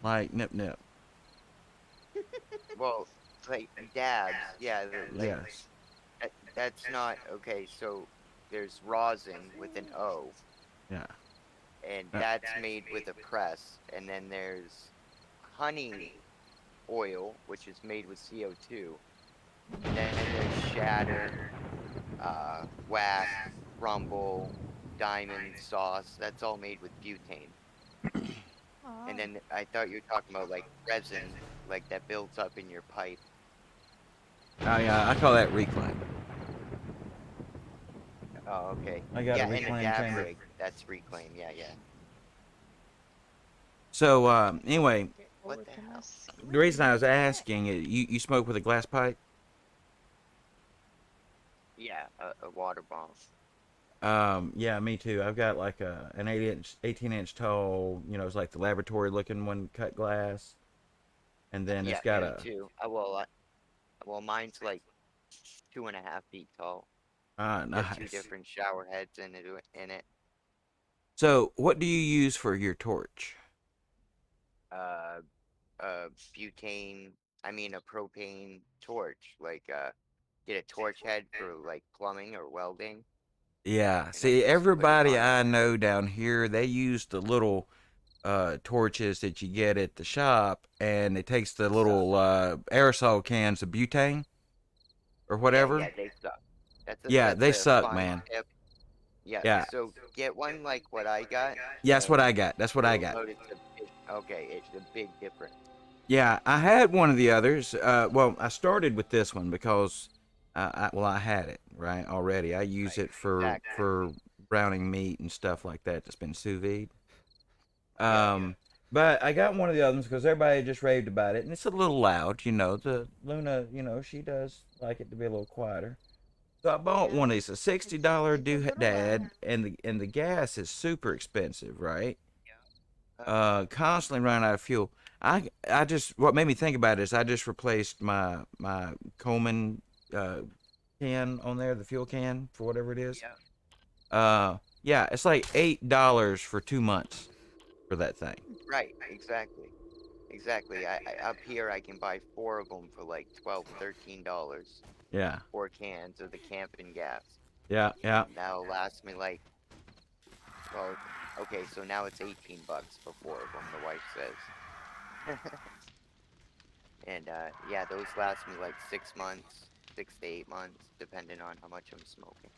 like nip nip. Well, like dabs. Yeah, like Yes. that's not okay. So there's rosin with an O, Yeah. and that's made with a press. And then there's honey oil, which is made with CO2. And then there's shatter, wax, rumble, diamond sauce. That's all made with butane. And then I thought you were talking about like resin, like that builds up in your pipe. Oh yeah, I call that reclaim. Oh, okay. I got a Yeah, and a reclaim dab chamber. rig. That's reclaim. Yeah, yeah. So anyway, What the hell? the reason I was asking, you smoke with a glass pipe? Yeah, a water bomb. Yeah, me too. I've got like an 18-inch tall. You know, it's like the laboratory looking one, cut glass, and then Yeah, it's got me a. too. Well, mine's like 2.5 feet tall. Got two Nice. different shower heads in it. So, what do you use for your torch? Uh, butane. I mean, a propane torch. Like, get a torch head for like plumbing or welding, Yeah. and then See, just put it everybody on. I know down here, they use the little torches that you get at the shop, and it takes the Suck. little aerosol cans of butane or whatever. Yeah, they suck. Yeah, That's they a suck, fine man. tip. Yeah, Yeah, so get one like what I got, yeah, that's what and I got. That's what I you'll got. notice okay, it's a big difference. Yeah, I had one of the others. Well, I started with this one because I had it right already. I use Right, it for exactly. browning meat and stuff like that that's been sous vide. Yeah, But I got one of the others because everybody just raved about it, and it's a little loud, you know. The Luna, you know, she does like it to be a little quieter. So I bought Yeah. one of these, a $60 It's a little doodad, loud. and the gas is super expensive, right? uh, Constantly running out of fuel. I just what made me think about it is I just replaced my Coleman uh, can on there, the fuel can for whatever it is. yeah. Yeah, it's like $8 for 2 months for that thing. Right, exactly. Exactly. I up here I can buy 4 of them for like 12, $13. Yeah, 4 cans of the camping gas. yeah, yeah. And that'll last me like, well, okay, so now it's 18 bucks for 4 of them, the wife says. And yeah, those last me like 6 months, 6 to 8 months, depending on how much I'm smoking.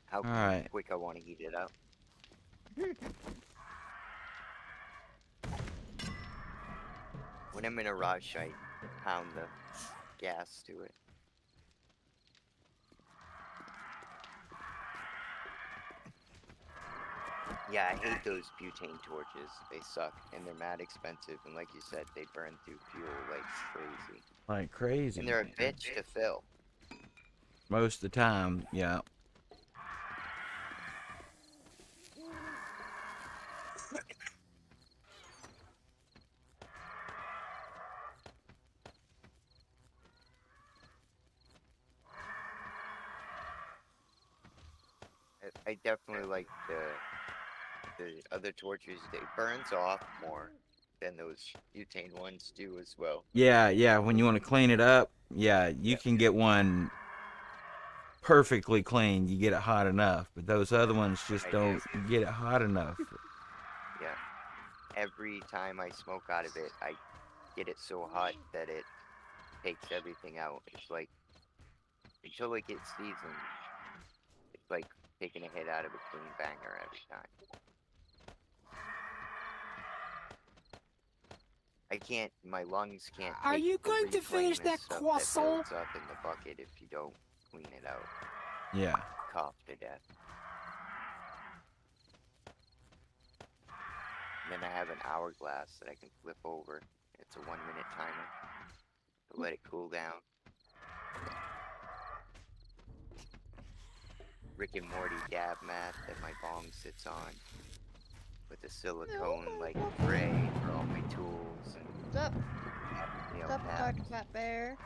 How All right. quick I want to heat it up. When I'm in a rush, I pound the gas to it. Yeah, I hate those butane torches. They suck, and they're mad expensive. And like you said, they burn through fuel like crazy. Like crazy, And they're a man. bitch to fill. Most of the time, yeah. I definitely like the other torches. They burns off more than those butane ones do as well. Yeah, yeah. When you want to clean it up, yeah, you Yeah, can get one perfectly clean. You get it hot enough, but those other ones just right. don't get it hot enough. Yeah. Every time I smoke out of it, I get it so hot that it takes everything out. It's like until it gets seasoned, it's like taking a hit out of a clean banger every time. I can't, my lungs can't Are take you the going to finish reflameless that stuff that croissant? builds up in the bucket if you don't clean it out. Yeah. Cough to death. And then I have an hourglass that I can flip over. It's a 1-minute timer to let it cool down. Rick and Morty dab mat that my bong sits on with a silicone like tray for all my tools and What's up? nail What's up, pads. Dr. Fat Bear?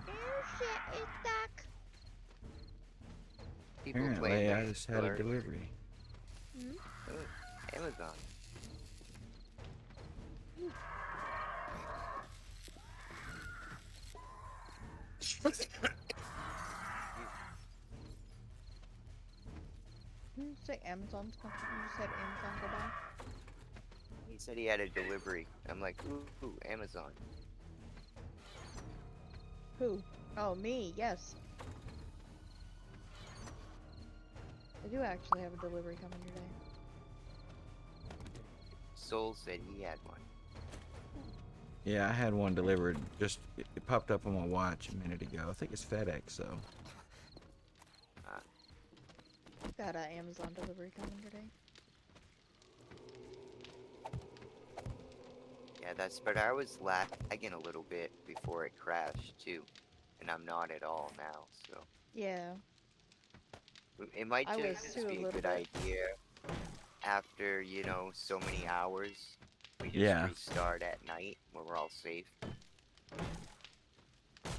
Oh shit, it's Doc. People play Apparently, I with just had a alert. delivery. Amazon. Did you say Amazon's coming? You just said Amazon go by? He said he had a delivery. I'm like, ooh, Amazon. Who? Oh, me, yes. I do actually have a delivery coming today. Soul said he had one. Yeah, I had one delivered. Just it popped up on my watch a minute ago. I think it's FedEx, so. Got an Amazon delivery coming today. Yeah, that's but I was lagging a little bit before it crashed too. And I'm not at all now, so Yeah, it might I was just too a be a little good bit. idea after, so many hours. We just Yeah. restart at night when we're all safe.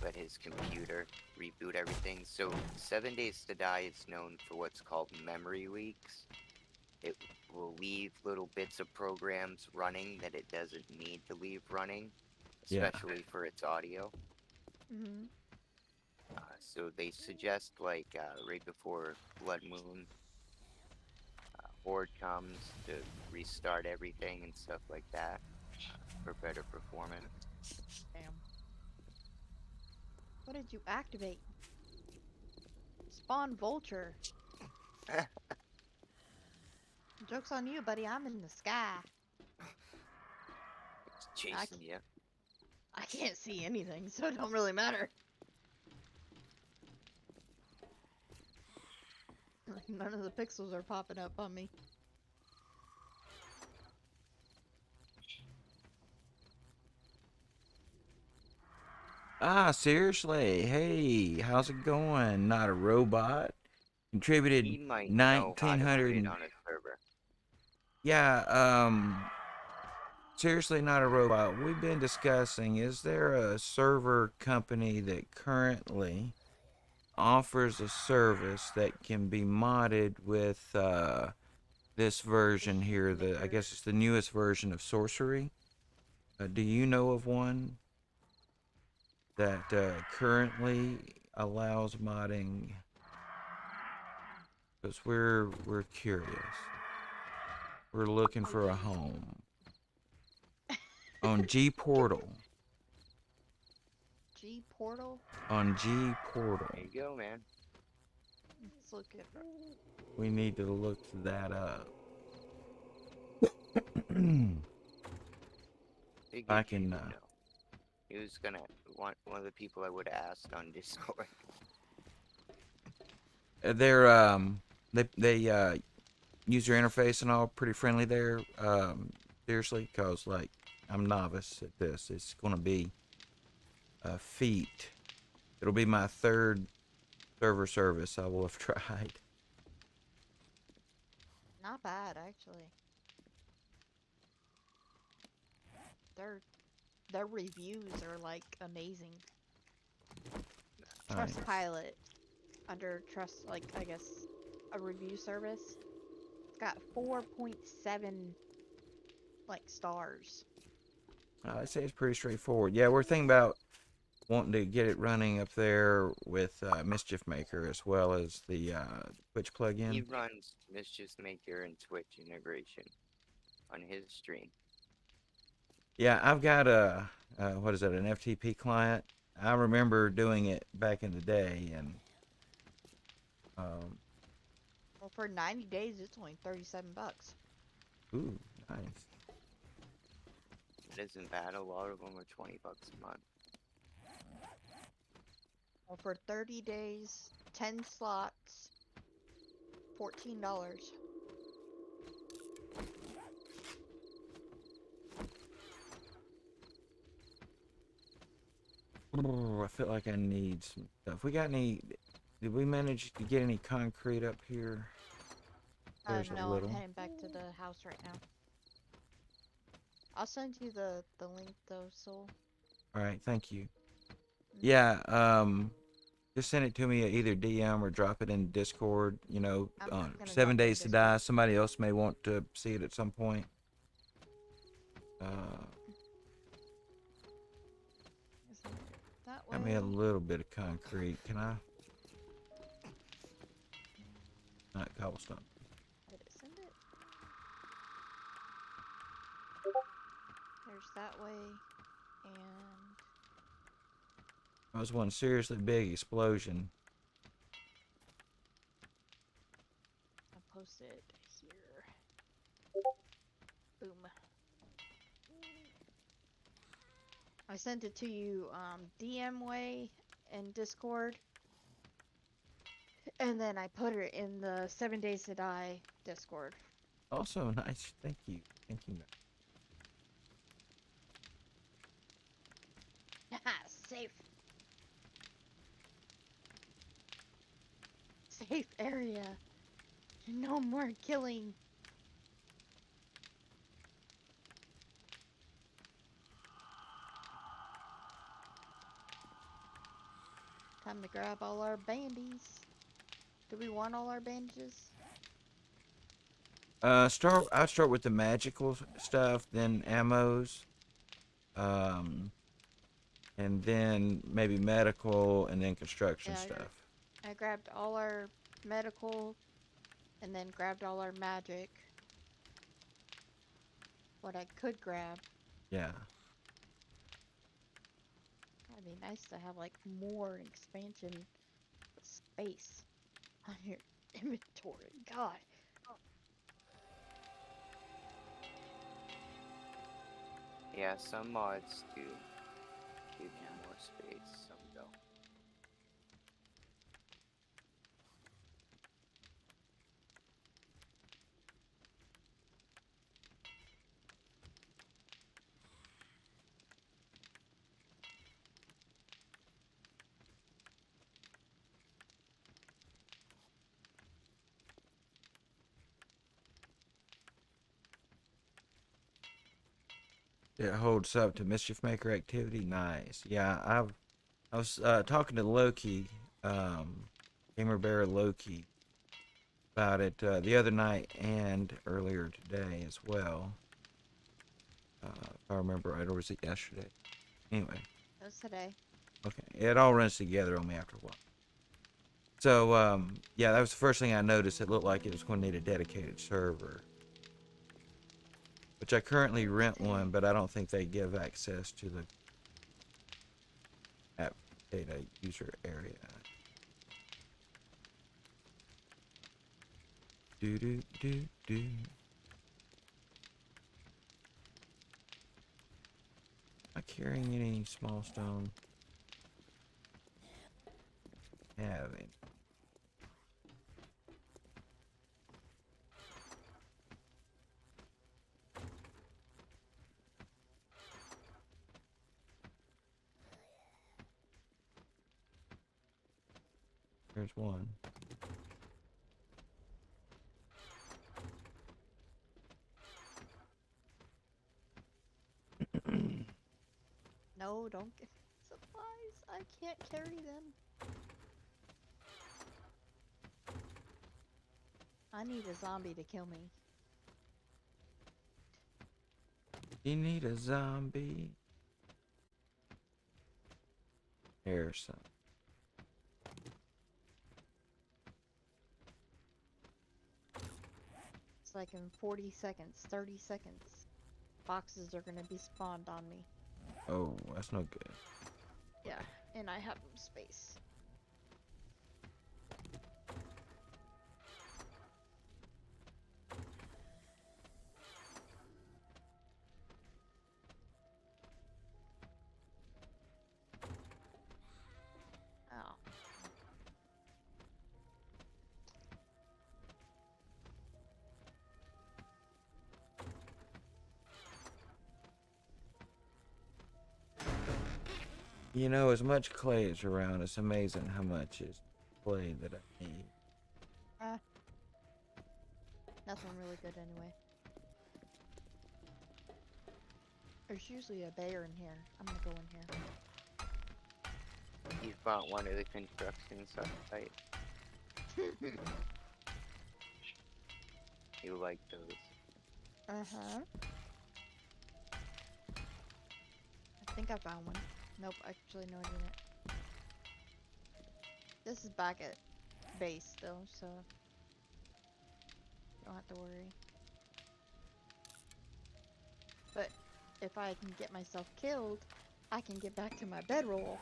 Let his computer reboot everything. So 7 Days to Die is known for what's called memory leaks. It will leave little bits of programs running that it doesn't need to leave running, Yeah. especially for its audio. Mm-hmm. So they suggest like right before blood moon, horde comes to restart everything and stuff like that for better performance. Damn. What did you activate? Spawn vulture. Joke's on you, buddy. I'm in the sky. It's chasing you. I can't see anything, so it don't really matter. Like, none of the pixels are popping up on me. Ah, seriously. Hey, how's it going? Not a robot. Contributed He might know how to put 1900. it on a server. Yeah, seriously, not a robot. We've been discussing, is there a server company that currently offers a service that can be modded with this version here? I guess it's the newest version of Sorcery. Do you know of one that currently allows modding? Because we're curious. We're looking for a home on G Portal. G portal? On G Portal. There you go, man. Let's look at We need to look that up. I can. He was gonna one of the people I would ask on Discord. They user interface and all pretty friendly there. Seriously, cause like I'm novice at this. It's gonna be a feat. It'll be my third server service I will have tried. Not bad, actually. Their reviews are like amazing. Nice. Trustpilot, under Trust, like I guess a review service, it's got 4.7 like stars. I'd say it's pretty straightforward. Yeah, we're thinking about wanting to get it running up there with Mischief Maker as well as the Twitch plugin. He runs Mischief Maker and Twitch integration on his stream. Yeah, I've got a what is it, an FTP client. I remember doing it back in the day, and Well, for 90 days, it's only $37. ooh, nice. It isn't bad. A lot of them are $20 a month. Well, for 30 days, 10 slots, $14. Oh, I feel like I need some stuff. Did we manage to get any concrete up here? There's No, a little. I'm heading back to the house right now. I'll send you the link though, Soul. All right, thank you. Yeah, just send it to me at either DM or drop it in Discord. You know, 7 Days to Die. Somebody else may want to see it at some point. That way. Got me a little bit of concrete. Can I? Not cobblestone. Did it send it? There's that way, and That was one seriously big explosion. I'll post it here. Boom. I sent it to you DM way in Discord. And then I put it in the 7 Days to Die Discord. Also nice. Thank you. Thank you. Safe. Safe area. No more killing. Time to grab all our bandies. Do we want all our bandages? I'd start with the magical stuff, then ammos. and then maybe medical, and then construction Yeah, stuff. I grabbed all our medical and then grabbed all our magic. What I could grab. Yeah. It'd be nice to have like more expansion space on your inventory. God. Yeah, some mods do give you more space, some don't. It holds up to mischief maker activity. Nice. Yeah, I was talking to Loki, Gamer Bear Loki, about it the other night and earlier today as well. If I remember right, or was it yesterday? Anyway. That was today. Okay, it all runs together on me after a while. So, yeah, that was the first thing I noticed. It looked like it was going to need a dedicated server. Which I currently rent one, but I don't think they give access to the app data user area. Do do do do. Am I carrying any small stone? Having. There's one. No, don't get supplies. I can't carry them. I need a zombie to kill me. You need a zombie. There's some. It's like in 40 seconds, 30 seconds. Boxes are gonna be spawned on me. Oh, that's no good. Yeah, and I have space. Oh. You know, as much clay as around, it's amazing how much is clay that I need. Nothing really good anyway. There's usually a bear in here. I'm gonna go in here. You found one of the construction site. You like those. Uh-huh. I think I found one. Nope, actually no I didn't. This is back at base though, so don't have to worry. But if I can get myself killed, I can get back to my bedroll.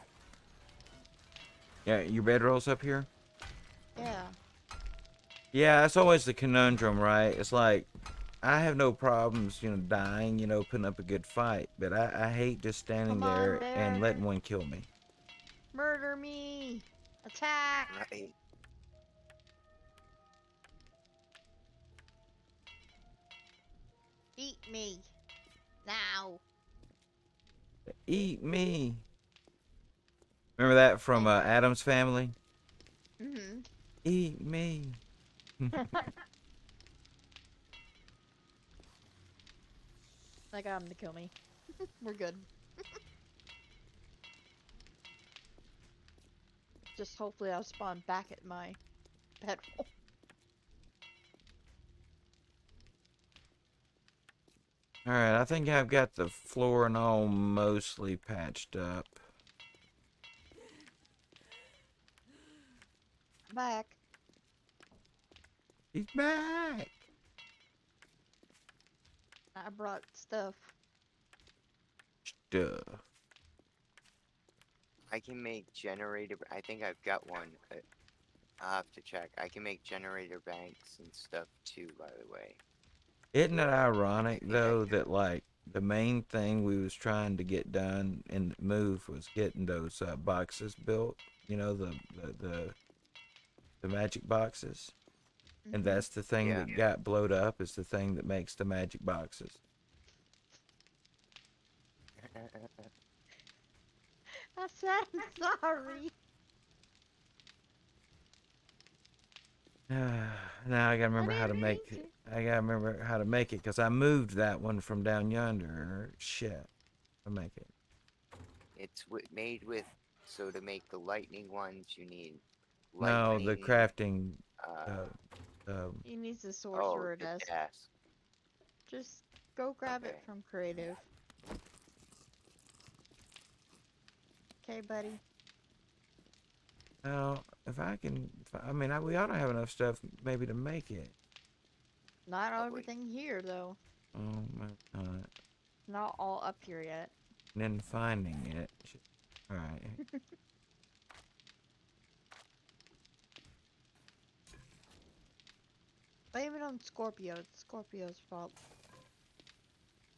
Yeah, your bedroll's up here? Yeah. Yeah, that's always the conundrum, right? It's like, I have no problems, dying, putting up a good fight. But I hate just standing Come on, there bear. and letting one kill me. Murder me! Attack! Right. Eat me! Now! Eat me! Remember that from Adam's Family? Mm-hmm. Eat me! I got him to kill me. We're good. Just hopefully I'll spawn back at my bedroll. Alright, I think I've got the floor and all mostly patched up. back. He's back. I brought stuff. Stuff. I can make generator. I think I've got one. I'll have to check. I can make generator banks and stuff too, by the way. Isn't it ironic I think I though can. that like the main thing we was trying to get done and move was getting those boxes built. You know the magic boxes, and Mm-hmm. that's the thing Yeah. that got blowed up. Is the thing that makes the magic boxes. I said I'm sorry. Now I gotta remember how to didn't make mean it. I gotta remember how to make it because I moved that one from down yonder. Shit, I make it. It's made with. So to make the lightning ones, you need No, the lightning. crafting. Uh. He needs a Oh, sorcerer the desk. desk. Just go grab it Okay. from creative. Okay, buddy. Well, if I can, I mean, we ought to have enough stuff maybe to make it. Not Probably. everything here though. Oh my God. Not all up here yet. And then finding it. All right. Blame it on Scorpio. It's Scorpio's fault.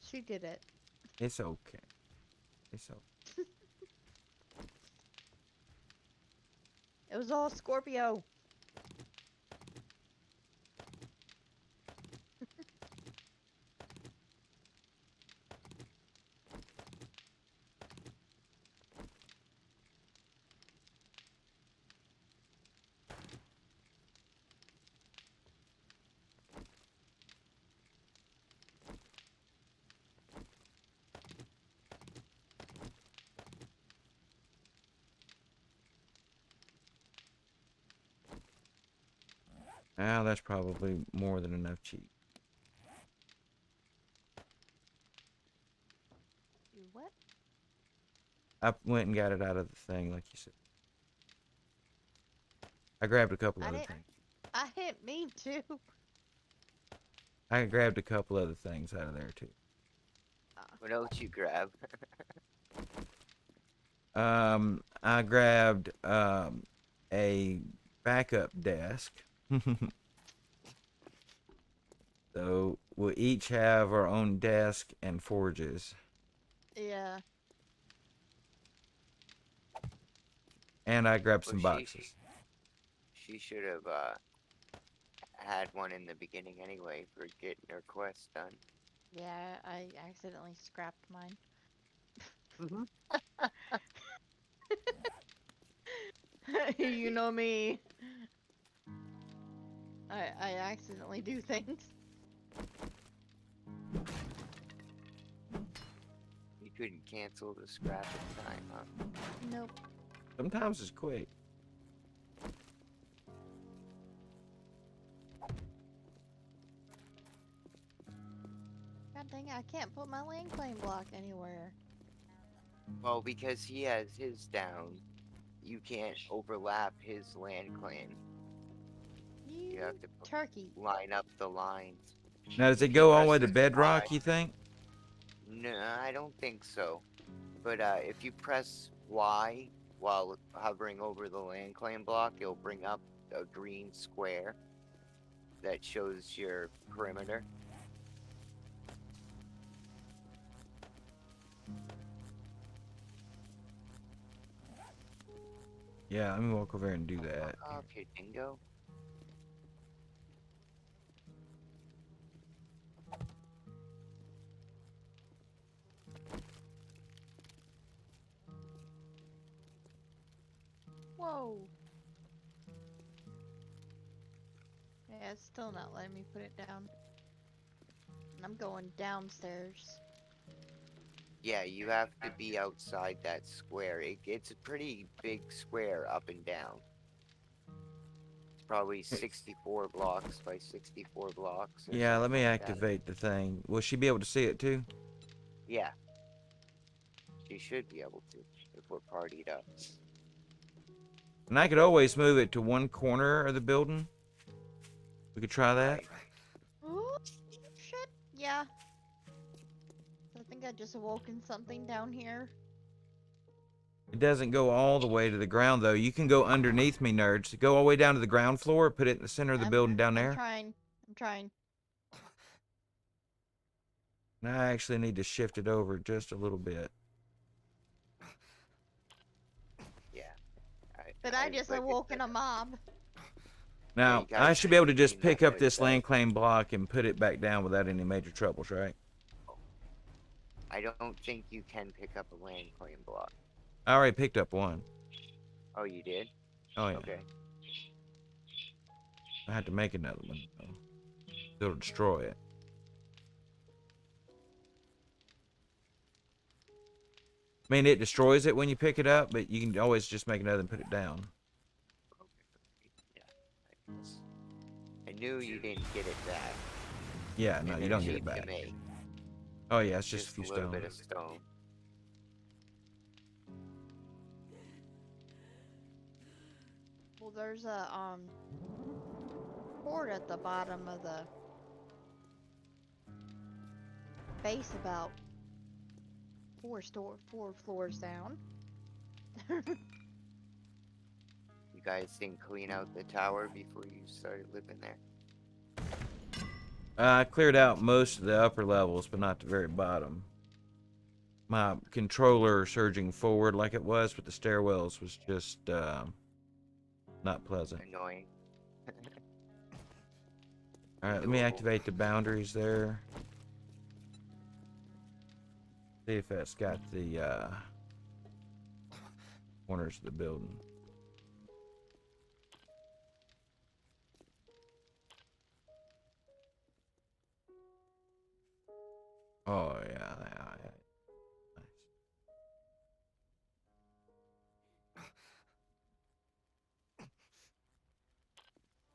She did it. It's okay. It's okay. It was all Scorpio. Now that's probably more than enough cheap. You what? I went and got it out of the thing, like you said. I grabbed a couple other things. I didn't mean to. I grabbed a couple other things out of there too. What else you grab? I grabbed a backup desk. So we'll each have our own desk and forges. Yeah. And I grabbed Well, some boxes. she should have had one in the beginning anyway for getting her quest done. Yeah, I accidentally scrapped mine. You know me. I accidentally do things. You couldn't cancel the scrap in time, huh? Nope. Sometimes it's quick. God dang it, I can't put my land claim block anywhere. Well, because he has his down, you can't overlap his land claim. You have to turkey. line up the lines. Now, does it If you go all the way press to this bedrock, Y- you think? No, I don't think so. But if you press Y while hovering over the land claim block, it'll bring up a green square that shows your perimeter. Yeah, let me walk over here and do that. Okay, dingo. Whoa. Yeah, it's still not letting me put it down. And I'm going downstairs. Yeah, you have to be outside that square. It's a pretty big square up and down. It's probably 64 blocks by 64 blocks. Or Yeah, let me something like that. activate the thing. Will she be able to see it too? Yeah. She should be able to if we're partied up. And I could always move it to one corner of the building. We could try that. Oh, shit. Yeah. I think I just awoken something down here. It doesn't go all the way to the ground, though. You can go underneath me, nerds. Go all the way down to the ground floor, put it in the center of the building down there. I'm trying. And I actually need to shift it over just a little bit. Yeah. But I just awoken a mob. Now, you I guys should be able to should just clean pick that up this out. land claim block and put it back down without any major troubles, right? I don't think you can pick up a land claim block. I already picked up one. Oh, you did? Oh, yeah. Okay. I had to make another one, though. It'll destroy it. I mean, it destroys it when you pick it up, but you can always just make another and put it down. Yeah. I knew you didn't get it back. Yeah, no, And you they're don't get it cheap to back. make. Oh, yeah, it's just a few a little stones. bit of stone. Well, there's a board at the bottom of the base about four floors down. You guys didn't clean out the tower before you started living there? I cleared out most of the upper levels, but not the very bottom. My controller surging forward like it was with the stairwells was just not pleasant. Annoying. Alright, let me activate the boundaries there. See if that's got the corners of the building. Oh, yeah. Nice.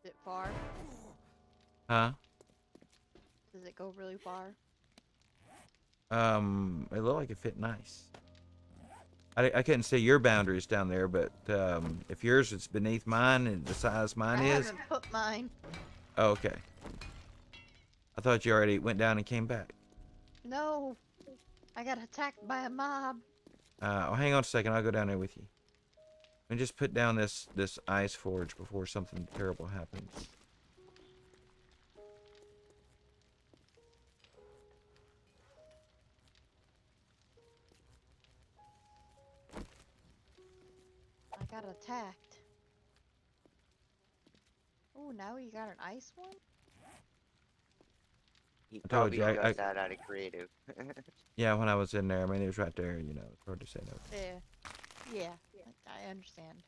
Is it far? Huh? Does it go really far? It looked like it fit nice. I couldn't see your boundaries down there, but if yours is beneath mine and the size mine I is. haven't put mine. Oh, okay. I thought you already went down and came back. No. I got attacked by a mob. Oh, hang on a second. I'll go down there with you. And just put down this ice forge before something terrible happens. I got attacked. Oh, now you got an ice one? He I told probably you, does that out of creative. Yeah, when I was in there, I mean, it was right there, you know, it's hard to say no. Yeah. I understand.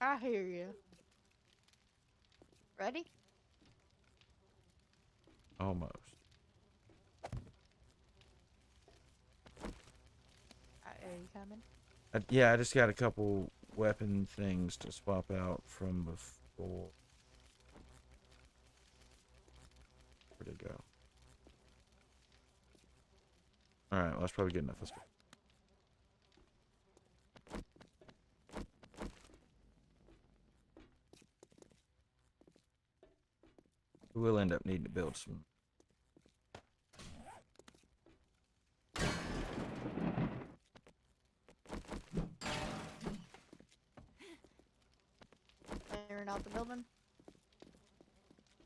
I hear you. Ready? Almost. Are you coming? Yeah, I just got a couple weapon things to swap out from before. Where'd it go? Alright, well, that's probably good enough. Let's go. We will end up needing to build some. Clearing out the building?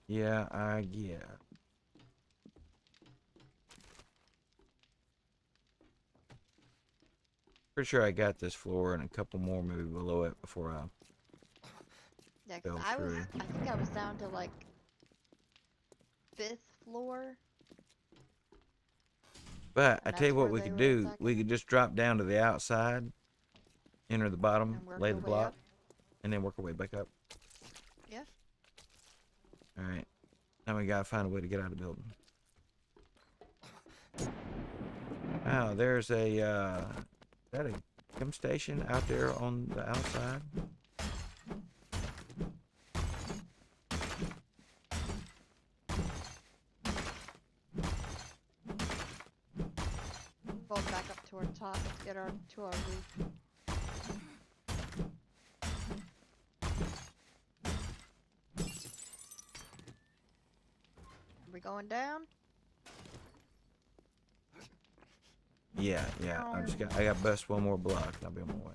Yeah, yeah. Pretty sure I got this floor and a couple more maybe below it before I Yeah, go 'cause I through. think I was down to like 5th floor. But I And tell you that's what where we they could were do. attacking We could just drop down to the outside, enter the bottom, And work lay our the way block, up. and then work our way back up. Yeah. Alright. Now we gotta find a way to get out of the building. Wow, there's a, is that a chem station out there on the outside? going back up to our top to get our roof. Are we going down? Yeah. I got bust one more block and I'll be on my way.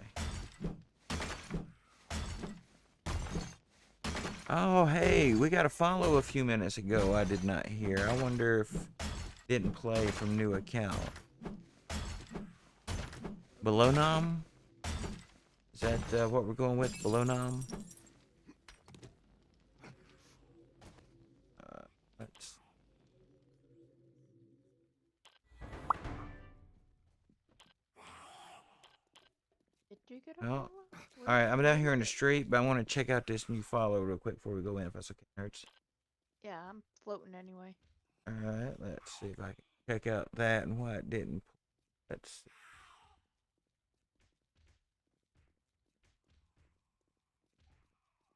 Oh, hey, we got a follow a few minutes ago. I did not hear. I wonder if didn't play from new account. Belonam? Is that what we're going with? Belonam? Let's. Did you get a Oh. follow? Alright, I'm down here in the street, but I want to check out this new follow real quick before we go in, if that's okay, nerds. Yeah, I'm floating anyway. Alright, let's see if I can check out that and why it didn't. Let's see.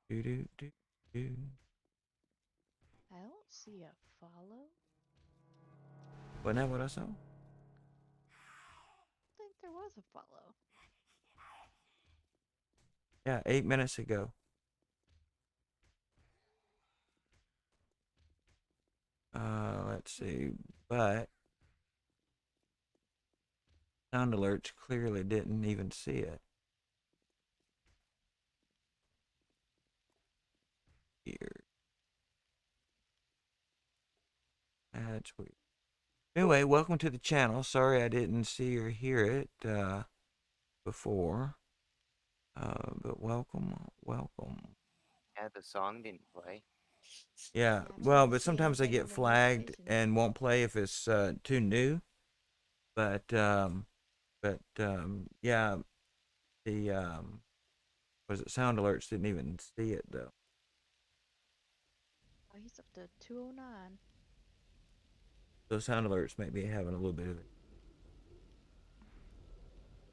Do. I don't see a follow. Wasn't that what I saw? I think there was a follow. Yeah, 8 minutes ago. Let's see, but sound alerts clearly didn't even see it. Here. That's weird. Anyway, welcome to the channel. Sorry I didn't see or hear it before. But welcome. Yeah, the song didn't play. Yeah, well, but sometimes they get flagged and won't play if it's too new. But yeah, the was it sound alerts didn't even see it though. Oh, he's up to 209. Those sound alerts may be having a little bit of it.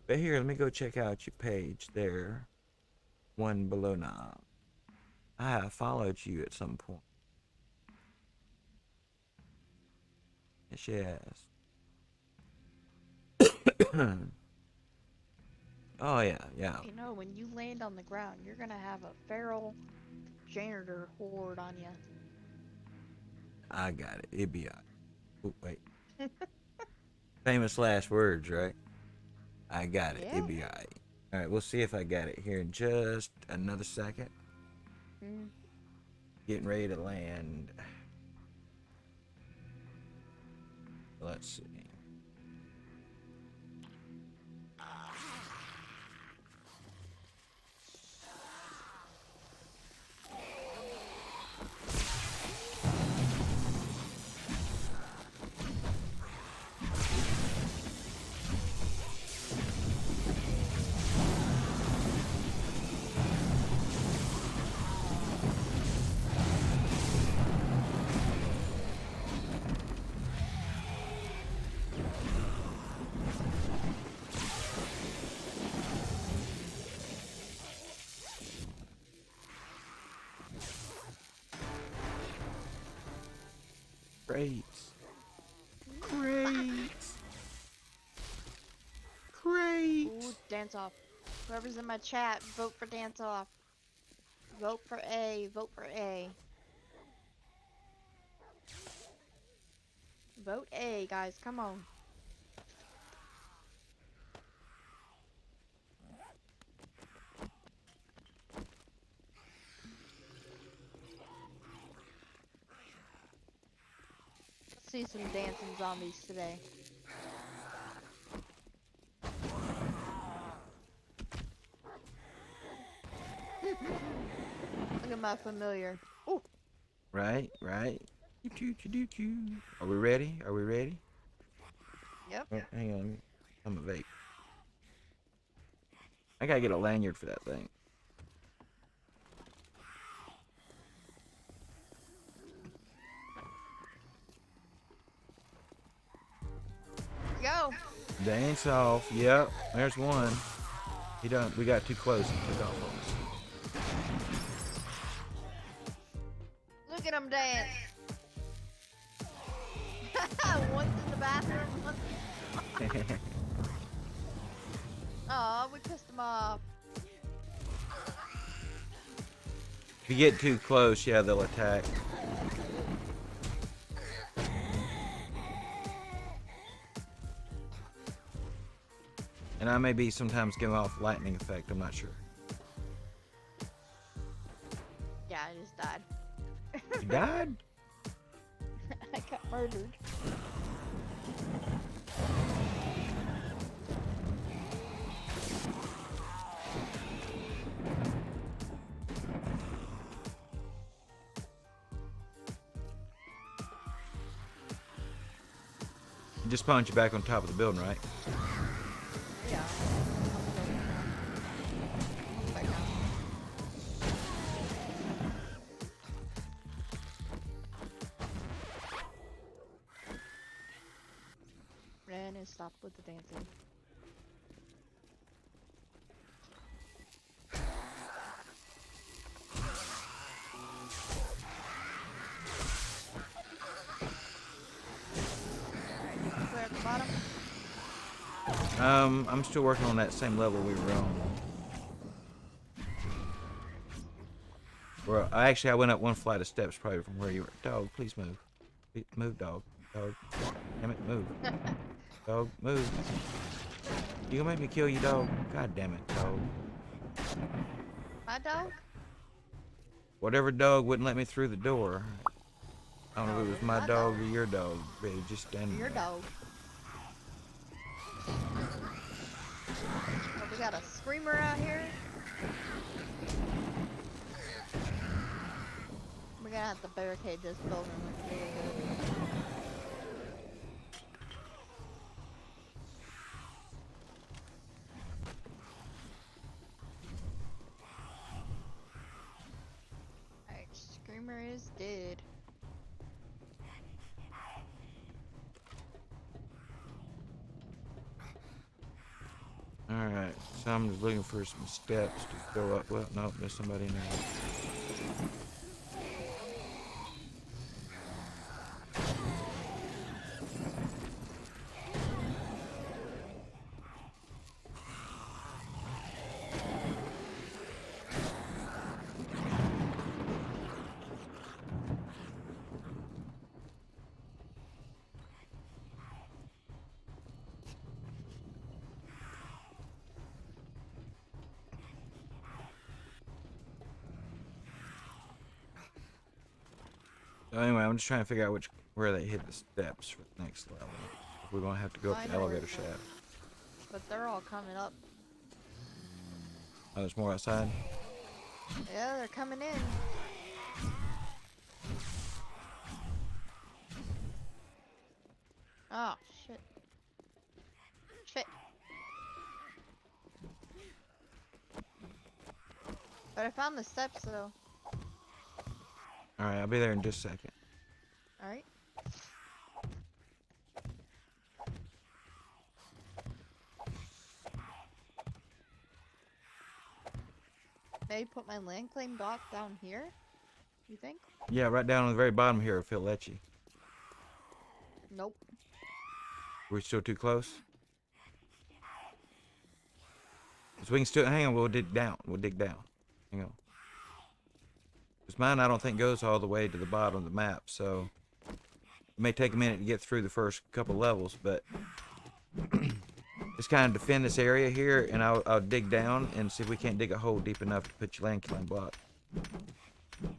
But here, let me go check out your page there. One below now. I followed you at some point. Yes, yes. Oh yeah. You know, when you land on the ground, you're gonna have a feral janitor horde on you. I got it. It'd be alright. Oh, wait. Famous last words, right? I got it. Yeah. It'd be alright. Alright, we'll see if I got it here in just another second. Getting ready to land. Let's see. Crates. Ooh, dance off. Whoever's in my chat, vote for dance off. Vote for A. Vote for A. Vote A, guys. Come on. Let's see some dancing zombies today. Look at my familiar. Ooh. Right. Are we ready? Yep. Oh, hang on. I'm a vape. I gotta get a lanyard for that thing. Go. Dance off. Yep. There's one. He done. We got too close. He took off on us. Look at him dance. One's in the bathroom. One's Aw, we pissed him off. If you get too close, yeah, they'll attack. And I may be sometimes giving off lightning effect, I'm not sure. Yeah, I just died. You died? I got murdered. It just spawned you back on top of the building, right? Yeah. Back down. And it stopped with the dancing. Alright, you can clear at the bottom. I'm still working on that same level we were on. Well, I went up one flight of steps probably from where you were. Dog, please move. Please move, dog. Dog. Damn it, move. Dog, move. You gonna make me kill you, dog? God damn it, dog. My dog? Whatever dog wouldn't let me through the door. I don't know if it was my My dog dog. or your dog, but he just standing Your there. dog. Oh, we got a screamer out here. We're gonna have to barricade this building like really good. Alright, screamer is dead. Alright, so I'm just looking for some steps to go up. Well, no, there's somebody in there. So anyway, I'm just trying to figure out where they hit the steps for the next level. If we're gonna have to go up I the know where elevator it's at. shaft. But they're all coming up. Oh, there's more outside? Yeah, they're coming in. Oh, shit. Shit. But I found the steps, though. Alright, I'll be there in just a second. Alright. Maybe put my land claim block down here? You think? Yeah, right down on the very bottom here if it'll let you. Nope. We're still too close? So we can still, hang on, we'll dig down. We'll dig down. Hang on. Because mine, I don't think, goes all the way to the bottom of the map, so it may take a minute to get through the first couple levels, but just kind of defend this area here, and I'll dig down and see if we can't dig a hole deep enough to put your land killing block. And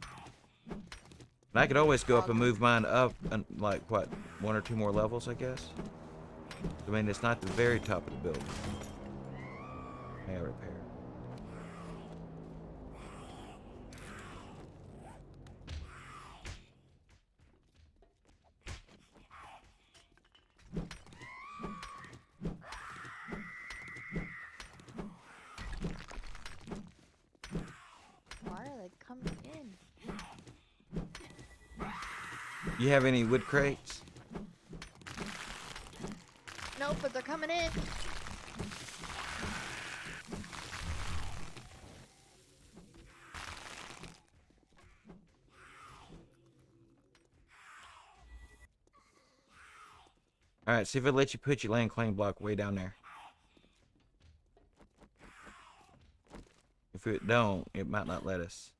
I could always go up and move mine up, and like, what, 1 or 2 more levels, I guess? I mean, it's not the very top of the building. May I repair? Why are they coming in? You have any wood crates? Nope, but they're coming in. Alright, see if it lets you put your land claim block way down there. If it don't, it might not let us.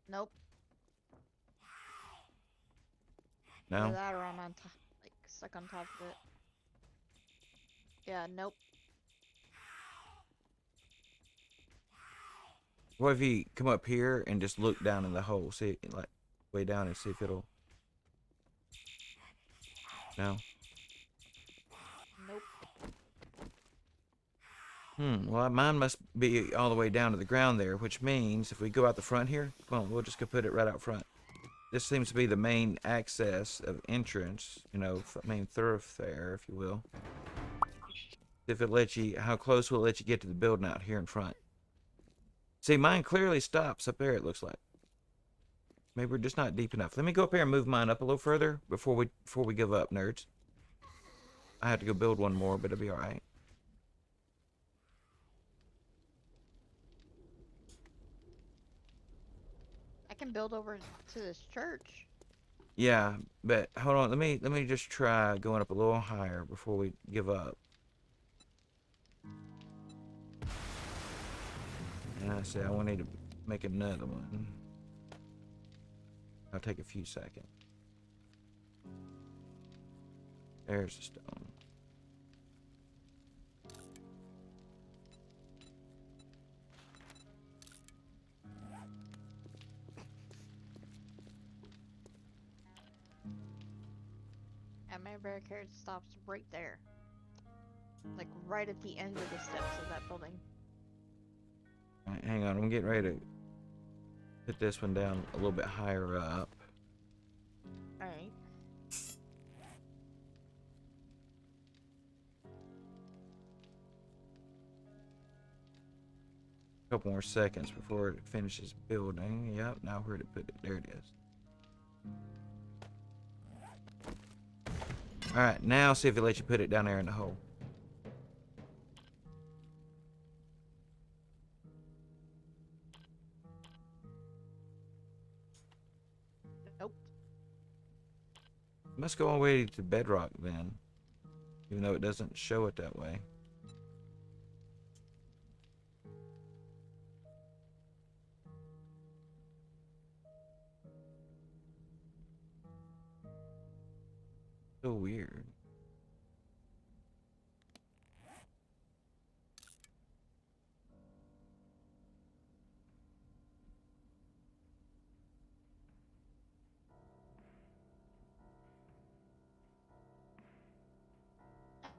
Nope. No? Either that or I'm on top, like stuck on top of it. Yeah, nope. What if you come up here and just look down in the hole? See, like, way down and see if it'll... No? Nope. Well, mine must be all the way down to the ground there, which means if we go out the front here, come on, we'll just go put it right out front. This seems to be the main access of entrance, you know, main thoroughfare, if you will. If it lets you, how close will it let you get to the building out here in front? See, mine clearly stops up there, it looks like. Maybe we're just not deep enough. Let me go up here and move mine up a little further before we give up, nerds. I have to go build one more, but it'll be alright. I can build over to this church. Yeah, but hold on, let me just try going up a little higher before we give up. And I say I will need to make another one. I'll take a few seconds. There's the stone. And my barricade stops right there. Like right at the end of the steps of that building. Alright, hang on, I'm getting ready to put this one down a little bit higher up. Alright. Couple more seconds before it finishes building. Yep, now where to put it? There it is. Alright, now see if it lets you put it down there in the hole. Nope. Must go all the way to bedrock then. Even though it doesn't show it that way. So weird.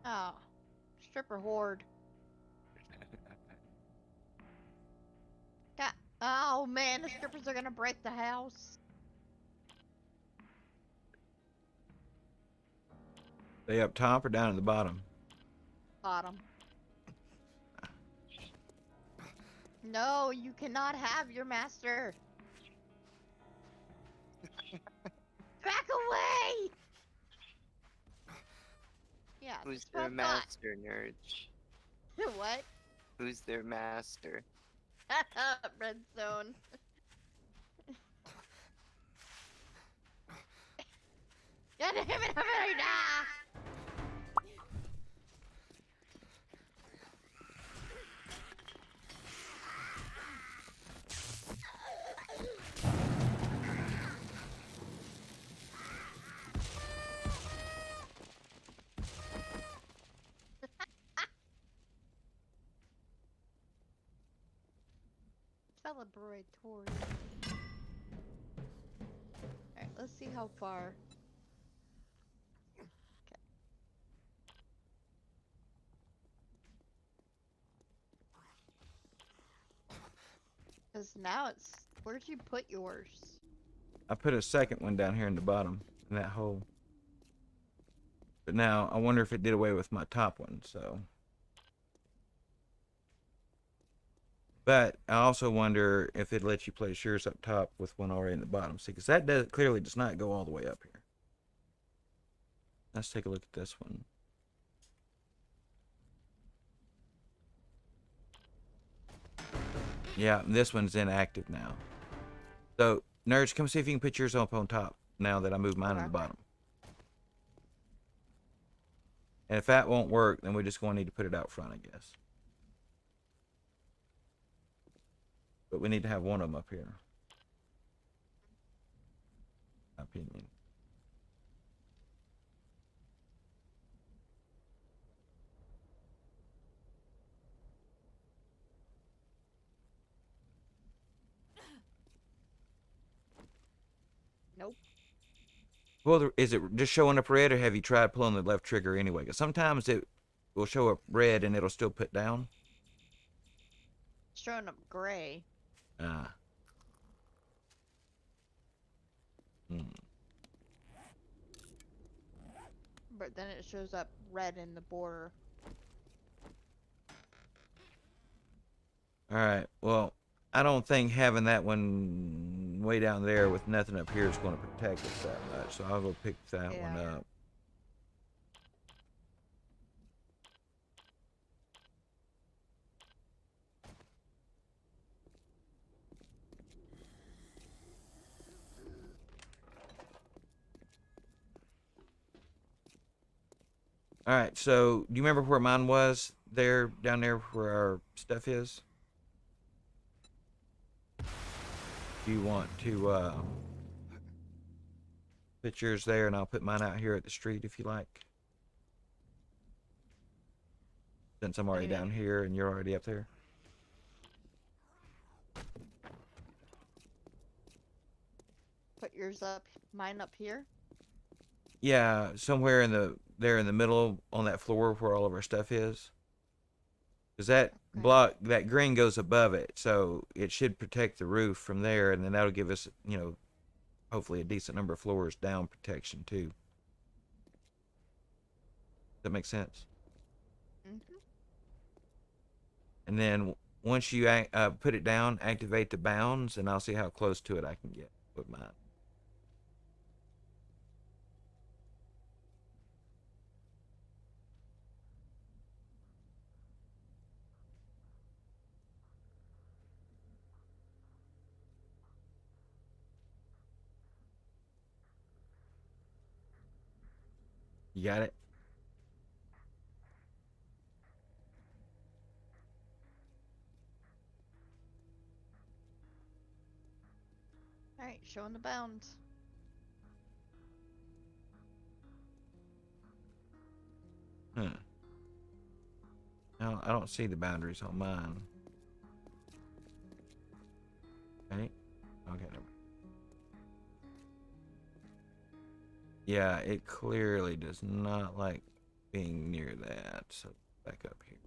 Oh. Stripper horde. God. Oh man, the strippers are gonna break the house. They up top or down at the bottom? Bottom. No, you cannot have your master. Back away! Yeah. Who's that's what their I thought. master, nerds? What? Who's their master? Redstone. God damn it, I'm ready now! Celebratory. Alright, let's see how far. Okay. Because now it's. Where'd you put yours? I put a second one down here in the bottom, in that hole. But now, I wonder if it did away with my top one, so. But I also wonder if it lets you place yours up top with one already in the bottom. See, because that clearly does not go all the way up here. Let's take a look at this one. Yeah, this one's inactive now. So, nerds, come see if you can put yours up on top now that I moved mine in the bottom. And if that won't work, then we're just going to need to put it out front, I guess. But we need to have one of them up here. My opinion. Nope. Well, is it just showing up red, or have you tried pulling the left trigger anyway? Because sometimes it will show up red and it'll still put down. It's showing up gray. Ah. Hmm. But then it shows up red in the border. Alright, well, I don't think having that one way down there with nothing up here is going to protect us that much, so I'll go pick that one Yeah. up. Alright, so do you remember where mine was? There, down there where our stuff is? Do you want to put yours there, and I'll put mine out here at the street if you like? Since I'm already down here and you're already up there. Put yours up, mine up here. Yeah, somewhere in the middle on that floor where all of our stuff is. Because that block, that green goes above it, so it should protect the roof from there, and then that'll give us, you know, hopefully a decent number of floors down protection too. Does that make sense? Mm-hmm. And then once you put it down, activate the bounds, and I'll see how close to it I can get with mine. You got it? Alright, showing the bounds. Huh. No, I don't see the boundaries on mine. Okay. Okay. Yeah, it clearly does not like being near that. So back up here.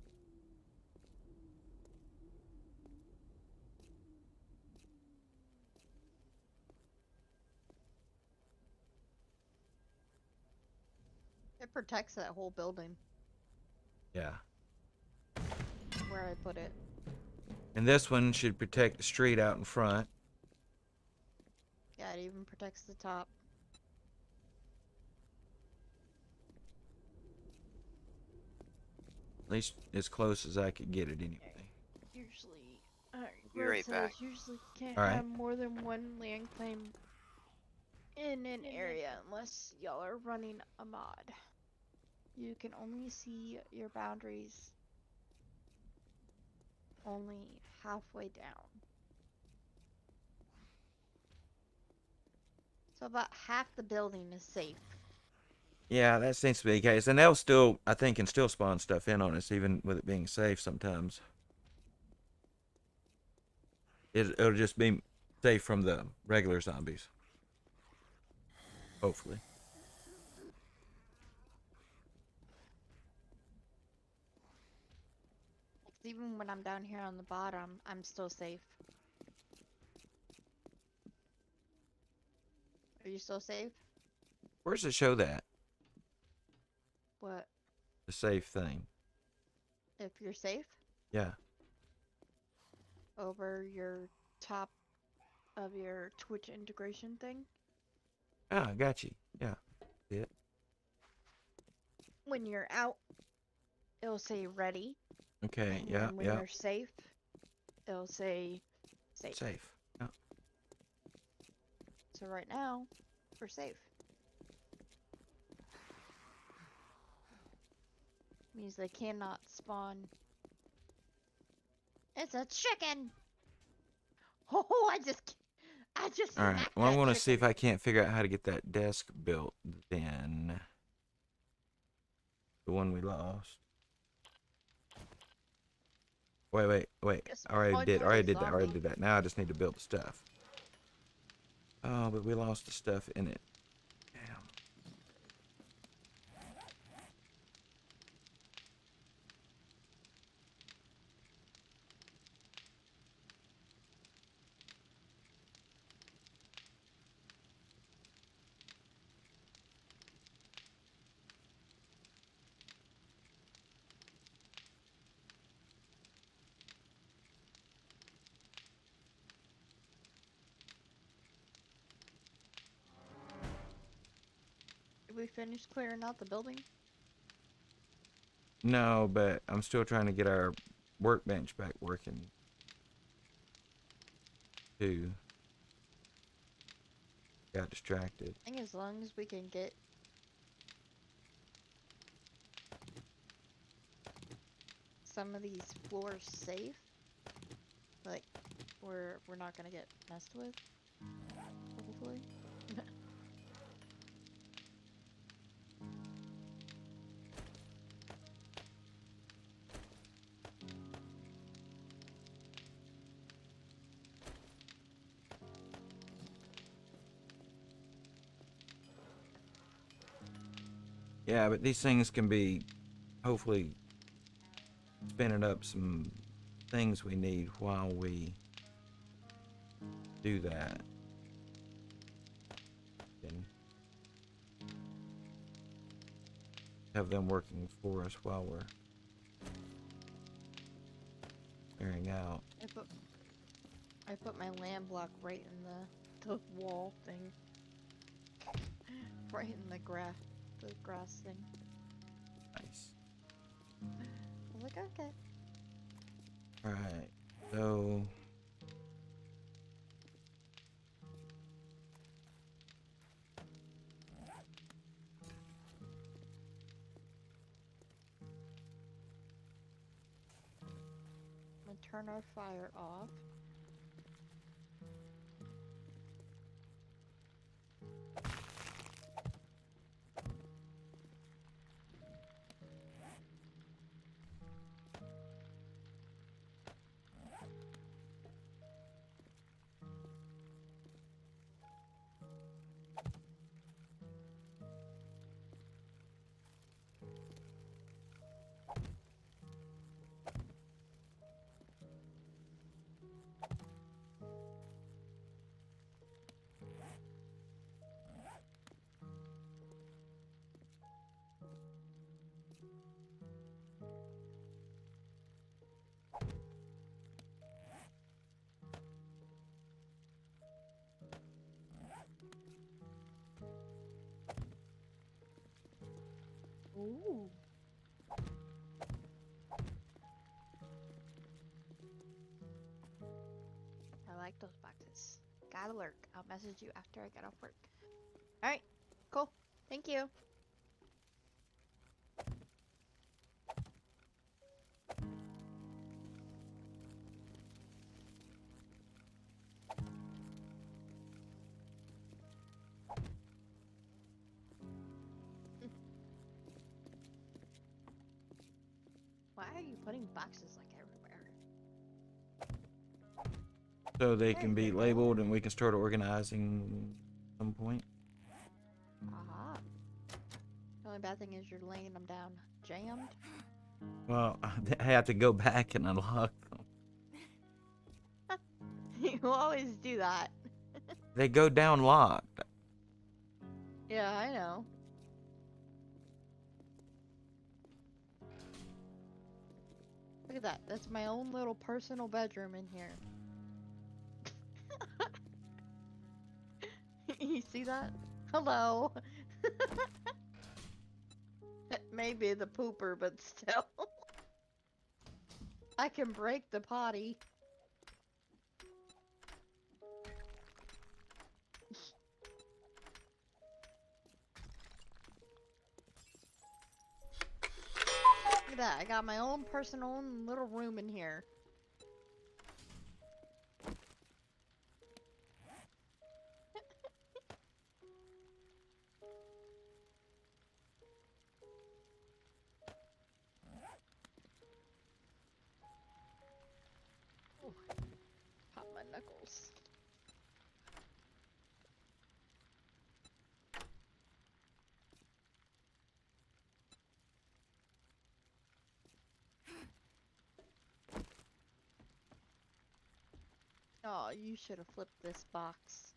It protects that whole building. Yeah. Where I put it. And this one should protect the street out in front. Yeah, it even protects the top. At least as close as I could get it anyway. Usually, alright, Be right back. usually can't All right. have more than one land claim in an area unless y'all are running a mod. You can only see your boundaries only halfway down. So about half the building is safe. Yeah, that seems to be the case. And they'll still, I think, can still spawn stuff in on us, even with it being safe sometimes. It'll just be safe from the regular zombies. Hopefully. Even when I'm down here on the bottom, I'm still safe. Are you still safe? Where does it show that? What? The safe thing. If you're safe? Yeah. Over your top of your Twitch integration thing. Ah, got you. Yeah. Yeah. When you're out, it'll say ready. Okay. And Yeah. then when Yeah. you're safe, it'll say safe. Safe. Yeah. So right now, we're safe. Means they cannot spawn. It's a chicken! Oh, I just All right. smacked Well, I'm that gonna see if chicken. I can't figure out how to get that desk built. Then the one we lost. Wait. Just I already punch did. I the already did that. I already zombie. did that. Now I just need to build the stuff. Oh, but we lost the stuff in it. Damn. Did we finish clearing out the building? No, but I'm still trying to get our workbench back working too. Got distracted. I think as long as we can get some of these floors safe, like we're not gonna get messed with. Hopefully. Yeah, but these things can be hopefully spinning up some things we need while we do that. And have them working for us while we're clearing out. I put my land block right in the wall thing. Right in the grass thing. Nice. I was like, okay. Alright, so I'm gonna turn our fire off. Ooh. I like those boxes. Gotta lurk. I'll message you after I get off work. Alright, cool. Thank you. Why are you putting boxes like everywhere? so they There can be you go. labeled and we can start organizing at some point. Aha. The only bad thing is you're laying them down jammed. Well, I have to go back and unlock them. You always do that. They go down locked. Yeah, I know. Look at that. That's my own little personal bedroom in here. You see that? Hello. Maybe the pooper, but still. I can break the potty. Look at that. I got my own personal little room in here. Knuckles. Oh, you should have flipped this box.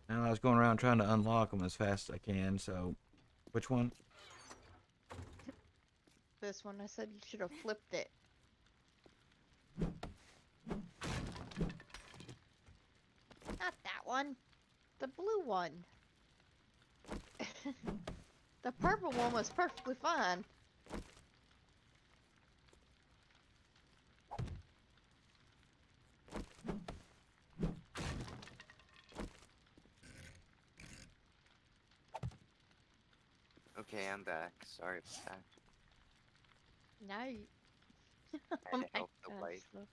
And I was going around trying to unlock them as fast as I can, so... Which one? This one, I said you should have flipped it. Not that one. The blue one. The purple one was perfectly fine. Okay, I'm back. Sorry about that. Now you... I Oh had to my help the gosh, wife. so-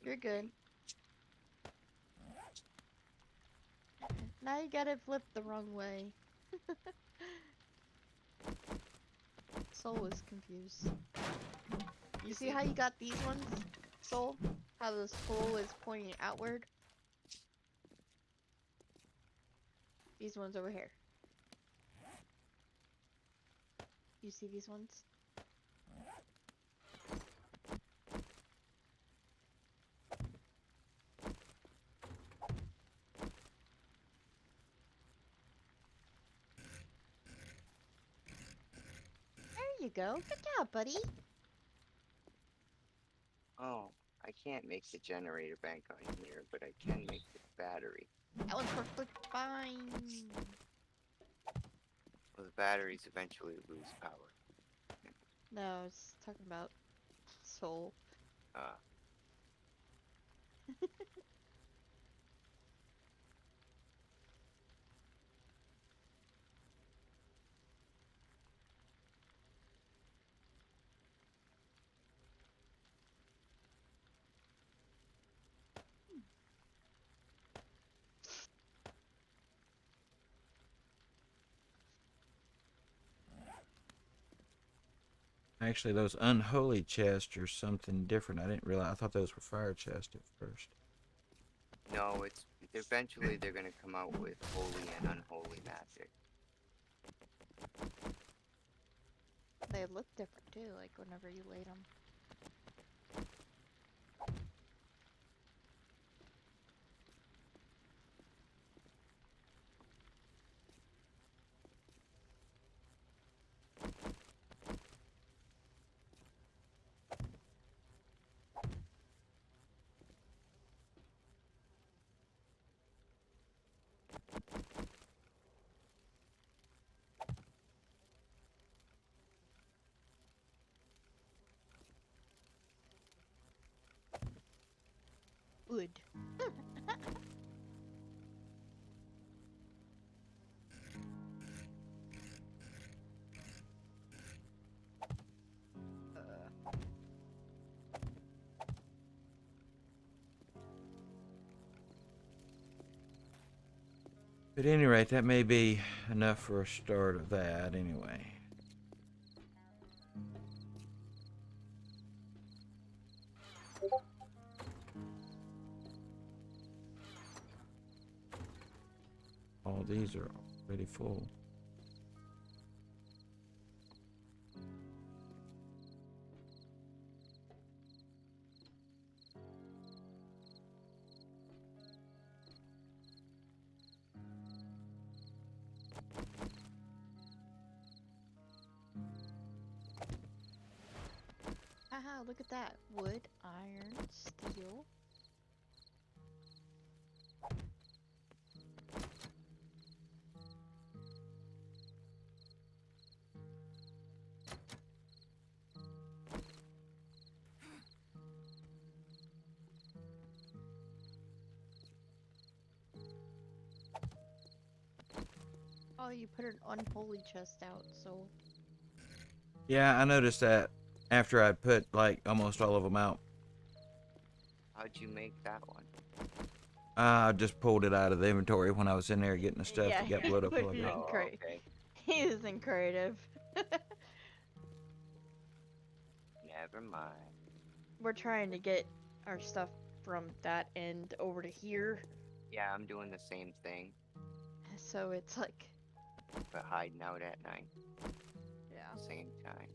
You're good. Now you got it flipped the wrong way. Soul was confused. You see how you got these ones, Soul? How the skull is pointing outward? These ones over here. You see these ones? There you go. Good job, buddy. Oh, I can't make the generator bank on here, but I can make the battery. That one's perfectly fine. Well, the batteries eventually lose power. No, I was talking about Soul. Uh, Actually, those unholy chests are something different. I didn't realize. I thought those were fire chests at first. no, it's eventually they're gonna come out with holy and unholy magic. They look different too, like whenever you laid them. Wood. At any rate, that may be enough for a start of that, anyway. All these are already full. Haha, look at that. Wood, iron, steel. Oh, you put an unholy chest out, so... Yeah, I noticed that after I put, like, almost all of them out. How'd you make that one? I just pulled it out of the inventory when I was in there getting the stuff Yeah, that got blown up put while it ago. in Oh, crate. okay. He isn't creative. Never mind. We're trying to get our stuff from that end over to here. Yeah, I'm doing the same thing, So it's like, but hiding out at night. yeah. Same time.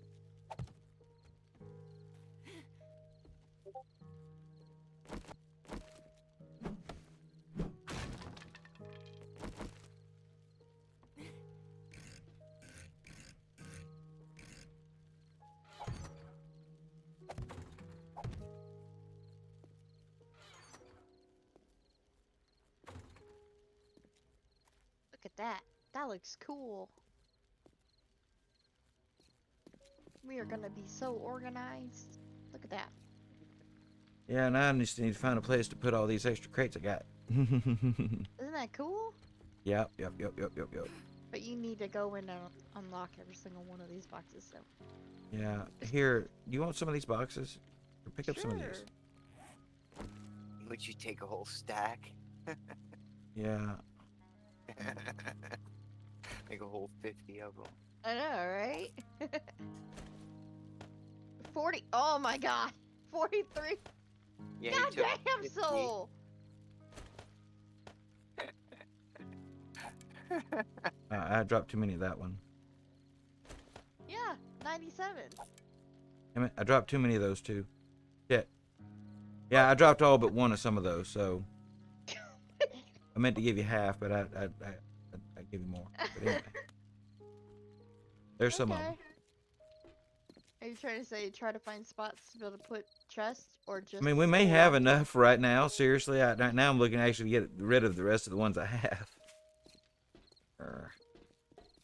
Look at that. That looks cool. We are gonna be so organized. Look at that. Yeah, now I just need to find a place to put all these extra crates I got. Isn't that cool? Yep. But you need to go in and unlock every single one of these boxes, so. Yeah. Here, you want some of these boxes? Or pick up some of these. Would you take a whole stack? Yeah. Like a whole 50 of them. I know, right? 40. Oh my god. 43. Yeah, God he took damn 50. soul. I dropped too many of that one. Yeah, 97. Damn it, I dropped too many of those too. Shit. Yeah, I dropped all but one of some of those, so. I meant to give you half, but I give you more. But anyway. There's some of them. Are you trying to say try to find spots to be able to put chests or just? I mean, we may have enough right now. Seriously, right now I'm looking to actually get rid of the rest of the ones I have.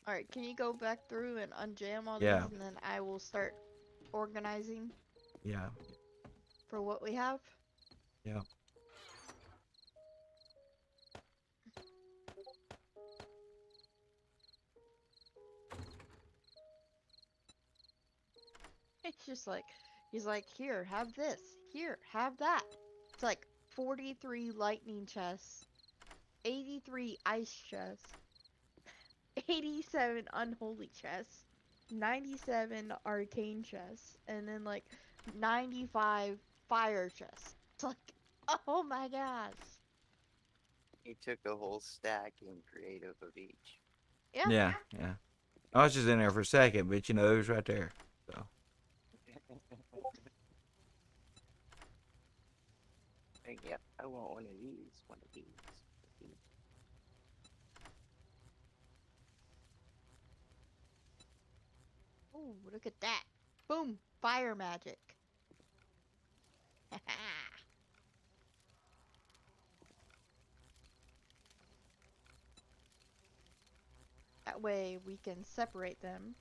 Alright, can you go back through and unjam all Yeah. these and then I will start organizing Yeah. for what we have? Yeah. It's just like, he's like, here, have this. Here, have that. It's like 43 lightning chests, 83 ice chests, 87 unholy chests, 97 arcane chests, and then like 95 fire chests. It's like, oh my gosh. He took a whole stack in creative of each. Yeah. Yeah. I was just in there for a second, but you know, it was right there. So. Like, yep, I want one of these. One of these. Ooh, look at that. Boom, fire magic. That way we can separate them.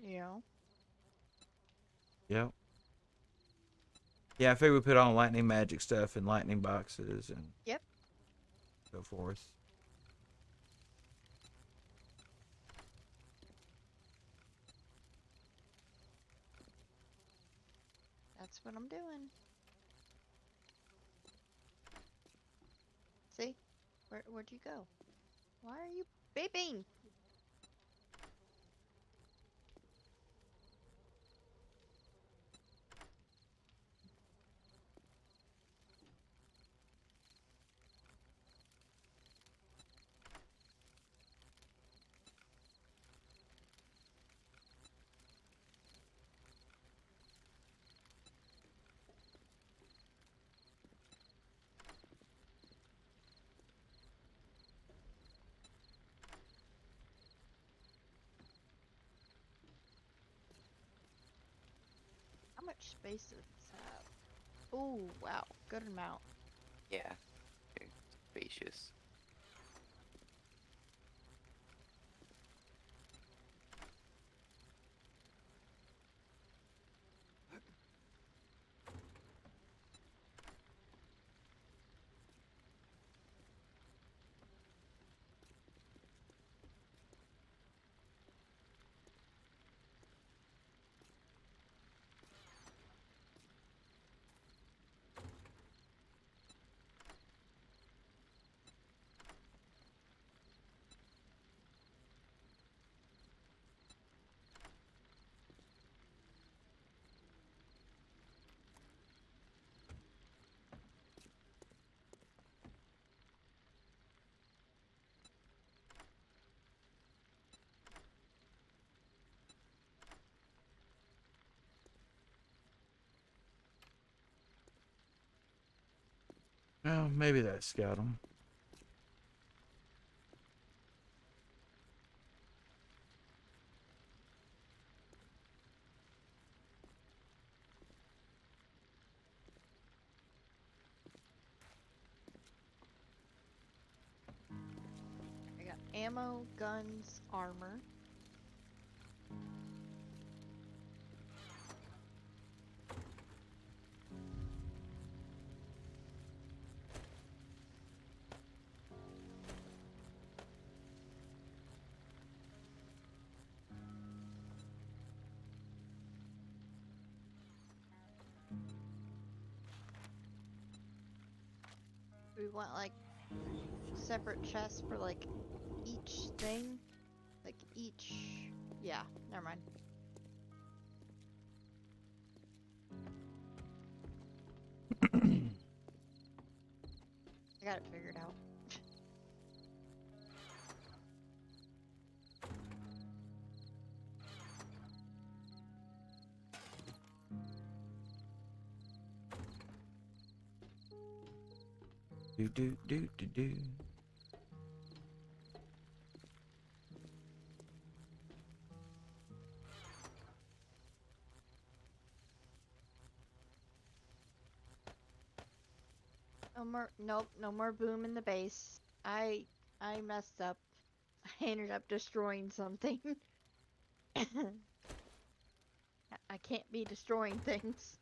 You know? Yep. Yeah, I figured we put all lightning magic stuff in lightning boxes and Yep. so forth. That's what I'm doing. See? Where'd you go? Why are you beeping? How much space does this have? Oh, wow. Good amount. Yeah. It's spacious. Well, maybe that scout 'em. I got ammo, guns, armor. We want like separate chests for like each thing. Like each. Yeah, never mind. I got it figured out. Do do do do do. No more. Nope. No more boom in the base. I messed up. I ended up destroying something. I can't be destroying things.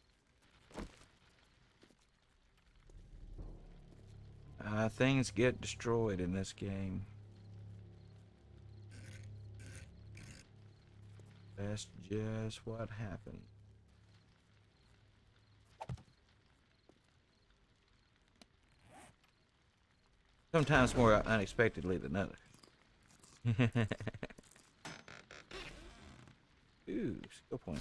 Things get destroyed in this game. That's just what happened. Sometimes more unexpectedly than others. Ooh, skill point.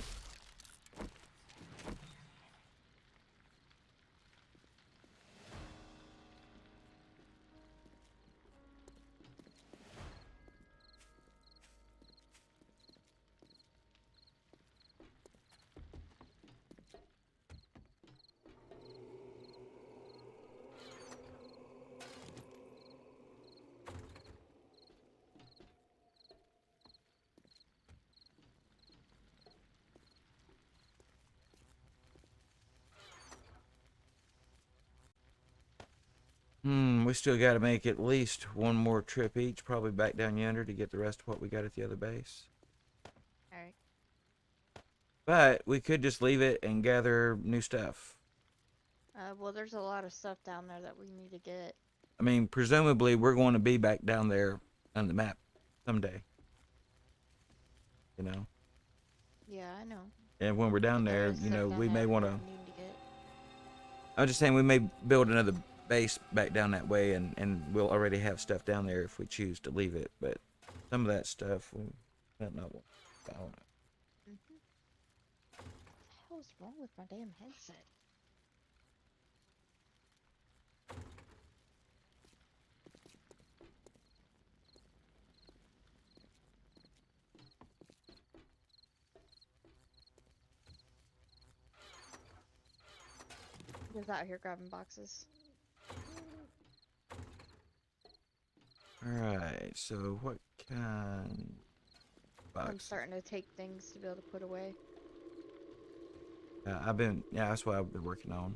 We still got to make at least one more trip each, probably back down yonder to get the rest of what we got at the other base. Alright. But we could just leave it and gather new stuff. Well, there's a lot of stuff down there that we need to get. I mean, presumably we're going to be back down there on the map someday. You know? Yeah, I know. And when we're down But there there, is you stuff know, down we there may that want to... we need to get. I'm just saying we may build another base back down that way, and we'll already have stuff down there if we choose to leave it. But some of that stuff, we don't know. I don't know. What the hell is wrong with my damn headset? Just out here grabbing boxes. Alright, so what kind of I'm box? starting to take things to be able to put away. Yeah, that's what I've been working on.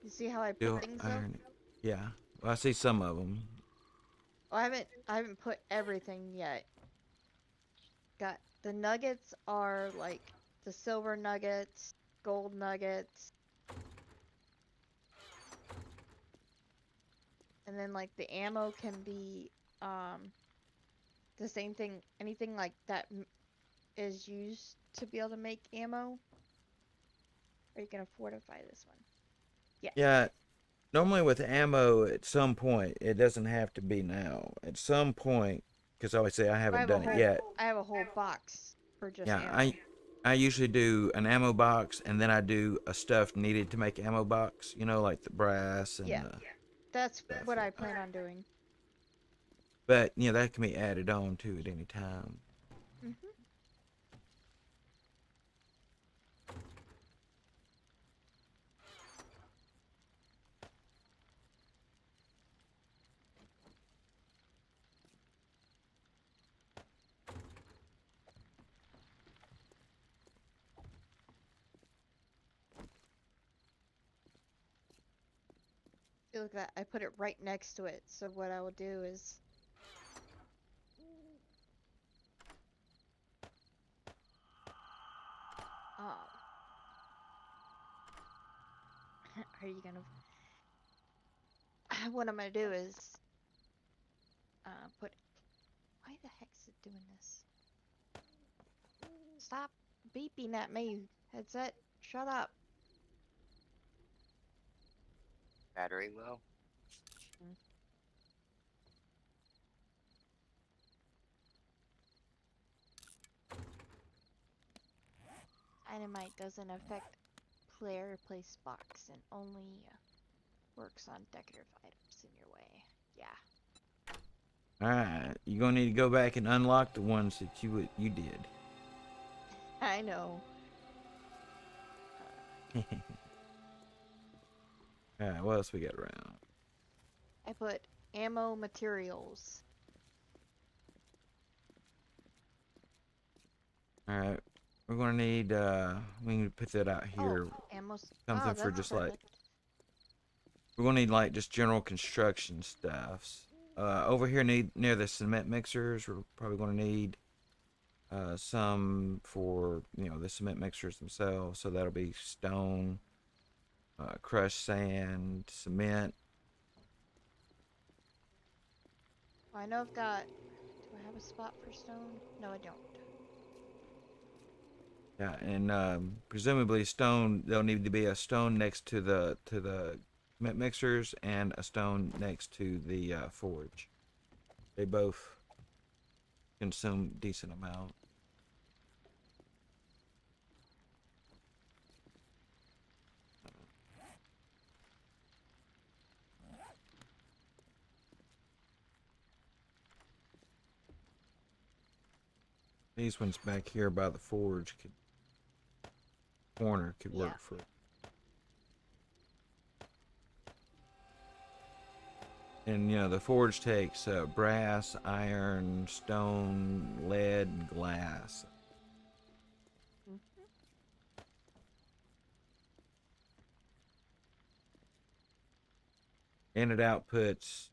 You see how I put Steel, things though? iron. Yeah, well, I see some of them. Well, I haven't put everything yet. Got the nuggets are like the silver nuggets, gold nuggets, and then like the ammo can be the same thing. Anything like that is used to be able to make ammo. Are you gonna fortify this one? Yes. Yeah, normally with ammo, at some point, it doesn't have to be now. At some point, because I always say I haven't done it yet. I have a whole box for just Yeah, ammo. I usually do an ammo box, and then I do a stuff needed to make ammo box. You know, like the brass and Yeah. the That's stuff. what I plan on doing. But you know that can be added on to at any time. look at that. I put it right next to it. So what I will do is... are you gonna... what I'm gonna do is... put... Why the heck's it doing this? Stop beeping at me, headset. Shut up. Battery low? Dynamite doesn't affect player place box and only works on decorative items in your way. Yeah. Alright, you're gonna need to go back and unlock the ones that you did. I know. Alright, what else we got around? I put ammo materials. Alright, we're gonna need, we need to put that out here. Oh, ammo. Something for just like, we're gonna need like just general construction stuffs. Over here near the cement mixers, we're probably gonna need some for, you know, the cement mixers themselves. So that'll be stone, crushed sand, cement. I know I've got... Do I have a spot for stone? No, I don't. Yeah, and presumably stone. There'll need to be a stone next to the cement mixers and a stone next to the forge. They both consume decent amount. These ones back here by the forge corner could work for it. And you know, the forge takes brass, iron, stone, lead, glass. And it outputs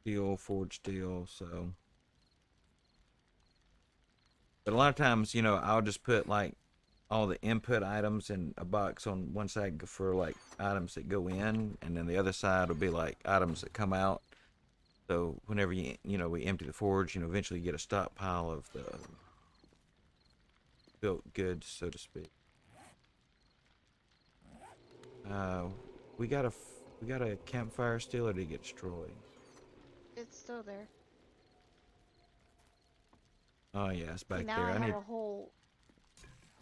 steel, forged steel, so. But a lot of times, you know, I'll just put like all the input items in a box on one side for like items that go in, and then the other side will be like items that come out. So whenever we empty the forge, you know, eventually you get a stockpile of the built goods, so to speak. We got a campfire still, or did it get destroyed? It's still there. Oh yeah, it's back now there.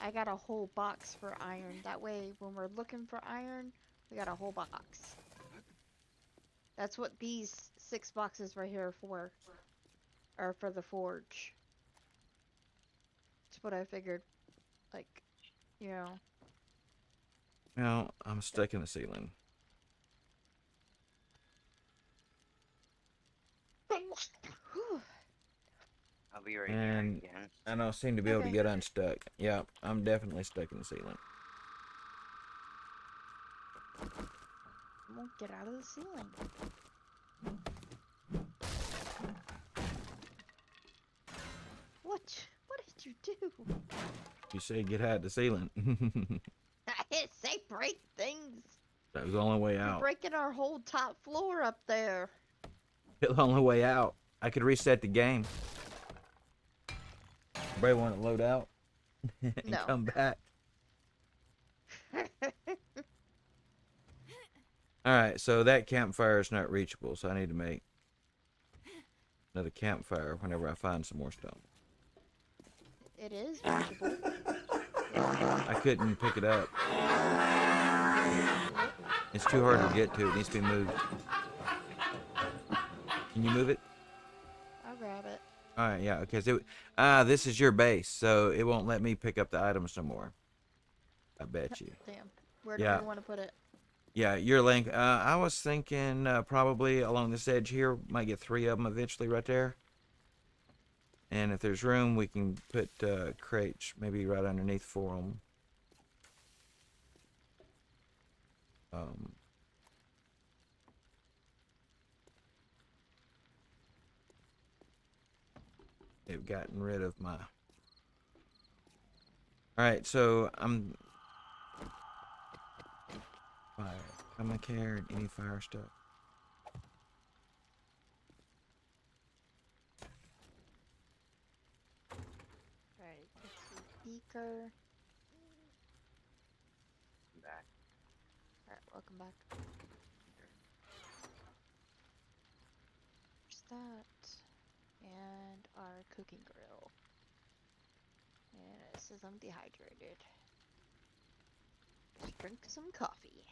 I got a whole box for iron. That way, when we're looking for iron, we got a whole box. That's what these 6 boxes right here are for the forge. That's what I figured. Like, you know. No, I'm stuck in the ceiling. I'll be right And there again. I don't seem to be able to get unstuck. Yeah, I'm definitely stuck in the ceiling. Won't get out of the ceiling. What? What did you do? You say get out of the ceiling. I didn't say break things. That was the only way You're out. breaking our whole top floor up there. The only way out. I could reset the game. Everybody want to load out and come back. Alright, so that campfire is not reachable, so I need to make another campfire whenever I find some more stone. It is reachable. I couldn't pick it up. It's too hard to get to. It needs to be moved. Can you move it? I'll grab it. Alright, yeah, okay. So, this is your base, so it won't let me pick up the items no more. I bet you. Damn. Where do we want to put it? Yeah, your link. I was thinking probably along this edge here. Might get 3 of them eventually right there. And if there's room, we can put crates maybe right underneath for them. they've gotten rid of my. Alright, so I'm fire. I'm gonna carry any fire stuff. Alright, there's the beaker. Back. Alright, welcome back. There's that. And our cooking grill. And it says I'm dehydrated. Let's drink some coffee.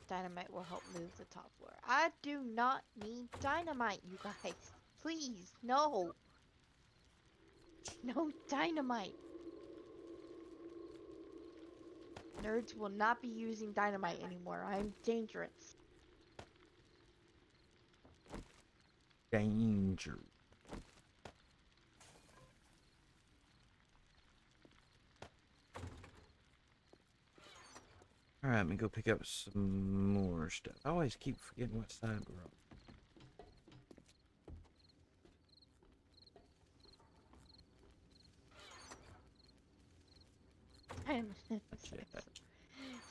Dynamite will help move the top floor. I do not need dynamite, you guys. Please, no. No dynamite. Nerds will not be using dynamite anymore. I'm dangerous. Danger. Alright, let me go pick up some more stuff. I always keep forgetting what side we're on.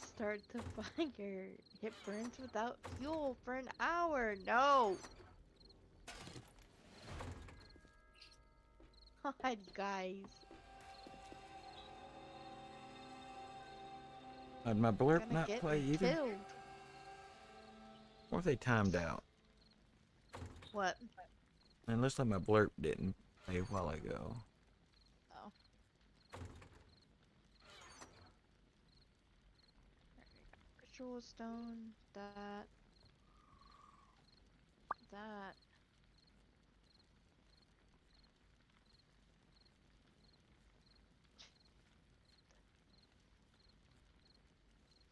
Start the fire. It burns without fuel for an hour. No. God, guys. Did my blurb Gonna not get play me either? killed. Or if they timed out? What? And looks like my blurb didn't play a while ago. Oh. Ritual stone. That.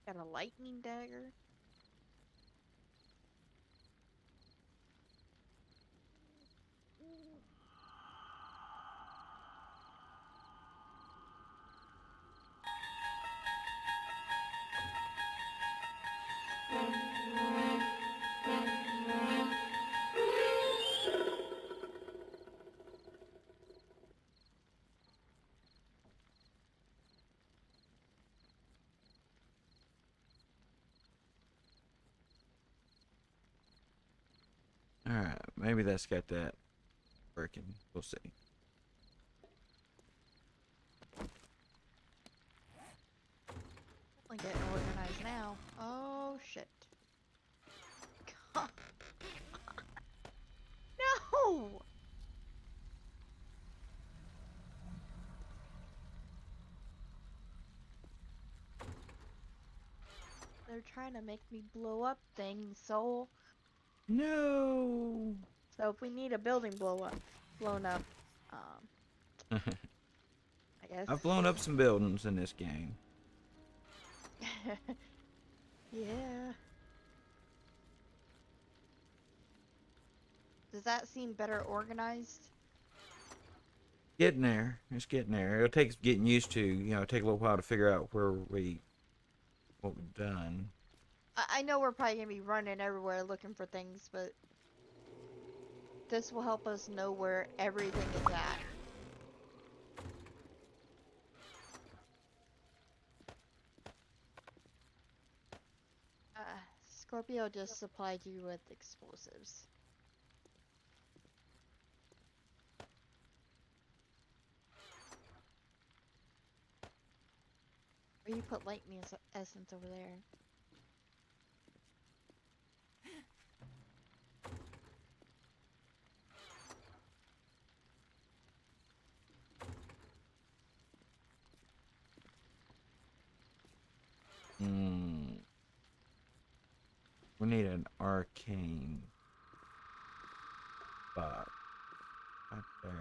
Got a lightning dagger. Alright, maybe that's got that working. We'll see. I'm getting organized now. Oh shit. God. No! They're trying to make me blow up things, so... No! So if we need a building blown up, I guess. I've blown up some buildings in this game. Yeah. Does that seem better organized? Getting there. It's getting there. It'll take getting used to, take a little while to figure out what we've done. I know we're probably gonna be running everywhere looking for things, but this will help us know where everything is at. Scorpio just supplied you with explosives. Or you put lightning essence over there. We need an arcane spot. Right there.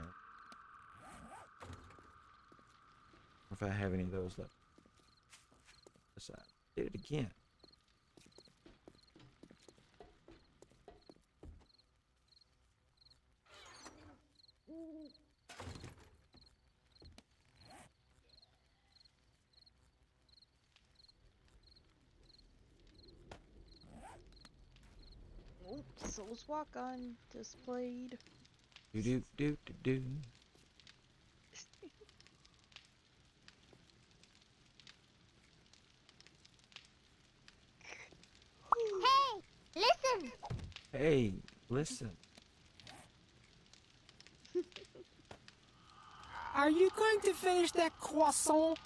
If I have any of those left. Aside. Did it again. Oh, Soul's Walk on displayed. Do do do do do. Hey, listen. Hey, listen. Are you going to finish that croissant?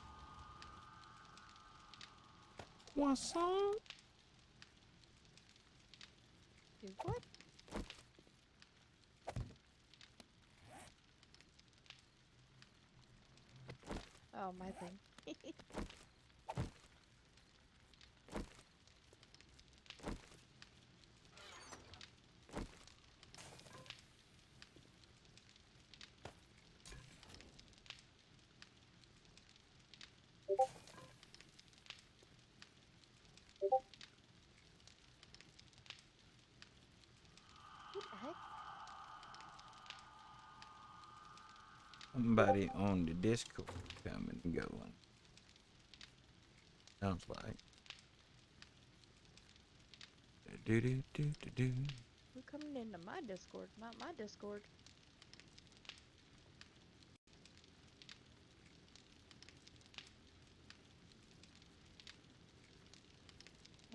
Croissant? Do what? Oh, my thing. What the heck? Somebody on the Discord coming and going. Sounds like. Do do do do do. Who coming into my Discord? Not my Discord.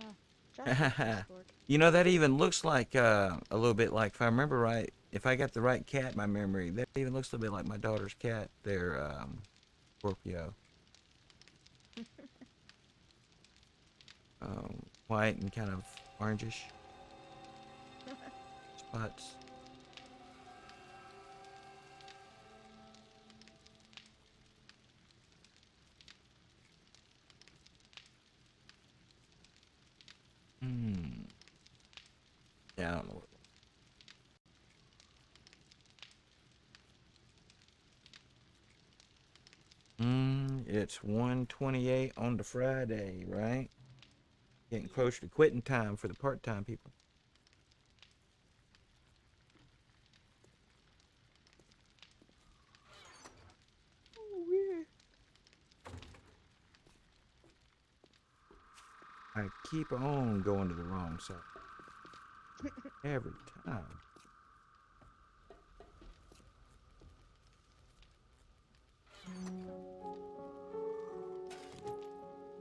Oh, Josh's Discord. You know, that even looks like a little bit like, if I remember right, if I got the right cat in my memory, that even looks a little bit like my daughter's cat there, Scorpio. White and kind of orangish spots. Yeah, I don't know. It's 1:28 on the Friday, right? Getting closer to quitting time for the part-time people. Oh, weird. I keep on going to the wrong side. Every time.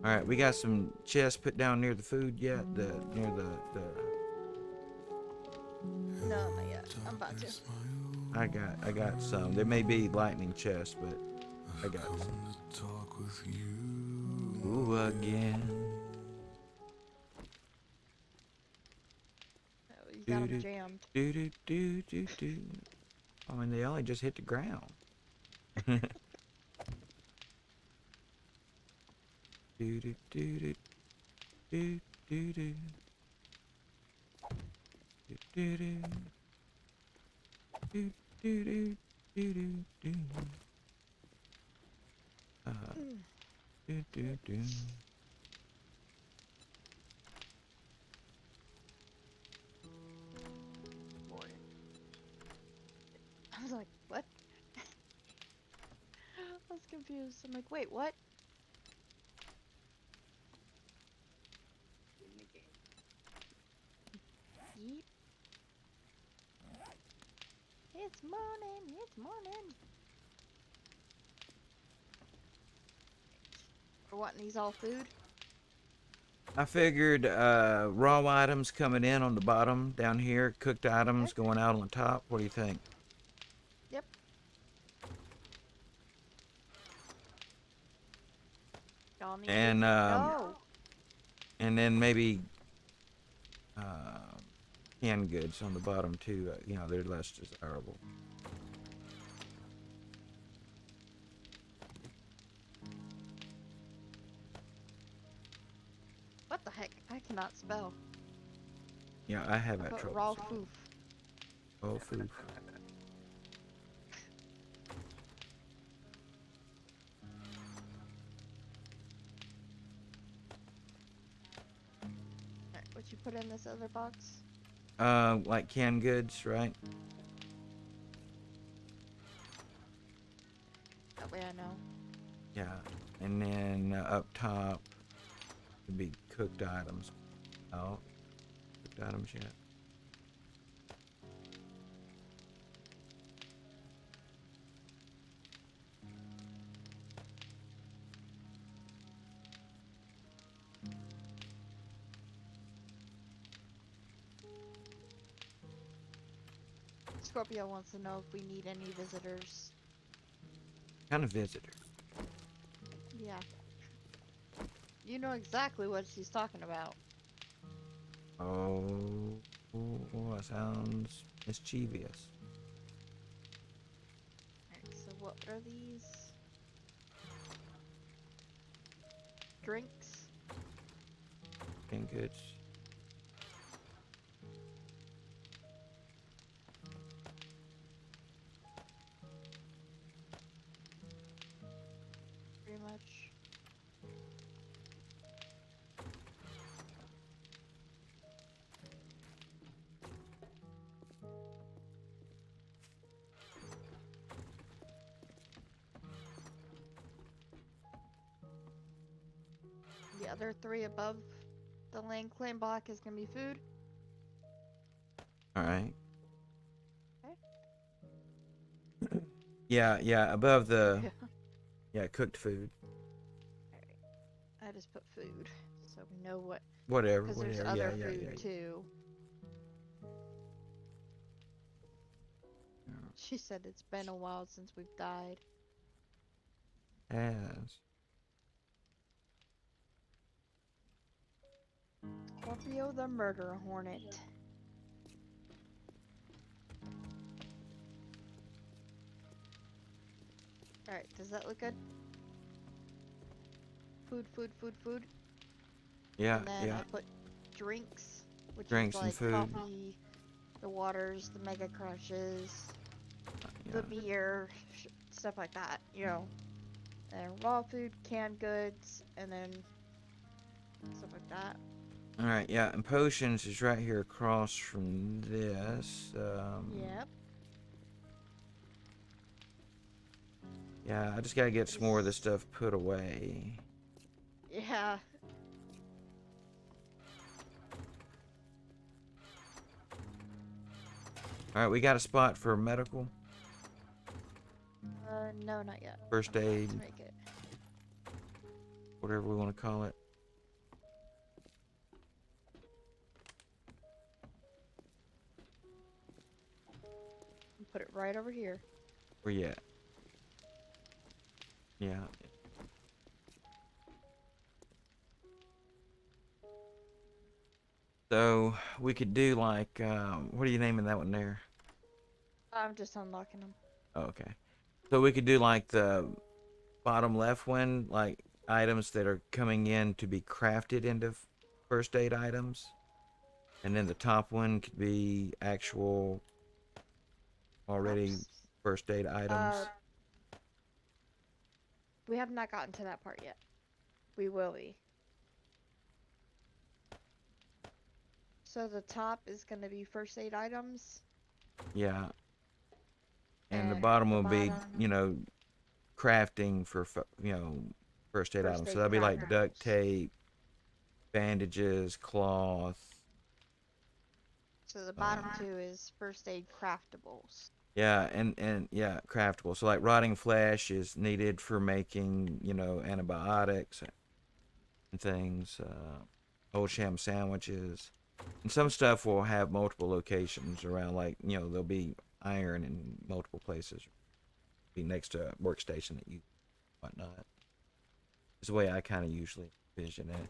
All right, we got some chests put down near the food yet? Near the. No, not yet. I'm about to. I got some. There may be lightning chests, but I got some. Ooh, again. Oh, you got them jammed. Do. I mean, they only just hit the ground. Do do do do do do do do do do do do do do. Do do do. Morning. I was like, what? I was confused. I'm like, wait, what? In the game. Yeep. It's morning. It's morning. We're wanting these all food. I figured raw items coming in on the bottom down here, cooked items Okay. going out on the top. What do you think? Yep. Y'all need And food? No. and then maybe canned goods on the bottom too. You know, they're less desirable. What the heck? I cannot spell. Yeah, I have I that put trouble. raw foof. Oh, food. Alright, what you put in this other box? Like canned goods, right? That way I know. Yeah, and then up top would be cooked items. Oh, cooked items yet? Scorpio wants to know if we need any visitors. Kind of visitor. Yeah. You know exactly what she's talking about. Oh, that sounds mischievous. Alright, so what are these? Drinks? Canned goods. Pretty much. The other three above the land claim block is gonna be food. All right. Okay. Yeah, above the cooked food. Alright. I just put food, so we know what. Whatever, Because there's whatever. other Yeah. food too. She said it's been a while since we've died. As. Scorpio the murder hornet. Alright, does that look good? Food. Yeah, And then yeah. I put drinks, which Drinks is and like food. coffee, the waters, the mega crushes, Yeah. the beer, stuff like that, you know. And raw food, canned goods, and then stuff like that. All right, yeah, and potions is right here across from this. Yep. Yeah, I just gotta get some more of this stuff put away. Yeah. All right, we got a spot for medical, No, not yet. first I'm about aid, to make it. whatever we want to call it. Put it right over here. Where you at? Yeah. So we could do like, what are you naming that one there? I'm just unlocking them. Oh, okay. So we could do like the bottom left one, like items that are coming in to be crafted into first aid items. And then the top one could be actual already Oops. first aid items. We have not gotten to that part yet. We will be. So the top is going to be first aid items. Yeah. And the at bottom the will be, bottom, crafting for, first aid First items. aid So that'll be like duct craftables. tape, bandages, cloth. So the bottom two is first aid craftables. Yeah, and yeah, craftable. So like rotting flesh is needed for making, antibiotics and things, old sham sandwiches. And some stuff will have multiple locations around, like, there'll be iron in multiple places. Be next to a workstation that you whatnot. Is the way I kind of usually envision it.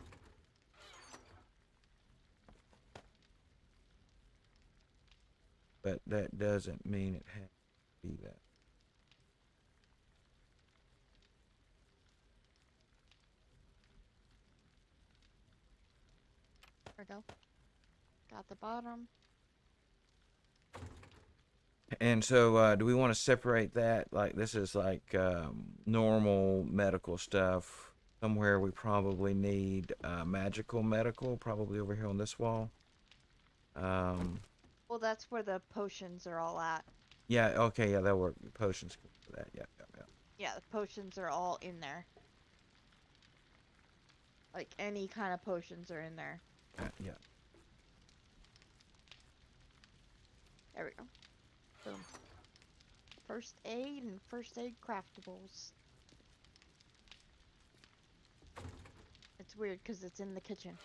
But that doesn't mean it has to be that. There we go. Got the bottom. And so, do we want to separate that? Like, this is like normal medical stuff. Somewhere we probably need magical medical, probably over here on this wall. Well, that's where the potions are all at. Yeah, okay, yeah, that'll work. Potions for that, yeah. Yeah, the potions are all in there. Like, any kind of potions are in there. Yeah. There we go. Boom. First aid and first aid craftables. It's weird because it's in the kitchen.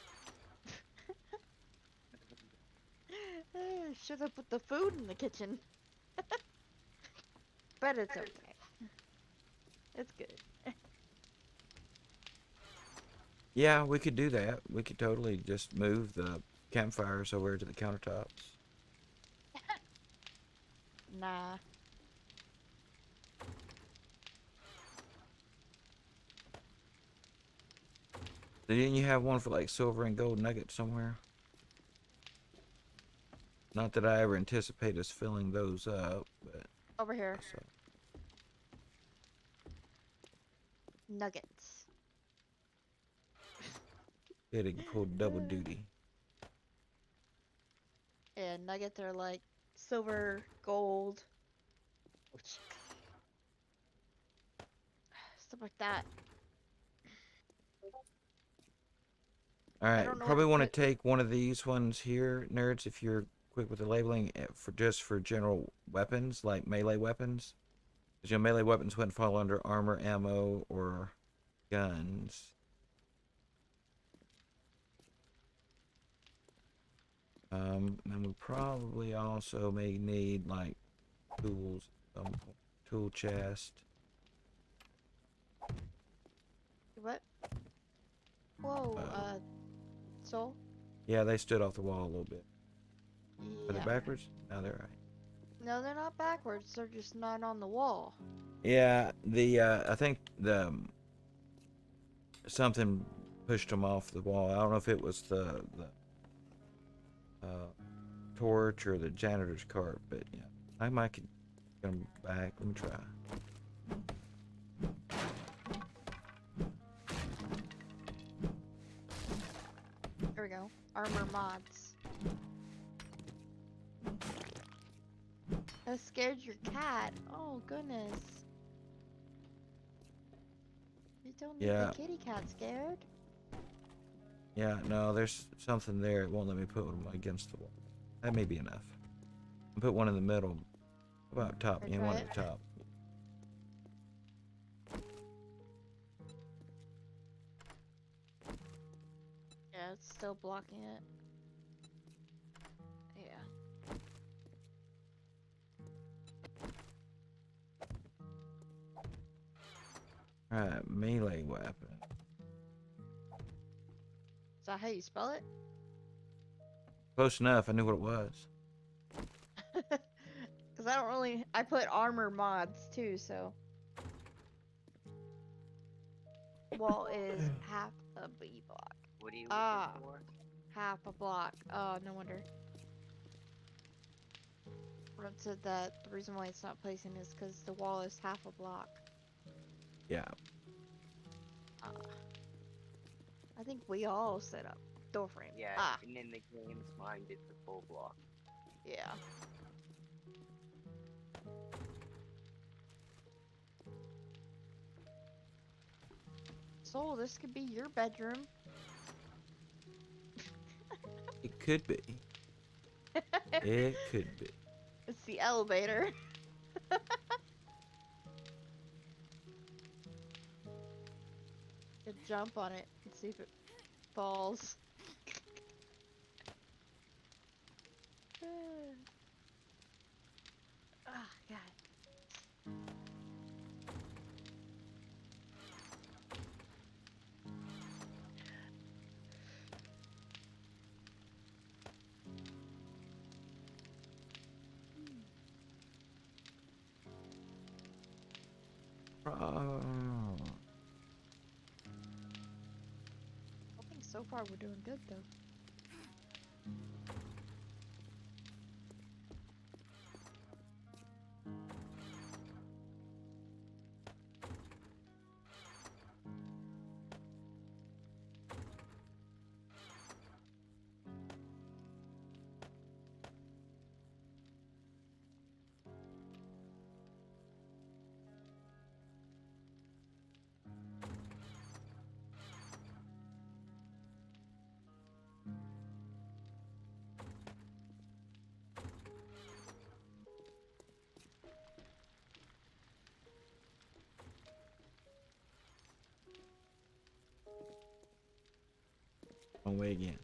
Should have put the food in the kitchen. But it's okay. It's good. Yeah, we could do that. We could totally just move the campfires over to the countertops. Nah. Didn't you have one for like silver and gold nuggets somewhere? Not that I ever anticipate us filling those up, but Over here. so. Nuggets. Getting pulled double duty. Yeah, nuggets are like silver, gold, stuff like that. All I right, don't know what probably to want to put. take one of these ones here, nerds, if you're quick with the labeling, for just for general weapons, like melee weapons. Because your melee weapons wouldn't fall under armor, ammo, or guns. And we probably also may need like tools, tool chest. What? Whoa, soul? Yeah, they stood off the wall a little bit. Are they Yeah. backwards? No, they're right. No, they're not backwards. They're just not on the wall. Yeah, the I think the something pushed them off the wall. I don't know if it was the torch or the janitor's cart, but yeah, I might get them back. Let me try. There we go. Armor mods. That scared your cat. Oh, goodness. You don't need Yeah. the kitty cat scared. Yeah, no, there's something there. It won't let me put them against the wall. That may be enough. I'll put one in the middle. How about top? Or Yeah, try one it. at the top. Yeah, it's still blocking it. Yeah. Alright, melee weapon. Is that how you spell it? Close enough. I knew what it was. Because I don't really. I put armor mods too, so. Wall is half a B block. What are you Ah. looking for? Half a block. Oh, no wonder. Red said that the reason why it's not placing is because the wall is half a block. Yeah. I think we all set up door frame. Yeah, Ah, and in the game's mind, it's a full block. yeah. So this could be your bedroom. It could be. It could be. It's the elevator. Could jump on it and see if it falls. Ah, God. I think so far we're doing good though. Wrong way again.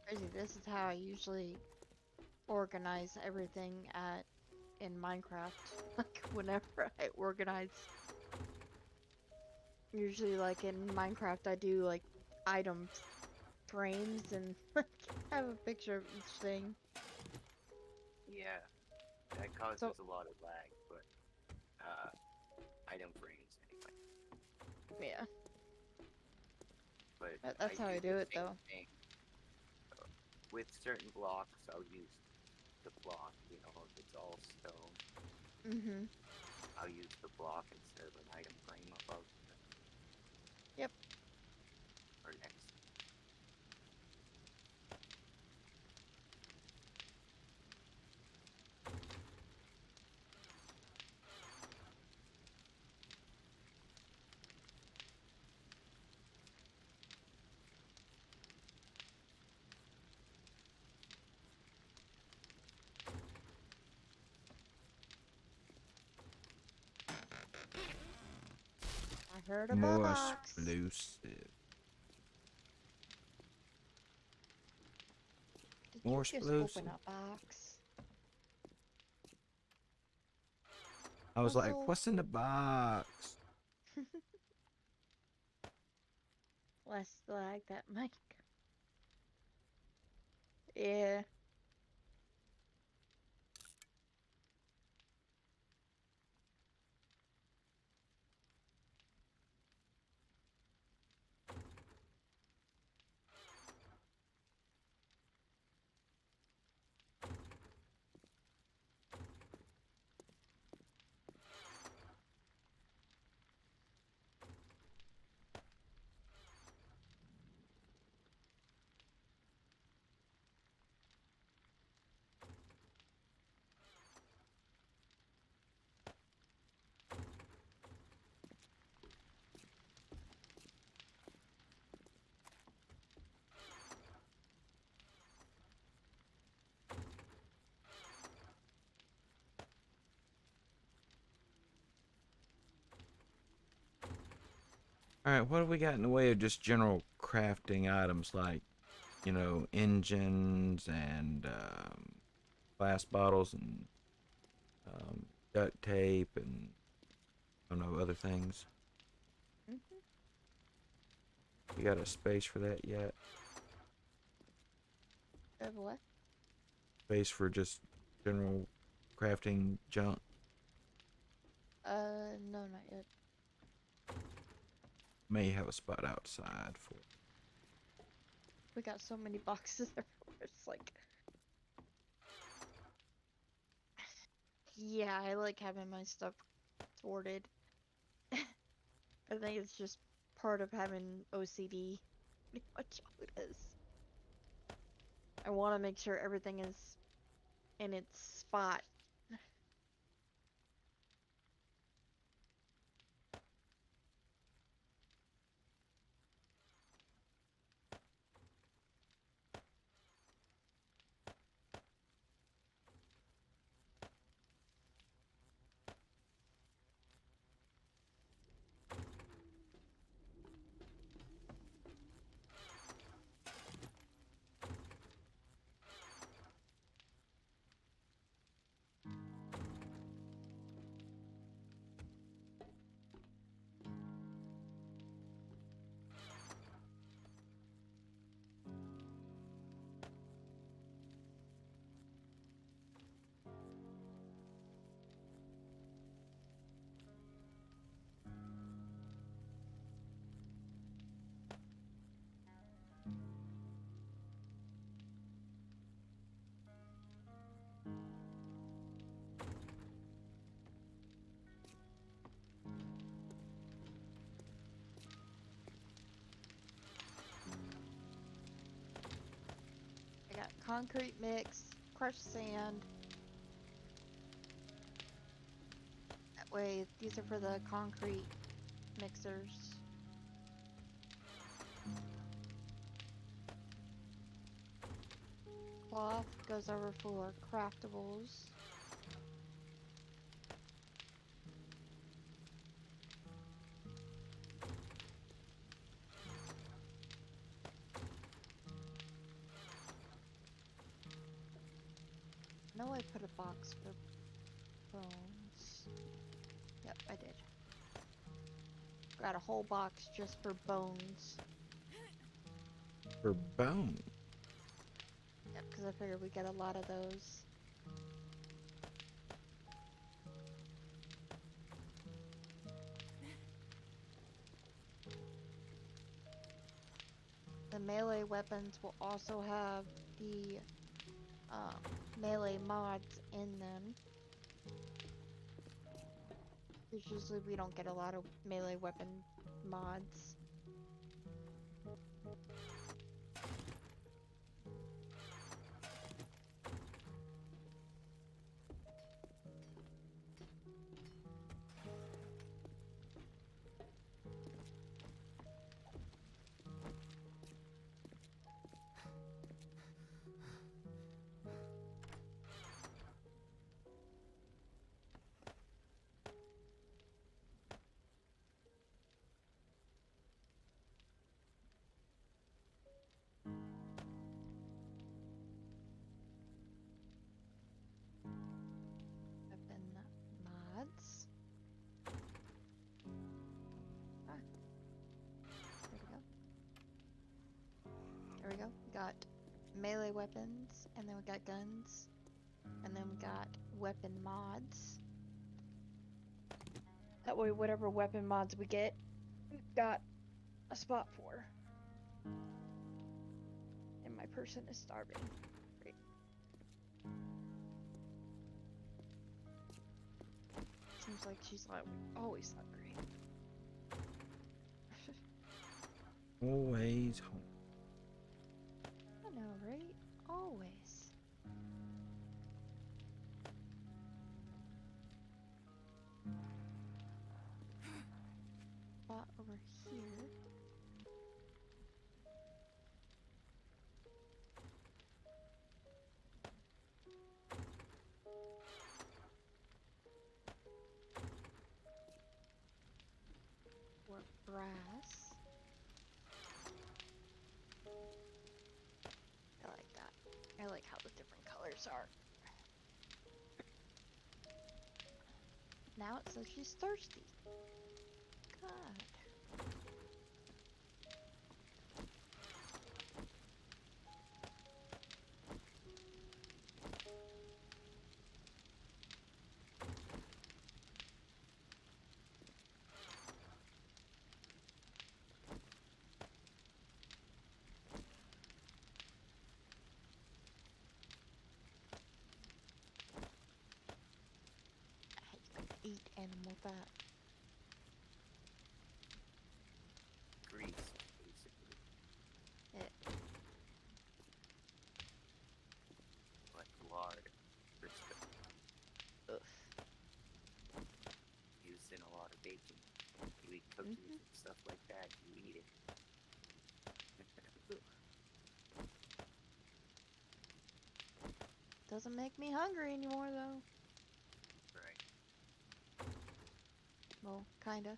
Crazy. This is how I usually organize everything at in Minecraft. Like whenever I organize. Usually like in Minecraft I do like item frames and like have a picture of each thing. Yeah, that causes So a lot of lag, but item frames anyway. yeah, But I that's how do I the do it same though. thing. With certain blocks, I'll use the block. You know, if it's all stone, Mm-hmm. I'll use the block instead of an item frame above Yep. or next. I heard a More box. explosive. Did More you just open explosive. a box? I was like, Puzzle. what's in the box? Less like that mic. Yeah. Alright, what do we got in the way of just general crafting items like, you know, engines and glass bottles and duct tape and I don't know, other things? Mm-hmm. You got a space for that yet? Of what? Space for just general crafting junk? No, not yet. May have a spot outside for it. We got so many boxes everywhere. It's like, yeah, I like having my stuff sorted. I think it's just part of having OCD. Pretty much all it is. I want to make sure everything is in its spot. I got concrete mix, crushed sand. That way, these are for the concrete mixers. Cloth goes over for craftables. I know I put a box for Bones. Yep, I did. Got a whole box just for bones. For bone. Yep, because I figured we get a lot of those. The melee weapons will also have the melee mods in them. Because usually we don't get a lot of melee weapon mods. Weapon mods. Ah, there we go. There we go. We got melee weapons, and then we got guns, and then we got weapon mods. That way, whatever weapon mods we get, we've got a spot for. And my person is starving. Great. Seems like she's like always hungry. Always home. I know, right? Always. Spot over here. For brass. I like that. I like how the different colors are. Now it says she's thirsty. God. You can eat animal fat. Grease, basically. Yeah. Like lard. Brisket. Ugh. Used in a lot of baking. You eat cookies and stuff like that, you eat it. Doesn't make me hungry anymore though. Right. Well, kinda.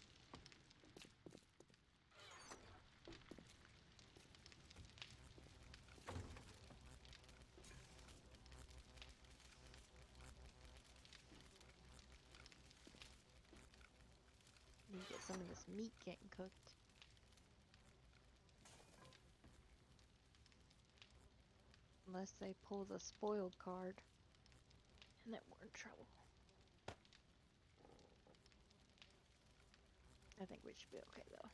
Need to get some of this meat getting cooked. Unless they pull the spoiled card. And then we're in trouble. I think we should be okay though.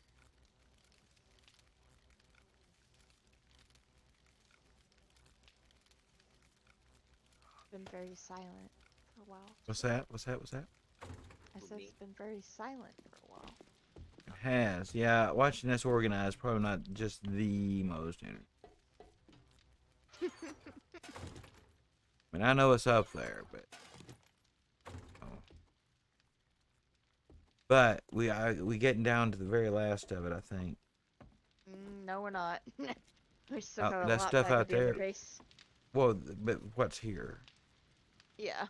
Been very silent for a while. What's that? What's that? What's that? I said it's been very silent for a while. It has. Yeah, watching this organized probably not just the most entertaining. I mean, I know it's up there, but but we getting down to the very last of it, I think. No, we're not. We still got a That lot stuff back out at the there. interface. Well, but what's here? Yeah.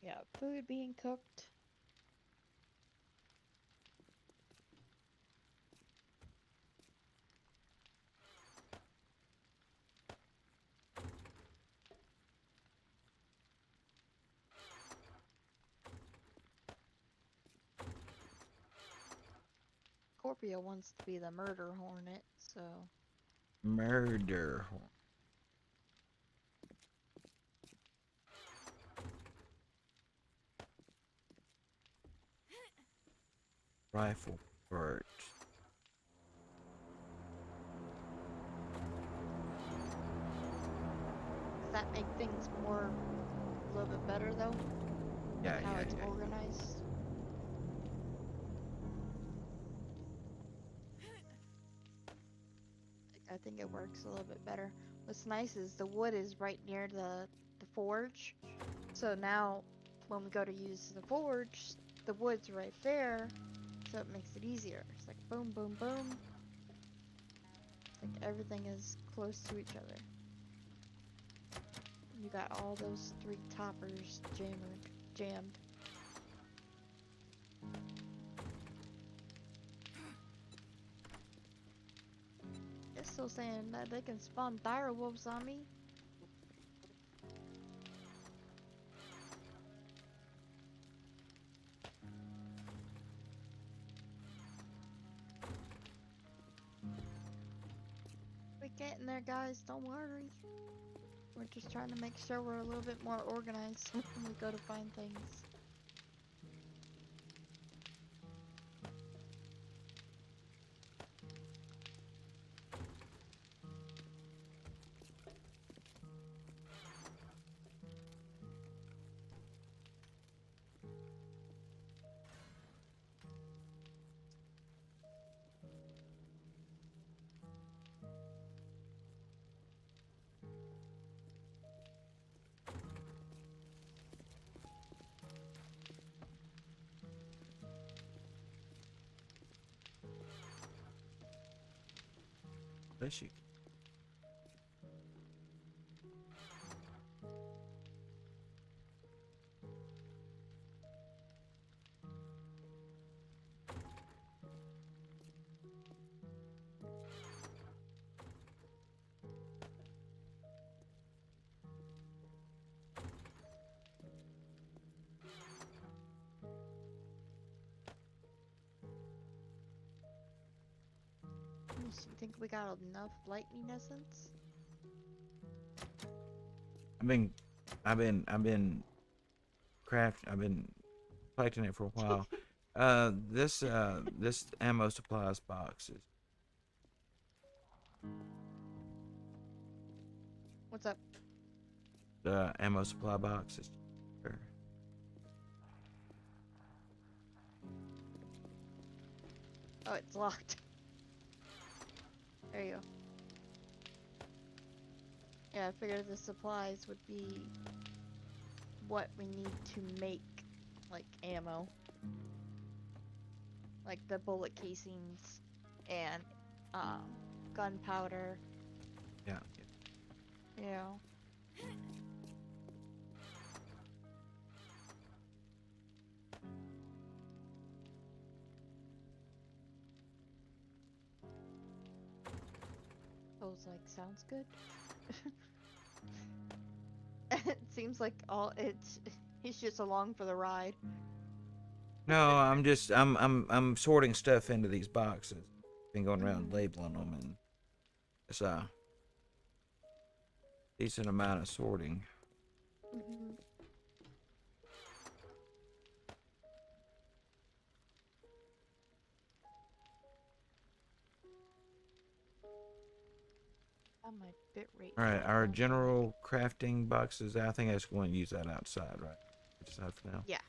Yeah, food being cooked. Scorpio wants to be the murder hornet, so Murder. Rifle bird. does that make things more a little bit better though? Yeah, How yeah, it's yeah. organized. I think it works a little bit better. What's nice is the wood is right near the forge. So now when we go to use the forge, the wood's right there. So it makes it easier. It's like boom, boom, boom. It's like everything is close to each other. You got all those 3 toppers jammed. It's still saying that they can spawn dire wolves on me. We're getting there, guys. Don't worry. We're just trying to make sure we're a little bit more organized when we go to find things. Bless you. You think we got enough lightning essence? I've been I've been collecting it for a while. This ammo supplies box is What's up? the ammo supply box is cheaper. Oh, it's locked. There you go. Yeah, I figured the supplies would be what we need to make, like, ammo. Like the bullet casings and, gunpowder, Yeah. you know. I was like, sounds good. It seems like he's just along for the ride. No, I'm sorting stuff into these boxes. Been going around labeling them, and it's a decent amount of sorting. Mm-hmm. My bit rate. All right, our general crafting boxes. I think I just want to use that outside, right? Outside for now. Yeah.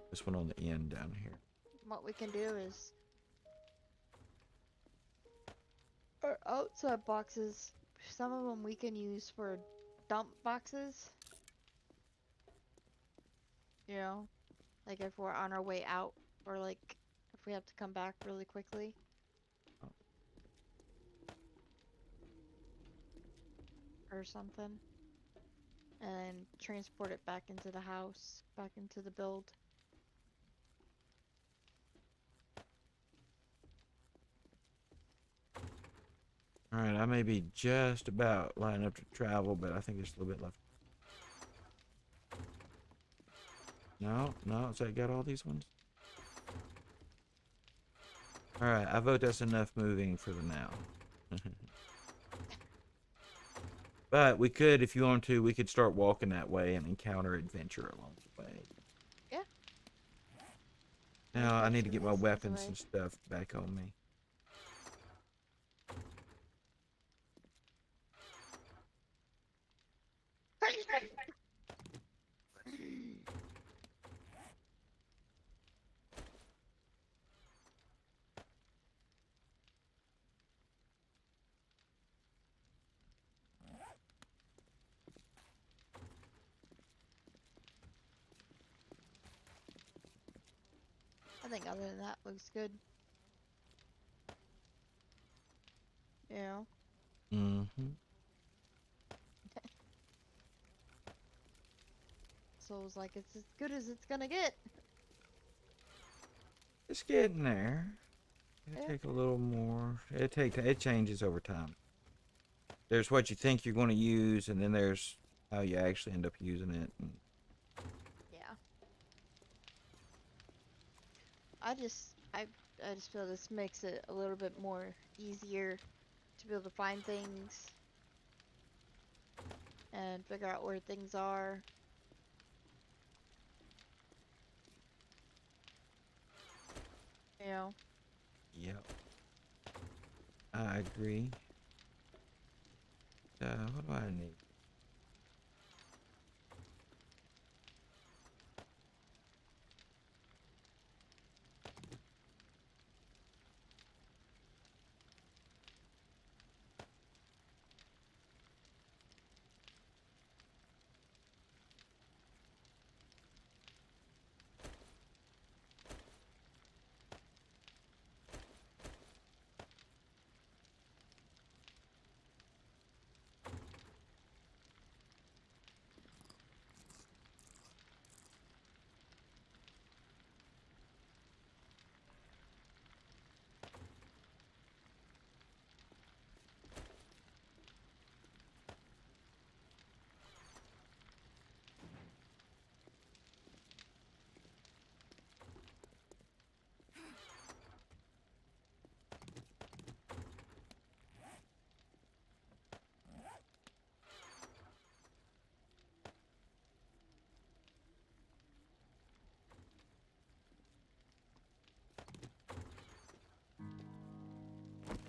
This one on the end down here. What we can do is our outside boxes. Some of them we can use for dump boxes. You know, like if we're on our way out, or like if we have to come back really quickly. Or something. and transport it back into the house, back into the build. All right, I may be just about lined up to travel, but I think there's a little bit left. No, so I got all these ones? All right, I vote that's enough moving for the now. But we could, if you want to, we could start walking that way and encounter adventure along the way. Yeah. Now I need to get my Especially weapons this and stuff back on me. I think other than that, looks good. Yeah. Mm-hmm. So it was like, it's as good as it's gonna get. It's getting there. It'll take a little more. It changes over time. There's what you think you're going to use, and then there's how you actually end up using it. And Yeah. I just feel this makes it a little bit more easier to be able to find things and figure out where things are. You know? yep, I agree. What do I need?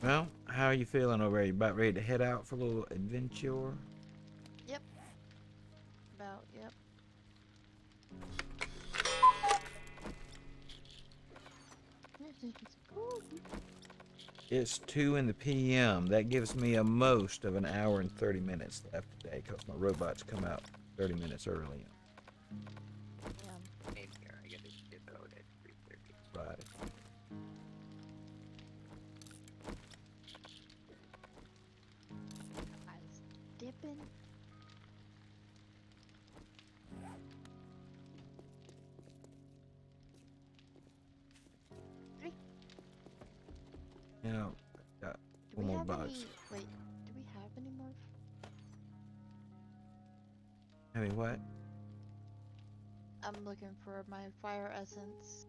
Well, how are you feeling over there? You about ready to head out for a little adventure? Yep. Yep. It's 2 in the p.m. That gives me a most of an hour and 30 minutes left today because my robots come out 30 minutes early. Same here. I gotta dip out at 3:30. Right. I was dipping. Now, got Do one we more have box. any? Wait, do we have any more? I mean, what? I'm looking for my fire essence.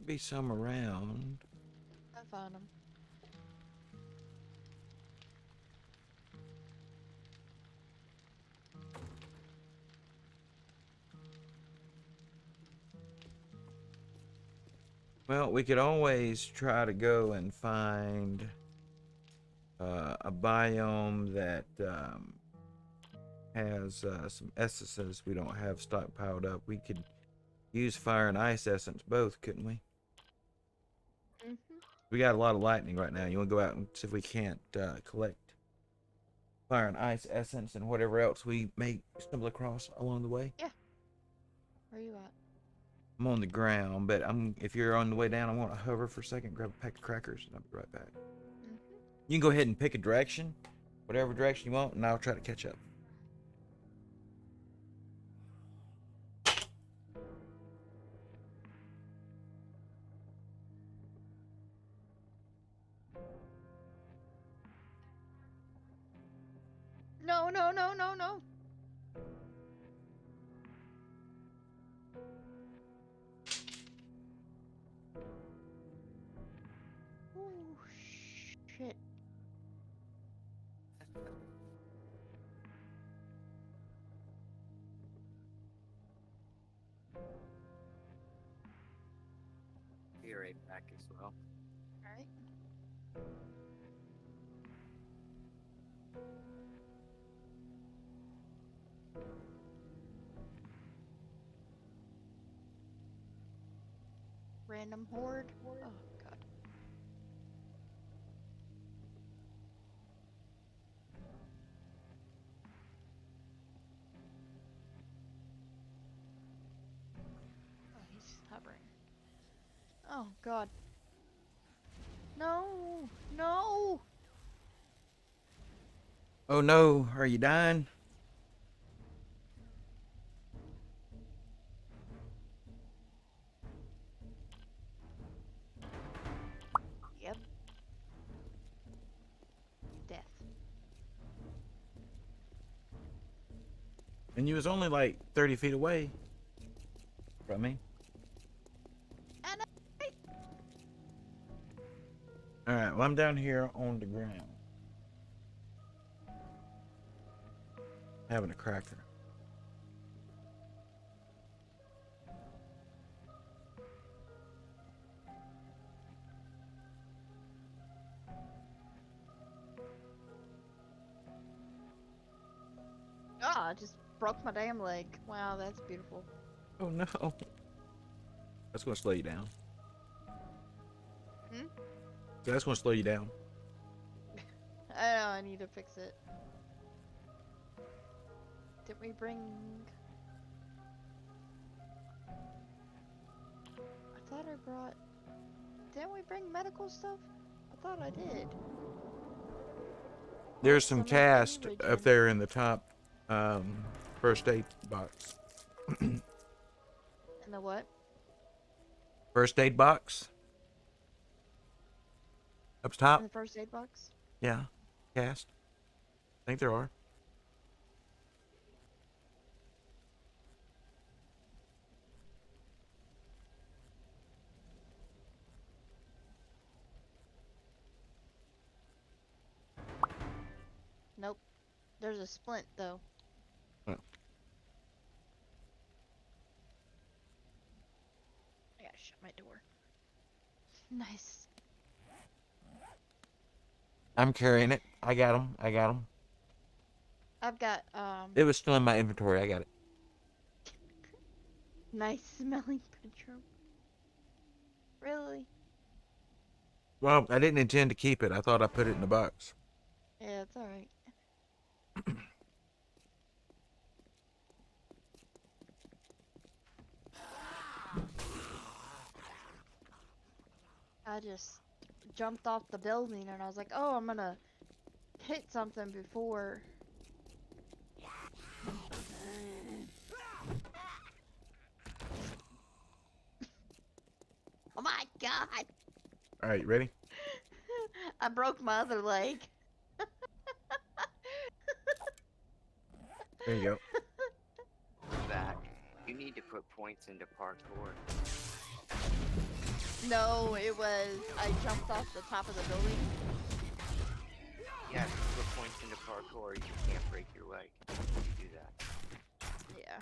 Be some around. I found them. Well, we could always try to go and find a biome that has some essences we don't have stockpiled up. We could use fire and ice essence both, couldn't we? Mhm. We got a lot of lightning right now. You want to go out and see if we can't collect fire and ice essence and whatever else we may stumble across along the way? Yeah. Where you at? I'm on the ground, but if you're on the way down, I want to hover for a second, grab a pack of crackers, and I'll be right back. Mhm. You can go ahead and pick a direction. whatever direction you want, and I'll try to catch up. No, no, no, no, no. Oh, shit. Be right back as well. Alright. Random horde. Oh, God. Oh, he's hovering. Oh, God. No! No! Oh no, are you dying? Yep. Death. And you was only like 30 feet away from me. And Alright, well, I'm down here on the ground. Having a cracker. I just broke my damn leg. Wow, that's beautiful. Oh no. That's gonna slow you down. Hmm? So that's gonna slow you down. I know, I need to fix it. Did we bring... I thought I brought... Didn't we bring medical stuff? I thought I did. There's some Some cast bandage up and- there in the top first aid box. And the what? First aid box? Up In top? the first aid box? Yeah. Cast. I think there are. Nope. There's a splint, though. Oh. I gotta shut my door. Nice. I'm carrying it. I got him. I've got, It was still in my inventory. I got it. nice smelling bedroom. Really? Well, I didn't intend to keep it. I thought I put it in the box. Yeah, it's alright. I just jumped off the building and I was like, oh, I'm gonna hit something before. Oh my god! All right, you ready? I broke my other leg. There you go. Back. You need to put points into parkour. No, it was, I jumped off the top of the building. Yeah, if you put points into parkour, you can't break your leg. You do that. Yeah.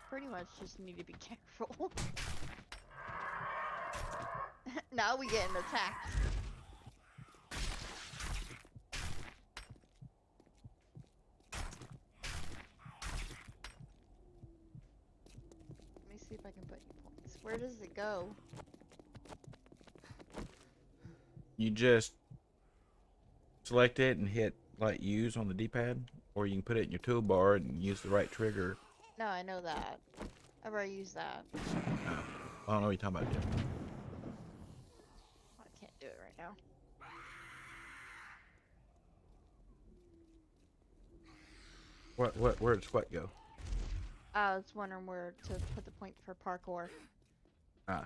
Pretty much just need to be careful. Now we getting attacked. Let me see if I can put you points. Where does it go? You just select it and hit like use on the D-pad, or you can put it in your toolbar and use the right trigger. No, I know that. I've already used that. I don't know what you're talking about, Jeff. I can't do it right now. Where does what go? I was wondering where to put the point for parkour. Ah.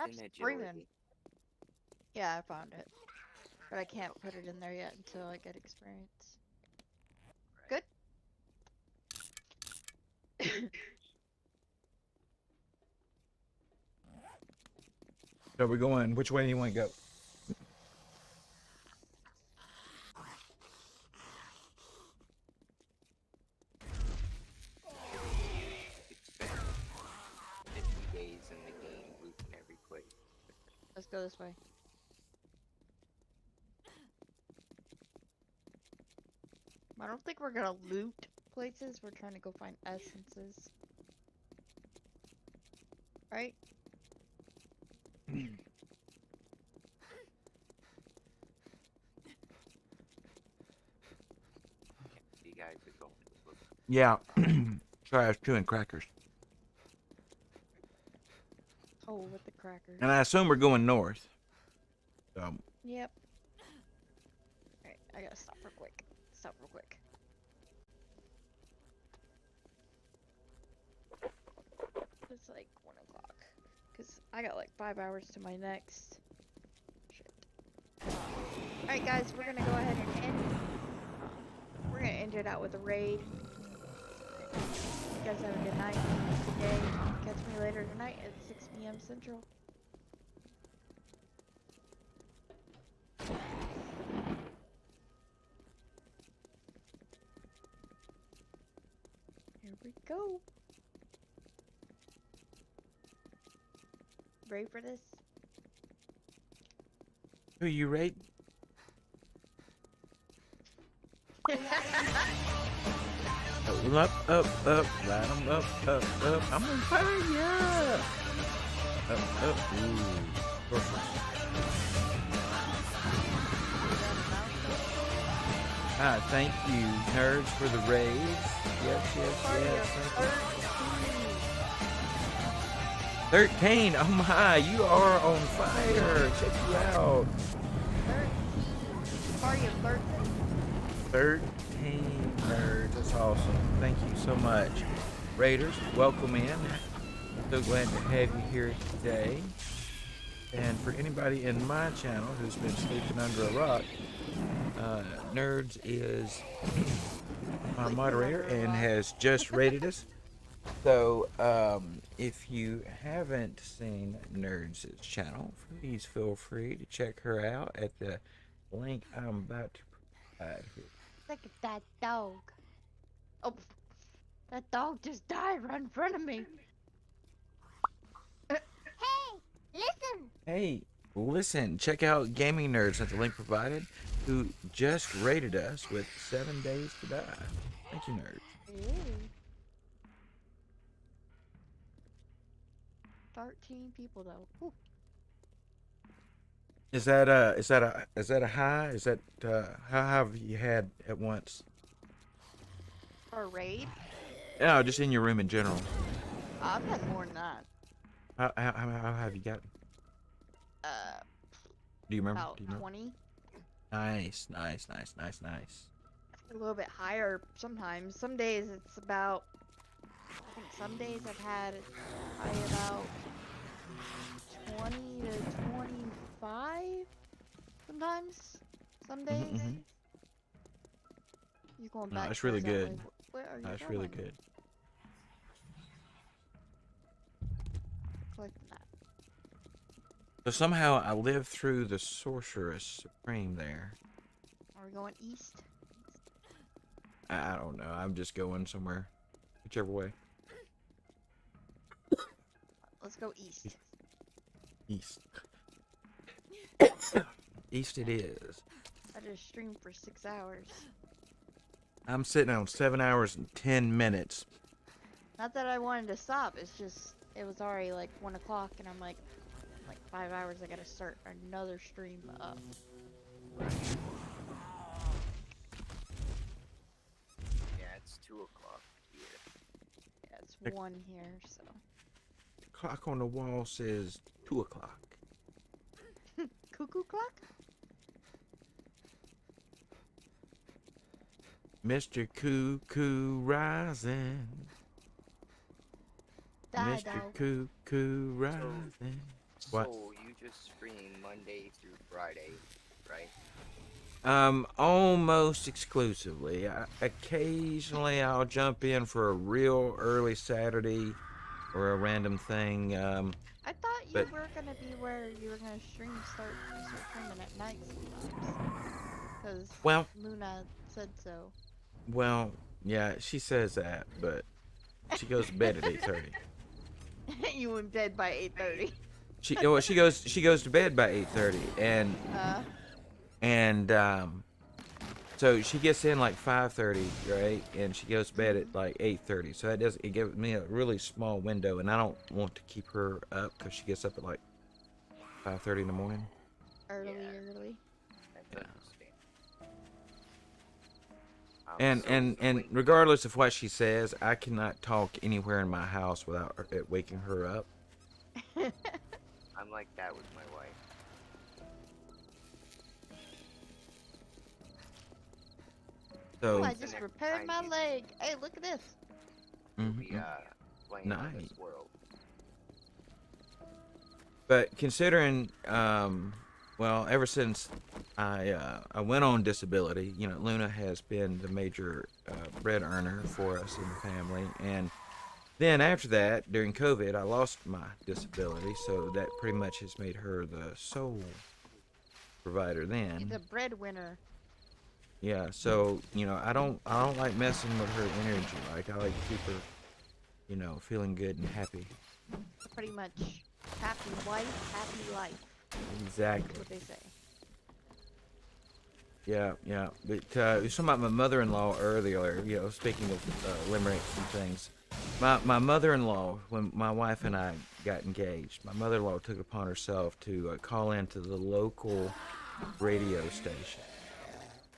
It's in agility. Yeah, I found it. But I can't put it in there yet until I get experience. Good? So we're going. Which way do you want to go? You could spend 50 days in the game looting every place. Let's go this way. I don't think we're gonna loot places. We're trying to go find essences. Right? You guys are going to look. Yeah. Sorry, I was chewing crackers. Oh, with the crackers. And I assume we're going north. So. Yep. Alright, I gotta stop real quick. Stop real quick. It's like 1 o'clock. Because I got like 5 hours to my next. Shit. Alright, guys, we're gonna go ahead and end. We're gonna end it out with a raid. You guys have a good night. Good day. Catch me later tonight at 6 p.m. Central. Here we go. Ready for this? Who you rate? Up, light 'em up. I'm on fire! Up, ooh. Perfect. Thank you, nerds, for the raids. Yes. Thank you. 13! Oh my, you are on fire! Check you out! 13. Party of 13. 13 nerds. That's awesome. Thank you so much. Raiders, welcome in. So glad to have you here today. And for anybody in my channel who's been sleeping under a rock, Nerds is my moderator and has just rated us. So if you haven't seen Nerds' channel, please feel free to check her out at the link I'm about to provide here. Look at that dog. Oh, that dog just died right in front of me. Hey, listen. Hey, listen, check out Gaming Nerds at the link provided, who just rated us with 7 days to die. Thank you, Nerds. Ooh. 13 people though. Whew. Is that a high? Is that how have you had at once? For a raid? No, just in your room in general. I've had more than that. How have you gotten? Do you remember? About Do you remember? 20. Nice. A little bit higher sometimes. Some days it's about. I think some days I've had probably about 20 to 25. Sometimes. Some days. You're going back. No, that's really towards that good. way. Where are you That's going? really good. Collecting that. So somehow I lived through the Sorceress Supreme there. Are we going east? I don't know. I'm just going somewhere, whichever way. Let's go east. East. East it is. I just streamed for 6 hours. I'm sitting on 7 hours and 10 minutes. Not that I wanted to stop. It's just it was already like 1 o'clock, and I'm like 5 hours. I gotta start another stream up. Yeah, it's It's 2 o'clock here. Yeah, it's Like- 1 here, so. Clock on the wall says 2 o'clock. Cuckoo clock? Mr. Cuckoo rising. Die, Mr. dog. Cuckoo rising. What? So you just stream Monday through Friday, right? Almost exclusively. Occasionally, I'll jump in for a real early Saturday or a random thing. I thought you But- were gonna be where you were gonna start streaming at night sometimes. Because Well- Luna said so. Well, yeah, she says that, but she goes to bed at 8:30. You in bed by 8:30. She goes to bed by 8:30, and so she gets in like 5:30, right? And she goes to bed at like 8:30. So it gives me a really small window, and I don't want to keep her up because she gets up at like 5:30 in the morning. Early. That's understandable. And regardless of what she says, I cannot talk anywhere in my house without it waking her up. I'm like that with my wife. So Oh, I just repaired my leg. Hey, look at this. We'll be playing on Nice. this world. But considering, well, ever since I went on disability, you know, Luna has been the major bread earner for us in the family, and then after that, during COVID, I lost my disability, so that pretty much has made her the sole provider. Then, The breadwinner. yeah, so you know, I don't like messing with her energy. Like I like to keep her, you know, feeling good and happy. Pretty much. Happy wife, happy life. Exactly. That's what they say. Yeah, yeah. But you were talking about my mother-in-law earlier. You know, speaking of limericks and things. My mother-in-law, when my wife and I got engaged, my mother-in-law took it upon herself to call into the local radio station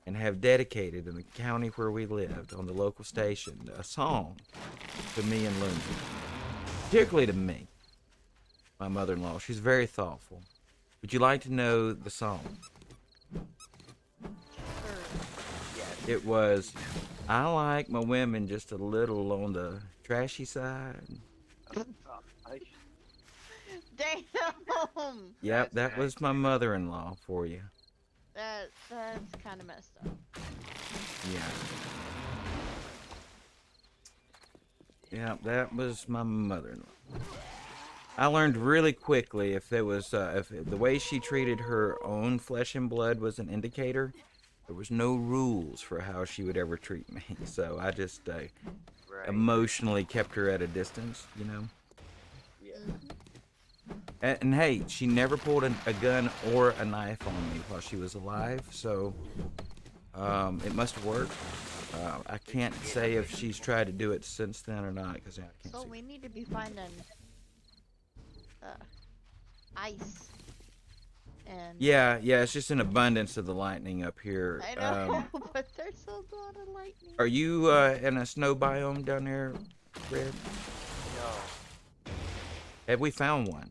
and have dedicated in the county where we lived on the local station a song to me and Luna, particularly to me. My mother-in-law, she's very thoughtful. Would you like to know the song? It was, I like my women just a little on the trashy side. Damn! Yep, that was my mother-in-law for you. That's kind of messed up. Yeah. Yeah, that was my mother-in-law. I learned really quickly if there was if the way she treated her own flesh and blood was an indicator. There was no rules for how she would ever treat me, so I just emotionally kept her at a distance, you know. Yeah. And hey, she never pulled a gun or a knife on me while she was alive, so it must have worked. I can't say if she's tried to do it since then or not, because I can't So see. we need to be finding ice. And Yeah, it's just an abundance of the lightning up here. I know, but there's a lot of lightning. Are you in a snow biome down there, Red? No. Have we found one?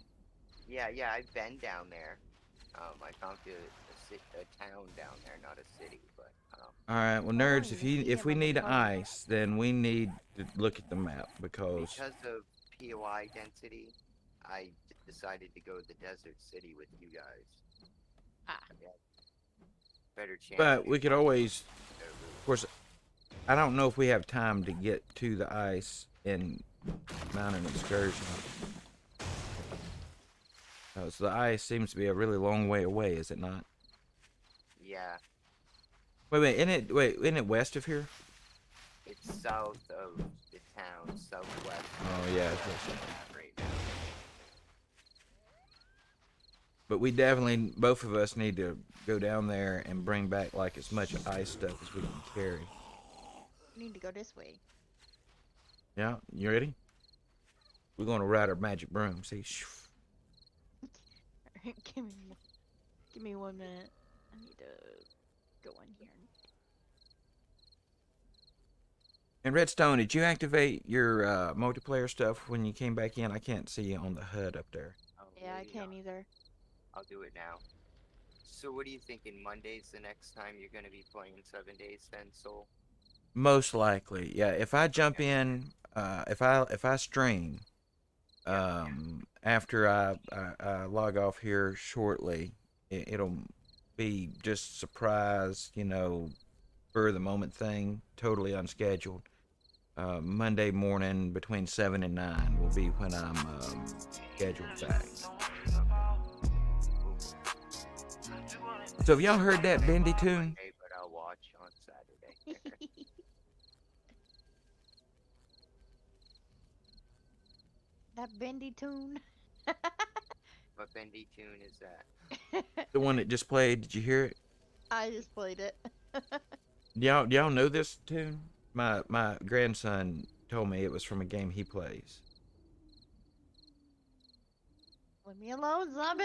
Yeah, I've been down there. I found a town down there, not a city, but All right, well, nerds, if we need ice, then we need to look at the map because of POI density, I decided to go to the desert city with you guys. Yeah. Better chance. But we could always, of course, I don't know if we have time to get to the ice and mount an excursion. So the ice seems to be a really long way away, is it not? Yeah. Wait, isn't it west of here? It's south of the town, southwest. Oh yeah, it's west. Right now. But we definitely, both of us need to go down there and bring back like as much ice stuff as we can carry. We need to go this way. Yeah, you ready? We're gonna ride our magic broom. See? Give me 1 minute. I need to go in here. And Redstone, did you activate your multiplayer stuff when you came back in? I can't see you on the HUD up there. Yeah, I can't either. I'll do it now. So what are you thinking? Monday's the next time you're gonna be playing 7 days then, Soul? Most likely, yeah. If I jump in, if I stream, after I log off here shortly, it'll be just surprise, spur of the moment thing, totally unscheduled. Monday morning between 7 and 9 will be when I'm scheduled back. So have y'all heard that Bendy tune? Monday, but I'll watch on Saturday. That bendy tune. What bendy tune is that? The one that just played, did you hear it? I just played it. Do y'all know this tune? My grandson told me it was from a game he plays. Leave me alone, zombie.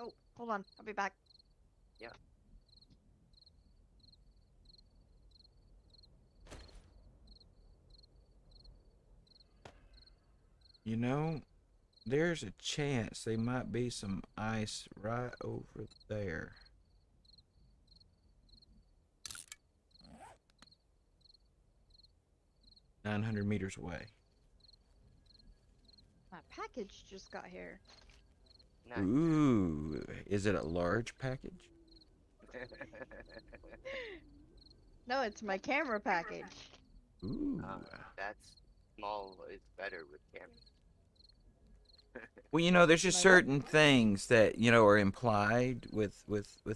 Oh, hold on. I'll be back. Yeah. There's a chance there might be some ice right over there. $900 away. My package just got here. Nice. Ooh, is it a large package? No, it's my camera package. Ooh. That's small is better with camera. Well, there's just certain things that, are implied with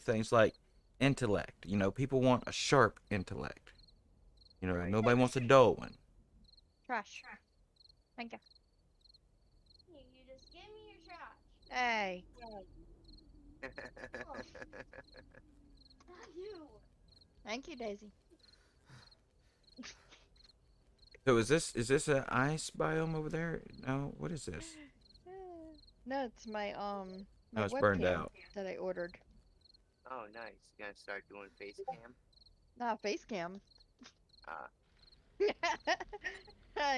things like intellect. People want a sharp intellect. Right. Nobody wants a dull one. Trash. Thank you. You just give me your trash. Hey. Not you. Thank you, Daisy. So is this an ice biome over there? No, what is this? No, it's my Oh, it's burned webcam out. that I ordered. Oh, nice. You gonna start doing face cam? Nah, face cam. Ah.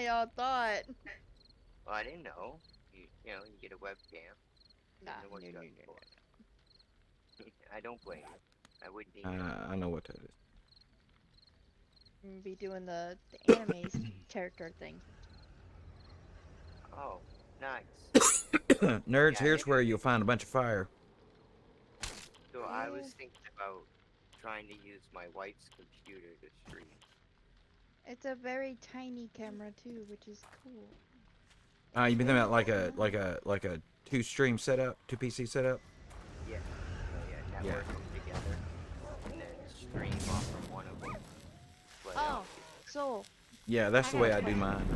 Y'all thought. Well, I didn't know. You get a webcam. Nah, You know what no, you're no, looking no, for. I don't blame you. I wouldn't either. I know what that is. I'm gonna be doing the anime's character thing. Oh, nice. Nerds, Yeah, here's where you'll find a bunch of fire. So I was thinking about trying to use my wife's computer to stream. It's a very tiny camera too, which is cool. You been thinking about like a two-stream setup, two PC setup? Yeah. So network them together, and then stream off from one of them. Oh, so. Yeah, that's the way I do mine.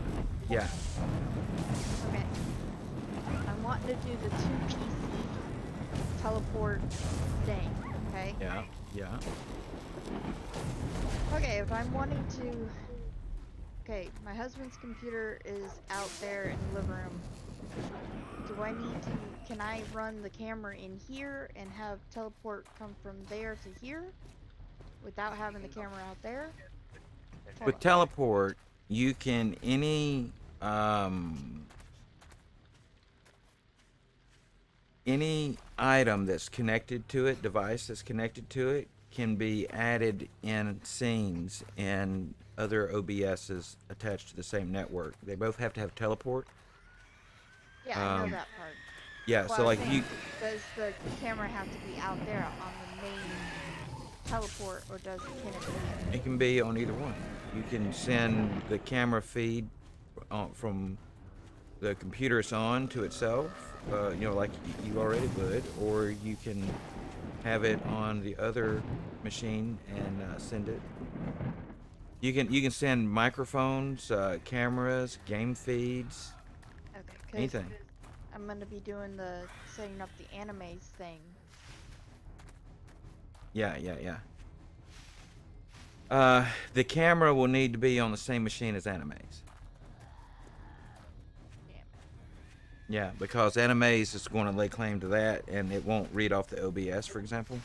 Yeah. Okay. I'm wanting to do the 2 PC teleport thing, okay? Yeah. Okay, if I'm wanting to... Okay, my husband's computer is out there in the living room. Do I need to... Can I run the camera in here and have teleport come from there to here? Without having the camera out there? With teleport, you can any item that's connected to it, device that's connected to it, can be added in scenes in other OBSs attached to the same network. They both have to have teleport. Yeah, I know that part. Yeah, Well, so like does the camera have to be out there on the main teleport, or can it be? It can be on either one. You can send the camera feed from the computer it's on to itself, like you already would, or you can have it on the other machine and send it. You can send microphones, cameras, game feeds, anything. I'm gonna be doing the setting up the animes thing. Yeah. The camera will need to be on the same machine as animes. Damn Yeah, because Animaze is going to lay claim to that, and it won't read off the OBS, for example.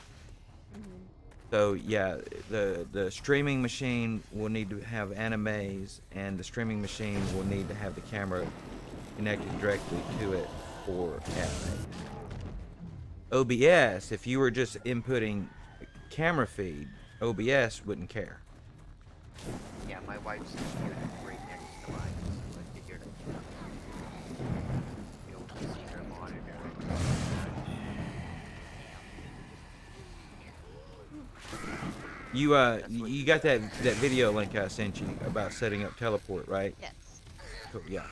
Mhm. So yeah, the streaming machine will need to have Animaze, and the streaming machine will need to have the camera connected directly to it for Animaze. OBS, if you were just inputting camera feed, OBS wouldn't care. Yeah, my wife's computer is right next to mine, so I figured I'd be able to see her monitor it. You got that video link I sent you about setting up teleport, right? Yes. Cool, yeah.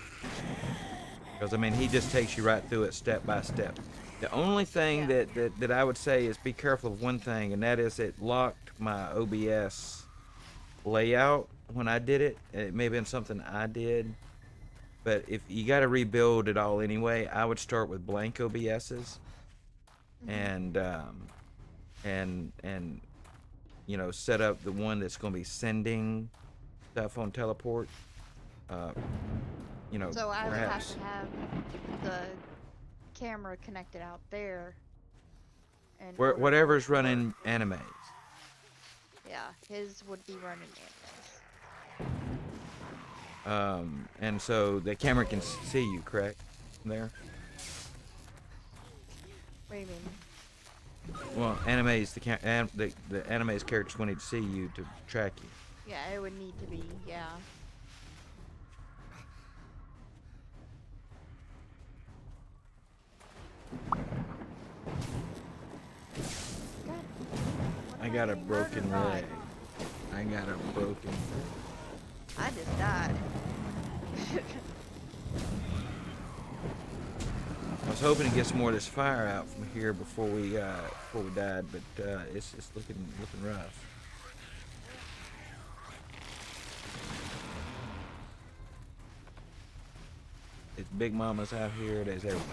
Because I mean, he just takes you right through it step by step. The only thing Yeah. that I would say is be careful of one thing, and that is it locked my OBS layout when I did it. It may have been something I did, but if you got to rebuild it all anyway, I would start with blank OBSs, and you know, set up the one that's going to be sending stuff on teleport. You know, So I would have perhaps. to have the camera connected out there. In order for it Whatever's to work. running Animaze. Yeah, his would be running Animaze. And so the camera can see you, correct? There. What do you mean? Well, Animaze the Animaze characters will need to see you to track you. Yeah, it would need to be, yeah. God, I got a broken leg. I got a broken leg. I just died. I was hoping to get some more of this fire out from here before we died, but it's looking rough. It's Big Mama's out here. There's everybody.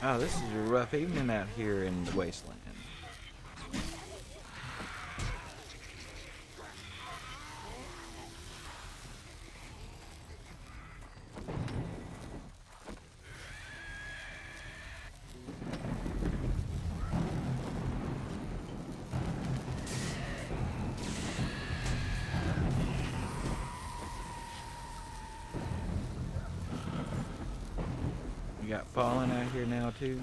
Oh, this is a rough evening out here in the wasteland. We got Fallen out here now too.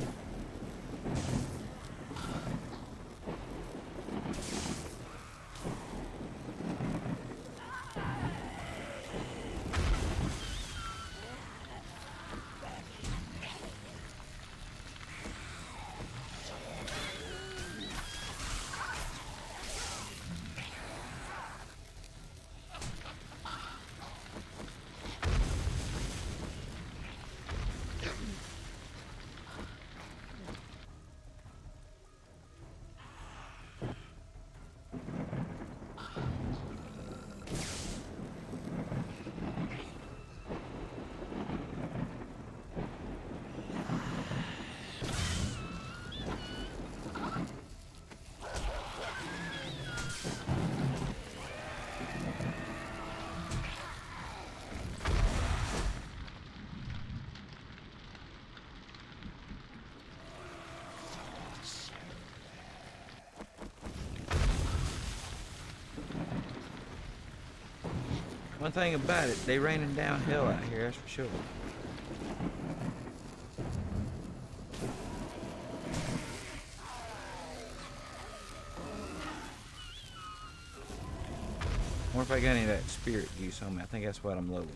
One thing about it, they raining down hell out here, that's for sure. Or if I got any of that spirit juice on me, I think that's what I'm low in.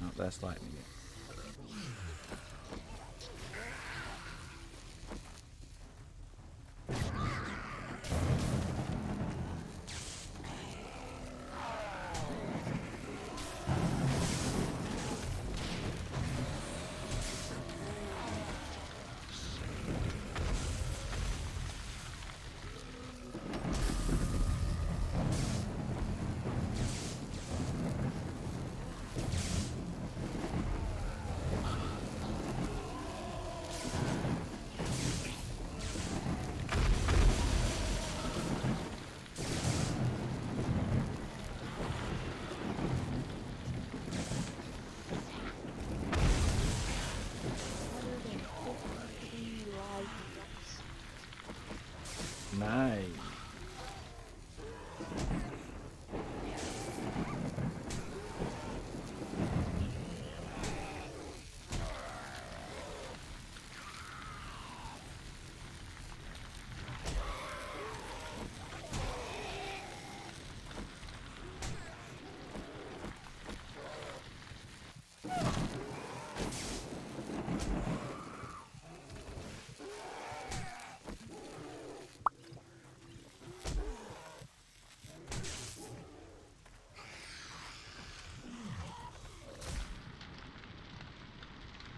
Oh, that's lightning.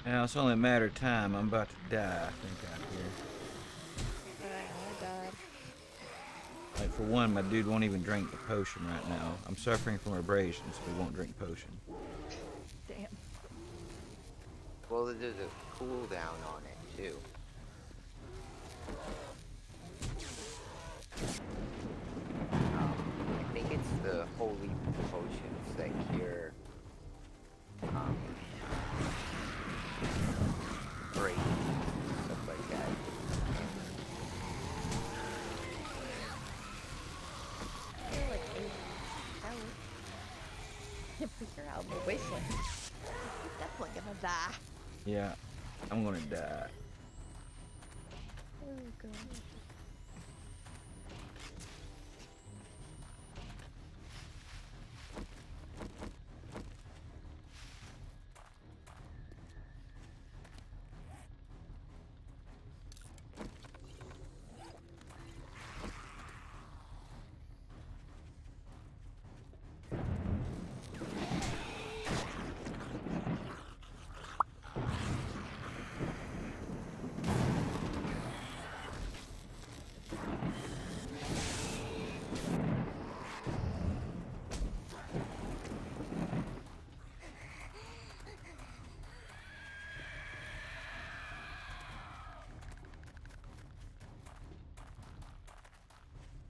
Now it's only a matter of time. I'm about to die, I think, out here. I died. Like, for one, my dude won't even drink the potion right now. I'm suffering from abrasion, so he won't drink potion. Damn. Well, there's a cooldown on it too. I think it's the holy potions that cure break stuff like that. I feel like 8 hours. If we are out in the wasteland, we're definitely gonna die. Yeah, I'm gonna die. Oh god.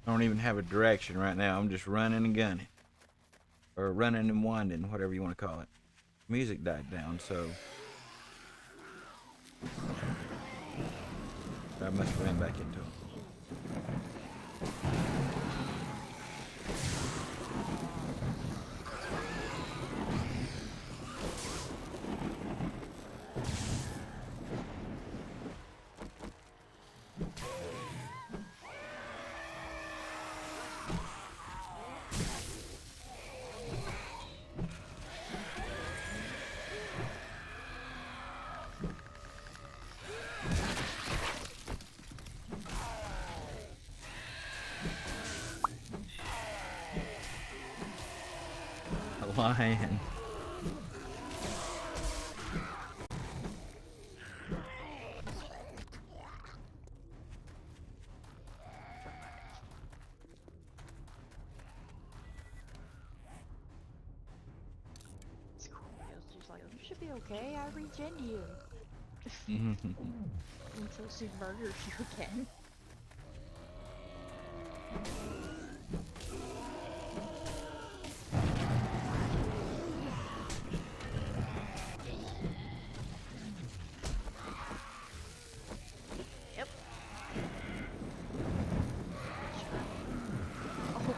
I don't even have a direction right now. I'm just running and gunning. Or running and winding, whatever you want to call it. Music died down, so I must have ran back into it. A lion. She's like, you should be okay. I regen you. Until she murders you again. Yep. Oh.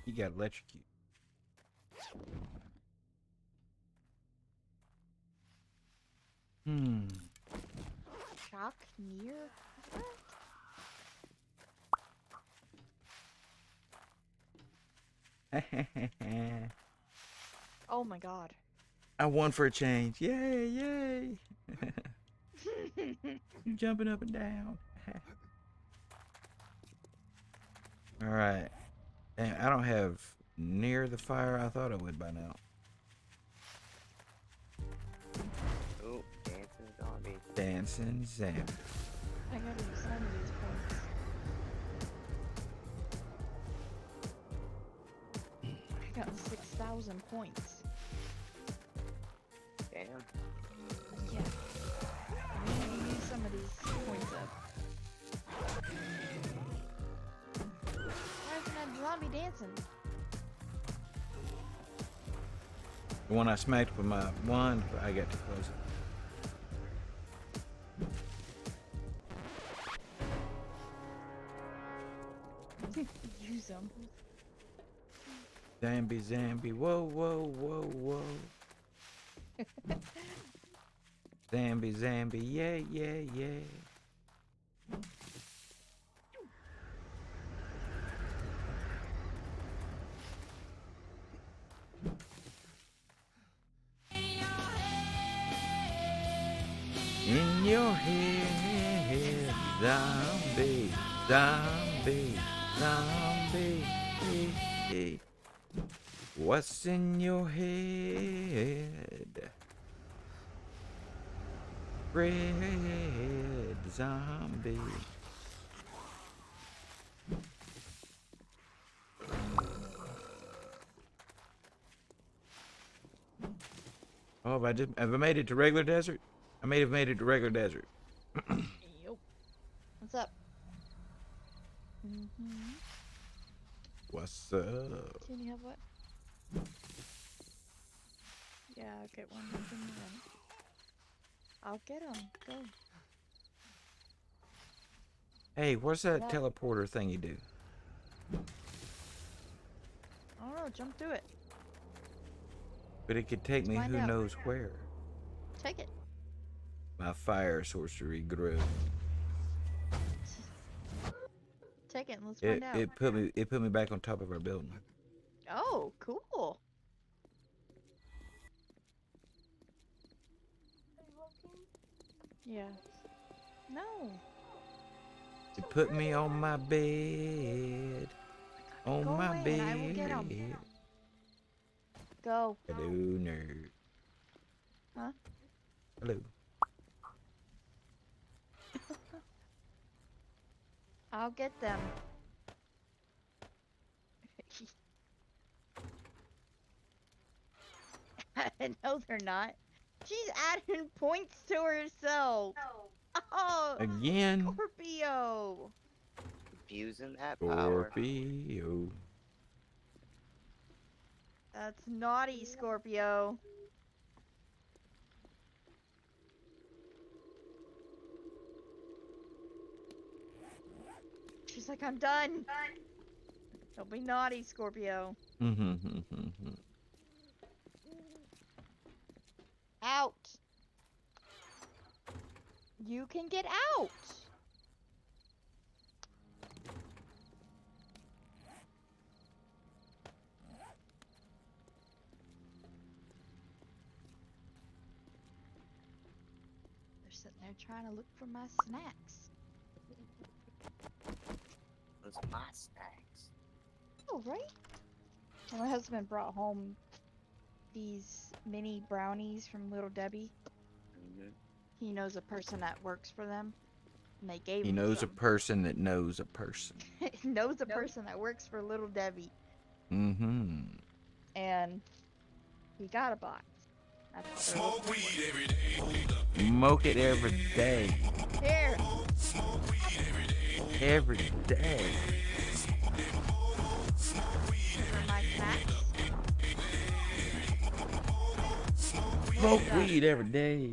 You got electrocuted. Shock near? What? Oh my god. I won for a change. Yay, yay. Jumping up and down. Alright. I don't have near the fire I thought I would by now. Oh, dancing zombie. Dancing zombie. I gotta use some of these points. I got 6,000 points. Damn. Yeah. I need to use some of these points up. Why isn't that zombie dancing? The one I smacked with my wand, I got too close. Use them. Zambi, Zambi, whoa, whoa, whoa, whoa. Zambi, Zambi, yeah, yeah, yeah. your head? Zombie, zombie, zombie. What's in your head? Red zombie. Oh, have I made it to regular desert? I may have made it to regular desert. Yup. What's up? What's up? Can you have what? Yeah, I'll get one. Give me one. I'll get them. Go. Hey, what's that Yeah. teleporter thing you do? I don't know. Jump through it. But it could take me Find who out. knows where. Take it. My fire sorcery grew. Take it and let's find out. It put me back on top of our building. Oh, cool. Yeah. No. It put me on my bed. On Go my away bed. and I will get 'em. Go. Hello, nerd. Huh? Hello. I'll get them. No, they're not. She's adding points to herself. Oh, Again. Scorpio. Abusing that power. Scorpio. That's naughty, Scorpio. She's like, I'm done. Don't be naughty, Scorpio. Out. You can get out. They're sitting there trying to look for my snacks. Those my snacks. Oh, right? And my husband brought home these mini brownies from Little Debbie. He knows a person that works for them. And they gave He him knows some. a person that knows a person. Knows a person that works for Little Debbie. And he got a box. Smoke weed every day. Smoke it every day. Here. Smoke weed every day. Every day. For my snacks. Smoke weed every day.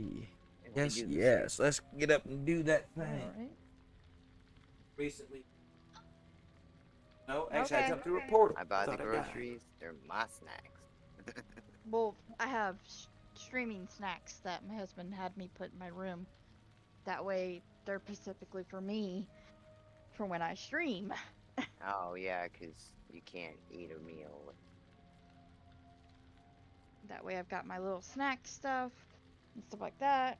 Yes, do the yes. Let's get up and do that thing. Alright. Recently. No, actually, I Okay. jumped through a portal. I buy the thought I died. groceries. They're my snacks. Well, I have streaming snacks that my husband had me put in my room. That way, they're specifically for me for when I stream. Oh yeah, 'cause you can't eat a meal. That way, I've got my little snack stuff and stuff like that.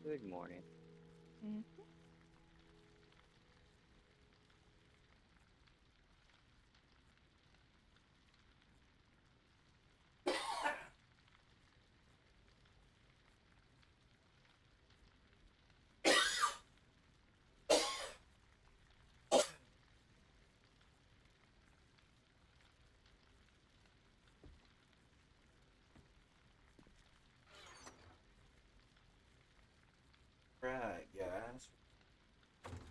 Good morning. right, guys.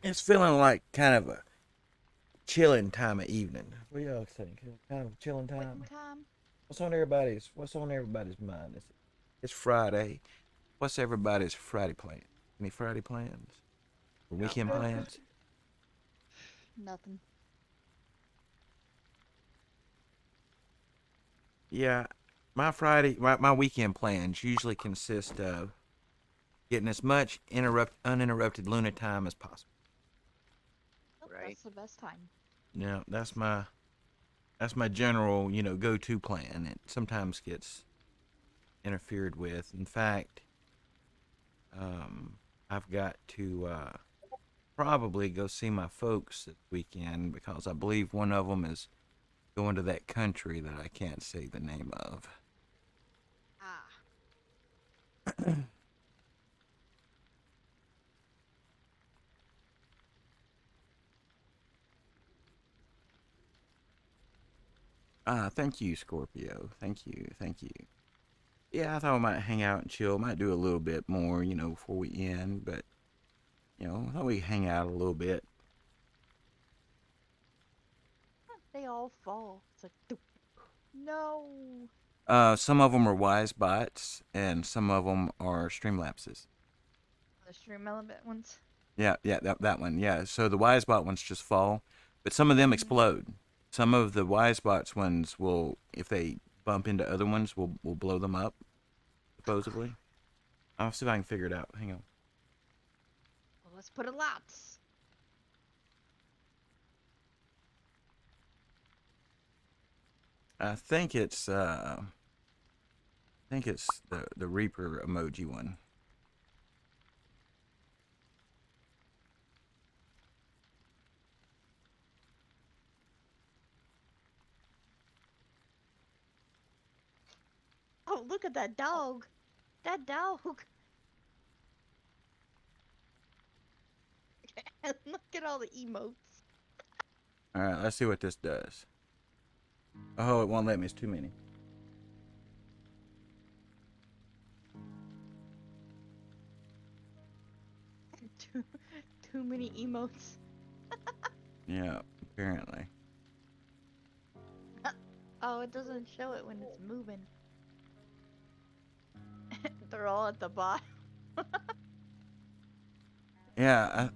It's feeling like kind of a chilling time of evening. What do y'all think? Kind of a chilling time. Quitting time. What's on everybody's mind? It's Friday. What's everybody's Friday plan? Any Friday plans? Or weekend plans? Nothing. Yeah, my weekend plans usually consist of getting as much uninterrupted lunar time as possible. Nope, Right. that's the best time. Yeah, that's my general, go-to plan. It sometimes gets interfered with. In fact, I've got to probably go see my folks this weekend because I believe one of them is going to that country that I can't say the name of. Ah. Thank you, Scorpio. Thank you, thank you. Yeah, I thought I might hang out and chill. Might do a little bit more, before we end, but I thought we'd hang out a little bit. They all fall. It's like, doop. No. Some of them are wise bots, and some of them are stream lapses. The stream element ones. Yeah, that one. Yeah. So the wise bot ones just fall, but some of them explode. Some of the wise bots ones will, if they bump into other ones, will blow them up. Supposedly. I'll see if I can figure it out. Hang on. Well, let's put a lots. I think it's the Reaper emoji one. Oh, look at that dog. That dog. Look at all the emotes. All right, let's see what this does. Oh, it won't let me. It's too many. Too many emotes. Yeah, apparently. Oh, it doesn't show it when it's moving. They're all at the bottom. Yeah,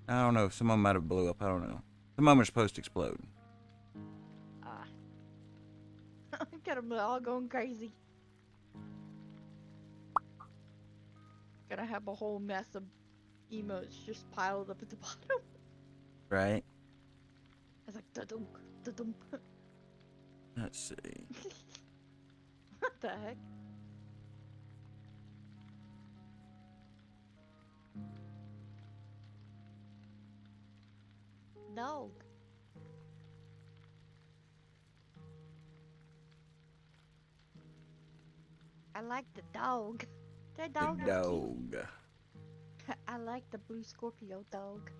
I don't know. Some of them might have blew up. I don't know. Some of them are supposed to explode. Ah. Got them all going crazy. Gonna have a whole mess of emotes just piled up at the bottom. Right? It's like da-dunk, da-dunk. Let's see. What the heck? Dog. I like the dog. That dog The is dog. cute. I like the blue Scorpio dog.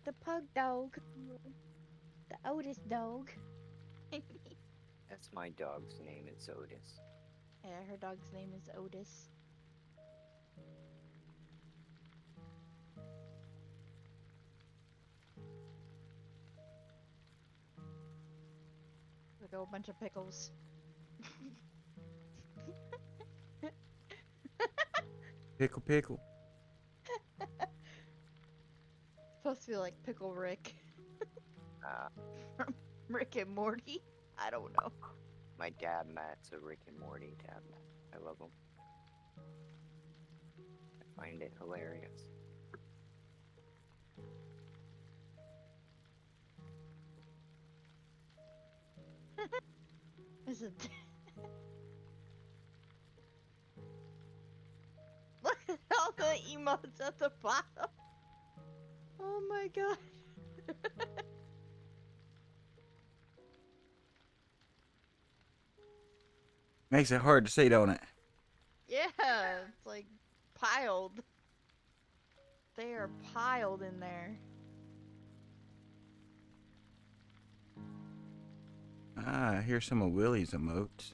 The pug dog. The Otis dog. That's my dog's name. It's Otis. Yeah, her dog's name is Otis. Look at a bunch of pickles. Pickle, pickle. Supposed to be like Pickle Rick Uh, from Rick and Morty. I don't know. my dad Matt's a Rick and Morty dad Matt. I love him. I find it hilarious. Is it? Look at all the emotes at the bottom. Oh my god. Makes it hard to see, don't it? Yeah, it's like piled. They are piled in there. Ah, here's some of Willie's emotes.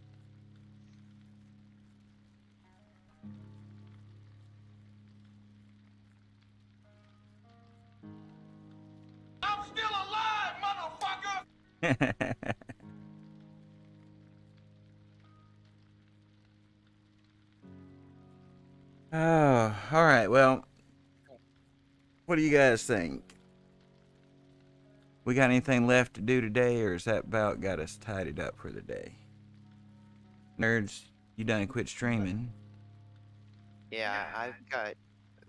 Oh, all right. Well, what do you guys think? We got anything left to do today, or is that about got us tidied up for the day? Nerds, you done quit streaming? Yeah, I've got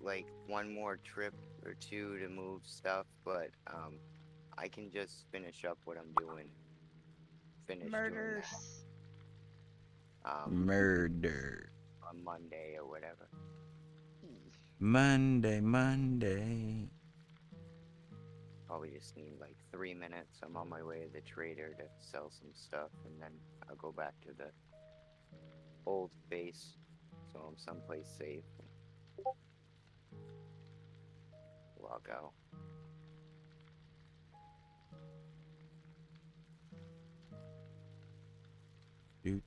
like one more trip or two to move stuff, but I can just finish up what I'm doing. Finish doing that. Murders. Murder. On Monday or whatever. Monday. Probably just need like 3 minutes. I'm on my way to the trader to sell some stuff, and then I'll go back to the old base, so I'm someplace safe. Log out. Do.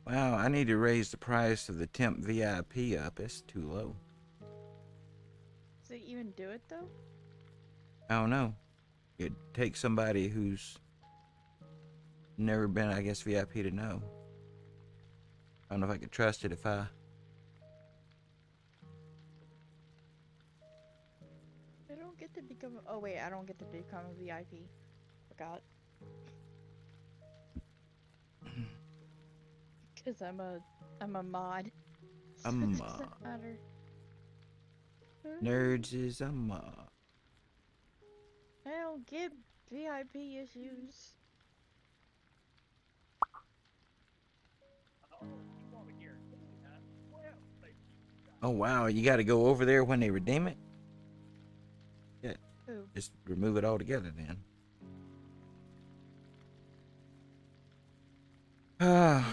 Wow, I need to raise the price of the temp VIP up. It's too low. Does it even do it though? I don't know. It takes somebody who's never been, I guess, VIP to know. I don't know if I could trust it if I... I don't get to become. Oh wait, I don't get to become a VIP. Forgot. Cause I'm a mod. So A it mod. doesn't matter. Nerds is a mod. I don't get VIP issues. Oh wow, you got to go over there when they redeem it? Yeah. Who? Just remove it all together then.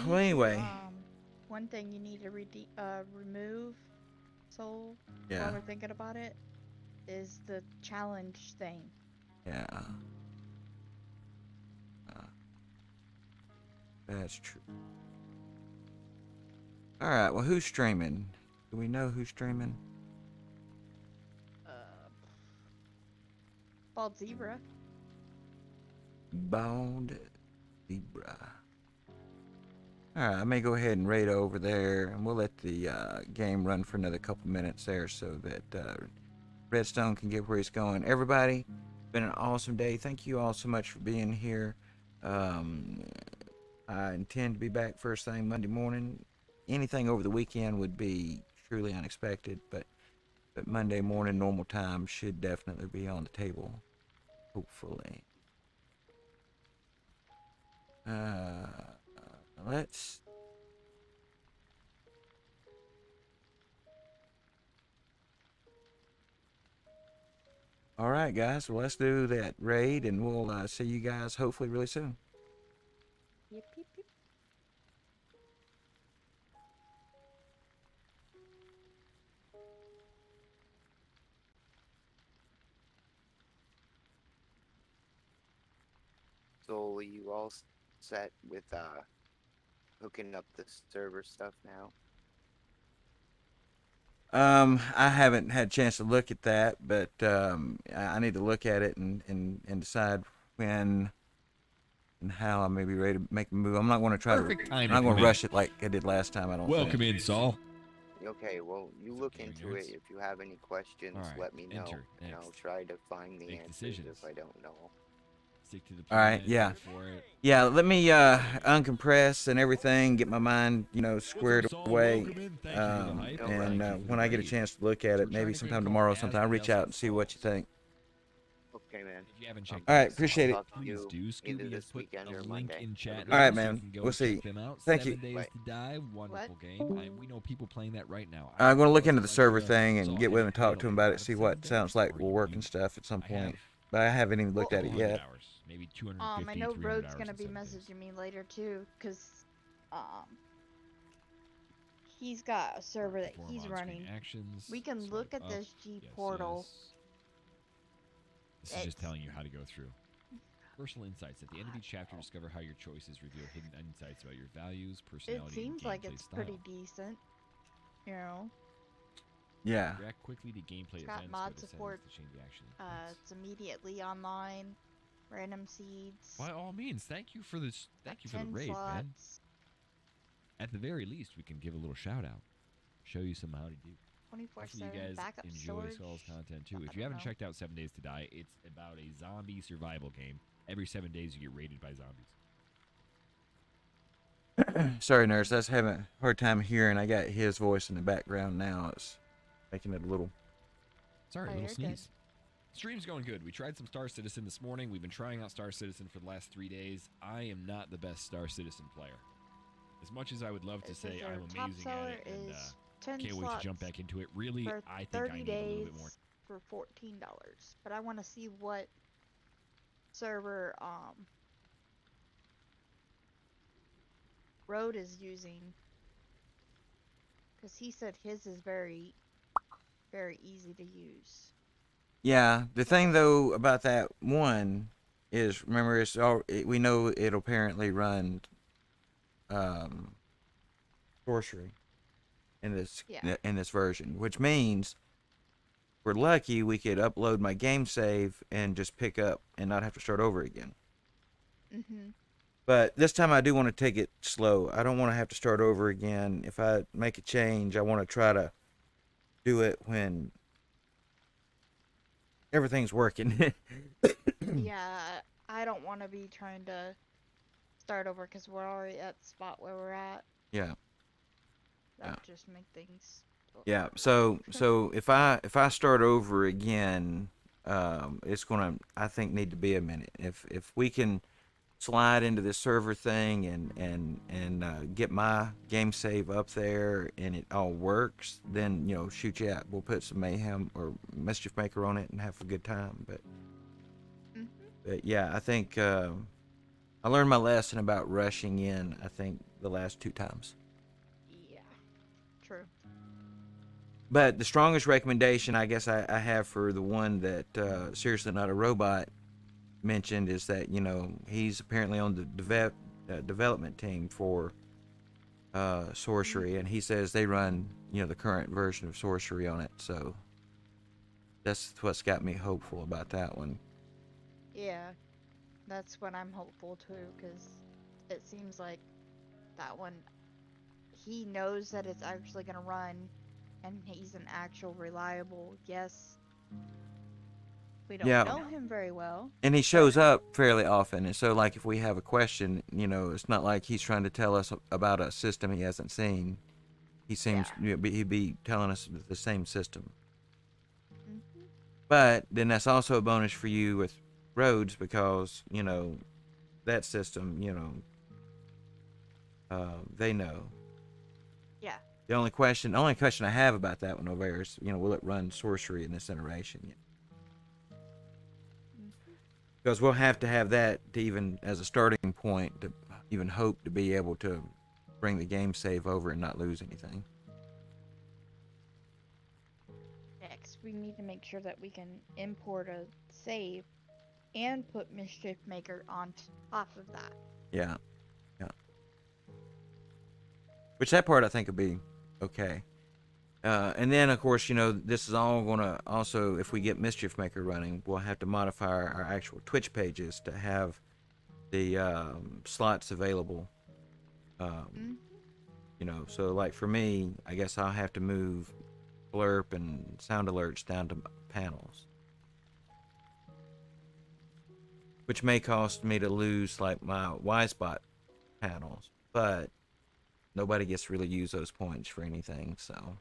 Well anyway. One thing you need to remove, Soul, Yeah. while we're thinking about it, is the challenge thing. Yeah. That's true. Alright, well who's streaming? Do we know who's streaming? Bald Zebra. Bald Zebra. Alright, I may go ahead and raid over there, and we'll let the game run for another couple minutes there so that Redstone can get where he's going. Everybody, it's been an awesome day. Thank you all so much for being here. I intend to be back first thing Monday morning. Anything over the weekend would be truly unexpected, but Monday morning normal time should definitely be on the table, hopefully. Let's... All right, guys. Well, let's do that raid, and we'll see you guys hopefully really soon. Yep, yep, yep. So are you all set with hooking up the server stuff now? I haven't had a chance to look at that, but I need to look at it and decide when and how I may be ready to make a move. I'm not going to try to. I'm not going to rush it like I did last time. I don't. Welcome in, Saul. Okay, well, you look into it. If you have any questions, right, let me know, and I'll try to find the answers if I don't know. Stick to the All right, yeah. Yeah, let me uncompress and everything, get my mind, squared away. And when I get a chance to look at it, maybe sometime tomorrow, sometime, I'll reach out and see what you think. Okay, man. If you haven't checked All right, appreciate it. Please do. Scooby has put a link in chat. All right, so man. you can go We'll see. check them out. Thank 7 you. Days to Die, wonderful game. We know people playing that right now. I'm going to look into the server thing and get with him and talk to him about it, see what sounds like will work and stuff at some point. But I haven't even looked at it yet. Maybe 250, I know 300 Road's hours gonna in be 7 days. messaging me later too, cause he's got a server that Perform he's on-screen running. actions, We can swipe look at up, this G yes, portal. yes. This is just telling you how to go through. Personal insights. At the end of each chapter, discover how your choices reveal hidden insights about your values, It personality, seems and like gameplay it's style. pretty decent, you know. Yeah. React quickly to gameplay It's got events. mod Go to support. settings to change the action. It's immediately online. Random seeds. By all means, thank you for this. Thank you for the 10 raid, man. slots. At the very least, we can give a little shout out, show you some how to do. 24/7 Hopefully you guys backup enjoy storage. Saul's content too. I If you don't haven't know. checked out 7 Days to Die, it's about a zombie survival game. Every 7 days you get raided by zombies. Sorry, nurse. I was having a hard time hearing. I got his voice in the background now. It's making it a little. Sorry, Oh, little you're sneeze. Stream's going good. We tried some Star Citizen this morning. We've been trying out Star Citizen for the last 3 days. I am not the best Star Citizen player. As much as I would love to say I'm amazing at it and can't wait to jump back into it, really, for I think 30 I need days a little bit more. for $14. But I want to see what server Road is using, because he said his is very, very easy to use. Yeah. The thing though about that one is, remember, we know it'll apparently run sorcery in this version, which means we're lucky we could upload my game save and just pick up and not have to start over again. Mhm. But this time I do want to take it slow. I don't want to have to start over again. If I make a change, I want to try to do it when everything's working. Yeah, I don't want to be trying to start over because we're already at the spot where we're at. Yeah. That just make things. Yeah. So if I start over again, it's gonna, I think, need to be a minute. If we can slide into this server thing and get my game save up there and it all works, then shoot, yeah, we'll put some mayhem or mischief maker on it and have a good time. But yeah, I think I learned my lesson about rushing in. I think the last 2 times. Yeah, true. But the strongest recommendation I guess I have for the one that Seriously Not a Robot mentioned is that he's apparently on the development team for Sorcery, and he says they run the current version of Sorcery on it. So that's what's got me hopeful about that one. Yeah, that's what I'm hopeful too, because it seems like that one, he knows that it's actually gonna run, and he's an actual reliable. Yes, we don't know him very well, and he shows up fairly often, and so like if we have a question, it's not like he's trying to tell us about a system he hasn't seen. He seems he'd be telling us the same system. But then that's also a bonus for you with Roads, because that system, they know. Yeah. The only question I have about that one over there is, will it run Sorcery in this iteration? Because we'll have to have that to even as a starting point to even hope to be able to bring the game save over and not lose anything. Next, we need to make sure that we can import a save and put Mischief Maker on top of that. Yeah. Which that part I think will be okay. And then, of course, this is all going to also, if we get Mischief Maker running, we'll have to modify our actual Twitch pages to have the slots available. So like for me, I guess I'll have to move blurb and sound alerts down to panels, which may cost me to lose like my Y-Spot panels, but nobody gets to really use those points for anything, so.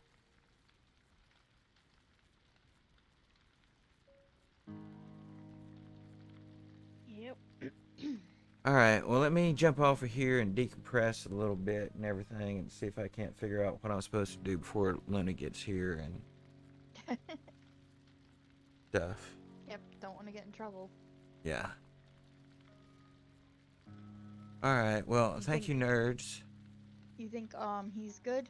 Yep. All right, well, let me jump off of here and decompress a little bit and everything and see if I can't figure out what I'm supposed to do before Luna gets here and stuff. Yep, don't want to get in trouble. Yeah. All right, well, thank you, nerds. You think he's good?